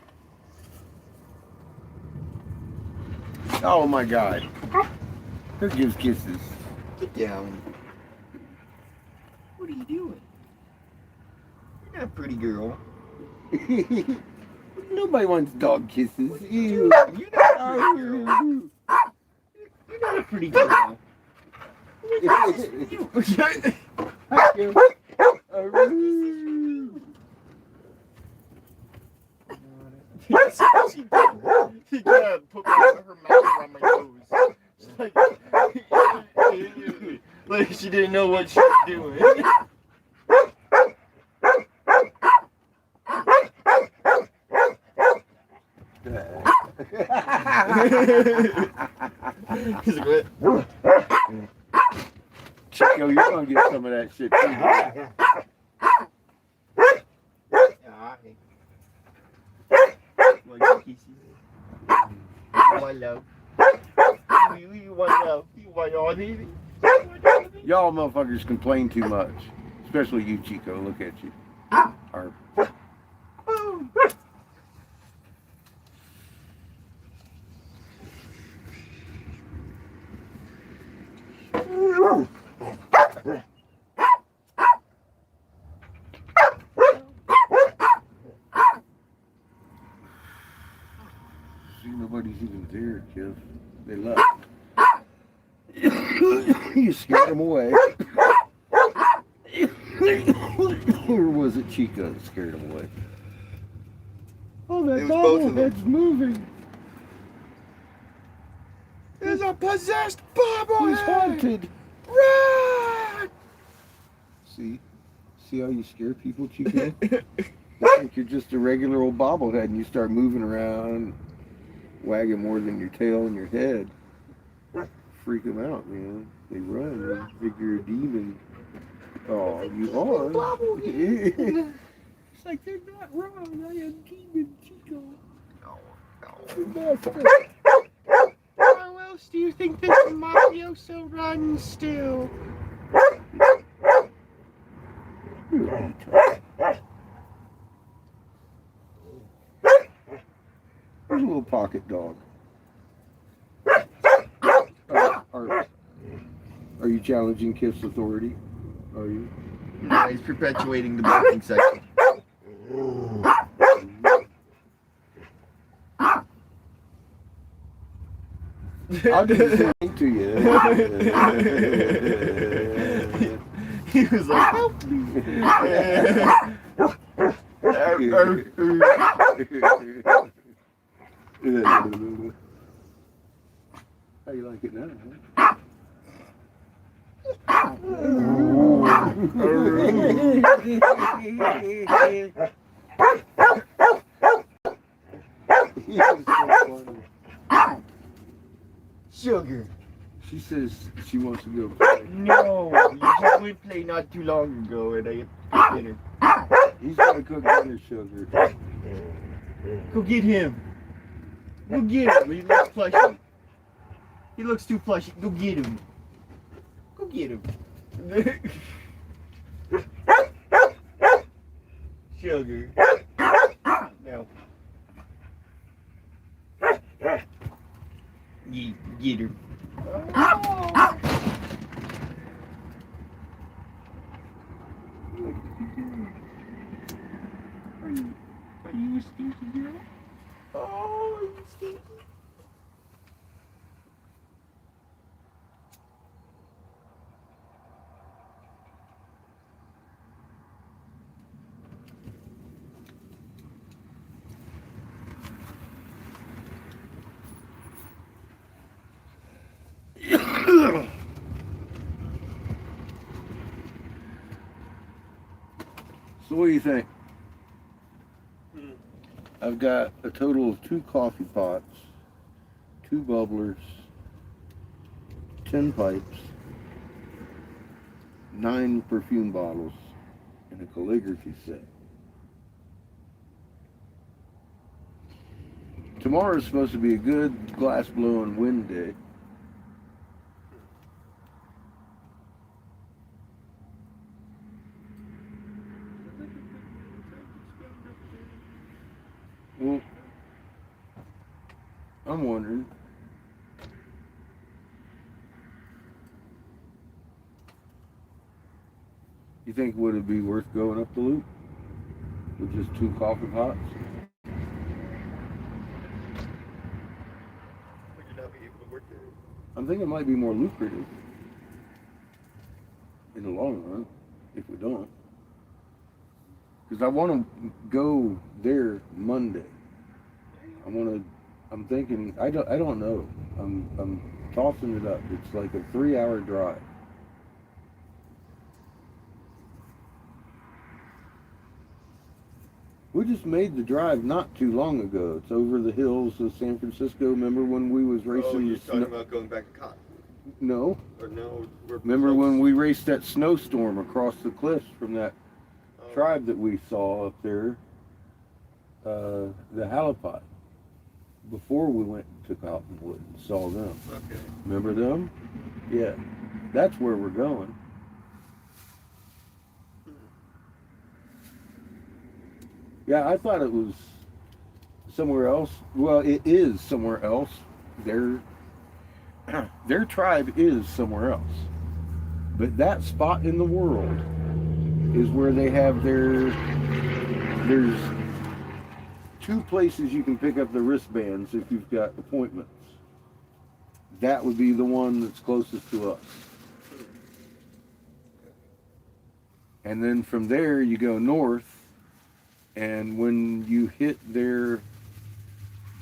Oh my God. Who gives kisses? Get down. What are you doing? You're not a pretty girl. Nobody wants dog kisses. Ew. You're not a pretty girl. You're got a pretty good one. She gotta put her mouth around my nose. Like she didn't know what she was doing. He's like, what? Chico, you're gonna get some of that shit too. Want kisses? You want love? You want love? You want all these? Y'all motherfuckers complain too much. Especially you, Chico. Look at you. Or, see, nobody's even there, Jeff. They left. You scared them away. Or was it Chico that scared him away? Oh, that It was both of them. bobblehead's moving. There's a possessed He's bobblehead! haunted. Run! See? See how you scare people, Chico? You think you're just a regular old bobblehead and you start moving around, wagging more than your tail and your head. Freak them out, man. They run. They think you're a demon. Oh, you are. It's like they're not wrong. I am demon Chico. How else do you think this mafioso runs still? There's a little pocket dog. Are you challenging Kiff's authority? Are you? No, he's perpetuating the barking section. I'll do the same to you. He was like, help me. How you like it now? Huh? Sugar. She says she wants to go play. No, you just went play not too long ago and I ate dinner. He's gonna cook dinner, Sugar. Go get him. Go get him. He looks plushy. He looks too plushy. Go get him. Go get him. Sugar. No. Get her. Are you a stinky girl? Oh, you stinky. So what do you think? I've got a total of 2 coffee pots, 2 bubblers, 10 pipes, 9 perfume bottles, and a calligraphy set. Tomorrow is supposed to be a good glass blowing wind day. Well, I'm wondering. You think would it be worth going up the loop with just 2 coffee pots? Would you not be able to work there? I'm thinking it might be more lucrative in the long run if we don't. Because I want to go there Monday. I'm thinking, I don't know. I'm tossing it up. It's like a 3-hour drive. We just made the drive not too long ago. It's over the hills of San Francisco. Remember when we was racing? Oh, you're the talking about going back to Cotton? No. Or no? Remember when we raced that snowstorm across the cliffs from that tribe that we saw up there? The Halipot. Before we went to Cottonwood and saw them. Okay. Remember them? Yeah. That's where we're going. Yeah, I thought it was somewhere else. Well, it is somewhere else. Their tribe is somewhere else. But that spot in the world is where they have there's 2 places you can pick up the wristbands if you've got appointments. That would be the one that's closest to us. And then from there you go north, and when you hit their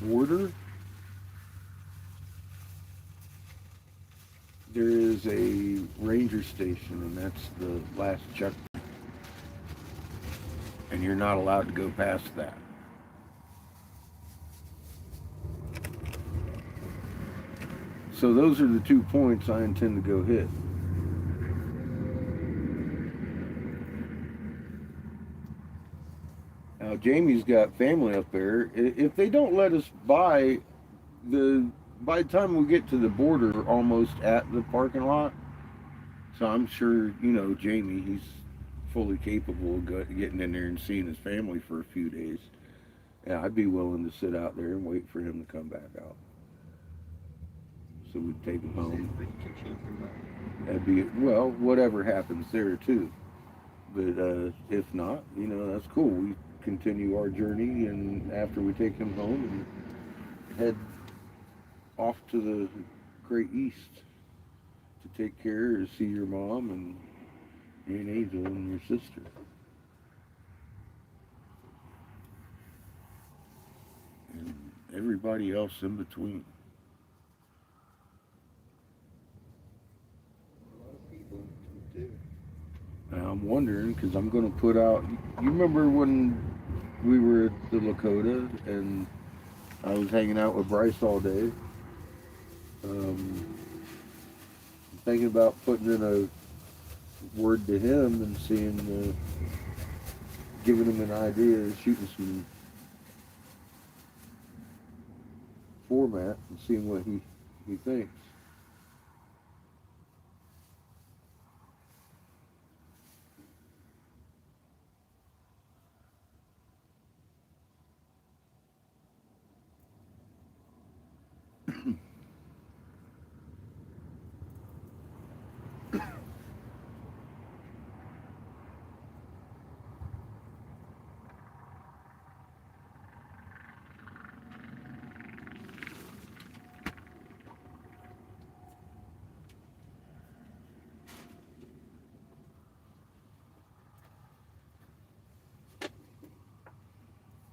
border, there is a ranger station, and that's the last checkpoint. And you're not allowed to go past that. So those are the 2 points I intend to go hit. Now Jamie's got family up there. If they don't let us by the time we get to the border, we're almost at the parking lot. So I'm sure, Jamie, he's fully capable of getting in there and seeing his family for a few days. Yeah, I'd be willing to sit out there and wait for him to come back out. So we'd take him home. That'd be, well, whatever happens there too. But if not, that's cool. We continue our journey, and after we take him home, and head off to the Great East to take care of, see your mom and Angel and your sister. And everybody else in between. I'm wondering, because I'm going to put out, you remember when we were at the Lakota and I was hanging out with Bryce all day? I'm thinking about putting in a word to him and seeing, giving him an idea, shooting some format and seeing what he thinks.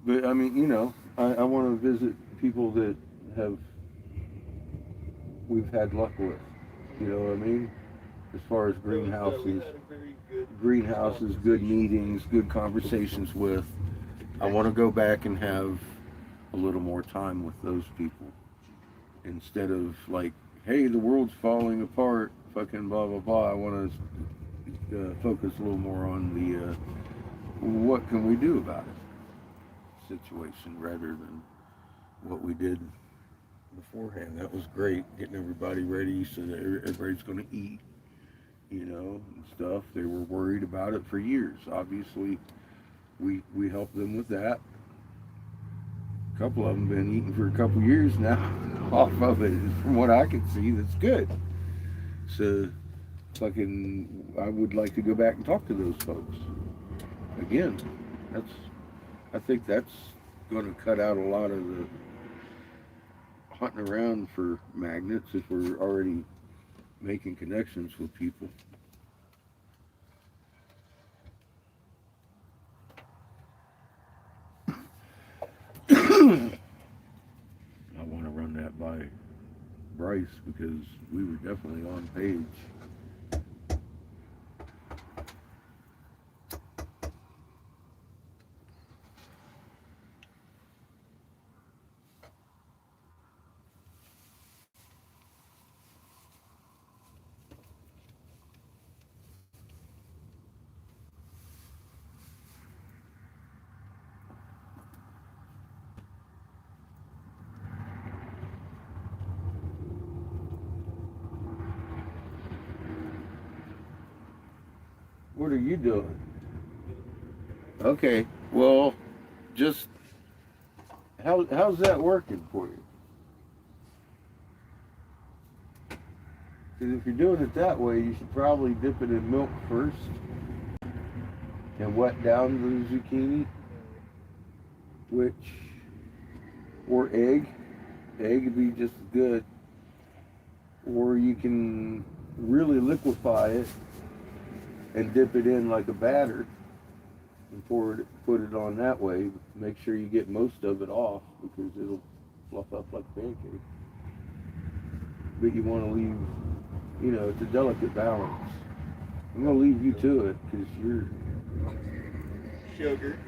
But I mean, I want to visit people that we've had luck with. You know what I mean? As far as greenhouses, good meetings, good conversations with. I want to go back and have a little more time with those people instead of like, hey, the world's falling apart, fucking blah blah blah. I want to focus a little more on the what can we do about it situation rather than what we did beforehand. That was great, getting everybody ready so that everybody's going to eat, and stuff. They were worried about it for years. Obviously, we helped them with that. A couple of them been eating for a couple years now off of it. From what I can see, that's good. So, I would like to go back and talk to those folks again. I think that's going to cut out a lot of the hunting around for magnets if we're already making connections with people. I want to run that by Bryce because we were definitely on page. What are you doing? Okay, well, just how's that working for you? Because if you're doing it that way, you should probably dip it in milk first and wet down the zucchini, or egg. Egg would be just as good. Or you can really liquefy it and dip it in like a batter and put it on that way. Make sure you get most of it off because it'll fluff up like a pancake. But you want to leave, it's a delicate balance. I'm going to leave you to it because you're... Sugar.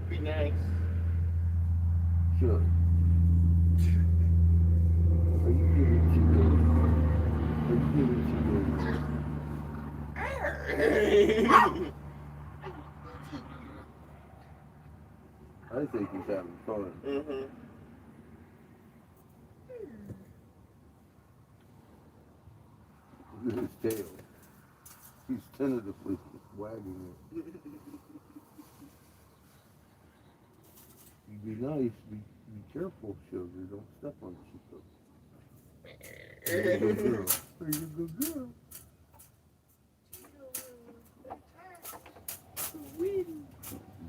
Be nice. Sure. Are you giving Chico? Are you giving Chico? I think he's having fun. Mm-hmm. Look at his tail. He's tentatively wagging it. You be nice. Be careful, Sugar. Don't step on Chico. Are you a good girl? Are you a good girl?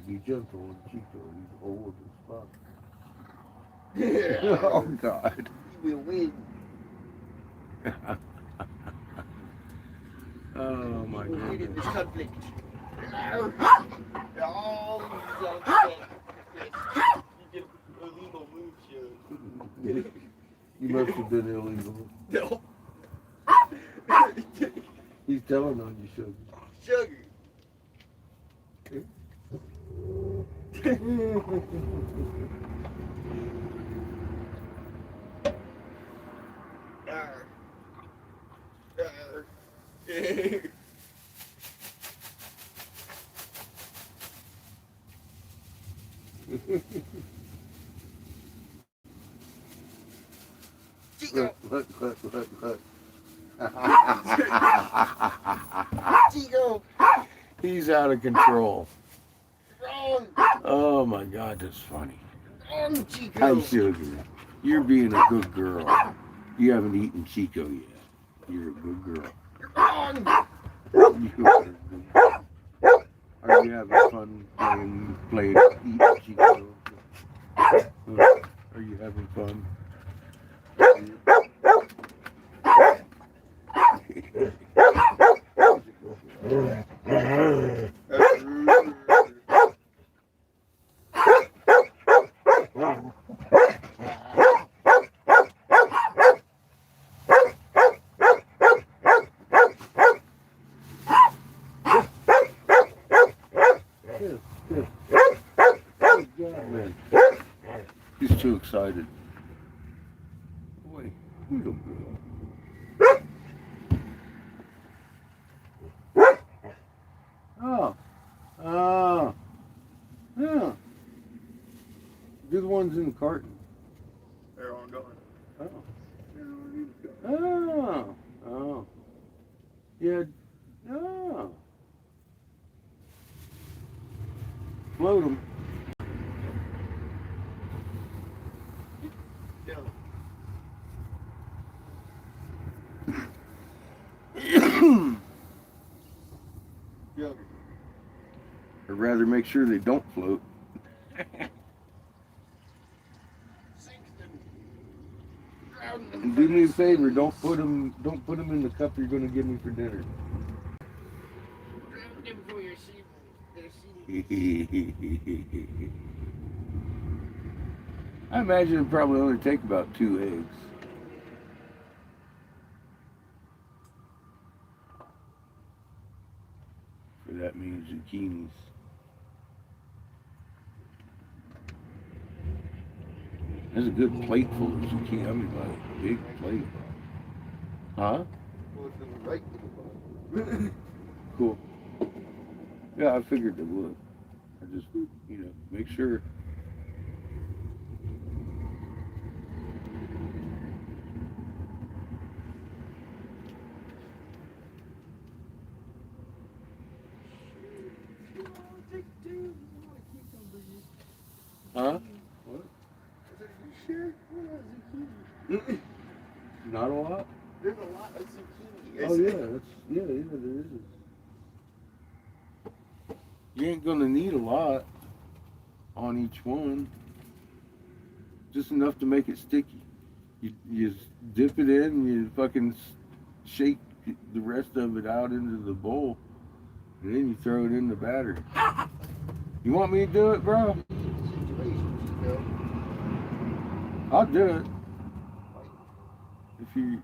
Be gentle on Chico. He's old as fuck. Oh, God. You will win. Oh, my You will win in goodness. this conflict. Oh, you son. You get illegal move, Sugar. You must have been illegal. No. He's telling on you, Sugar. Sugar. Arr. Arr. Chico. Look. Chico. He's out of control. Wrong. Oh my God, that's funny. Wrong, Chico. Hi, Sugar. You're being a good girl. You haven't eaten Chico yet. You're a good girl. Wrong. You are a good girl. Are you having fun playing eating Chico? Are you having fun? He's too excited. Boy, little girl. Yeah. Good ones in the carton. They're all gone. Oh. Yeah. Oh. Float them. Sugar. I'd rather make sure they don't float. See And do me a favor, don't put them in the cup you're gonna give me for dinner. I imagine it probably only take about 2 eggs. For that means zucchinis. There's a good plate full of zucchini. I mean, like a big plate. Huh? Cool. Yeah, I figured they would. I just, make sure. Huh? What? Not a lot? There's a lot of zucchini. Oh yeah, there is. You ain't gonna need a lot on each one. Just enough to make it sticky. You dip it in, and you fucking shake the rest of it out into the bowl, and then you throw it in the batter. You want me to do it, bro? I'll do it.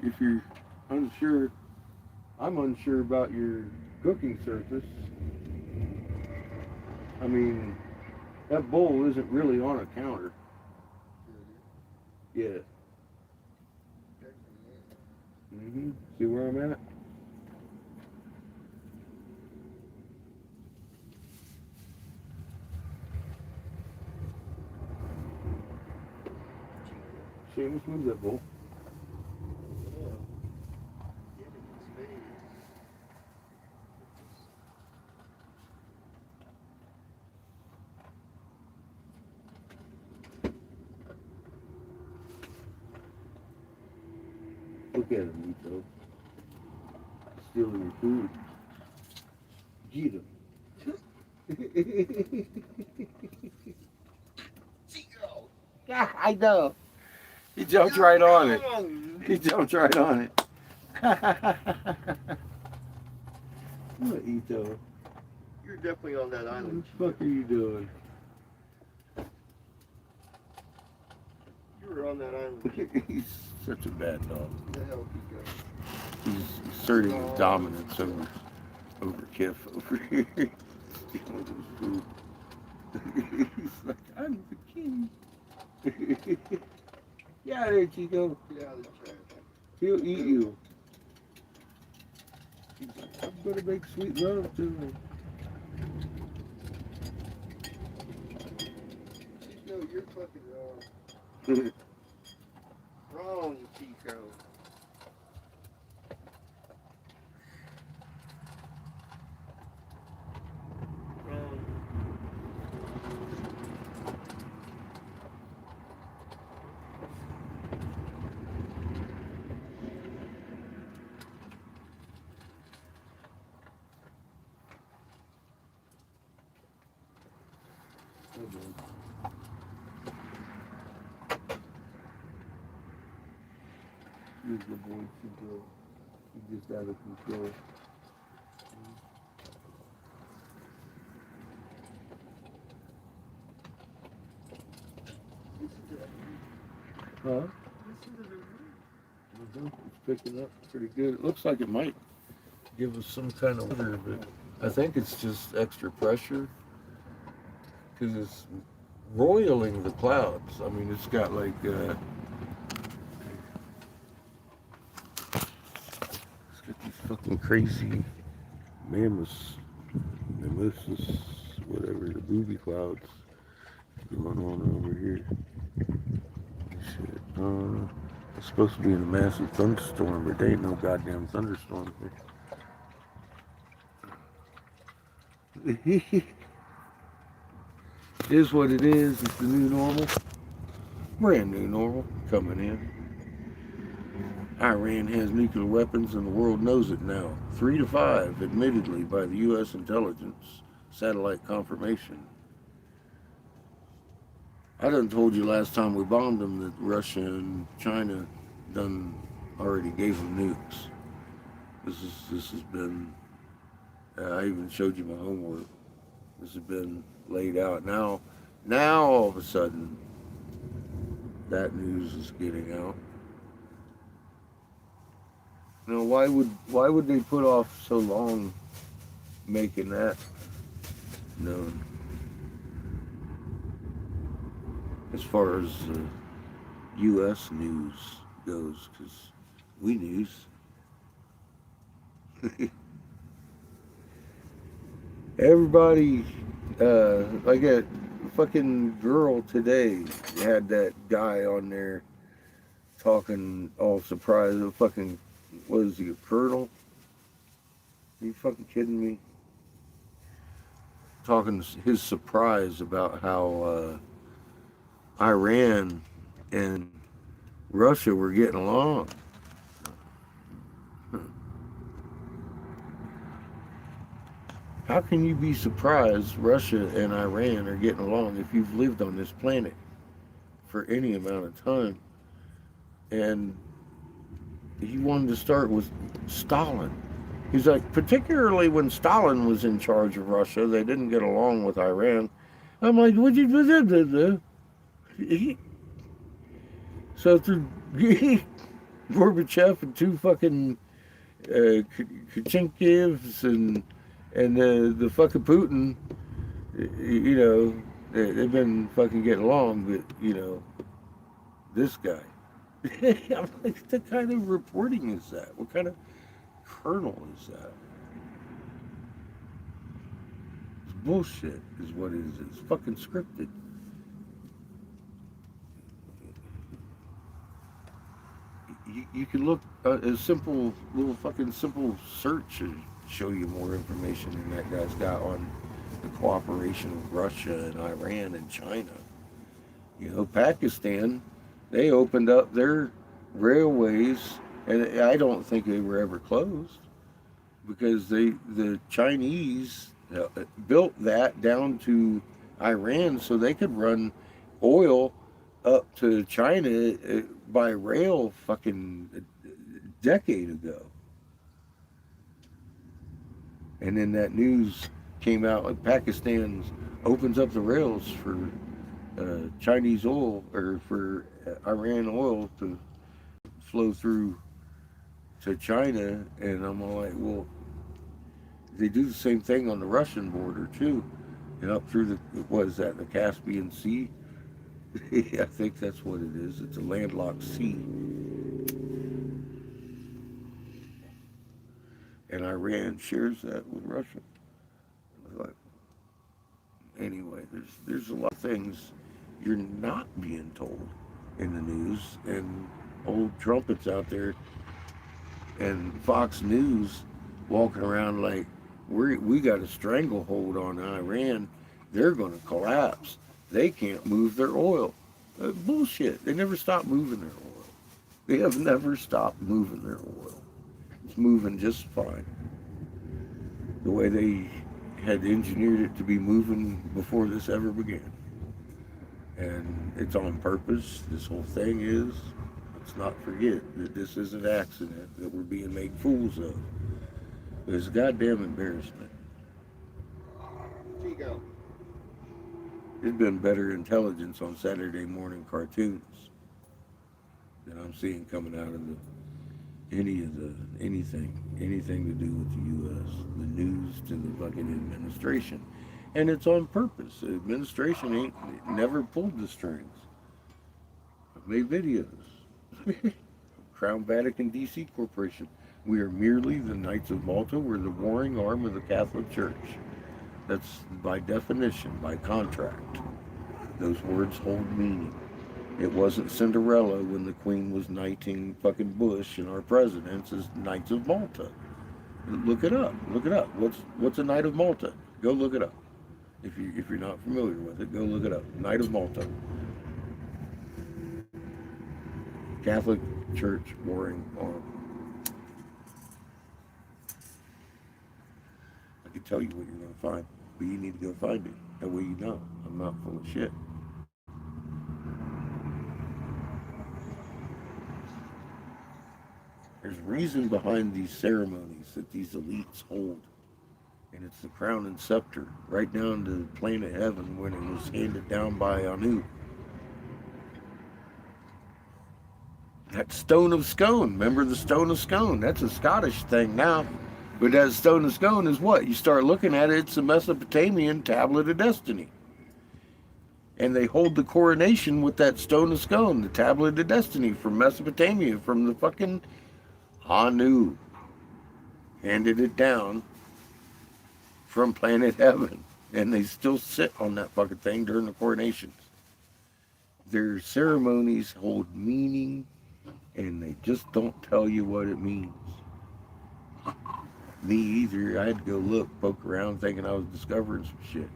If you're unsure, I'm unsure about your cooking surface. I mean, that bowl isn't really on a counter. Yeah. See where I'm at? Seamus, move that bowl. Look at him, Nico. Stealing your food. Get him. I know. He jumped right on it. He jumped right on it. What, Ito? You're definitely on that What island. the fuck are you doing? You were on that island. He's such a bad dog. Where the hell did he go? He's asserting his dominance over Kiff over here. Stealing his food. He's like, I'm the king. Get out of there, Chico. Get out of the trash. He'll eat you. He's like, I'm gonna make sweet love to him. No, you're fucking wrong. Wrong, Chico. Wrong. He's the boy Chico. He's just out of control. Huh? It's picking up pretty good. It looks like it might give us some kind of weather, but I think it's just extra pressure because it's roiling the clouds. I mean, it's got like it's got these fucking crazy mammoths, whatever, the booby clouds going on over here. Shit. It's supposed to be in a massive thunderstorm, but there ain't no goddamn thunderstorm here. It is what it is. It's the new normal. Brand new normal coming in. Iran has nuclear weapons and the world knows it now. 3 to 5, admittedly, by the U.S. intelligence. Satellite confirmation. I done told you last time we bombed them that Russia and China done already gave them nukes. This has been. I even showed you my homework. This has been laid out. Now all of a sudden, that news is getting out. Now, why would they put off so long making that known? As far as U.S. news goes, because we news. Everybody, like a fucking girl today had that guy on there talking all surprised. A fucking, what is he, a colonel? Are you fucking kidding me? Talking his surprise about how Iran and Russia were getting along. How can you be surprised Russia and Iran are getting along if you've lived on this planet for any amount of time? And he wanted to start with Stalin. He's like, particularly when Stalin was in charge of Russia, they didn't get along with Iran. I'm like, what you do? So through Gorbachev and two fucking Kachinkivs and the fucking Putin, you know, they've been fucking getting along, but, you know, this guy. I'm like, what kind of reporting is that? What kind of colonel is that? It's bullshit is what it is. It's fucking scripted. You can look a simple little fucking simple search and show you more information than that guy's got on the cooperation of Russia and Iran and China. You know, Pakistan, they opened up their railways, and I don't think they were ever closed because the Chinese built that down to Iran so they could run oil up to China by rail fucking a decade ago. And then that news came out like Pakistan opens up the rails for Chinese oil or for Iran oil to flow through to China. And I'm all like, well, they do the same thing on the Russian border too. And up through the Caspian Sea? I think that's what it is. It's a landlocked sea. And Iran shares that with Russia. But anyway, there's a lot of things you're not being told in the news, and old trumpets out there and Fox News walking around like we got a stranglehold on Iran. They're going to collapse. They can't move their oil. Bullshit. They never stop moving their oil. They have never stopped moving their oil. It's moving just fine. The way they had engineered it to be moving before this ever began. And it's on purpose. This whole thing is, let's not forget that this is an accident that we're being made fools of. It's a goddamn embarrassment. Chico. There's been better intelligence on Saturday morning cartoons than I'm seeing coming out of anything to do with the U.S., the news to the fucking administration, and it's on purpose. The administration ain't never pulled the strings. I've made videos. Crown Vatican D.C. Corporation. We are merely the Knights of Malta. We're the warring arm of the Catholic Church. That's by definition, by contract. Those words hold meaning. It wasn't Cinderella when the Queen was knighting fucking Bush and our presidents as Knights of Malta. Look it up. Look it up. What's a Knight of Malta? Go look it up. If you're not familiar with it, go look it up. Knight of Malta. Catholic Church warring arm. I can tell you what you're going to find, but you need to go find it. That way you know I'm not full of shit. There's reason behind these ceremonies that these elites hold. And it's the crown and scepter, right down to planet heaven when it was handed down by Anu. That stone of scone, remember the stone of scone? That's a Scottish thing now. But that stone of scone is what? You start looking at it, it's the Mesopotamian tablet of destiny. And they hold the coronation with that stone of scone, the tablet of destiny from Mesopotamia, from the fucking Anu. Handed it down from planet heaven. And they still sit on that fucking thing during the coronations. Their ceremonies hold meaning, and they just don't tell you what it means. Me either. I had to go look, poke around, thinking I was discovering some shit.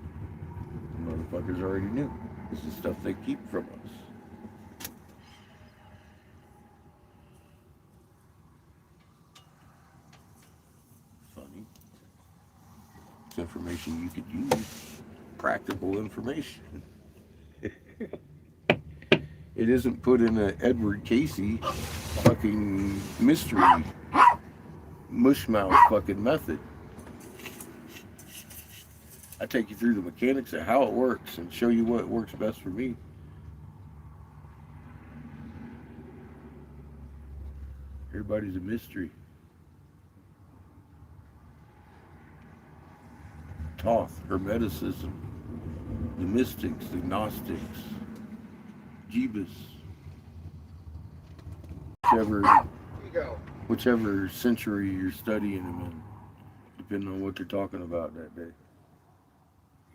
The motherfuckers already knew. This is stuff they keep from us. Funny. It's information you could use. Practical information. It isn't put in a Edward Casey fucking mystery mushmouth fucking method. I take you through the mechanics of how it works and show you what works best for me. Everybody's a mystery. Thoth, Hermeticism, the mystics, the Gnostics, Jeebus, whichever century you're studying them in, depending on what they're talking about that day.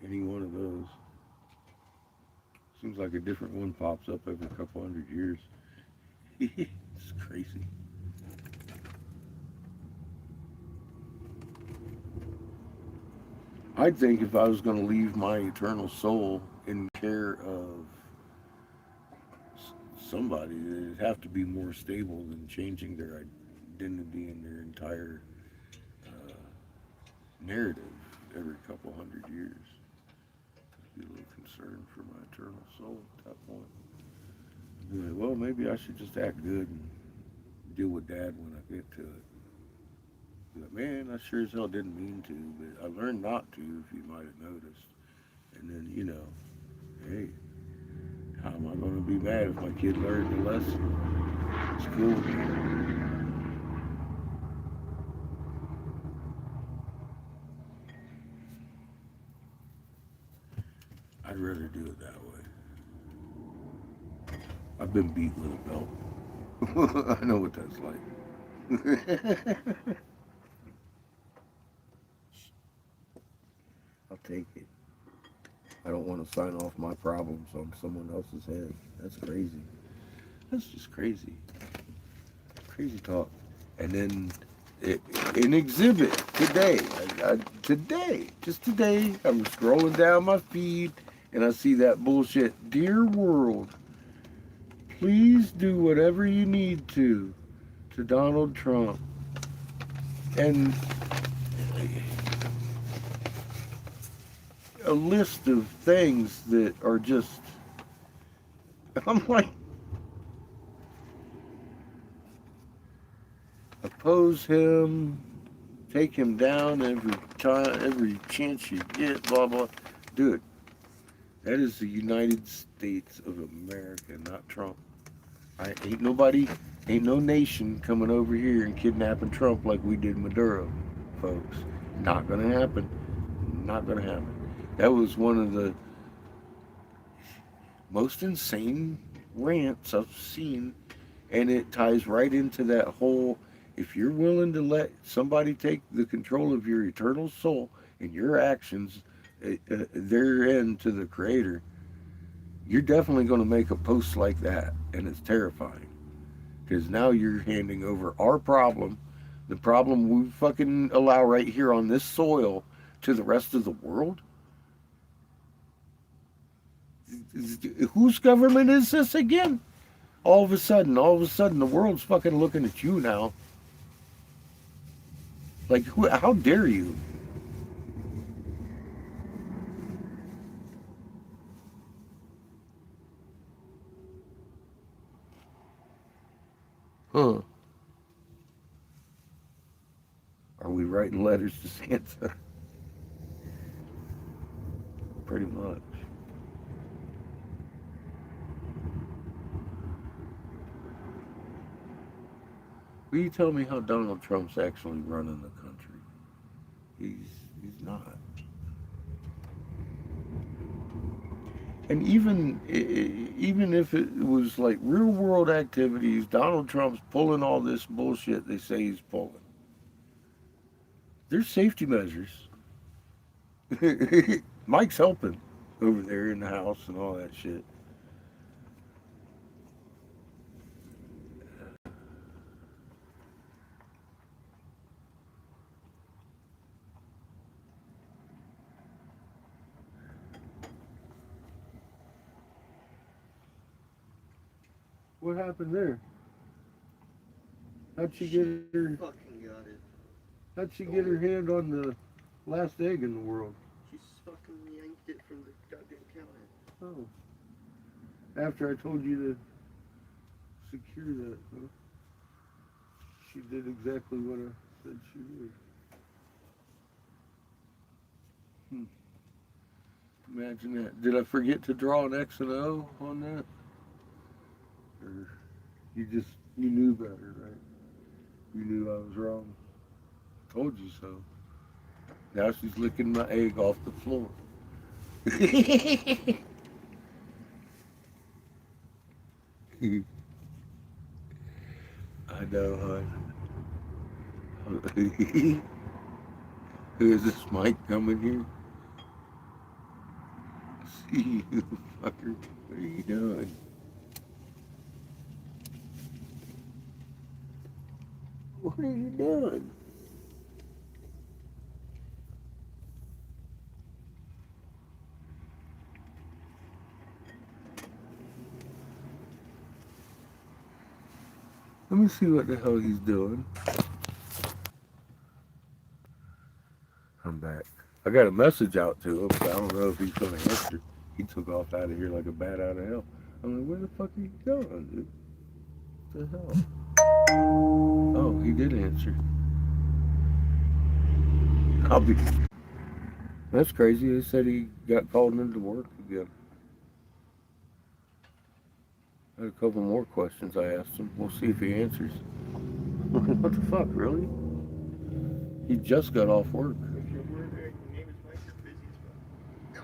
Any one of those. Seems like a different one pops up every couple hundred years. It's crazy. I think if I was going to leave my eternal soul in care of somebody, it'd have to be more stable than changing their identity and their entire narrative every couple hundred years. I'd be a little concerned for my eternal soul at that point. I'd be like, well, maybe I should just act good and deal with Dad when I get to it. Be like, man, I sure as hell didn't mean to, but I learned not to, if you might have noticed. And then, you know, hey, how am I going to be mad if my kid learned the lesson? It's cool with me. I'd rather do it that way. I've been beat with a belt. I know what that's like. I'll take it. I don't want to sign off my problems on someone else's head. That's crazy. That's just crazy. Crazy talk. And then an exhibit today. Just today, I'm scrolling down my feed and I see that bullshit. Dear world, please do whatever you need to Donald Trump. And a list of things that are just, I'm like, oppose him, take him down every time, every chance you get, blah, blah. Dude, that is the United States of America, not Trump. Ain't no nation coming over here and kidnapping Trump like we did Maduro, folks. Not gonna happen. Not gonna happen. That was one of the most insane rants I've seen, and it ties right into that whole, if you're willing to let somebody take the control of your eternal soul and your actions, therein to the Creator, you're definitely going to make a post like that, and it's terrifying. Because now you're handing over our problem, the problem we fucking allow right here on this soil, to the rest of the world? Whose government is this again? All of a sudden, the world's fucking looking at you now. Like, how dare you? Huh. Are we writing letters to Santa? Pretty much. Will you tell me how Donald Trump's actually running the country? He's not. And even if it was like real world activities, Donald Trump's pulling all this bullshit they say he's pulling. There's safety measures. Mike's helping over there in the house and all that shit. What happened there? How'd she get her? Fucking got it. How'd she get her hand on the last egg in the world? She's fucking yanked it from the goddamn counter. Oh. After I told you to secure that, huh? She did exactly what I said she would. Imagine that. Did I forget to draw an X and O on that? Or you knew better, right? You knew I was wrong. Told you so. Now she's licking my egg off the floor. I know, hon. Who is this Mike coming here? See you, fucker. What are you doing? What are you doing? Let me see what the hell he's doing. I'm back. I got a message out to him, but I don't know if he's going to answer. He took off out of here like a bat out of hell. I'm like, where the fuck are you going, dude? What the hell? Oh, he did answer. That's crazy. They said he got called into work again. I had a couple more questions I asked him. We'll see if he answers. What the fuck, really? He just got off work.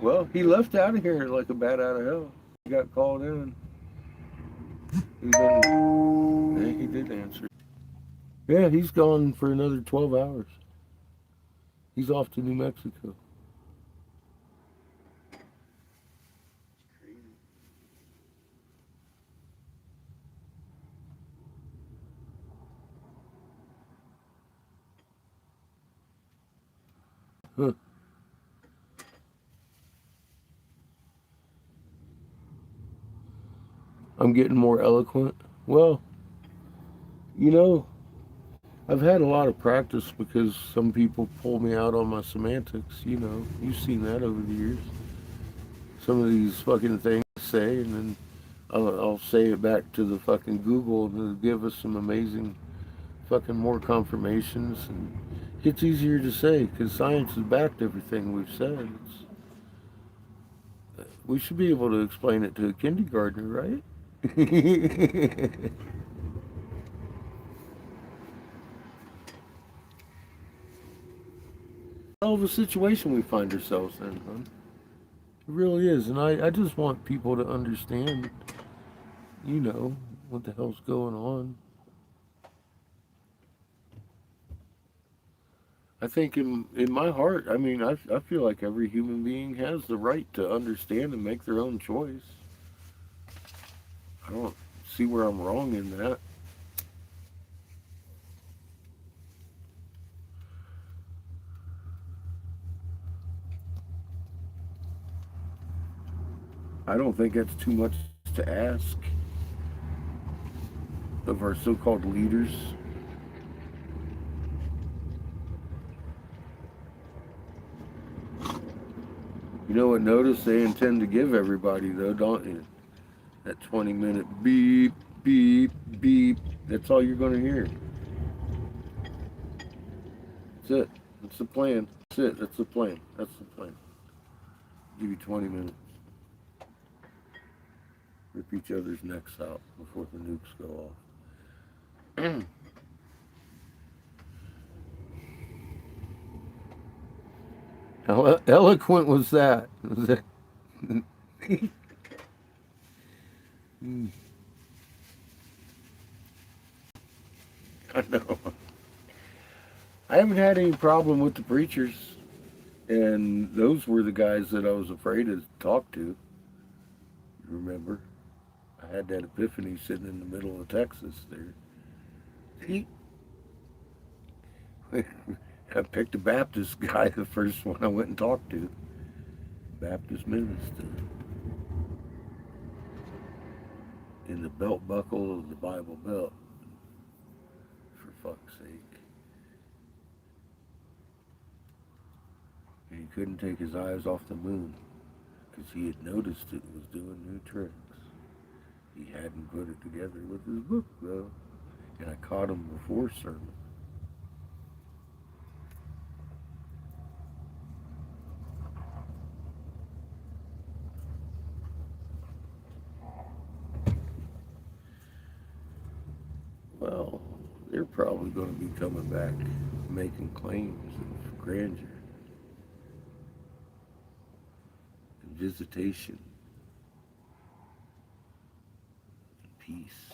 Well, he left out of here like a bat out of hell. He got called in. Yeah, he did answer. Yeah, he's gone for another 12 hours. He's off to New Mexico. Huh. I'm getting more eloquent. Well, you know, I've had a lot of practice because some people pull me out on my semantics. You know, you've seen that over the years. Some of these fucking things I say, and then I'll say it back to the fucking Google to give us some amazing fucking more confirmations. And it's easier to say because science has backed everything we've said. We should be able to explain it to a kindergartner, right? Hell of a situation we find ourselves in, huh? It really is, and I just want people to understand, you know, what the hell's going on. I think in my heart, I mean, I feel like every human being has the right to understand and make their own choice. I don't see where I'm wrong in that. I don't think that's too much to ask of our so-called leaders. You know what notice they intend to give everybody, though, don't you? That 20-minute beep, beep, beep. That's all you're going to hear. That's it. That's the plan. That's it. That's the plan. That's the plan. Give you 20 minutes. Rip each other's necks out before the nukes go off. How eloquent was that? Was that? I know. I haven't had any problem with the preachers, and those were the guys that I was afraid to talk to. Remember? I had that epiphany sitting in the middle of Texas there. See? I picked a Baptist guy, the first one I went and talked to. Baptist minister. In the belt buckle of the Bible Belt. For fuck's sake. And he couldn't take his eyes off the moon because he had noticed it was doing new tricks. He hadn't put it together with his book though. And I caught him before sermon. Well, they're probably going to be coming back making claims of grandeur and visitation and peace.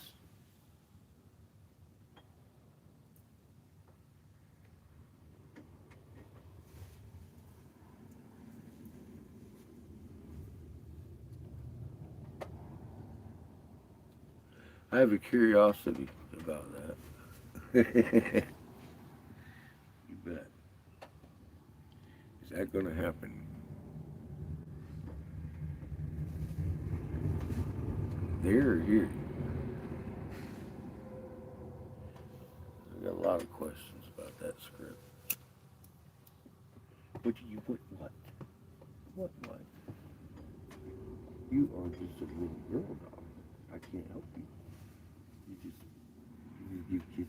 I have a curiosity about that. You bet. Is that going to happen? They're here. I got a lot of questions about that script. What? What? You are just a little girl dog. I can't help you. You give kisses.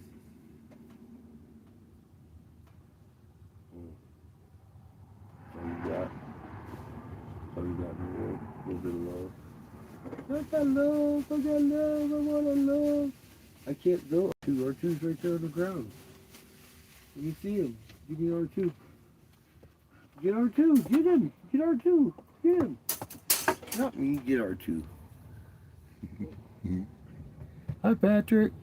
All you got? All you got in the world? A little bit of love. I got love. I want to love. I can't go. R2's right there on the ground. Let me see him. Give me R2. Get R2. Get him. Get R2. Get him. Not me. Get R2. Hi, Patrick.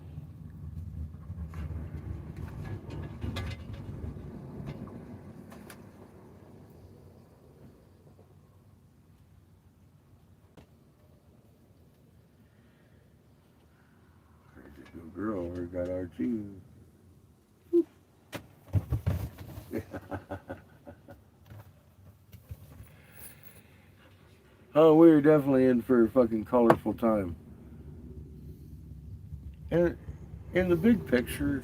Good girl. We got R2. Oh, we're definitely in for a fucking colorful time. And in the big picture,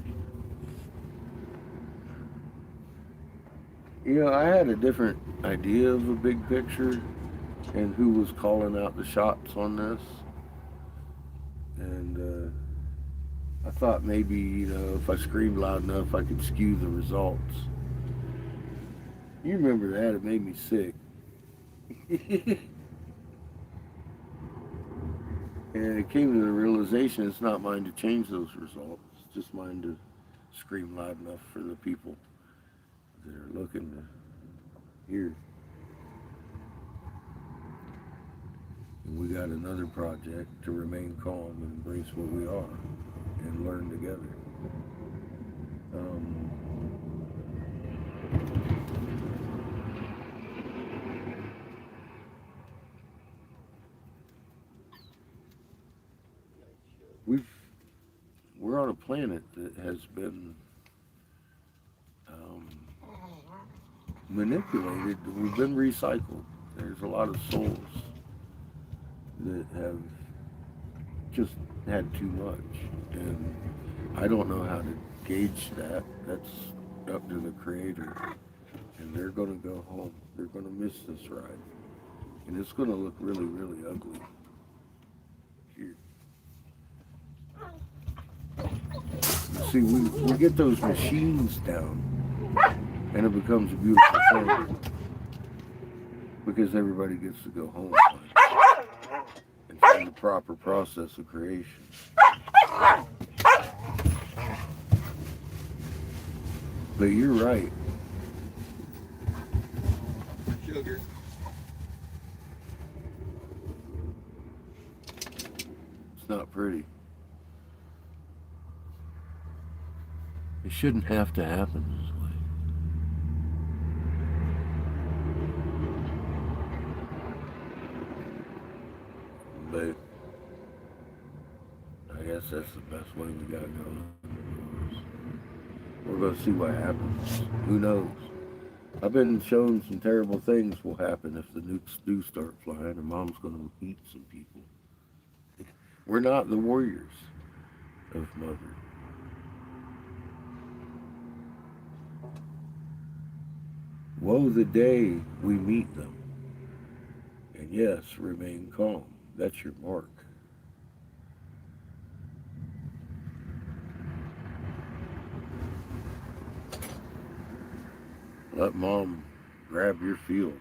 you know, I had a different idea of a big picture and who was calling out the shots on this. And I thought maybe, you know, if I screamed loud enough, I could skew the results. You remember that? It made me sick. And it came to the realization it's not mine to change those results. It's just mine to scream loud enough for the people that are looking to hear. And we got another project to remain calm and embrace what we are and learn together. We're on a planet that has been manipulated. We've been recycled. There's a lot of souls that have just had too much, and I don't know how to gauge that. That's up to the Creator, and they're going to go home. They're going to miss this ride, and it's going to look really, really ugly. Here. See, we get those machines down And it becomes a beautiful thing because everybody gets to go home and find the proper process of creation. But you're right. Sugar. It's not pretty. It shouldn't have to happen this way. But I guess that's the best way we got going. We're going to see what happens. Who knows? I've been shown some terrible things will happen if the nukes do start flying, and Mom's going to eat some people. We're not the warriors of Mother. Woe the day we meet them. And yes, remain calm. That's your mark. Let Mom grab your field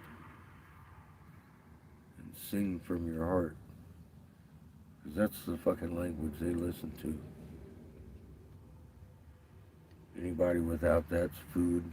and sing from your heart. Because that's the fucking language they listen to. Anybody without that's food.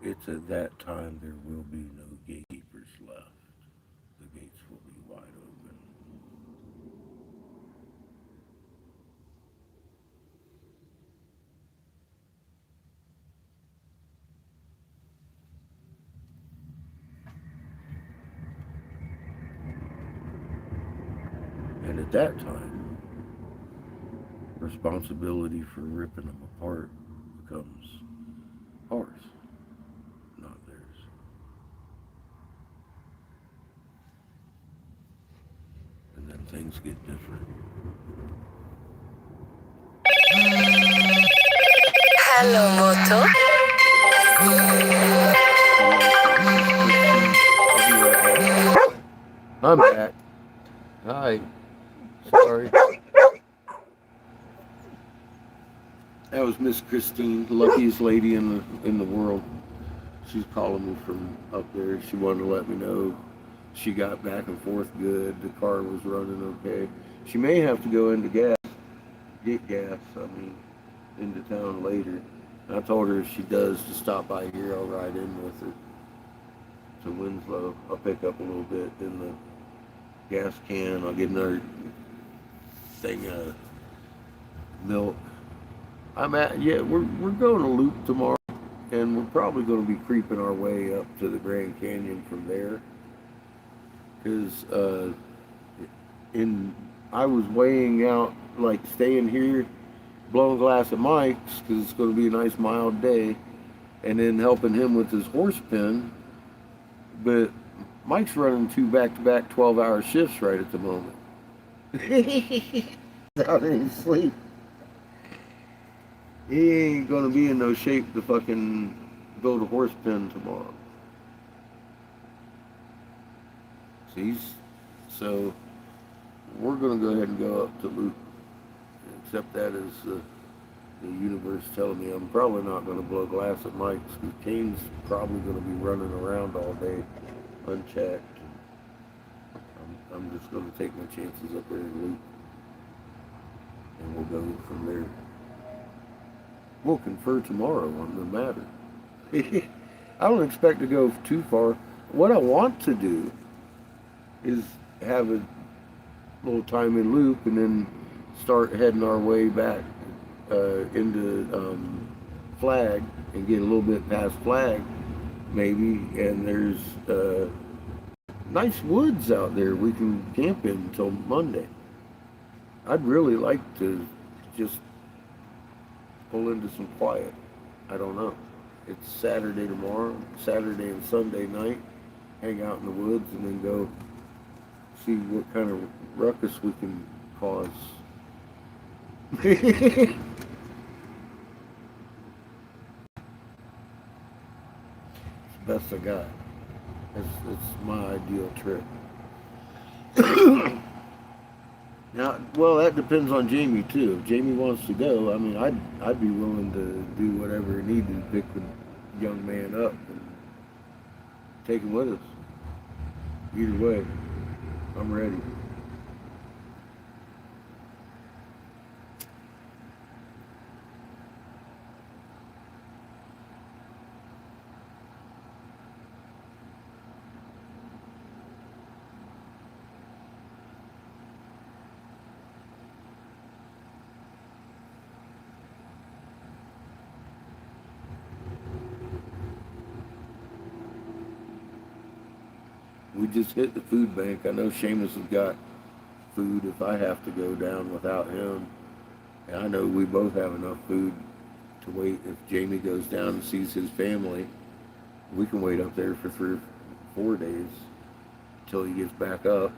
It's at that time there will be no gatekeepers left. The gates will be wide open. And at that time, responsibility for ripping them apart becomes ours, not theirs. And then things get different. Hello, Moto. I'm back. Hi. Sorry. That was Miss Christine, the luckiest lady in the world. She's calling me from up there. She wanted to let me know she got back and forth good. The car was running okay. She may have to go into get gas, into town later. I told her if she does to stop by here, I'll ride in with her to Winslow. I'll pick up a little bit in the gas can. I'll get another thing of milk. We're going to Loop tomorrow, and we're probably going to be creeping our way up to the Grand Canyon from there. Because I was weighing out, like, staying here, blowing a glass of Mike's, because it's going to be a nice mild day, and then helping him with his horse pen. But Mike's running 2 back-to-back 12-hour shifts right at the moment. Out in his sleep. He ain't gonna be in no shape to fucking go to horse pen tomorrow. So we're gonna go ahead and go up to Loop. Except that is the universe telling me I'm probably not gonna blow glass at Mike's, because Kane's probably gonna be running around all day unchecked. I'm just gonna take my chances up there in Loop, and we'll go from there. We'll confer tomorrow on the matter. I don't expect to go too far. What I want to do is have a little time in Loop and then start heading our way back into Flag and get a little bit past Flag, maybe. And there's nice woods out there we can camp in until Monday. I'd really like to just pull into some quiet. I don't know. It's Saturday tomorrow, Saturday and Sunday night. Hang out in the woods and then go see what kind of ruckus we can cause. It's the best I got. It's my ideal trip. Now, well, that depends on Jamie too. If Jamie wants to go, I mean, I'd be willing to do whatever needed to pick the young man up and take him with us. Either way, I'm ready. We just hit the food bank. I know Seamus has got food if I have to go down without him. And I know we both have enough food to wait if Jamie goes down and sees his family. We can wait up there for 3 or 4 days until he gets back up.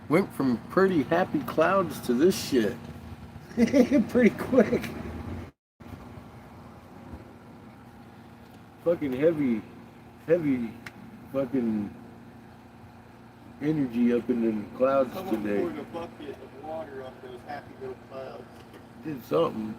Went from pretty happy clouds to this shit. Pretty quick. Fucking heavy fucking energy up in the clouds Someone today. poured a bucket of water on those happy little clouds. Did something.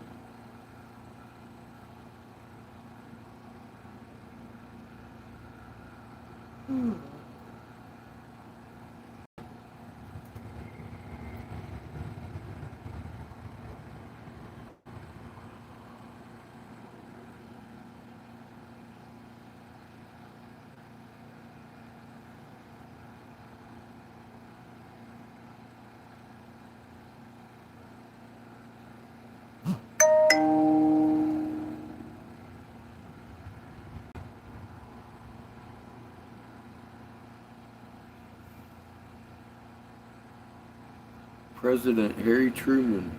President Harry Truman.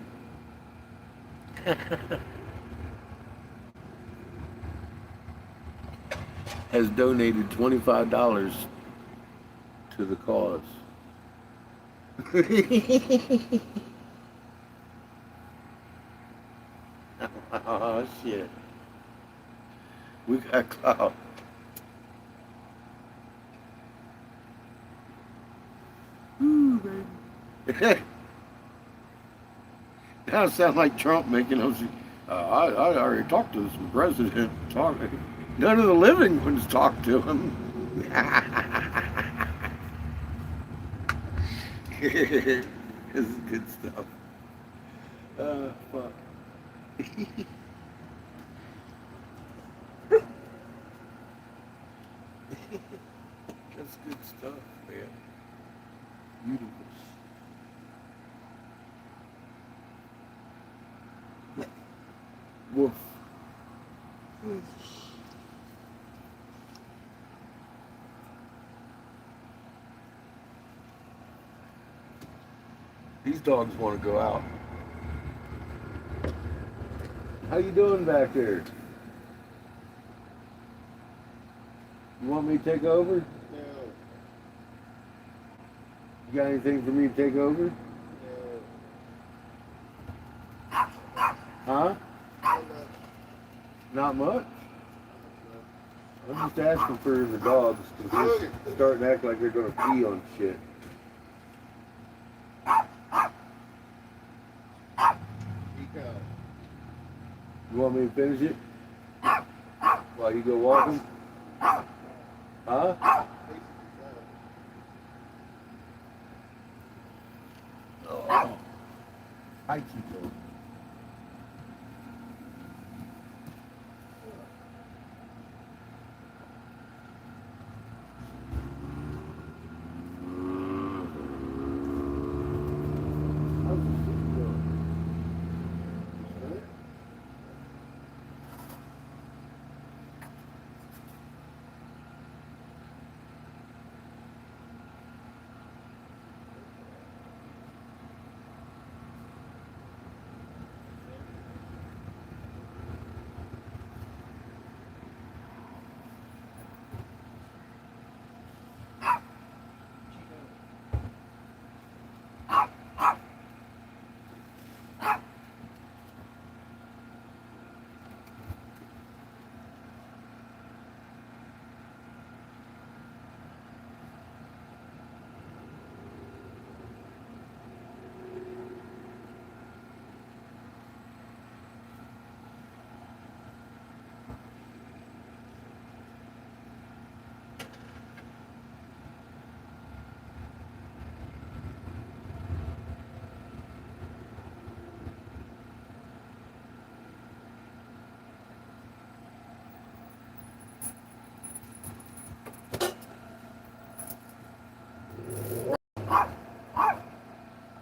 Has donated $25 to the cause. Oh shit. We got clout. Ooh, baby. Now it sounds like Trump making those. I already talked to some president. None of the living ones talked to him. This is good stuff. Fuck. That's good stuff, man. Beautiful. Woof. These dogs want to go out. How you doing back there? You want me to take over? No. You got anything for me to take over? No. Huh? No. Not much? I'm just asking for the dogs because they're starting to act like they're going to pee on shit. Eco. You want me to finish it? While you go walking? Huh? Oh. Hi, Chico. How's the sleep going?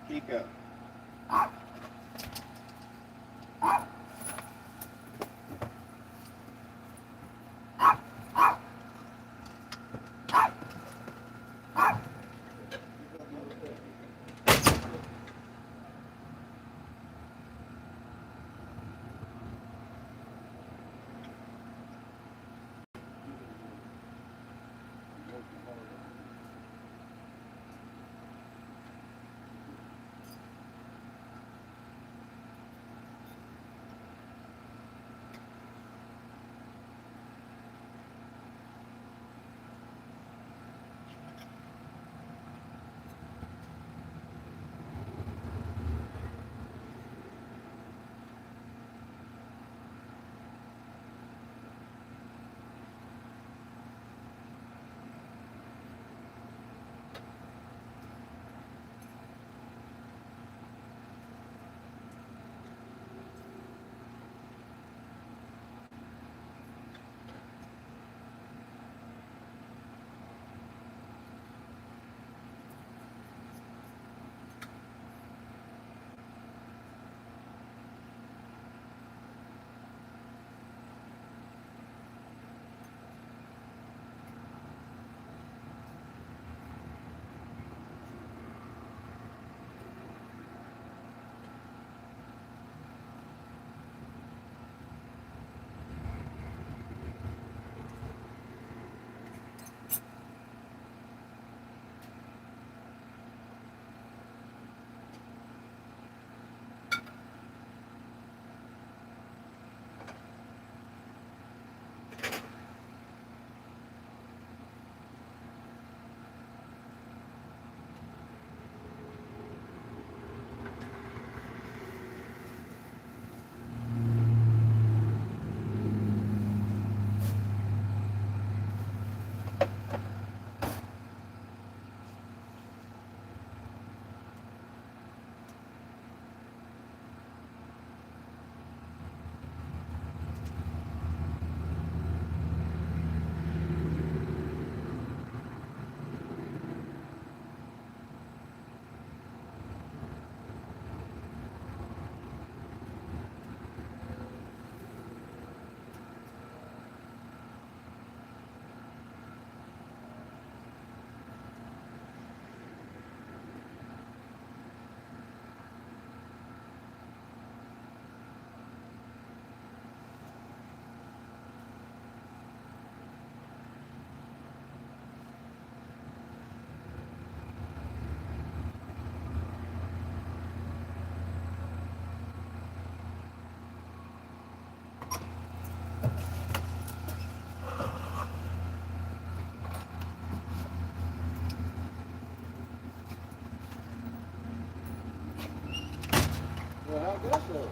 Chico. Well, how'd that go?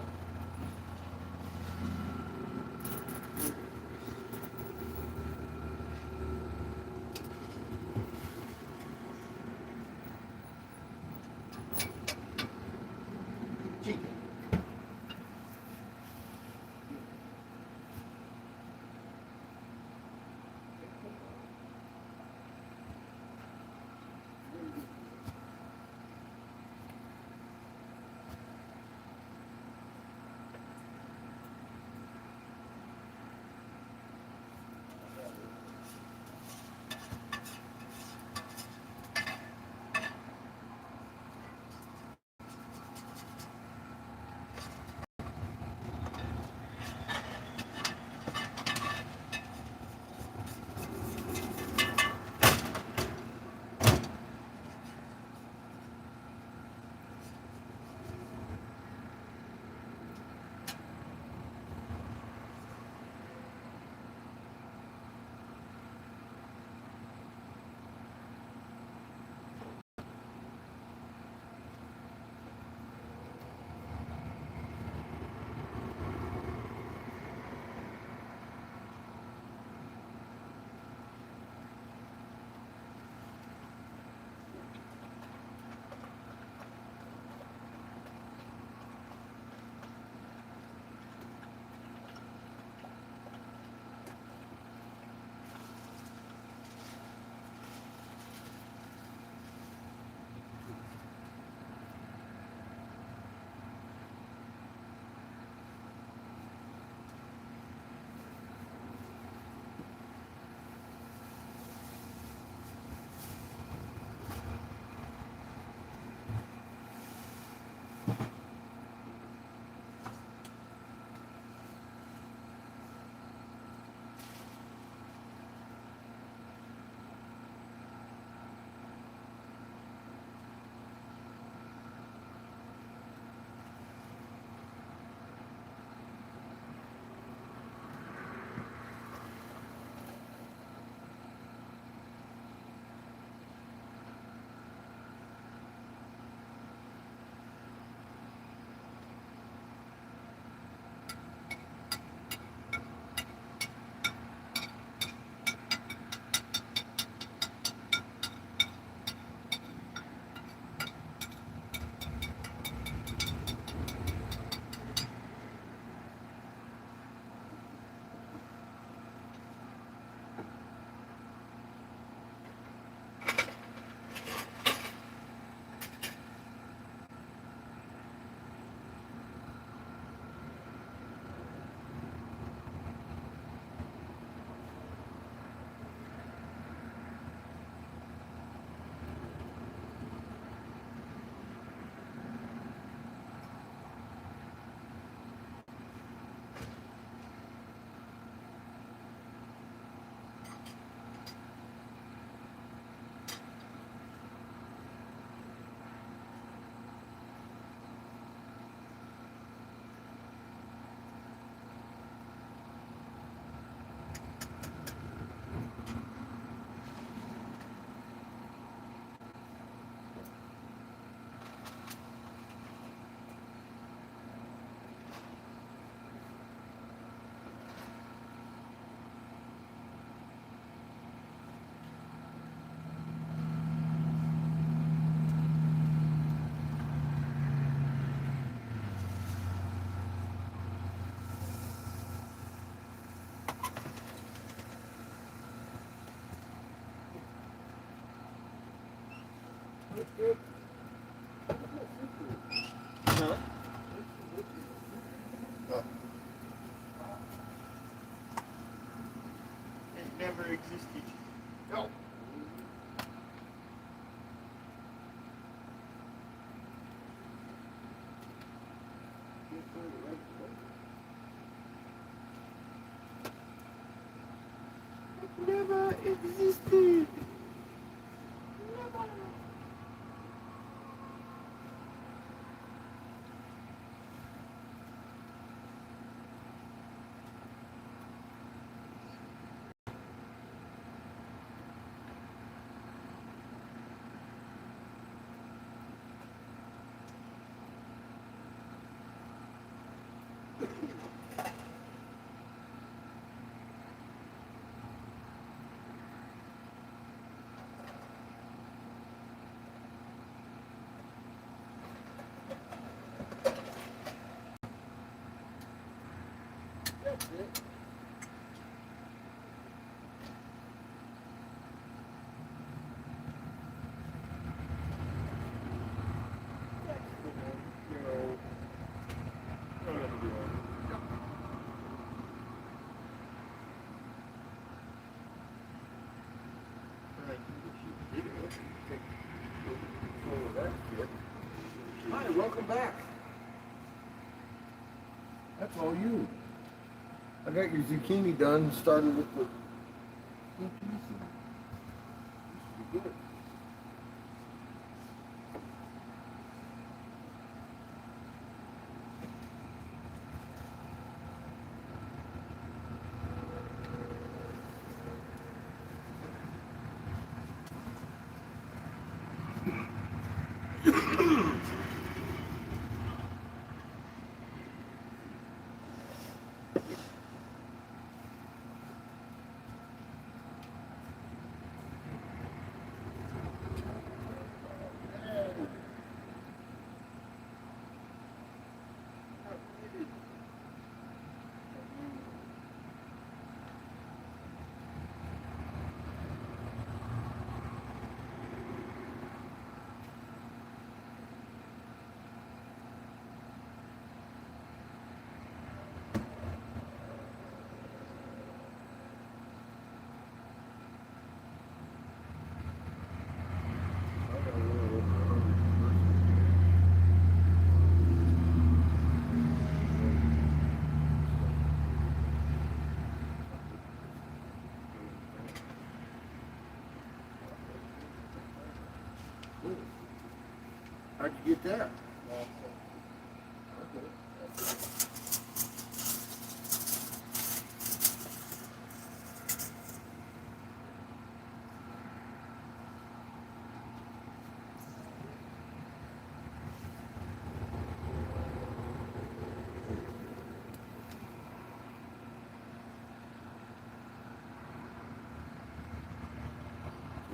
Huh? It never existed. No. Never existed. Never. That's it. Hi, welcome back. That's all you. I got your zucchini done. Started with the two pieces. This should be good. How'd you get that?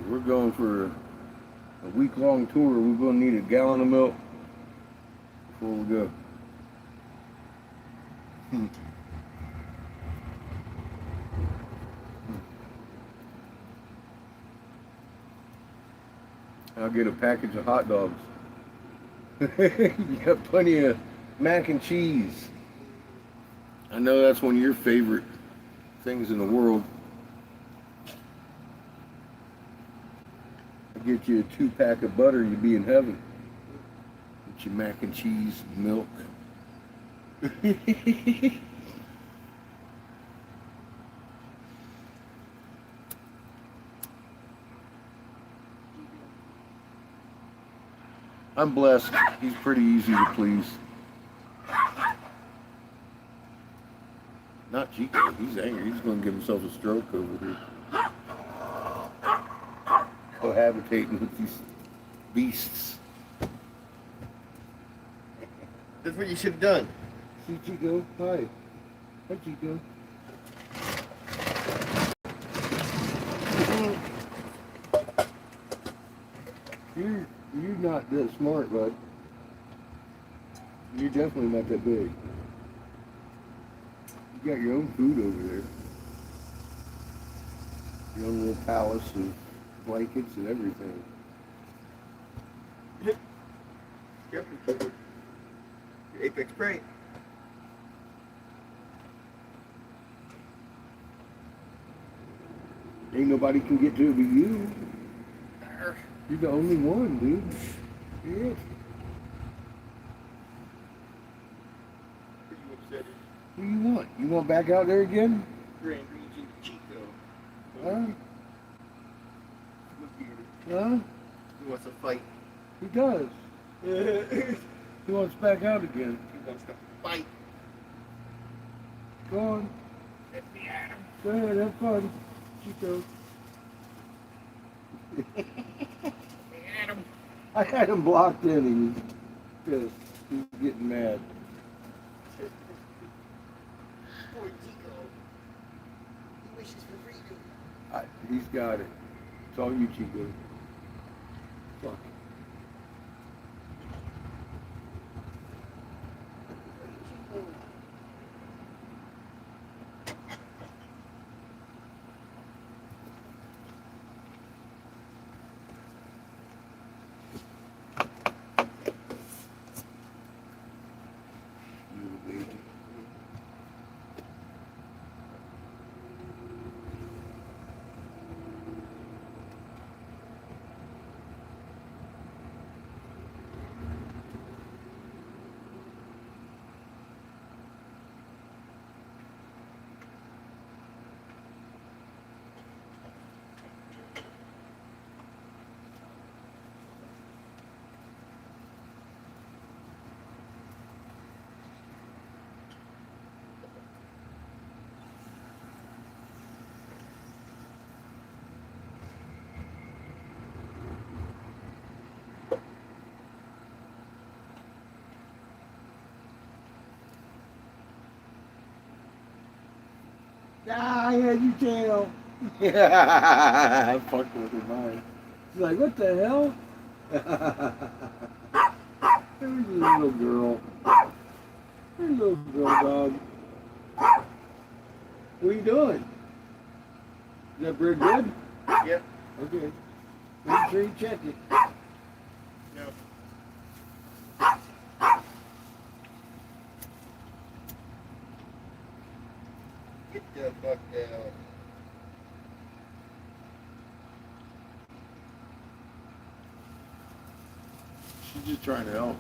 We're going for a week-long tour. We're going to need a gallon of milk before we go. I'll get a package of hot dogs. You got plenty of mac and cheese. I know that's one of your favorite things in the world. I'll get you a 2-pack of butter, you'll be in heaven. Get your mac and cheese, milk. I'm blessed. He's pretty easy to please. Not Chico. He's angry. He's going to give himself a stroke over here. Cohabitating with these beasts. That's what you should have done. See Chico? Hi. Hi Chico. You're not that smart, bud. You're definitely not that big. You got your own food over there. Your own little palace of blankets and everything. Careful, Chico. Your apex prey. Ain't nobody can get to it but you. You're the only one, dude. Yeah. Are you upset? What do you want? You want back out there again? Grand Region Chico. Huh? Look at it. Huh? He wants to fight. He does. He He wants back out again. wants to fight. Go on. Let me at him. Go ahead, have fun. Chico. I had him blocked in. He was pissed. He was getting mad. Poor Chico. He wishes for freedom. He's got it. It's all you, Chico. Fuck. You baby. Ah, I had your tail. Yeah, I fucked with her mind. She's like, what the hell? There's a little girl. There's a little girl dog. What are you doing? Is that bird good? Yep. Okay. Make sure you check it. No. Get the fuck down. She's just trying to help.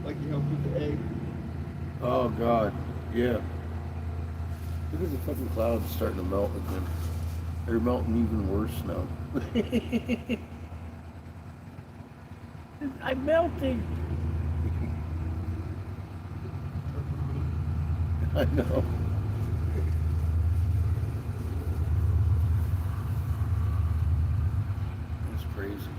Like you help with the egg. Oh God, yeah. Look at the fucking clouds starting to melt again. They're melting even worse now. I'm melting. I know. That's crazy.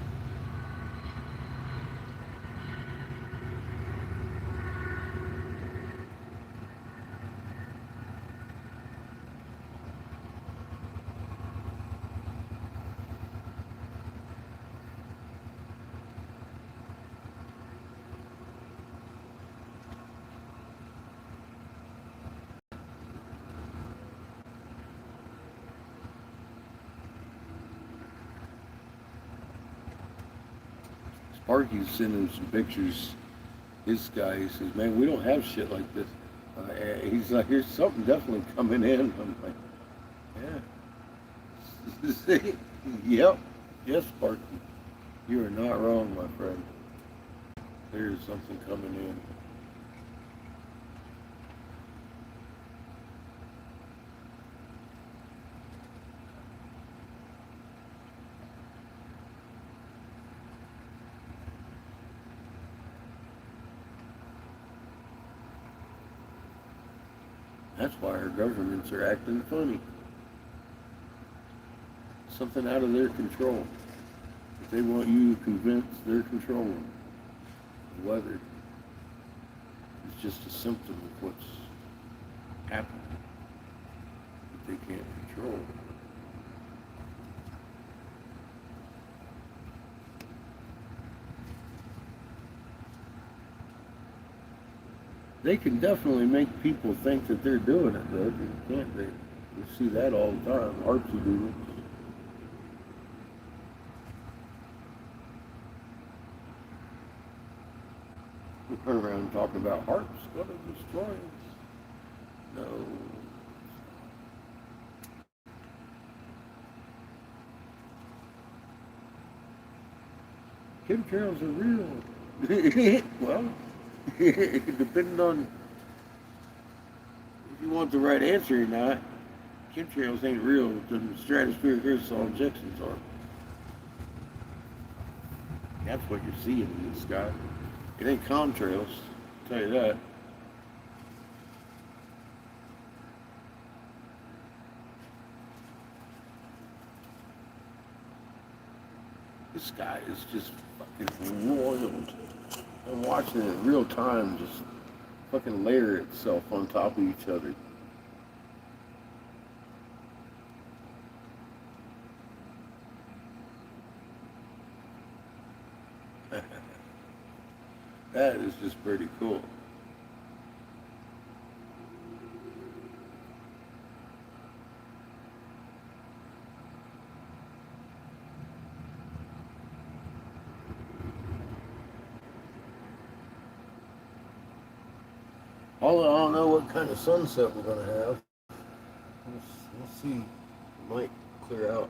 Sparky's sending some pictures. His guy, he says, man, we don't have shit like this. He's like, here's something definitely coming in. I'm like, yeah. Yep. Yes, Sparky. You are not wrong, my friend. There's something coming in. That's why our governments are acting funny. Something out of their control. If they want you convinced, they're controlling. The weather is just a symptom of what's happening that they can't control. They can definitely make people think that they're doing it, though, can't they? We see that all the time. Artsy dudes. We run around talking about harps gonna destroy us. No. Chemtrails are real. Well, depending on if you want the right answer or not, chemtrails ain't real. The stratospheric aerosol injections are. That's what you're seeing in the sky. It ain't contrails, I'll tell you that. The sky is just fucking roiled. I'm watching it in real time just fucking layer itself on top of each other. That is just pretty cool. Although I don't know what kind of sunset we're gonna have. We'll see. It might clear out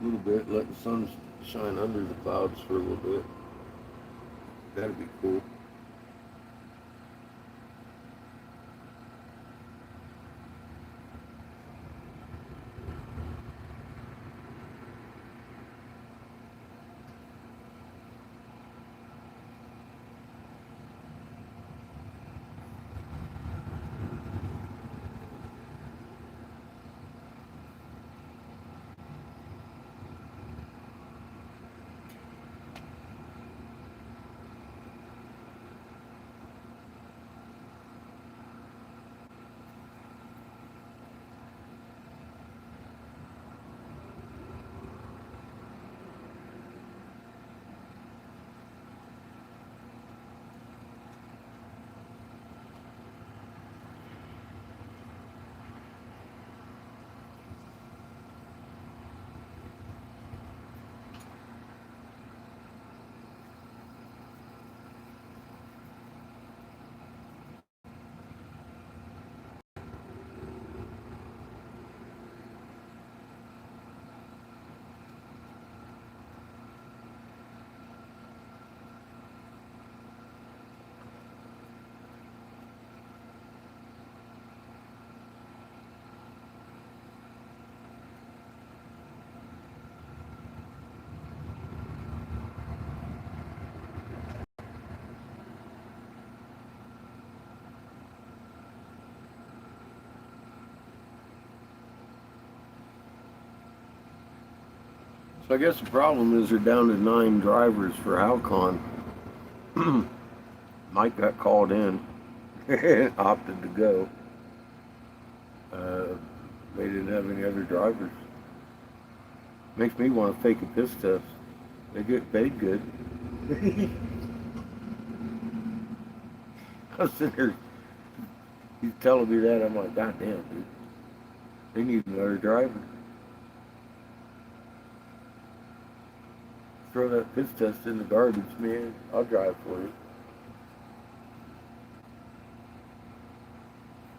a little bit, let the sun shine under the clouds for a little bit. That'd be cool. So I guess the problem is they're down to 9 drivers for Halcon. Mike got called in, opted to go. They didn't have any other drivers. Makes me want to fake a piss test. They get paid good. I was sitting there, he's telling me that, I'm like, God damn, dude. They need another driver. Throw that piss test in the garbage, man. I'll drive for you.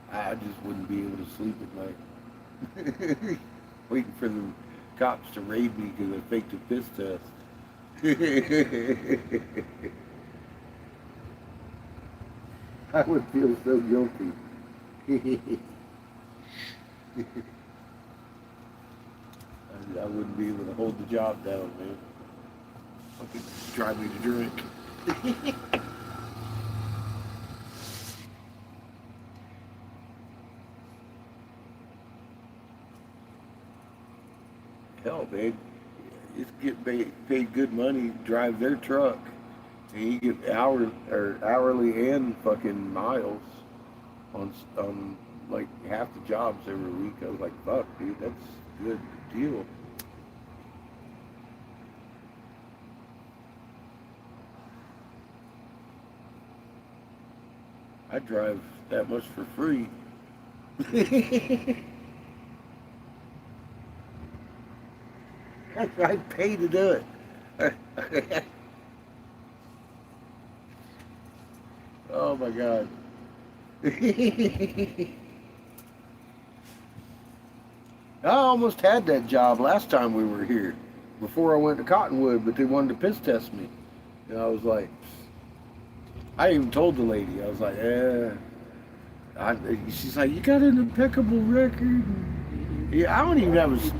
I just wouldn't be able to sleep at night. Waiting for the cops to raid me because I faked a piss test. I would feel so guilty. I wouldn't be able to hold the job down, man. Fucking drive me to drink. Hell, man, just get paid good money, drive their truck, and you get hourly and fucking miles on like half the jobs every week. I was like, fuck, dude, that's a good deal. I drive that much for free. I pay to do it. Oh my God. I almost had that job last time we were here, before I went to Cottonwood, but they wanted to piss test me. And I was like, I even told the lady, I was like, she's like, you got an impeccable record. Yeah, I don't even have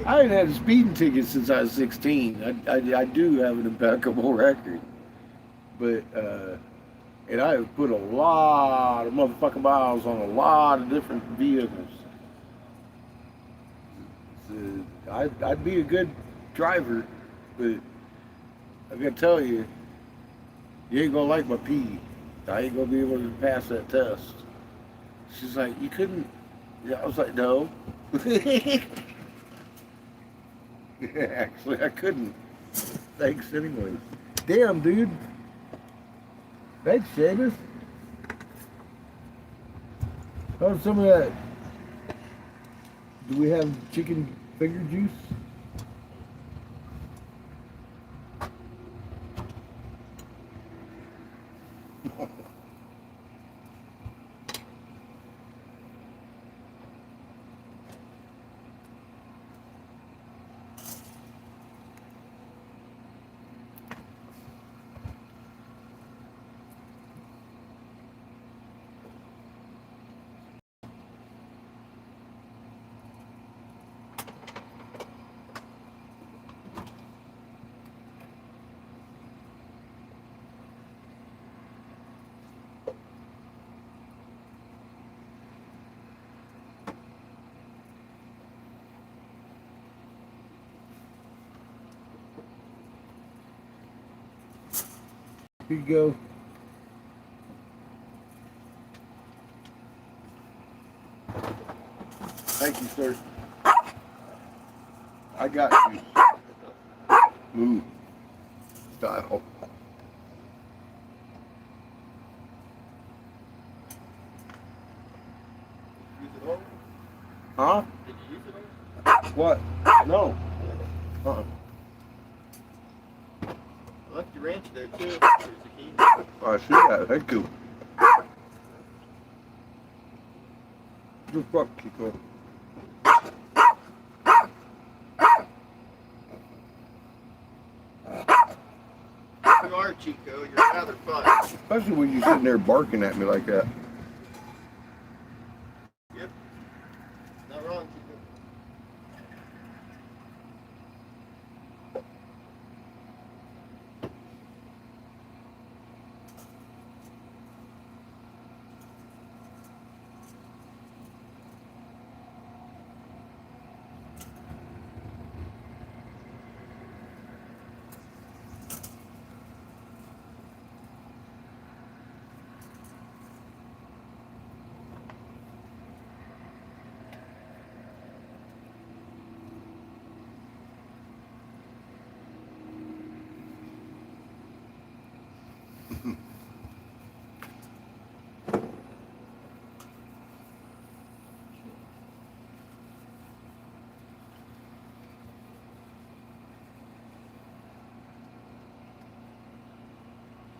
I ain't had a speeding ticket since I was 16. I do have an impeccable record. But, and I have put a lot of motherfucking miles on a lot of different vehicles. So I'd be a good driver, but I gotta tell you, you ain't gonna like my pee. I ain't gonna be able to pass that test. She's like, you couldn't. Yeah, I was like, no. Actually, I couldn't. Thanks anyways. Damn, dude. Thanks, Seamus. How's some of that? Do we have chicken finger juice? Here you go. Thank you, sir. I got you. Move. Style. Use it all? Huh? Did you use it all? What? No. Uh-uh. I left your ranch there too. There's the key. I see that. Thank you. Good fuck, Chico. You are Chico. You're rather fun. Especially when you're sitting there barking at me like that. Yep. Not wrong, Chico.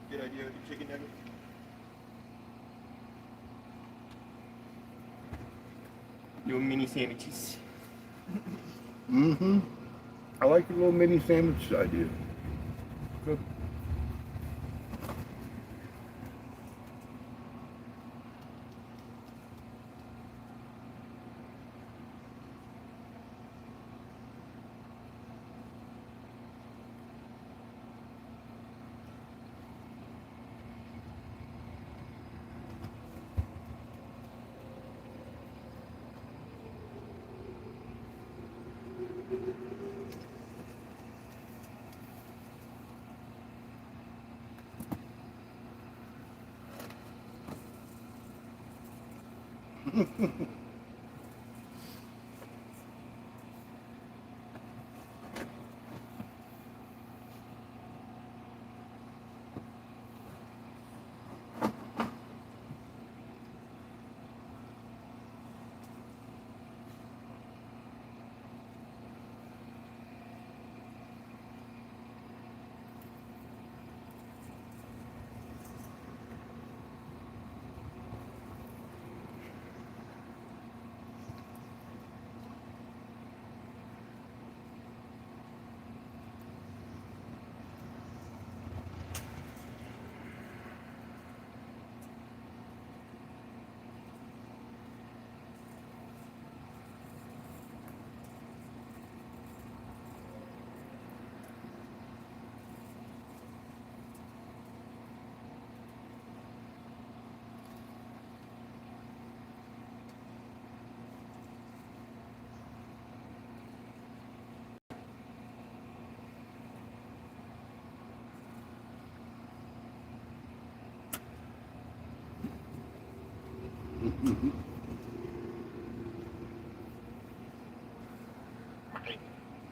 Good idea with your chicken nuggets. Little mini sandwiches. Mm-hmm. I like your little mini sandwich idea. Good.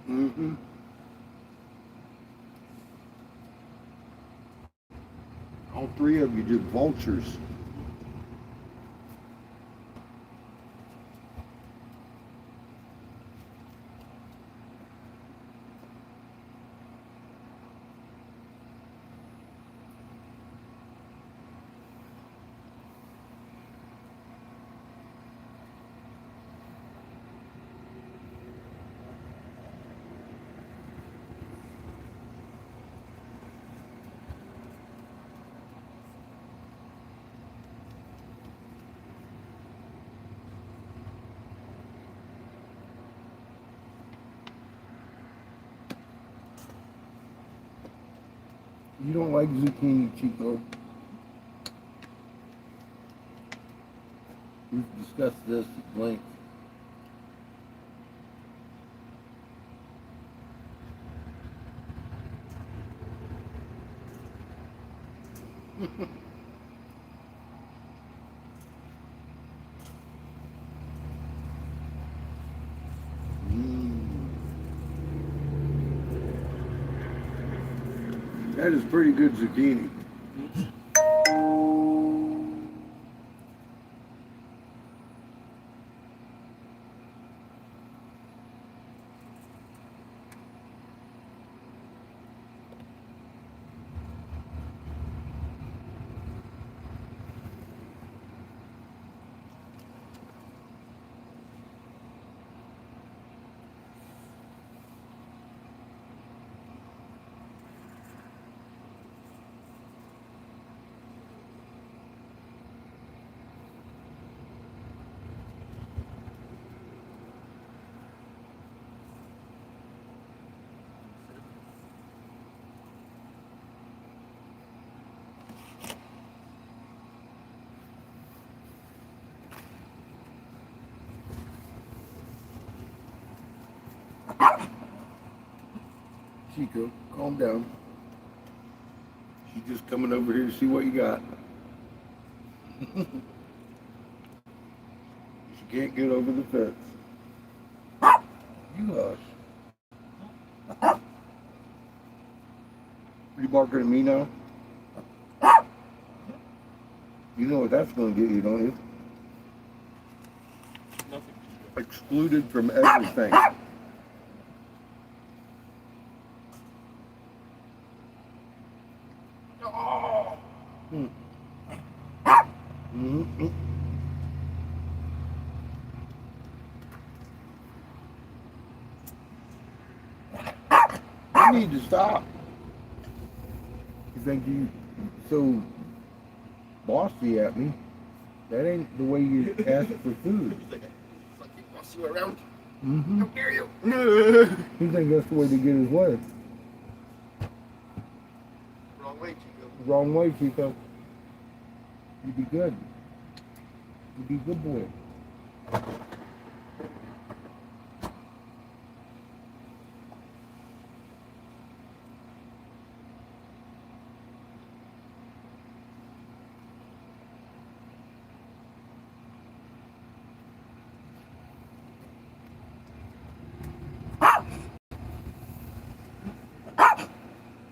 Mm-hmm. All three of you did vultures. You don't like zucchini, Chico. We've discussed this at length. That is pretty good zucchini. Chico, calm down. She's just coming over here to see what you got. She can't get over the fence. You hush. You barking at me now? You know what that's going to get you, don't you? Nothing. Excluded from everything. Mm-hmm. You need to stop. You think you so bossy at me? That ain't the way you ask for food. He's like, I fucking boss you around. Mm-hmm. How dare you? You think that's the way to get his way? Wrong way, Chico. Wrong way, Chico. You be good. You be a good boy.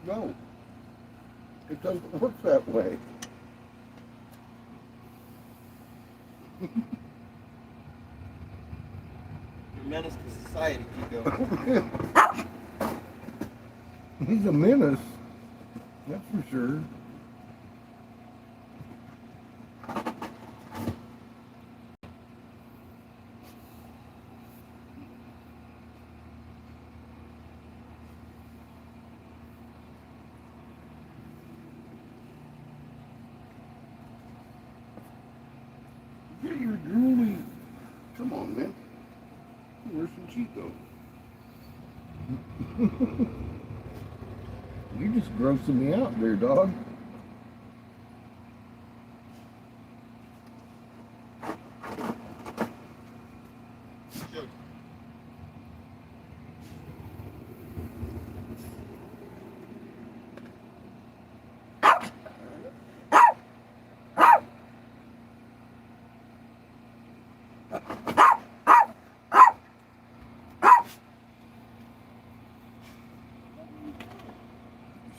No, it doesn't work that way. You're a menace to society, Chico. He's a menace, that's for sure. Yeah, you're drooling. Come on, man. Where's some Chico? You're just grossing me out there, dog. Joke.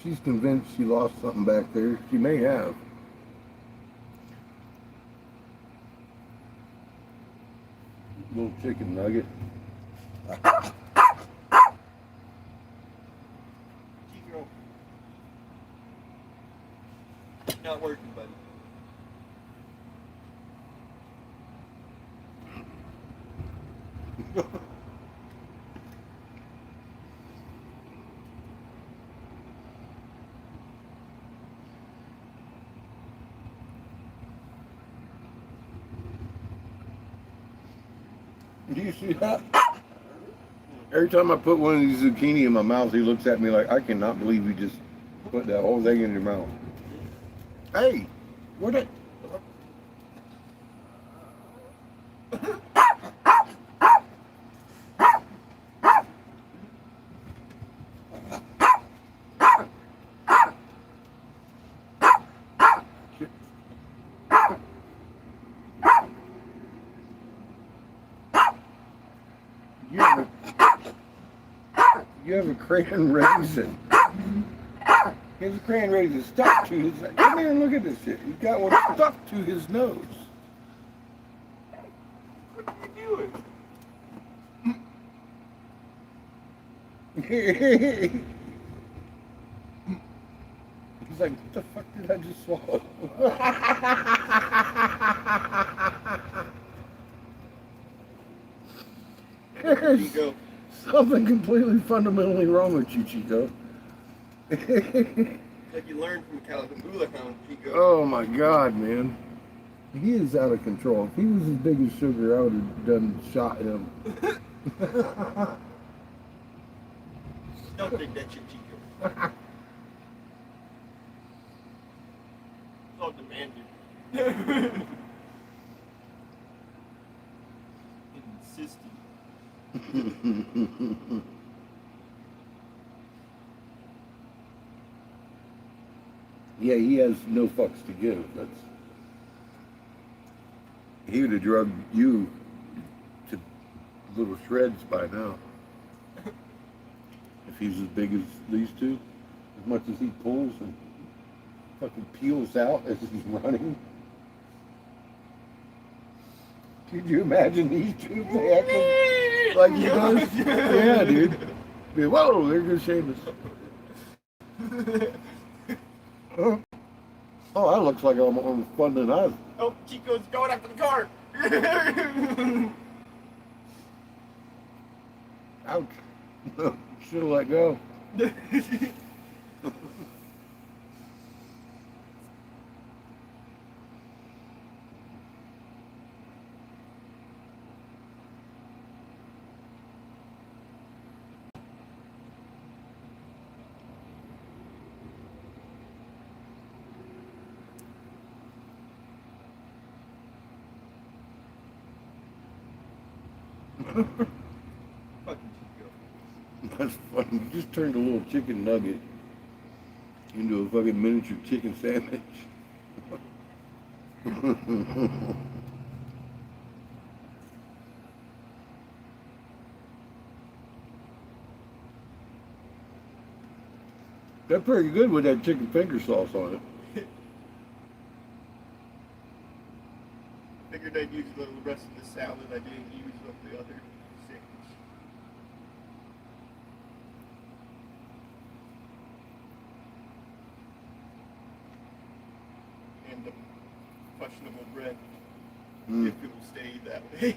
She's convinced she lost something back there. She may have. Little chicken nugget. Chico. Not working, buddy. Do you see that? Every time I put one of these zucchini in my mouth, he looks at me like, I cannot believe you just put that whole thing in your mouth. Hey, what it? You have a crayon raisin. He has a crayon raisin stuck to his. Come here and look at this shit. He's got one stuck to his nose. What are you doing? He's like, what the fuck did I just swallow? Chico. Something completely fundamentally wrong with you, Chico. Like you learned from Calabula Hound, Chico. Oh my God, man. He is out of control. If he was as big as Sugar, I would have done shot him. Don't think that shit, Chico. It's all demanded. Insistent. Yeah, he has no fucks to give. He would have drugged you to little shreds by now. If he's as big as these two, as much as he pulls and fucking peels out as he's running. Could you imagine these two if they acted like he does? Yeah, dude. Whoa, there goes Seamus. Oh, that looks like I'm on fun than I've. Oh, Chico's going after the car. Ouch. Should have let go. Fucking Chico. That's funny. You just turned a little chicken nugget into a fucking miniature chicken sandwich. They're pretty good with that chicken finger sauce on it. Figured I'd use the rest of the salad I didn't use of the other six. And the questionable bread, Mm. if it will stay that way.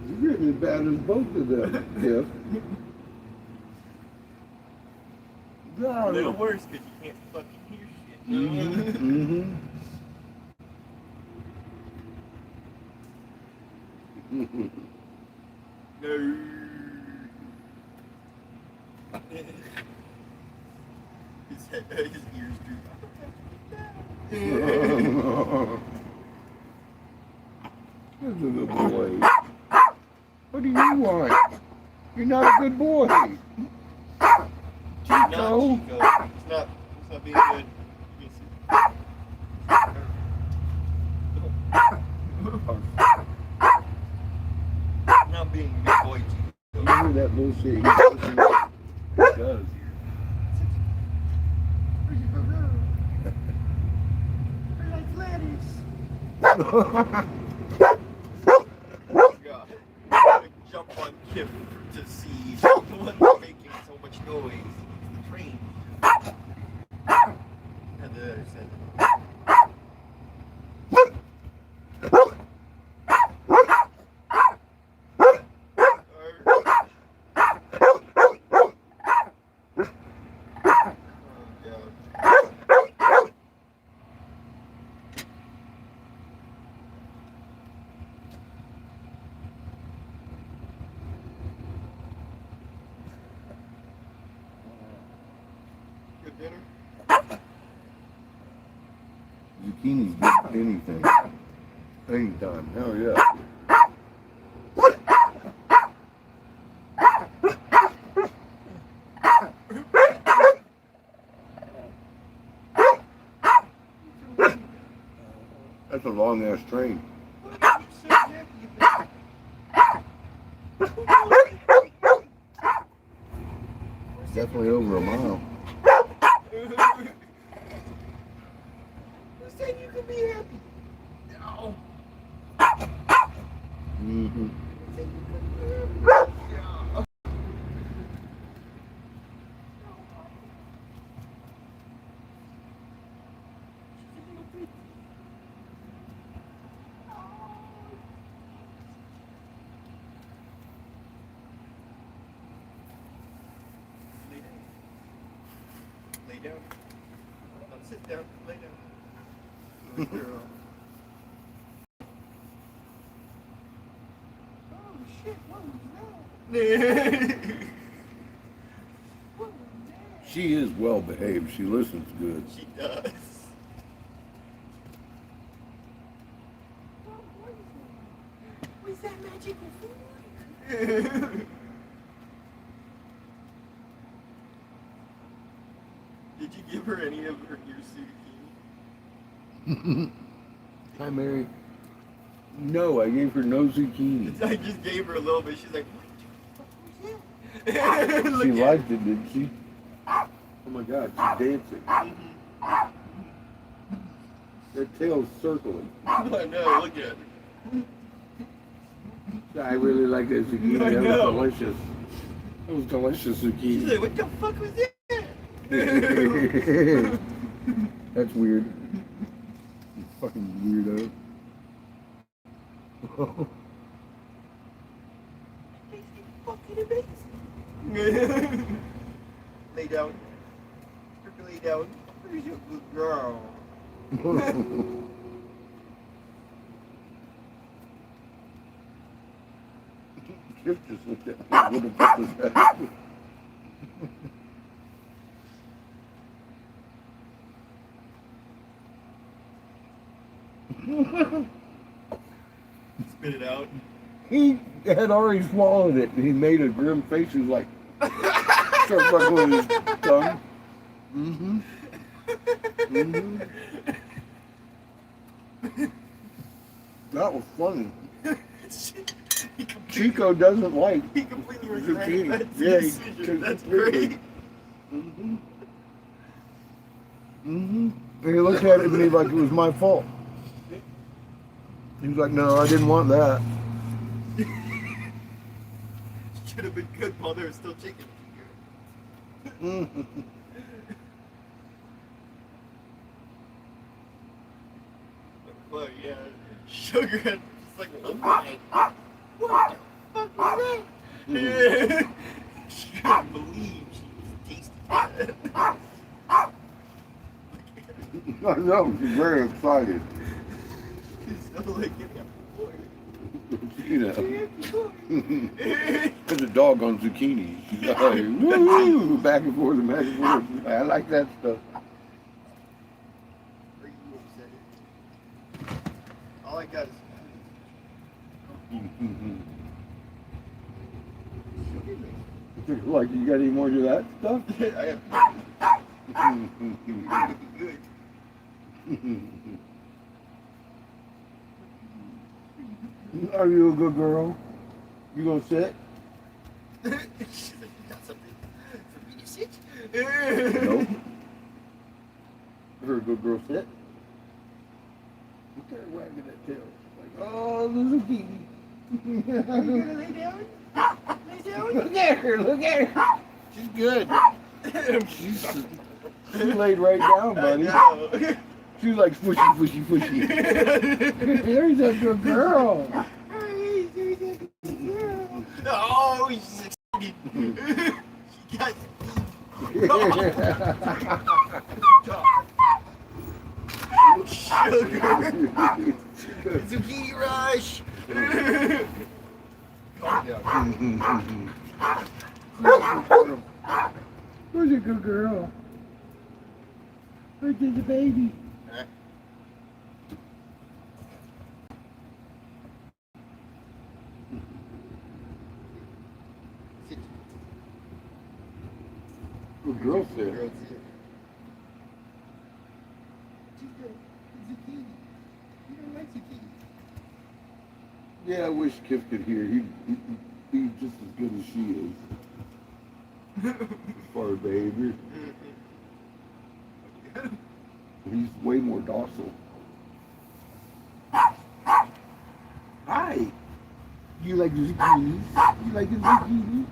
You're really as bad as both of them, Tiff. A little worse because you can't fucking hear shit. Mm-hmm. No. His ears droop. That's a good boy. What do you want? You're not a good boy. Not Chico. Chico. It's not being good. You can see. Not being a good boy, Chico. You hear that bullshit? He does. God. Jump on Kip to see what's making so much noise. It's the train. And the other side. Good dinner? Zucchini's good for anything. Anytime. Hell yeah. That's a long ass train. Definitely over a mile. Who said you could be happy? No. Mm-hmm. Who said you could be happy? Yeah. Lay down. Don't sit down. Lay down. Good girl. Oh shit! What was that? What was that? She is well behaved. She listens good. She does. What's that magical food? Did you give her any of your zucchini? Hi, Mary. No, I gave her no zucchini. I just gave her a little bit. She's like, what the fuck was that? Look She at liked it, didn't she? Oh my God, she's dancing. Her tail's circling. I know, look at it. I really like that zucchini. I That know. was delicious. That was delicious She's zucchini. like, what the fuck was that? That's weird. You fucking weirdo. Fucking amazing. Lay down. Lay down. Where's your good girl? Chip just looked at me. What the fuck was that? Spit it out. He had already swallowed it, and he made a grim face. He was like, start fucking with his tongue. Mm-hmm. Mm-hmm. That was funny. Chico doesn't like He completely zucchini. regretted that Yeah, decision. That's completely. great. Mm-hmm. Mm-hmm. And he looked at it and he like it was my fault. He was like, no, I didn't want that. Should have been good while there was still chicken. Mm-hmm. But yeah, sugar had just like one bite. What the fuck was that? She couldn't believe she was tasting that. I know, she's very excited. She's still like, give me a You know, boy. there's a dog on zucchini. She's like, woo, back and forth and back and forth. I like that stuff. all I got is Like, you got any more of that stuff? I have good. Are you a good girl? You gonna sit? She's like, you got something for me to sit? Nope. You're a good girl, sit. Look at her wagging that tail. Like, oh, there's a kitty. Are you gonna lay down? Lay down? Look at her, look at her. She's good. She laid right down, buddy. No. She's like swishy, swishy, swishy. There's a good girl. Oh, she's excited. She got sugar. Zucchini rush. Calm down. Who's a good girl? Where's the baby? Sit. Good girl, Good sit. girl, sit. Zucchini. You don't like zucchini. Yeah, I wish Kip could hear. He'd be just as good as she is. As far as behavior. He's way more docile. Hi. You like the zucchini? You like the zucchini?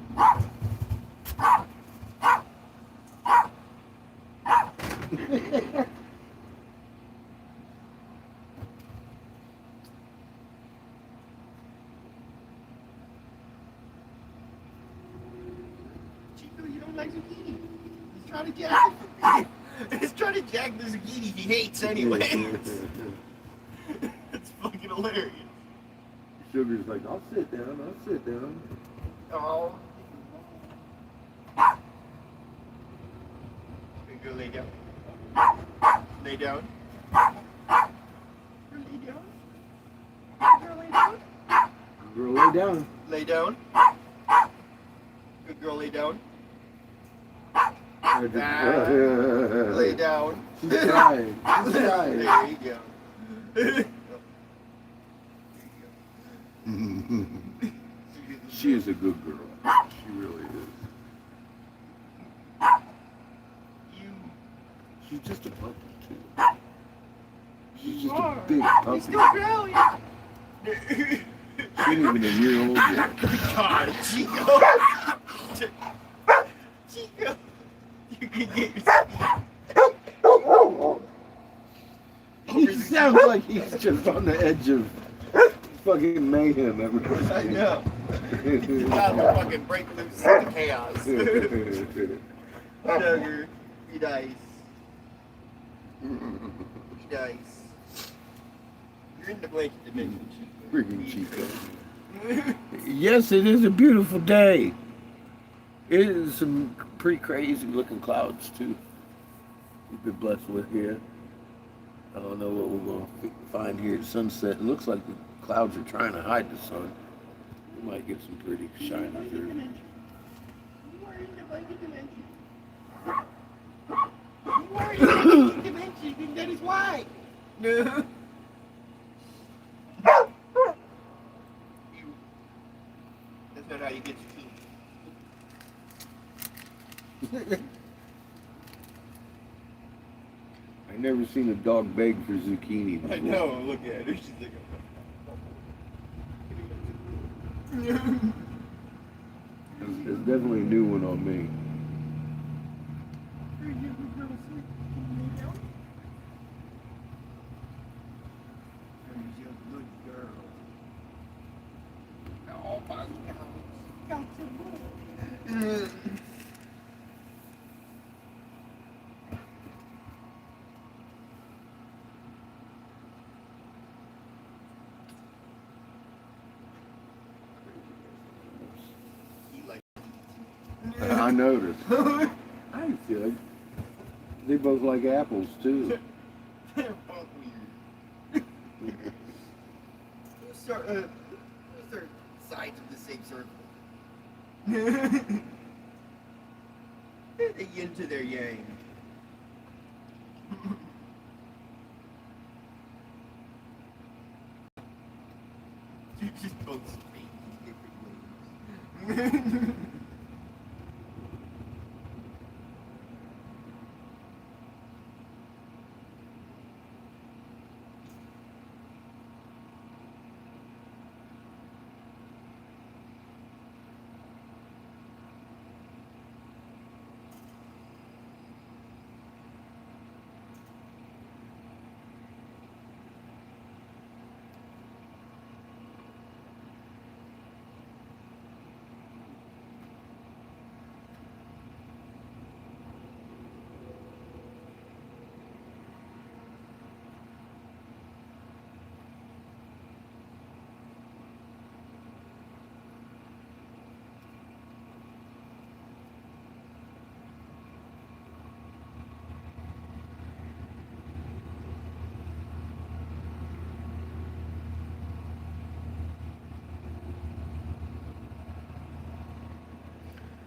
Chico, you don't like zucchini. He's trying to jack it. He's trying to jack the zucchini he hates anyway. It's fucking hilarious. Sugar's like, I'll sit down, I'll sit down. Oh. You go lay down. Lay down. Girl, lay down. Girl, lay down. Girl, lay down. Lay down. Good girl, lay down. Lay down. She's trying. She's trying. There you go. She is a good girl. She really is. You. She's just a puppy, too. She's just a big You're puppy. still growing. She ain't even a year old yet. God, Chico. Chico. You can get He sounds like he's just on the edge of fucking mayhem every I know. You gotta fucking break loose into chaos. Sugar. Be nice. Be nice. You're in the blanket dimension, Chico. Freaking Chico. Yes, it is a beautiful day. It is some pretty crazy looking clouds too. We've been blessed with here. I don't know what we're going to find here at sunset. It looks like the clouds are trying to hide the sun. We might get some pretty shiny through. You are in the blanket dimension. You are in the blanket dimension, and that is why. No. That's not how you get zucchini. I never seen a dog beg for zucchini before. I know, look at her. She's like, It's definitely a new one on me. I noticed. I feel like they both like apples too. They're both weird. These are sides of the same circle. They yin to their yang. You just both speak in different ways.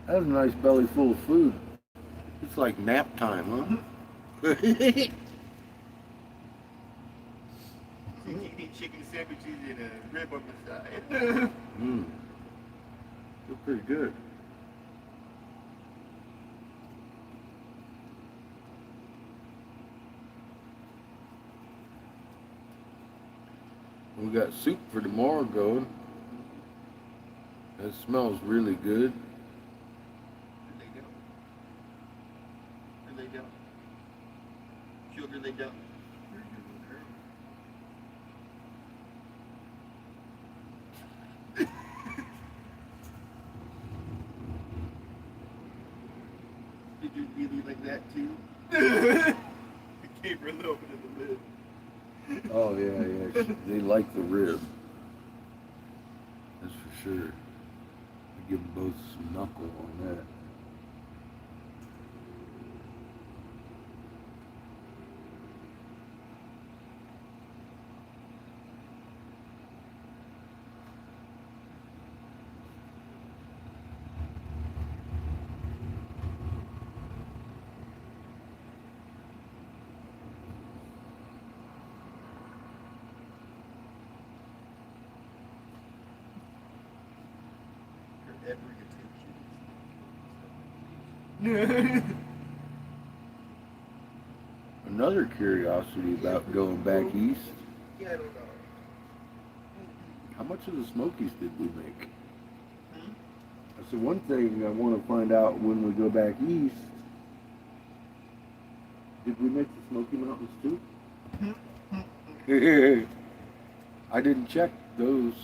That was a nice belly full of food. It's like nap time, huh? You eat chicken sandwiches and a rib on the side. Mmm. Feel pretty good. We got soup for tomorrow going. It smells really good. They don't. Sugar, they don't. Did you really like that too? It gave her a little bit of the lid. Oh yeah, yeah. They like the rib. That's for sure. I give them both some knuckle on that. Every attention. Another curiosity about going back east. Yeah, I don't know. How much of the Smokies did we make? Hmm? That's the one thing I want to find out when we go back east. Did we make the Smoky Mountains too? I didn't check those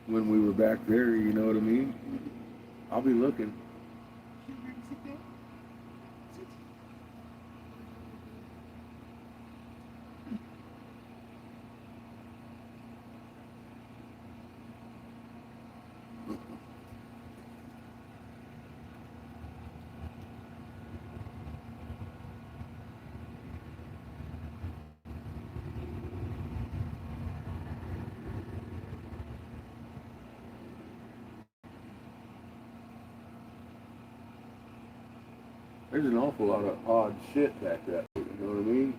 when we were back there, you know what I mean? I'll be looking. There's an awful lot of odd shit back that way, you know what I mean?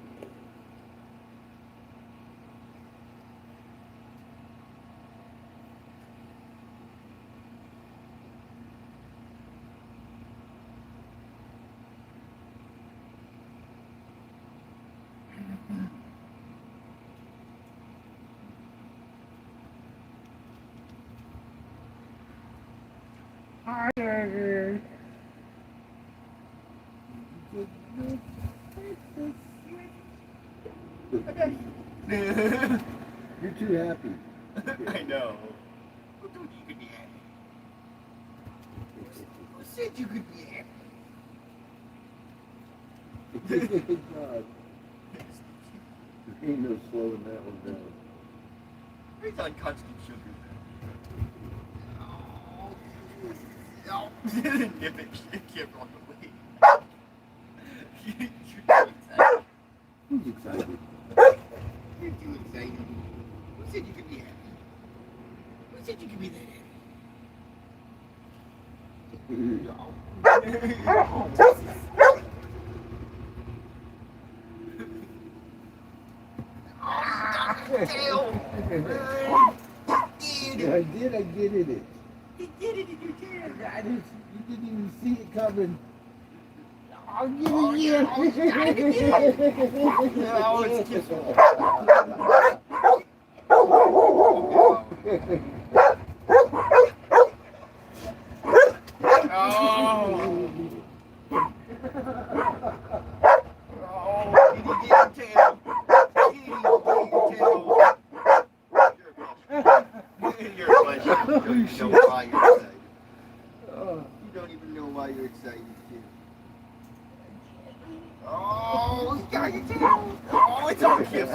You're too happy. I know. Who told you could be happy? Who said you could be happy? God. There ain't no slowing that one down. He's on constant sugar. Oh, nip it. Can't run away. You're too excited. Who's excited? You're too excited. Who said you could be happy? Who said you could be that I did. I get it. He did it in your tail. You didn't even see it coming. I'll get Oh, it yeah. Oh, you gotta get it. Oh, it's just. You don't even know why you're excited, kid. Oh, he got your tail. Oh, it's on Kip's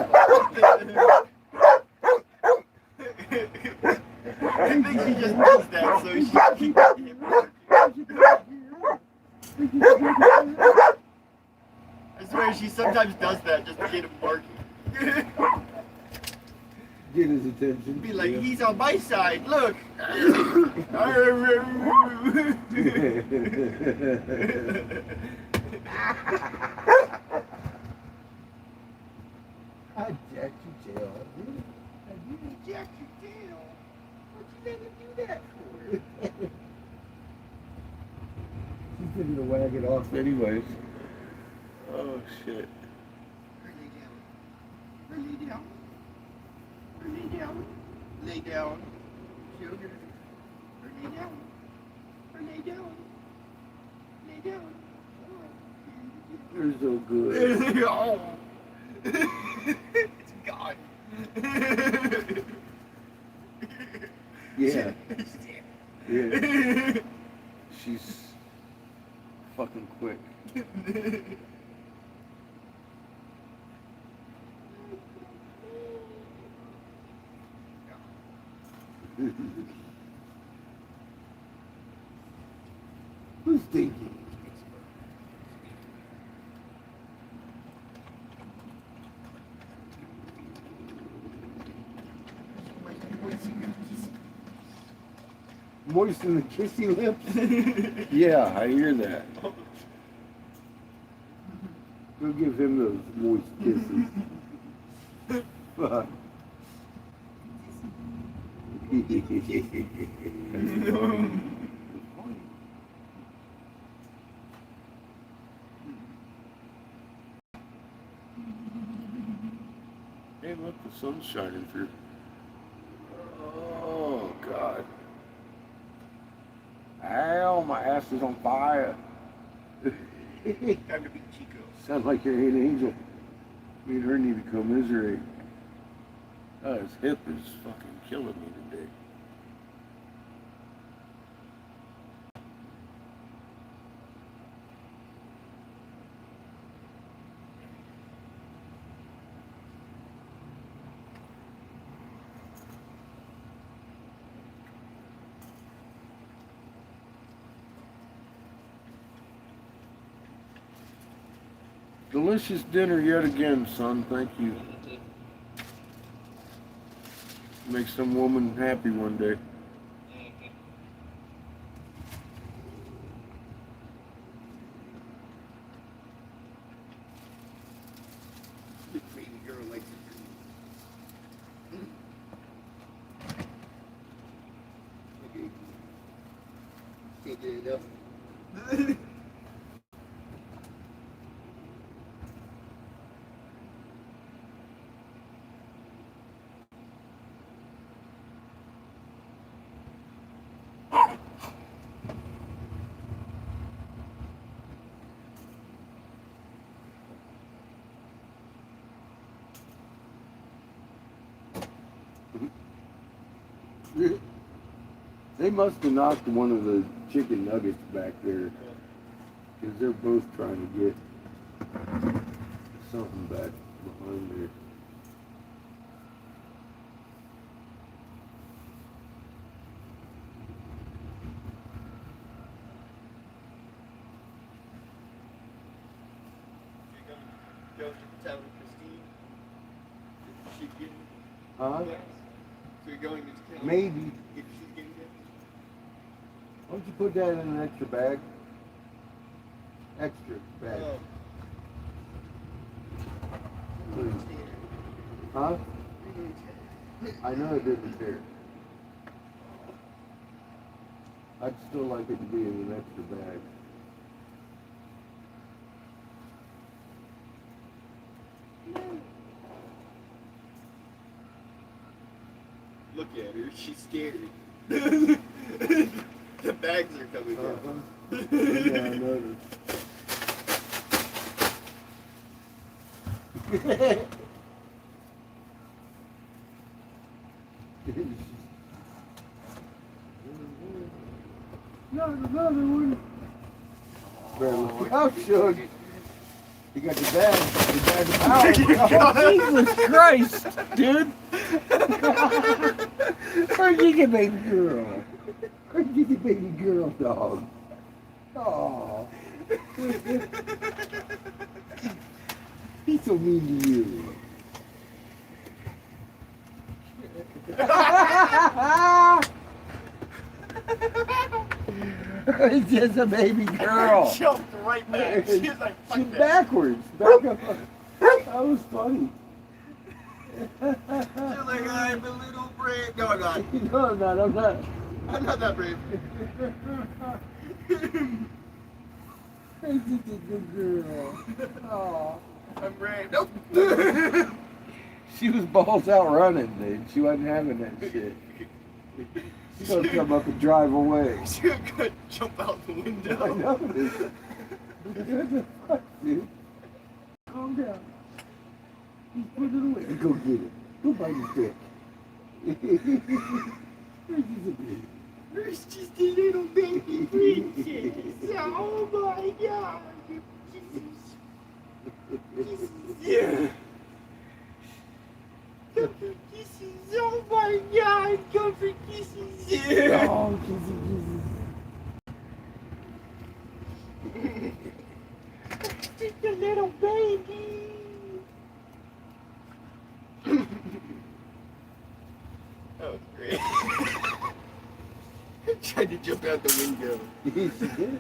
I think she just does that so she can keep him. I swear she sometimes does that just to get him barking. Get his attention. Be like, he's on my side, look. I jacked your tail. You jacked your tail. What'd you let him do that for? She's going to wag it off anyways. Oh, shit. Lay down. Lay down. Lay down. Sugar. Lay down. Lay down. Lay down. You're so good. Oh. It's gone. Yeah. Yeah. She's fucking quick. Who's thinking? Moisten the kissy lips? Yeah, I hear that. Go give him those moist kisses. Fuck. Hey, look, the sun's shining through. Oh, God. Ow, my ass is on fire. Time to beat Chico. Sounds like you're an angel. Me and her need to commiserate. Oh, his hip is fucking killing me today. Delicious dinner yet again, son. Thank you. Make some woman happy one day. The baby girl likes it. Okay. Can't get enough. They must have knocked one of the chicken nuggets back there. Because they're both trying to get something back behind there. Go to town with Christine. She getting Huh? you're going to town. Maybe. If she's getting it. Why don't you put that in an extra bag? Extra bag. Oh. Please. Huh? I know it didn't tear. I'd still like it to be in an extra bag. Look at her, she's scared. The bags are coming out. Yeah, I noticed. Not another one. Better look out, Shug. You got the bag of power. Jesus Christ, dude! Where'd you get baby girl? Where'd you get baby girl, dog? Oh. He's so mean to you. It's just a baby girl. Jumped right back. She's like, fuck She's that. backwards. Back up. That was funny. She's like, I'm a little brave. No, I'm not. No, I'm not. I'm not. I'm not that brave. It's just a good girl. Oh. I'm brave. Nope. She was balls out running, dude. She wasn't having that shit. She's gonna come up and drive away. She's gonna jump out the window. I know. What the fuck, dude? Calm down. Just put it away. Go get it. Go bite his dick. Where's his baby? There's just a little baby princess. Oh my god. Kisses. Yeah. Come for kisses. Oh my god. Come for kisses. Yeah. Oh, kissy, kissy. Just a little baby. That was great. Tried to jump out the window. Yes, she did.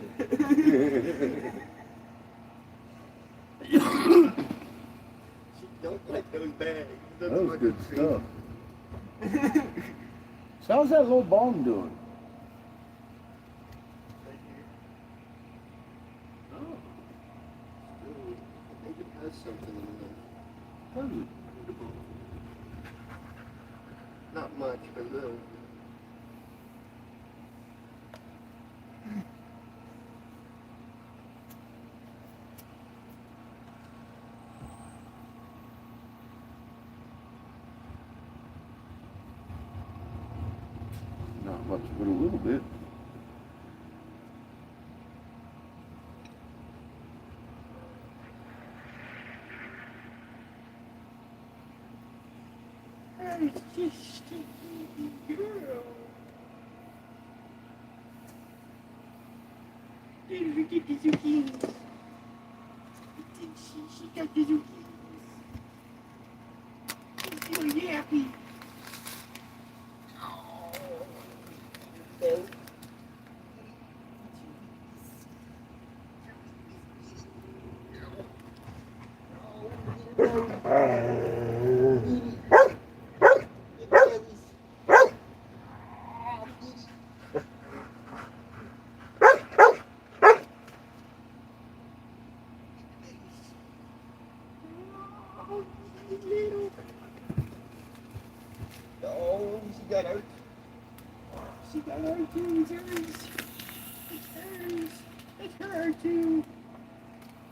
She don't like those bags. That's That was fucking good crazy. stuff. So how's that little bong doing? Right here. Oh. Ooh, I think it has something in Does it? it. Not much, but a little. Not much, but a little bit. I'm just a baby girl. Didn't forget the zucchinis. She got the zucchinis. She's really happy. Oh. Oh, she got out. She got out too. It's hers. It's hers. It's her too.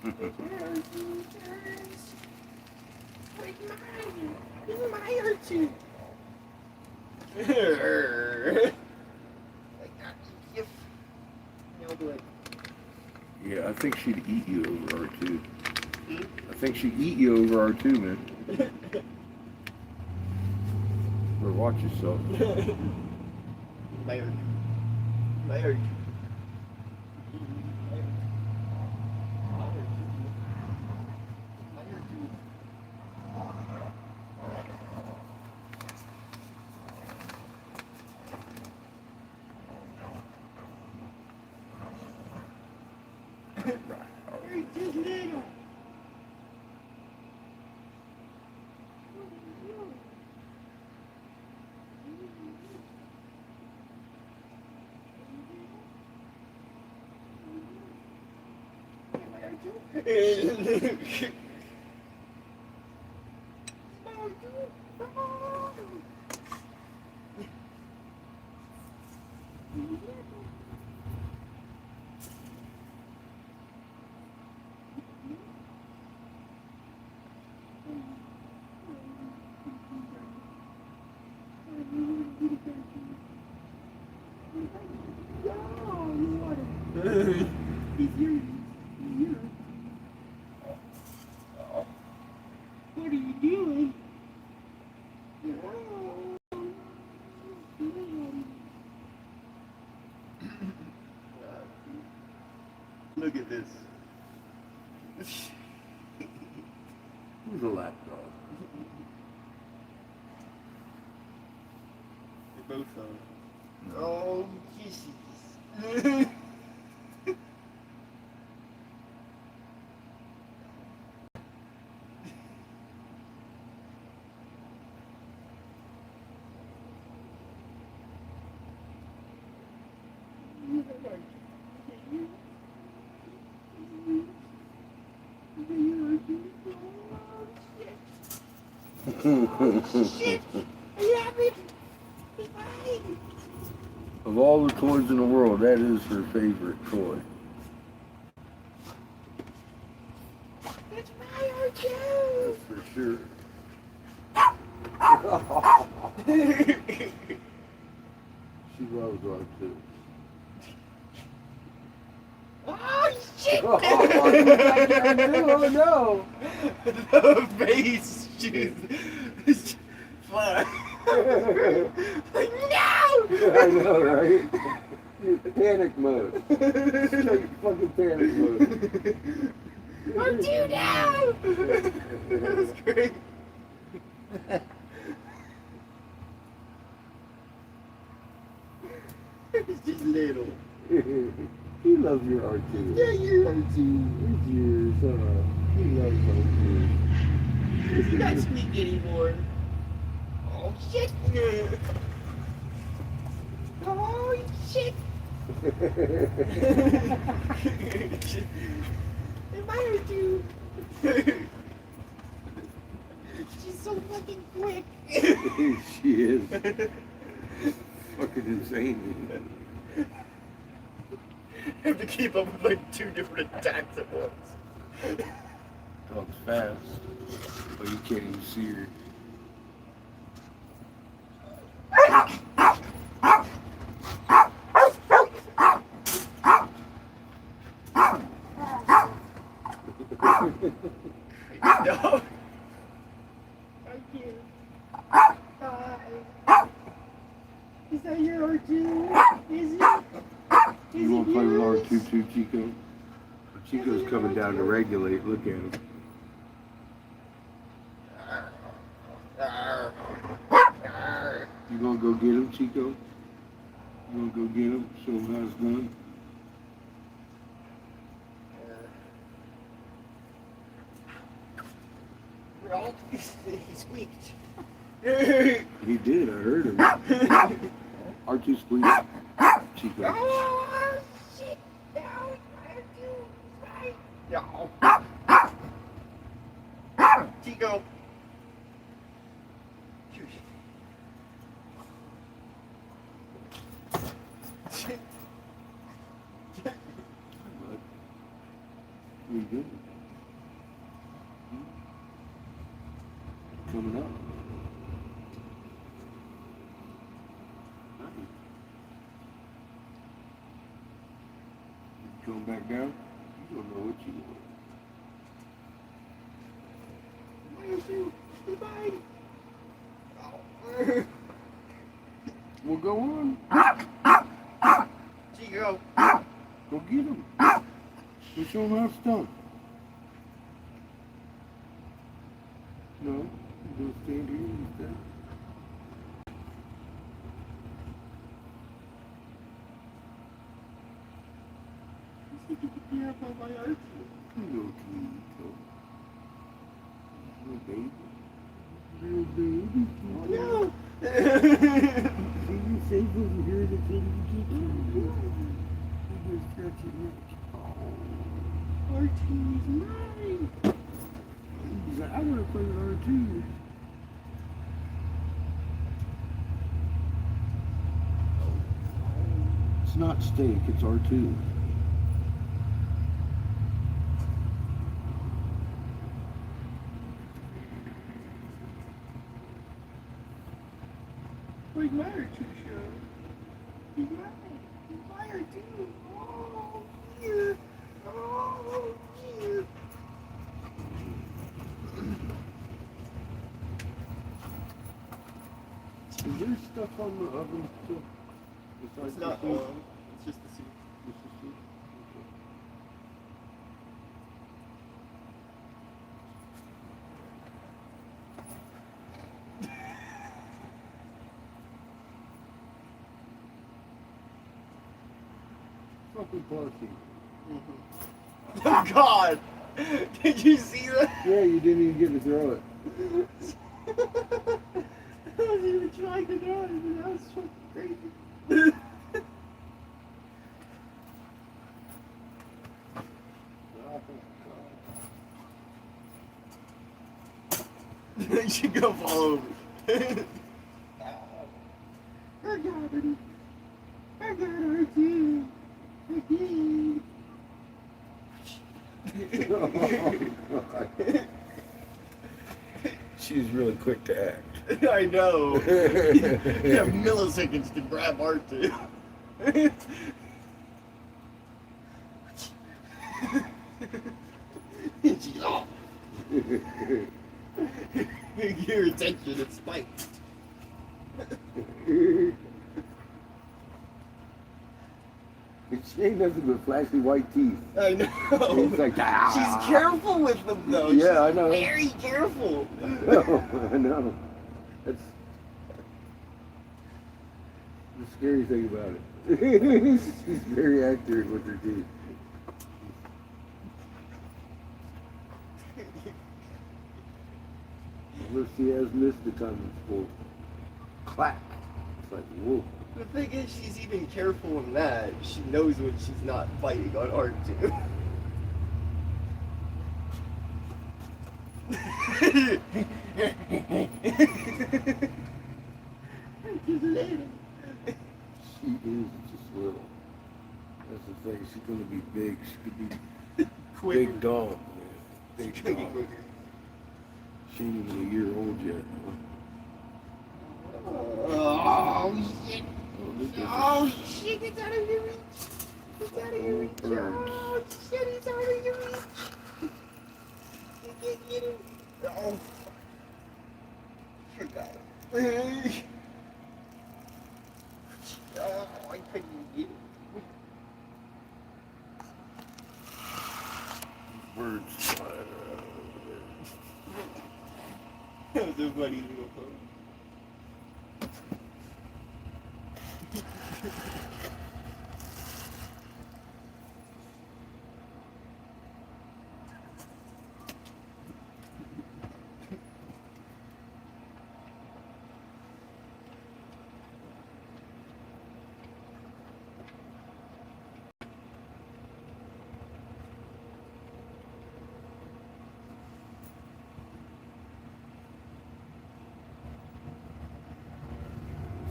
It's hers too. It's hers. Like mine. It's my her too. Like that. Yep. Now do it. Yeah, I think she'd eat you over R2. I think she'd eat you over R2, man. Or watch yourself. Layered. Layered. You're just little. What are you doing? Look at this. Who's a lapdog? They both are. Oh, Jesus. Shit! I have it! It's mine! Of all the toys in the world, that is her favorite toy. It's my R2! For sure. She loves R2. Oh, shit! Oh no! The face just fly. Like, no! I know, right? Panic mode. Straight fucking panic mode. R2 now! That was great. It's just little. He loves your R2. Yeah, you. R2. It's yours, huh? He loves R2. He's not sweet anymore. Oh, shit! Oh, shit! Am I R2? She's so fucking quick. She is. Fucking insane. I have to keep up with like 2 different attacks at once. Dog's fast, but you can't even see her. No. I can't. Hi. Is that your R2? Is it? You want to play with R2 too, Chico? Chico's coming down to regulate. Look at him. You gonna go get him, Chico? You gonna go get him? Show him how it's done? Well, he squeaked. He did, I heard him. R2 squeaked. Chico. Oh, shit. No, R2. Right. No. Chico. What are you doing? Coming up. Nice. Going back down? You don't know what you want. R2. Goodbye. Well, go on. Chico. Go get him. Go show him how it's done. No, you don't stand here and stand. Yeah, but my R2. Little Kiko. Little baby. Little baby. Oh no! See you safe over here in the kitchen. You just got your lips. Oh. R2's mine! He's like, I want to play with R2. It's not steak, it's R2. Where's my R2 show? He's mine. He's my R2. Oh, yeah. Oh, yeah. Is there stuff on the oven still? Besides It's the not soup? on. It's just the soup. Just the soup? Fucking pussy. Oh God! Did you see that? Yeah, you didn't even get to throw it. I wasn't even trying to throw it, and that was fucking crazy. You should go fall over. I got it. I got R2. She's really quick to act. I know. You have milliseconds to grab R2. She's off. Your attention is spiked. She ain't nothing but flashy white teeth. I know. It's like, She's careful with them though. Yeah, She's I know. very careful. I know. That's the scary thing about it. She's very accurate with her teeth. Look, she has missed the time it's full. Clack. It's like, whoa. The thing is, she's even careful in that. She knows when she's not biting on R2. Just little. She is just little. That's the thing. She's gonna be big. She could be Quicker. big dog. Man. Big She's gonna dog. get quicker. She ain't even a year old yet. Oh shit! Oh, look at Oh shit! It's out of your reach! It's out of your reach! Birds. Oh shit! It's out of your reach! You can't get him! Oh! Forgot it. Oh, I couldn't get it. birds. That was a funny little pose.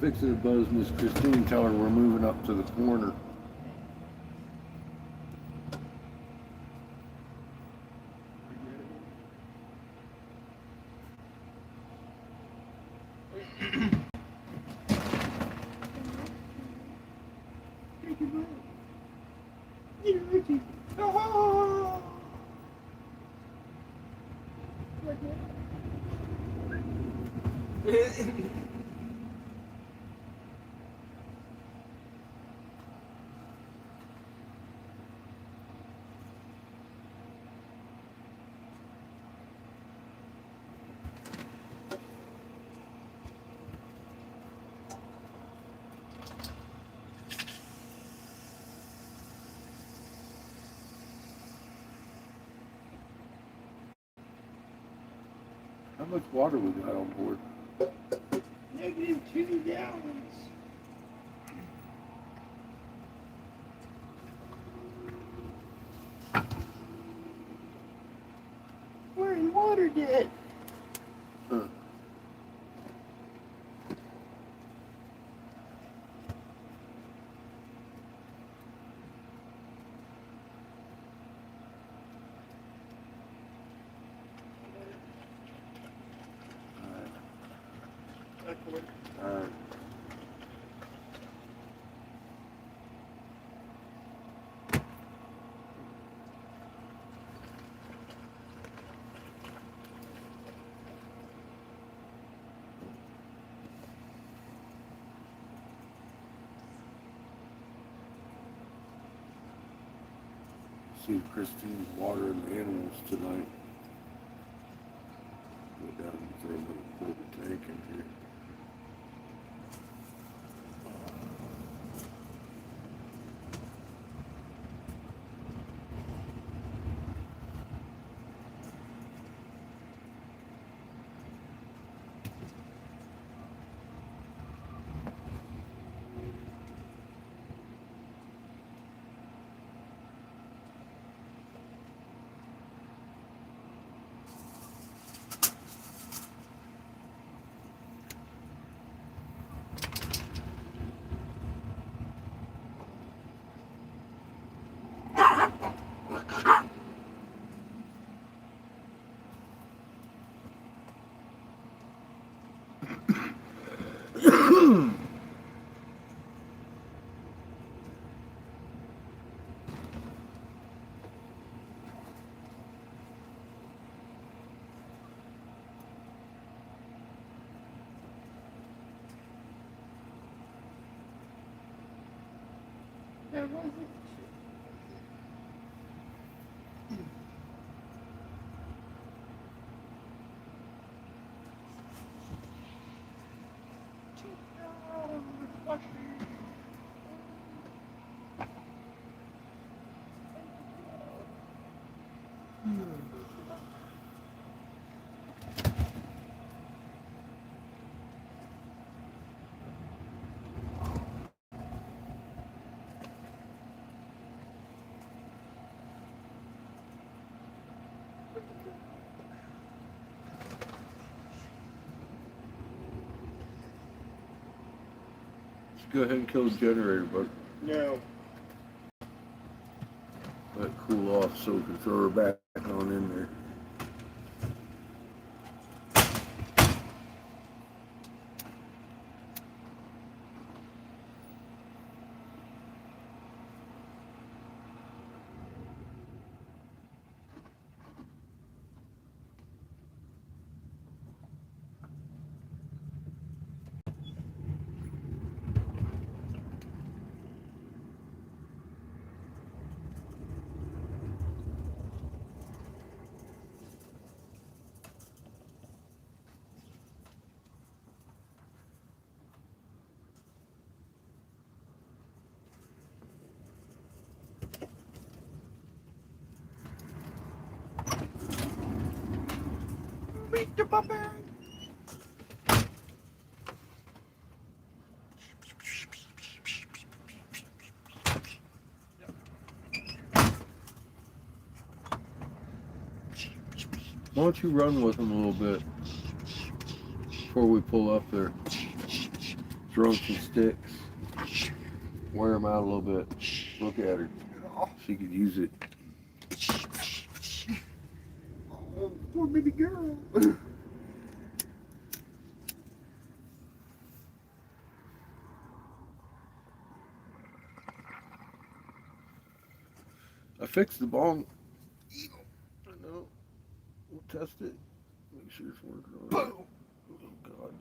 Fixing to buzz Miss Christine, tell her we're moving up to the corner. How much water we got on board? -2 gallons. We're in water debt. Huh. Alright. See Christine watering the animals tonight. Go down and throw a little tank in here. There wasn't. Let's go ahead and kill the generator, but No. let it cool off so we can throw her back on in there. Meet the puppy. Why don't you run with him a little bit before we pull up there? Throw him some sticks. Wear him out a little bit. Look at her. She could use it. Oh, poor baby girl. I fixed the bong. I know. We'll test it. Make sure it's working all right. Oh, God.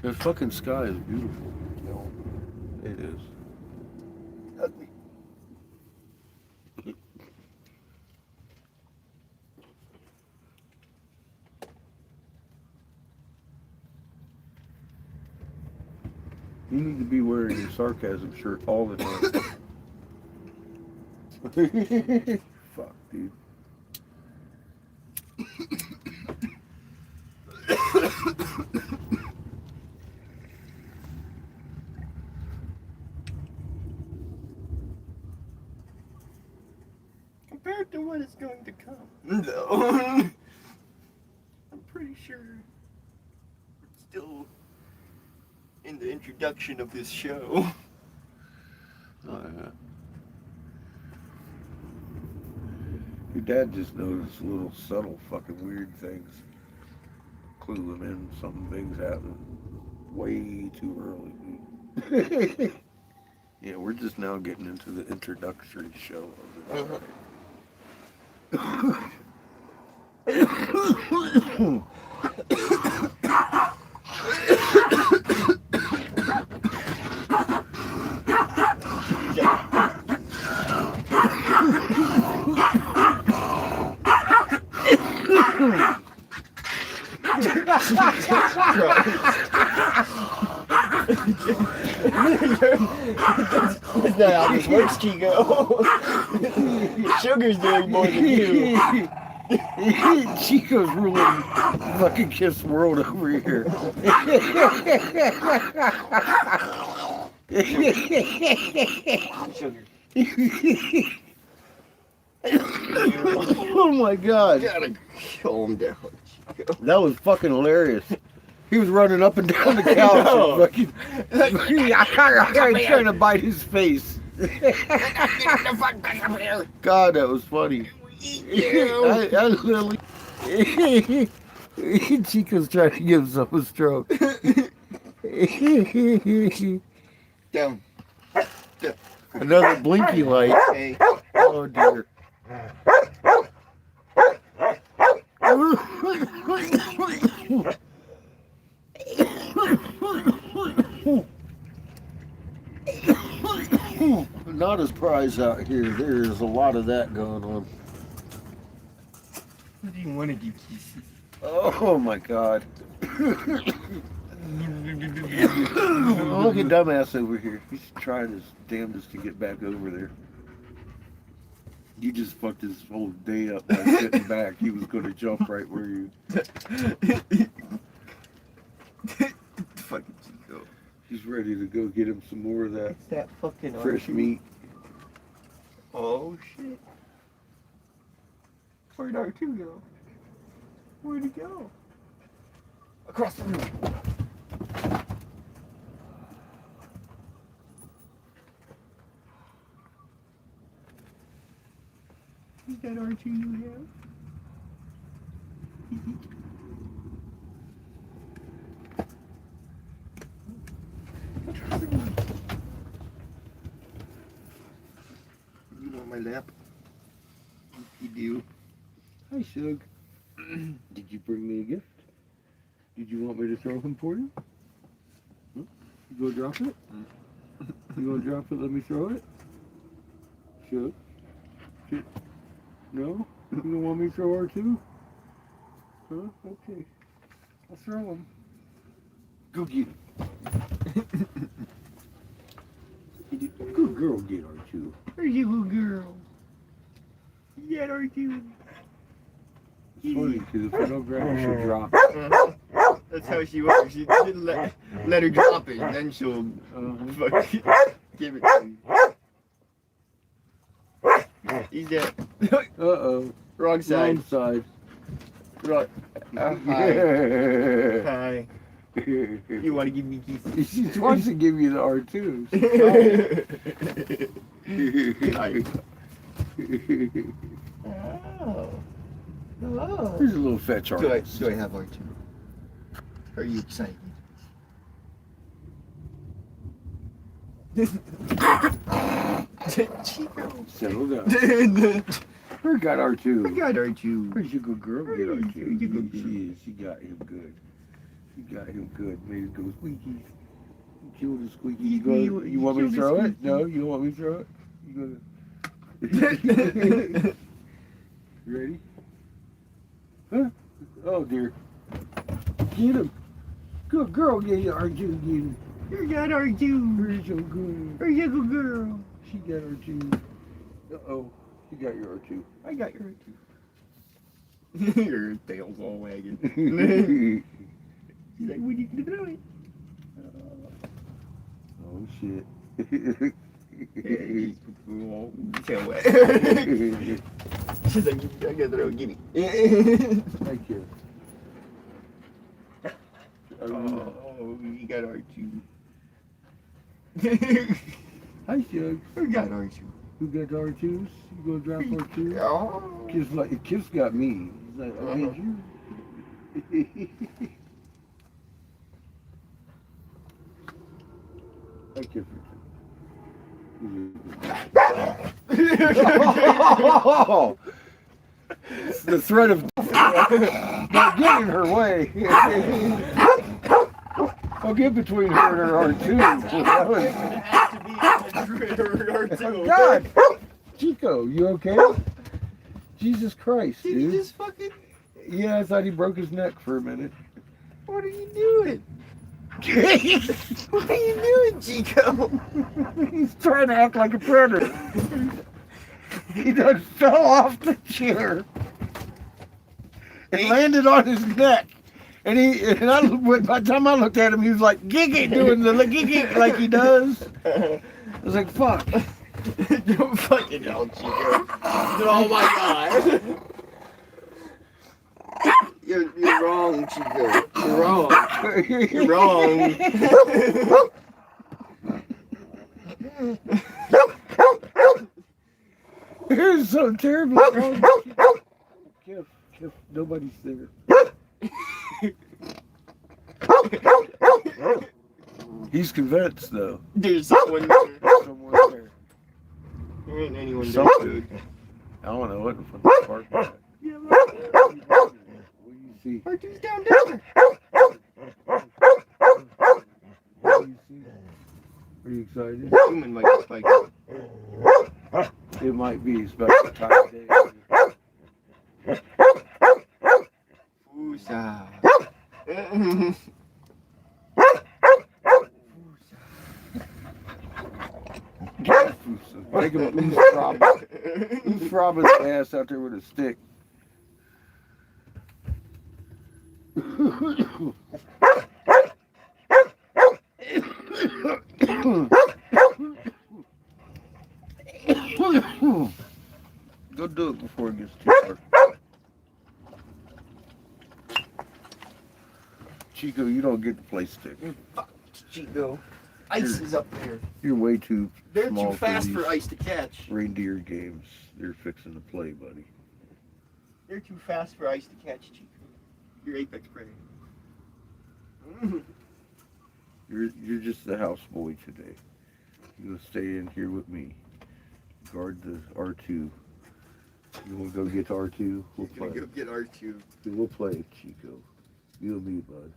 The fucking sky is beautiful. No. It is. Ugly. You need to be wearing your sarcasm shirt all the time. Fuck, dude. Compared to what is going to come. No. I'm pretty sure it's still in the introduction of this show. Oh, yeah. Your dad just noticed little subtle fucking weird things. Clue him in something big's happening way too early. Yeah, we're just now getting into the introductory show of the That's not how this works, Chico. Sugar's doing more than you. Chico's ruling fucking Kiss World over here. Sugar. Oh my god. Gotta calm down, Chico. That was fucking hilarious. He was running up and down the couch and fucking trying to bite his face. God, that was funny. I literally Chico's trying to give himself a stroke. Down. Another blinky light. Hey. Oh dear. Not as prize out here. There's a lot of that going on. What do you want to do, Keith? Oh my god. Look at dumbass over here. He's trying his damnedest to get back over there. You just fucked his whole day up by sitting back. He was going to jump right where you... Fucking Chico. He's ready to go get him some more of that It's that fucking fresh R2. meat. Oh shit. Where'd R2 go? Where'd he go? Across the room. Is that R2 you have? You want my lap? You do. Hi, Shug. Did you bring me a gift? Did you want me to throw him for you? Huh? You go drop it? You gonna drop it? Let me throw it? Shug? Shug? No? You don't want me to throw R2? Huh? Okay. I'll throw him. Go get him. Good girl, get R2. Where's your little girl? Yeah, R2. It's funny, because if I don't grab her, she'll drop. That's how she works. You just let her drop it, and then she'll fucking give it to you. He's dead. Uh-oh. Wrong side. Wrong side. Wrong. Hi. Yeah. Hi. You want to give me kisses? She wants to give you the R2. Oh. Oh. Here's a little fetch Do I artist. have R2? Are you excited? Chico. Settle down. I Her got R2. got R2. Where's your good girl get Where's R2? your good girl? She is. She got him good. She got him good. Made it go squeaky. You killed the squeaky. You want me to throw it? No, you don't want me to throw it? You gonna... You ready? Huh? Oh dear. Get him. Good girl, get you R2. Get him. You got R2. Where's your girl? Where's your good girl? She got R2. Uh-oh. You got your R2. I got your R2. Your tail's all wagging. She's like, when you gonna do it? Oh, shit. Tail wag. She's like, I gotta throw it, gimme. Thank you. Oh, you got R2. Hi, Shug. Who got R2? Who got R2s? You gonna drop R2? Oh. Kiss got me. He's like, oh, did you? I kiss her. The threat of not getting in her way. I'll get between her and her R2. That was- Oh, God! Chico, you okay? Jesus Christ, Did you dude. just fucking... Yeah, I thought he broke his neck for a minute. What are you doing? What are you doing, Chico? He's trying to act like a predator. He just fell off the chair and landed on his neck. And by the time I looked at him, he was like, giggy, doing the giggy like he does. I was like, fuck. Don't fucking hell, Chico. Oh my god. You're wrong, Chico. You're wrong. You're wrong. You're so terrible. Kiff, nobody's there. He's convinced, though. There's someone there. Someone's there. There ain't anyone there, Something. dude. I don't know what the fuck part was. Yeah, look. What do you see? R2's down there. What do you see? Are you excited? Human might be spiking. It might be. It's about the time of day. Fusa. Make him throb his ass out there with a stick. Go do it before it gets too dark. Chico, you don't get to play stick. Fuck, Chico. Ice is up there. You're way too They're small too fast these for ice to catch. reindeer games they're fixing to play, buddy. They're too fast for ice to catch, Chico. You're Apex Predator. You're just the houseboy today. You're gonna stay in here with me. Guard the R2. You wanna go get R2? We'll Gonna play. go get R2. We'll play, Chico. You and me, bud.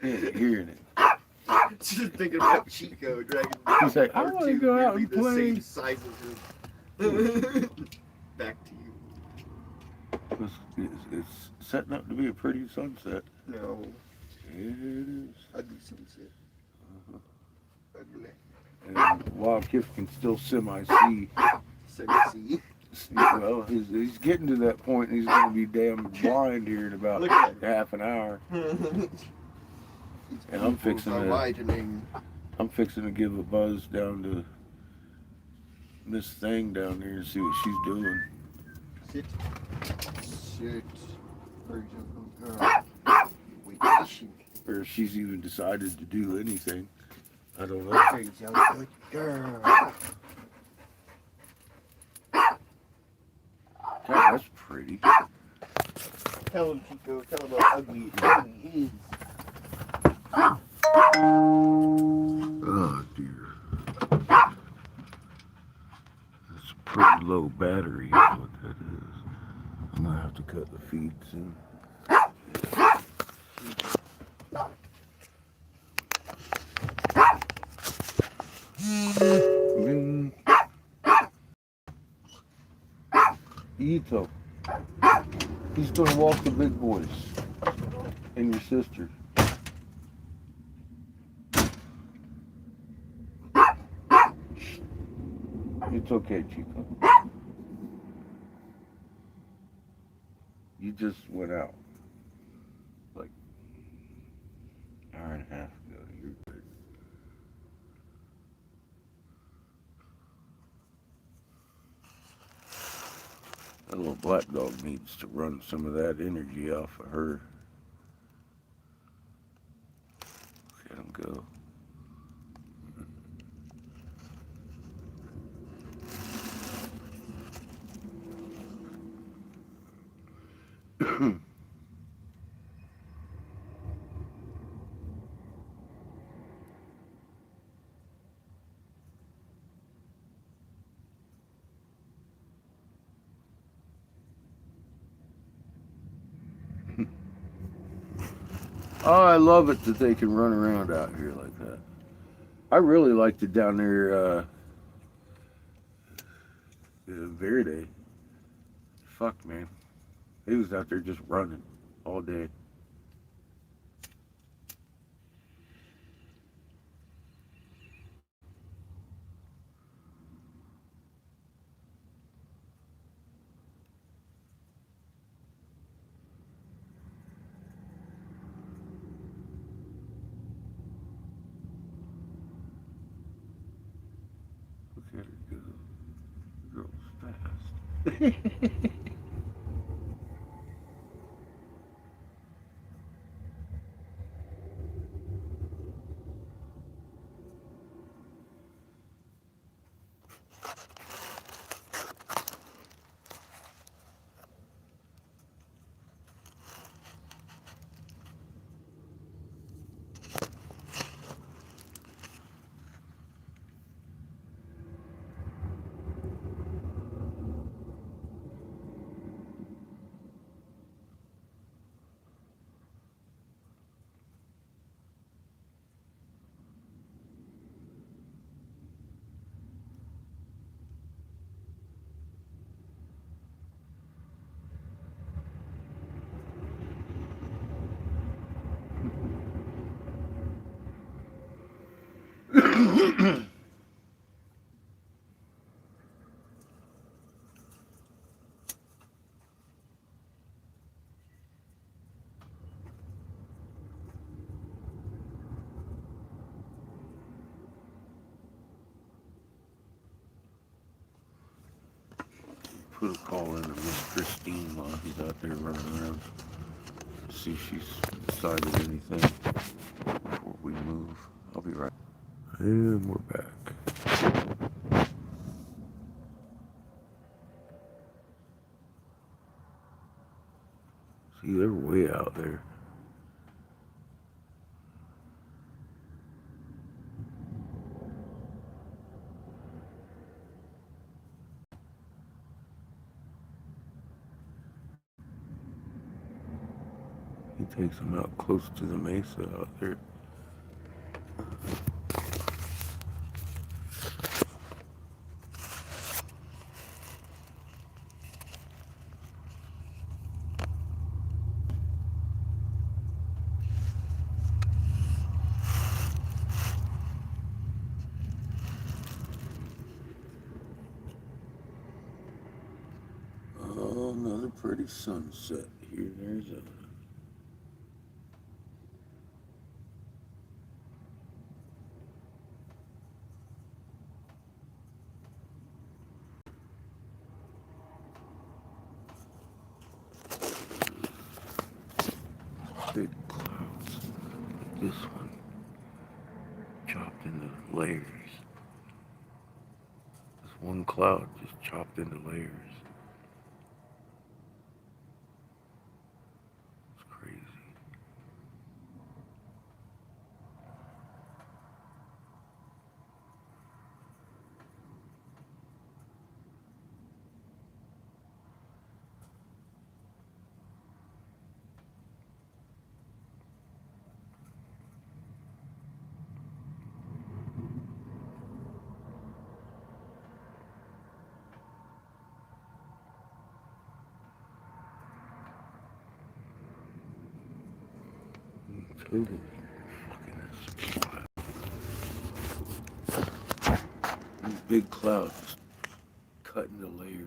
Hearing it. Just thinking about Chico dragging. He's like, I R2 wanna go out nearly and play. The same size as him. Back to you. It's setting up to be a pretty sunset. No, It is. I'd do some shit. I'd do that. And while Kiff can still semi-see, Sexy. well, he's getting to that point and he's going to be damn blind here in about Look at him. half an hour. And I'm fixing to give a buzz down to Miss Thing down there and see what she's doing. Sit. Sit. Where's your little girl? Vacation. Or if she's even decided to do anything. I don't know. Where's your good girl? God, that's pretty. Tell him, Chico. Tell him how ugly it is. Oh dear. That's a pretty low battery is what that is. I'm gonna have to cut the feed soon. Ito. He's gonna walk the big boys. And your sister. It's okay, Chico. You just went out like an hour and a half ago. You're good. That little black dog needs to run some of that energy off of her. Let him go. Oh, I love it that they can run around out here like that. I really liked it down there, Verde. Fuck, man. He was out there just running all day. Look at her go. The girl's fast. Put a call in to Miss Christine while he's out there running around. See if she's decided anything before we move. I'll be right. And we're back. See, they're way out there. He takes them out close to the mesa out there. Oh, another pretty sunset here in Arizona. Big clouds. This one chopped into layers. This one cloud just chopped into layers. It's crazy. Ooh. These big clouds cut into layers.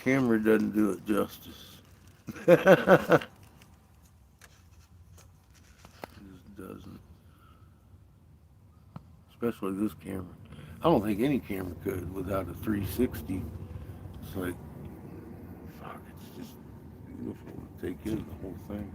Camera doesn't do it justice. It just doesn't. Especially this camera. I don't think any camera could without a 360. It's like, fuck, it's just beautiful to take in the whole thing.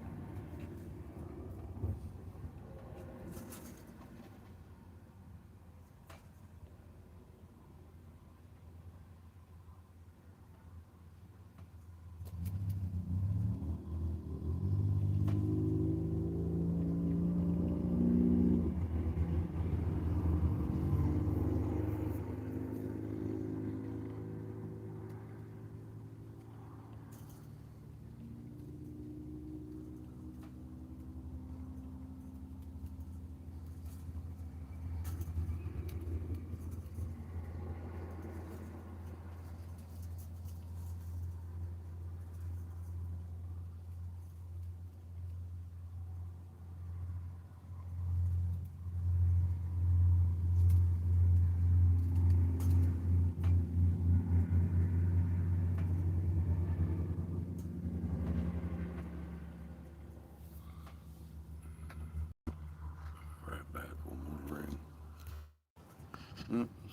Right back, one more ring.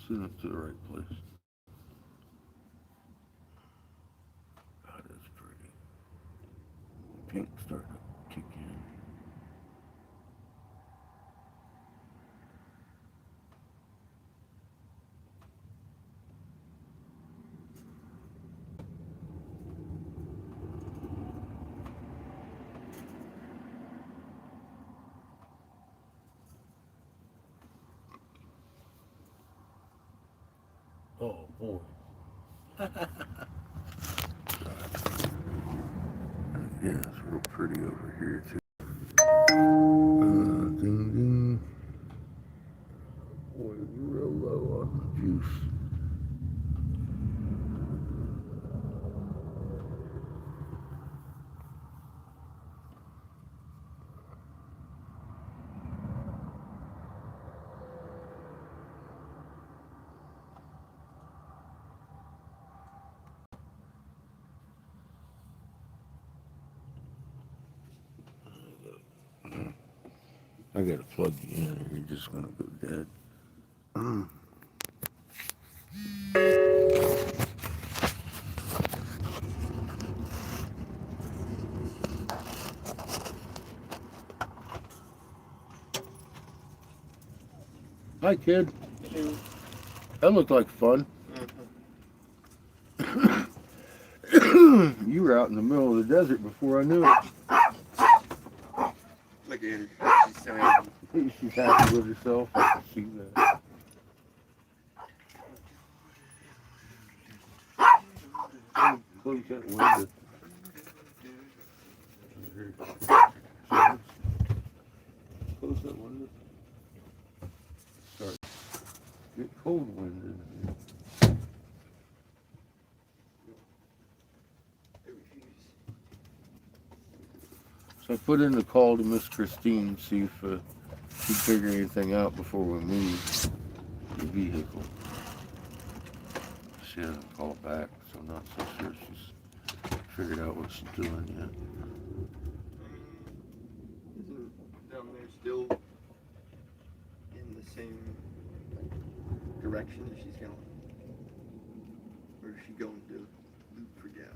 Send it to the right place. God, that's pretty. Pink starting to kick in. Oh boy. Yeah, it's real pretty over here too. Ding ding. Boy, real low on the juice. I gotta plug you in or you're just gonna go dead. Hi kid. That looked like fun. You were out in the middle of the desert before I knew it. Look at her. She's so happy. She's happy with herself. I can see that. Close that window. Close that window. Sorry. Get cold wind in here. So I put in the call to Miss Christine, see if she'd figure anything out before we move the vehicle. She hasn't called back, so I'm not so sure she's figured out what she's doing yet. Isn't down there still in the same direction that she's going? Or is she going to loop for gas?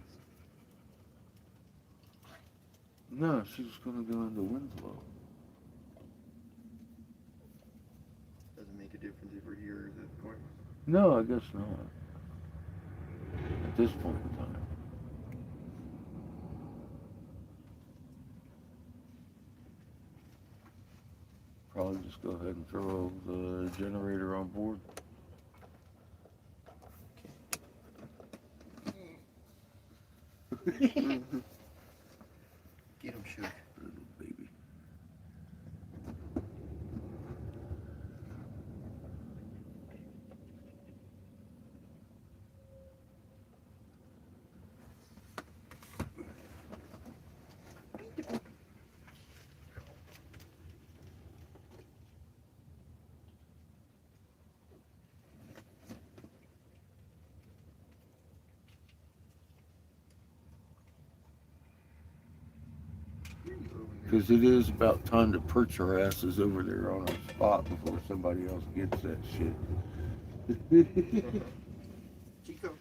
No, she's gonna go into Winslow. Doesn't make a difference if we're here or at the corner. No, I guess not. At this point in time. Probably just go ahead and throw the generator on board. Get him shook. Little baby. Because it is about time to perch our asses over there on our spot before somebody else gets that shit. Chico.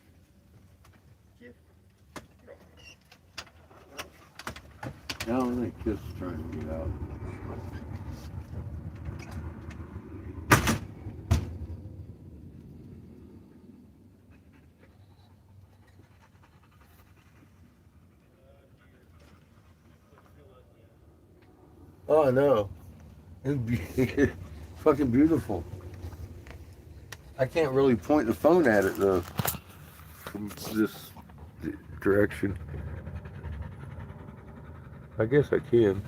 Now I think Kiss is trying to get out. Oh, I know. It's fucking beautiful. I can't really point the phone at it though from this direction. I guess I can.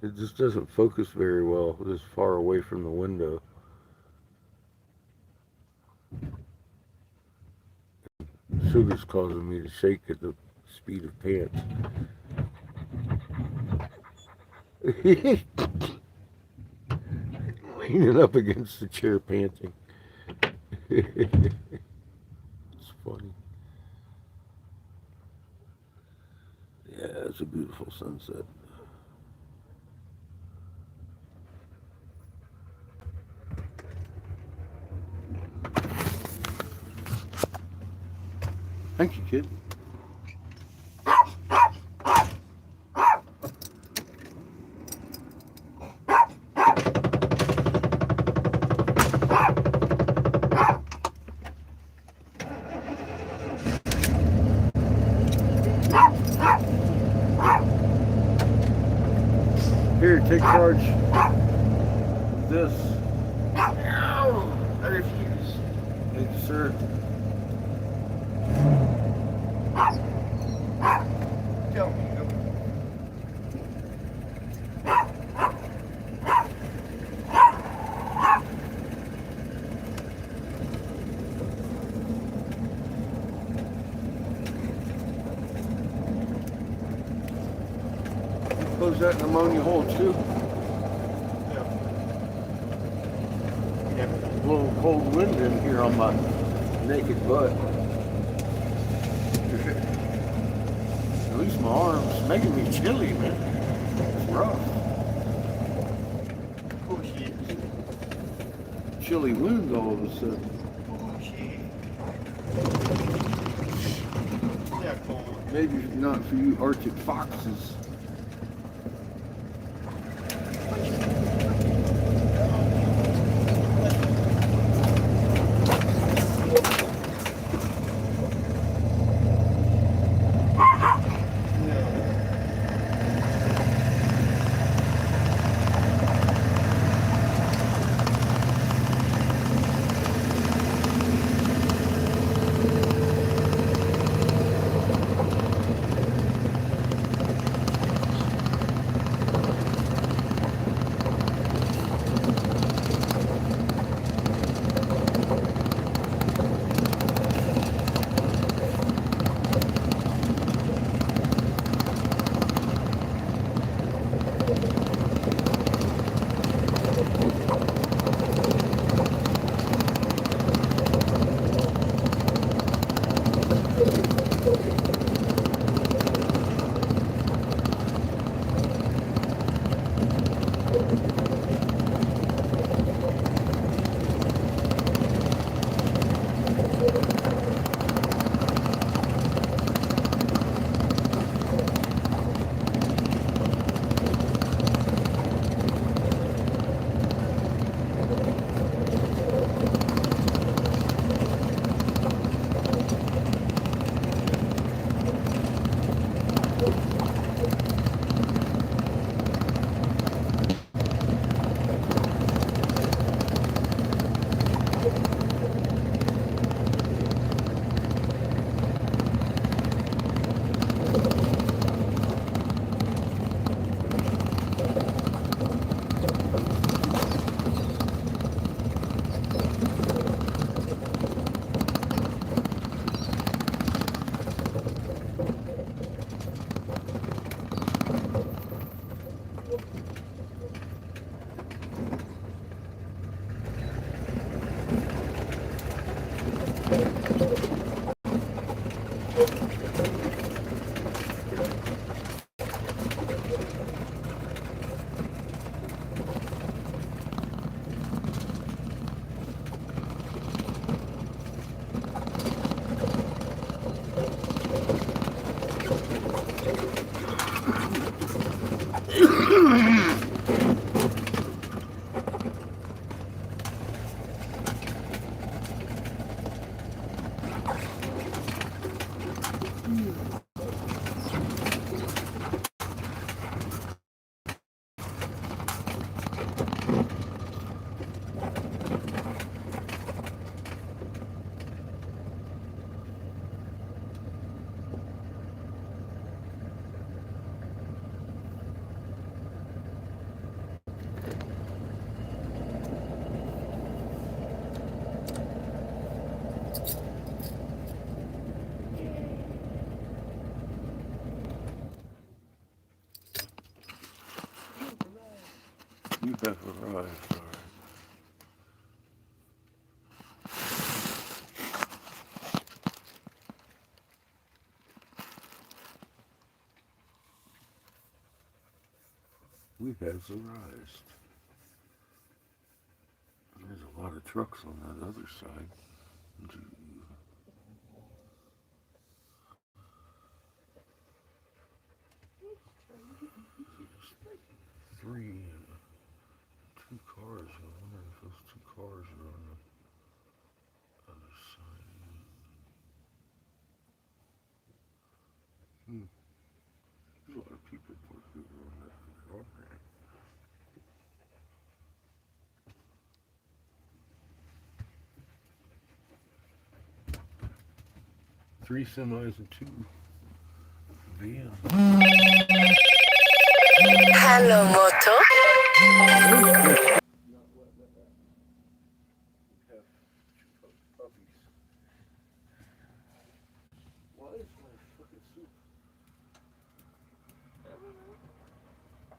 It just doesn't focus very well this far away from the window. Sugar's causing me to shake at the speed of pants. Leaning up against the chair panting. It's funny. Yeah, it's a beautiful sunset. Thank you, kid. Here, take charge of this. No! I refuse. Thank you, sir. Tell me. Close that pneumonia hole too. Yeah. A little cold wind in here on my naked butt. At least my arm's making me chilly, man. It's rough. Oh shit. Chilly wind all of a sudden. Oh shit. Yeah, cold. Maybe not for you Arctic foxes. You have arrived, sir. We have arrived. There's a lot of trucks on that other side. Three, two cars. I wonder if those two cars are on the other side. There's a lot of people parked over on that car. Three semis and two vans. Hello, Moto. Why is my fucking soup?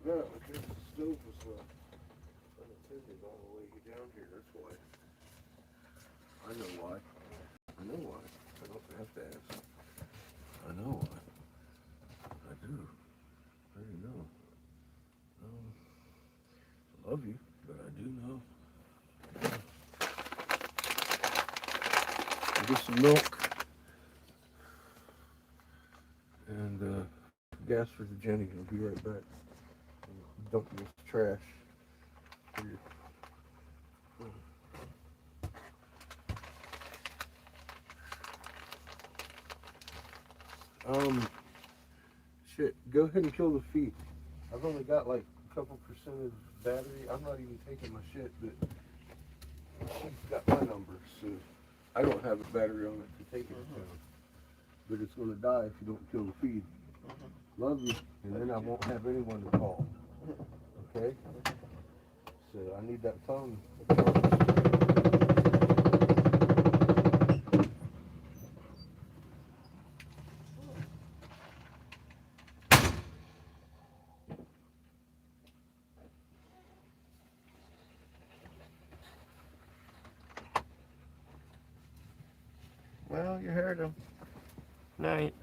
No, because the stove was left unattended all the way down here. That's why. I know why. I know why. I don't have to ask. I know why. I do. I already know. I love you, but I do know. I'll get some milk and gas for the Jenny. I'll be right back. Dump this trash. Here. Shit, go ahead and kill the feet. I've only got like a couple percentage battery. I'm not even taking my shit, but she's got my number, so I don't have a battery on it to take it to. But it's gonna die if you don't kill the feed. Love you, and then I won't have anyone to call. Okay? So I need that phone. Well, you heard him. Night.